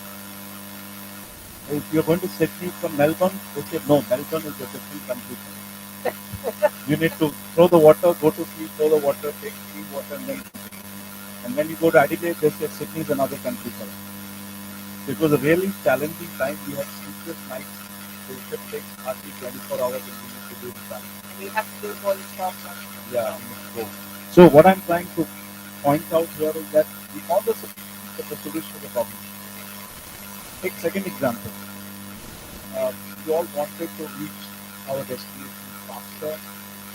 If you're going to Sydney from Melbourne, they say no, Melbourne is a different country. You need to throw the water, go to sea, throw the water, take clean water, and then. And when you go to Adelaide, they say Sydney is another country for us. So it was a really challenging time. We had sleepless nights. The ship takes hardly 24 hours and we need to do the balance. And we have to do all the stuff. Yeah, we need to go. So what I'm trying to point out here is that we found the solution to the problem. Take second example. We all wanted to reach our destination faster.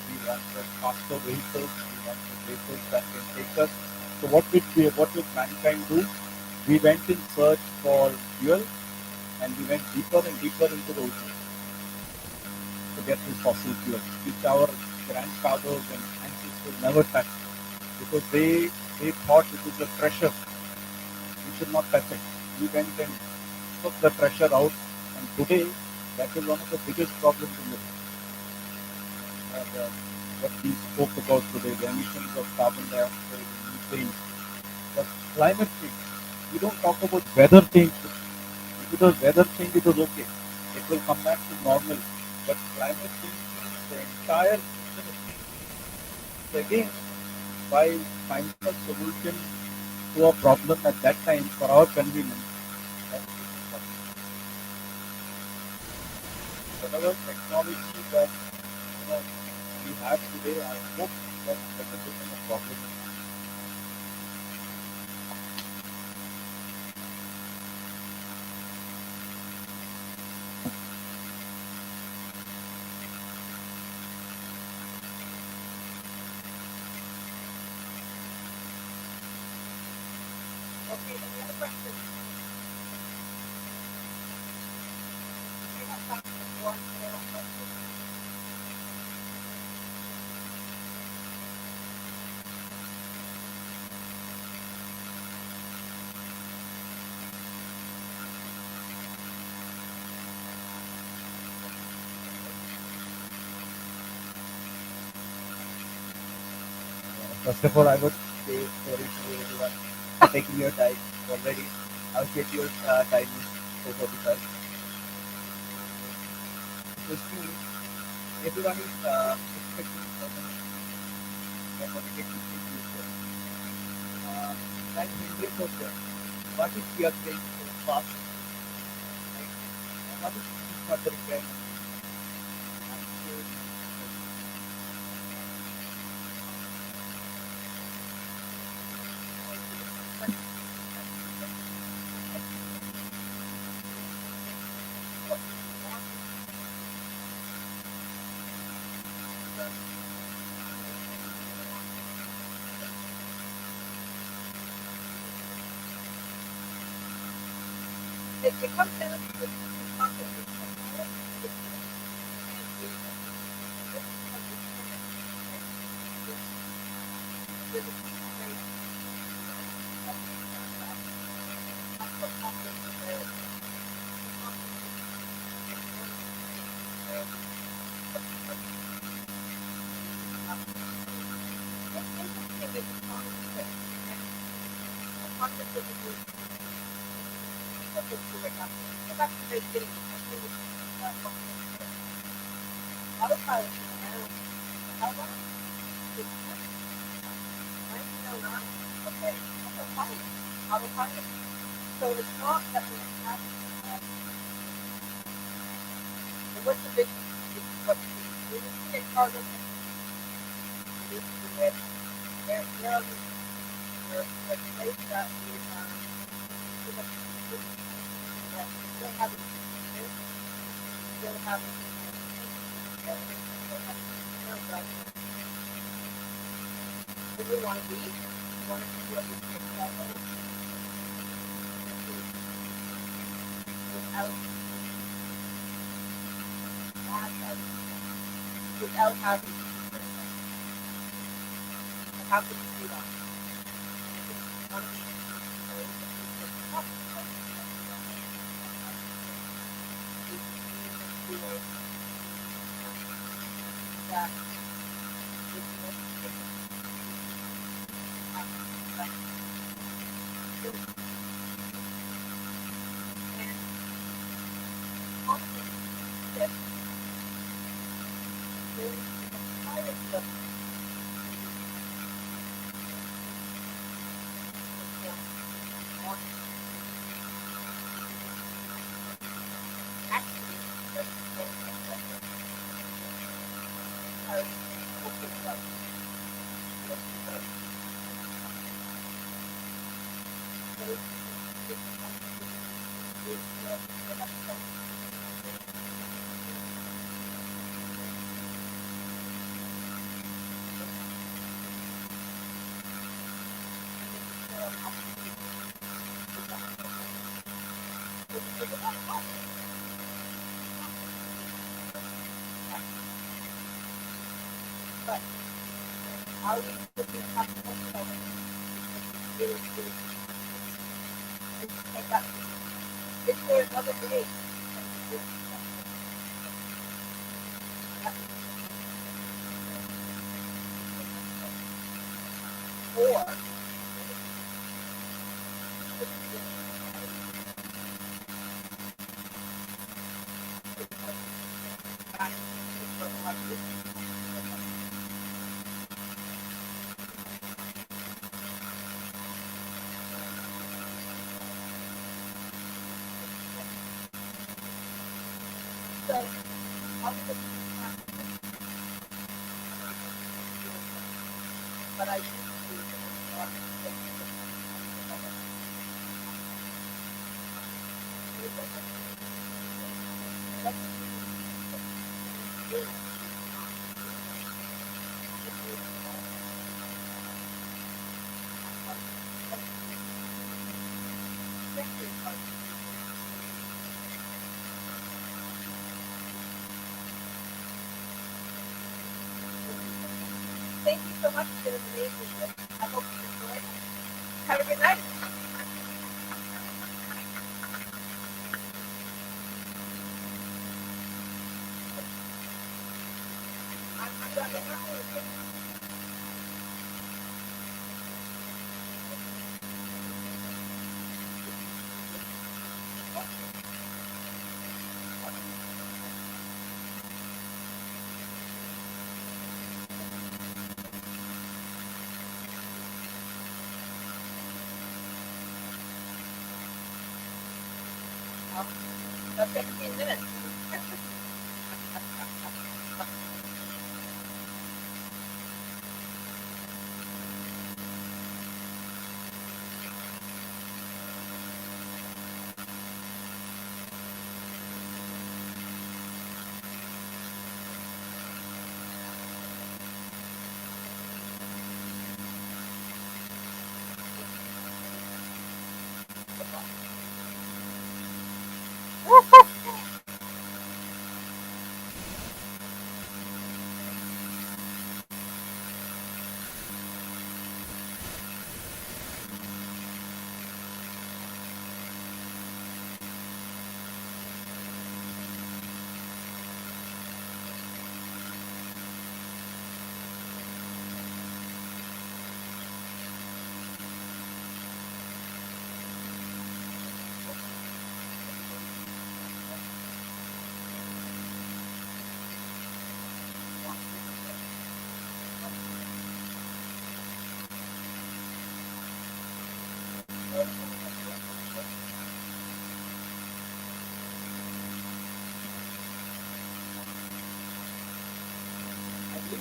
We wanted faster vehicles. We wanted vehicles that can take us. So what did mankind do? We went in search for fuel and we went deeper and deeper into the ocean to get this fossil fuel, which our grandfathers and ancestors never touched because they thought it was a treasure. We should not touch it. We went and took the treasure out, and today that is one of the biggest problems in the world. What we spoke about today, the emissions of carbon dioxide and methane. But climate change, we don't talk about weather change. If it was weather change, it was okay. It will come back to normal. But climate change means the entire system is changing. So again, by finding a solution to a problem at that time for our convenience, that's important. Whatever technology that we have today, I hope that doesn't become a problem. Okay, any other questions? We have time for one more question. First of all, I would say sorry to everyone for taking your time already. Our scheduled time is 4:45. Just to everyone is expecting automatic future. That hindrance of them. What if we are playing so fast? Like, what if we further requirement? It comes down to the concept of It's interesting that the concept and the concept of the group of the two examples. Go back to the beginning. I think it's autopilot is around. How long? 1909. Okay, that's a pilot. Autopilot. So it's not that we have what's the big what we see in Carson where are the place that is still having still having where we want to be. We want to be where we can travel without having how can you do that? One of the that how we put the it's for another day. Or so but I thank you so much for the amazing. I hope you enjoyed it. Have a good night. That's 15 minutes.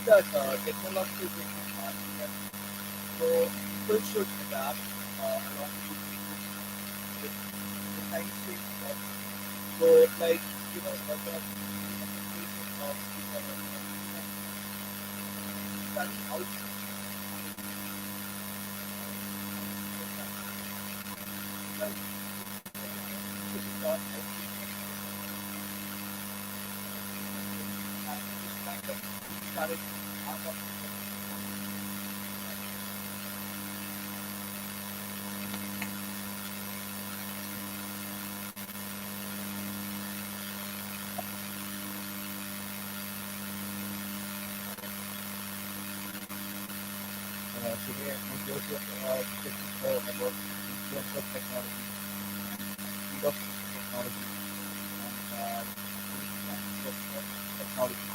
that technological changes are here. So people should adapt along with the times change also. So like the implementation of study outside. Like, should be taught kind of challenge our today we go to about influence of technology, speed of technology, and technology.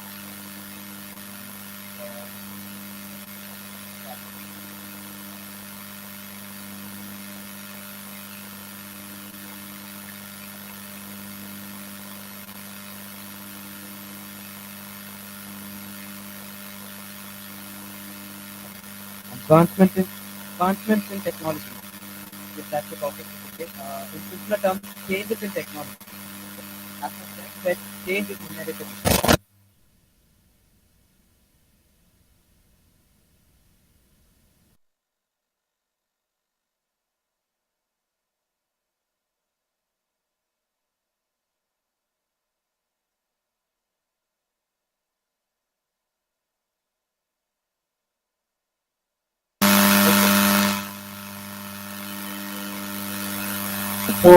Advancements in technology. If that's the topic, okay. In simpler terms, changes in technology. As I said, change is inevitable. So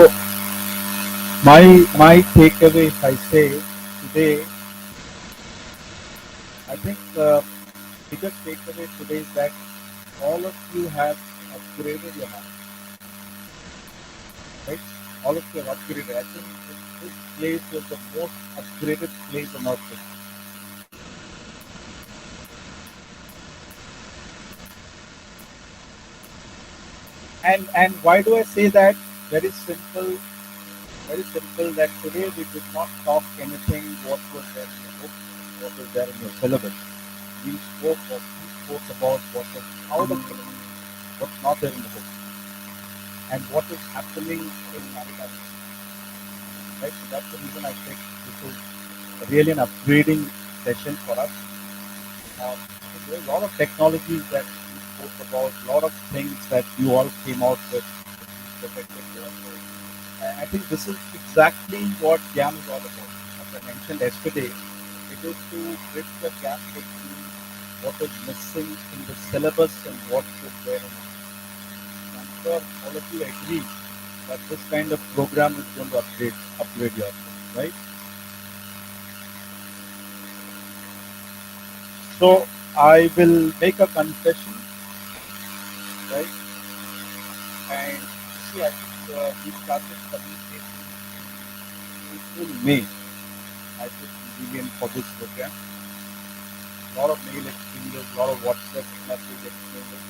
my takeaway, if I say today, I think the biggest takeaway today is that all of you have upgraded your mind, right? All of you have upgraded. I think this place was the most upgraded place on earth. And why do I say that? Very simple. Very simple. That today we did not talk anything what was there in your book, what was there in your syllabus. We spoke about what was out of the book, what's not there in the book, and what is happening in Canada. Right? So that's the reason I think this is really an upgrading session for us. There are a lot of technologies that we spoke about, a lot of things that you all came out with. I think this is exactly what GIAN is all about. As I mentioned yesterday, it is to bridge the gap between what is missing in the syllabus and what is there in it. I'm sure all of you agree that this kind of program is going to upgrade you, right? So I will make a confession, right? And see, I think we started communicating in April, May. I took Jilian for this program. A lot of mail exchanges, a lot of WhatsApp message exchanges.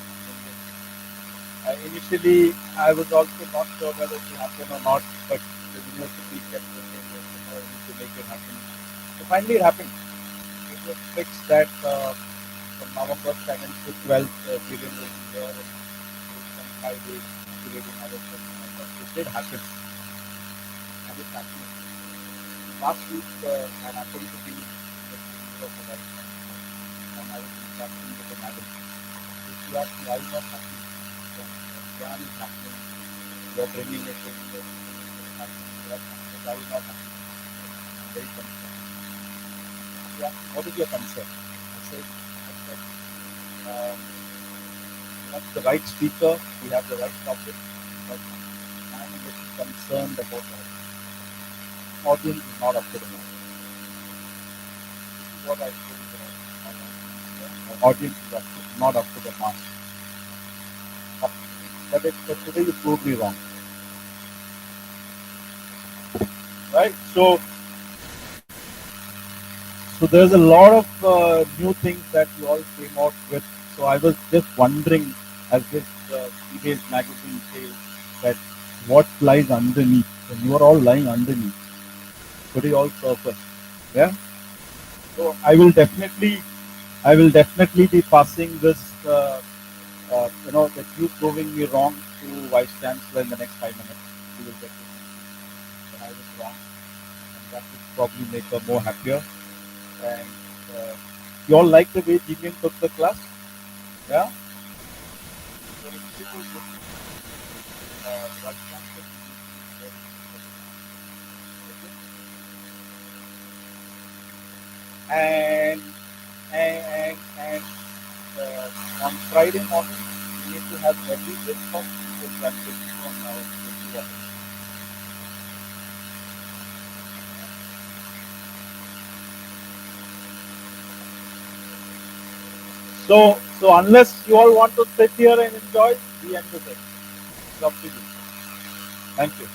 Initially, I was also not sure whether it will happen or not, but the university kept saying that we need to make it happen. So finally, it happened. It was fixed that from November 7th to 12th, Jilian will be there and spend 5 days curating other stuff. It did happen, and it's happening. Last week, I happened to be in the chamber of the and I was interacting with the madam. So she asked me, "Are you not happy? GIAN is happening. You are bringing it in. It is happening. You are happening. Are you not happy?" I'm very concerned. She asked me, "What is your concern?" I said, we have the right speaker, we have the right topic, but I'm a little concerned about the audience is not up to the mark. This is what I feel. The audience is not up to the mark. But today you proved me wrong. Right? So there's a lot of new things that you all came out with. So I was just wondering, as this today's magazine says, that what lies underneath. And you are all lying underneath. Today all surface. Yeah? So I will definitely I will definitely be passing this, that you proving me wrong to Vice Chancellor in the next 5 minutes. He will get to know that I was wrong, and that will probably make her more happier. And you all like the way Jilian took the class? Yeah? So it's super good. Vice Chancellor is very okay? And on Friday morning, we need to have every breakfast with that on our water. So unless you all want to sit here and enjoy, we end the day. It's up to you. Thank you.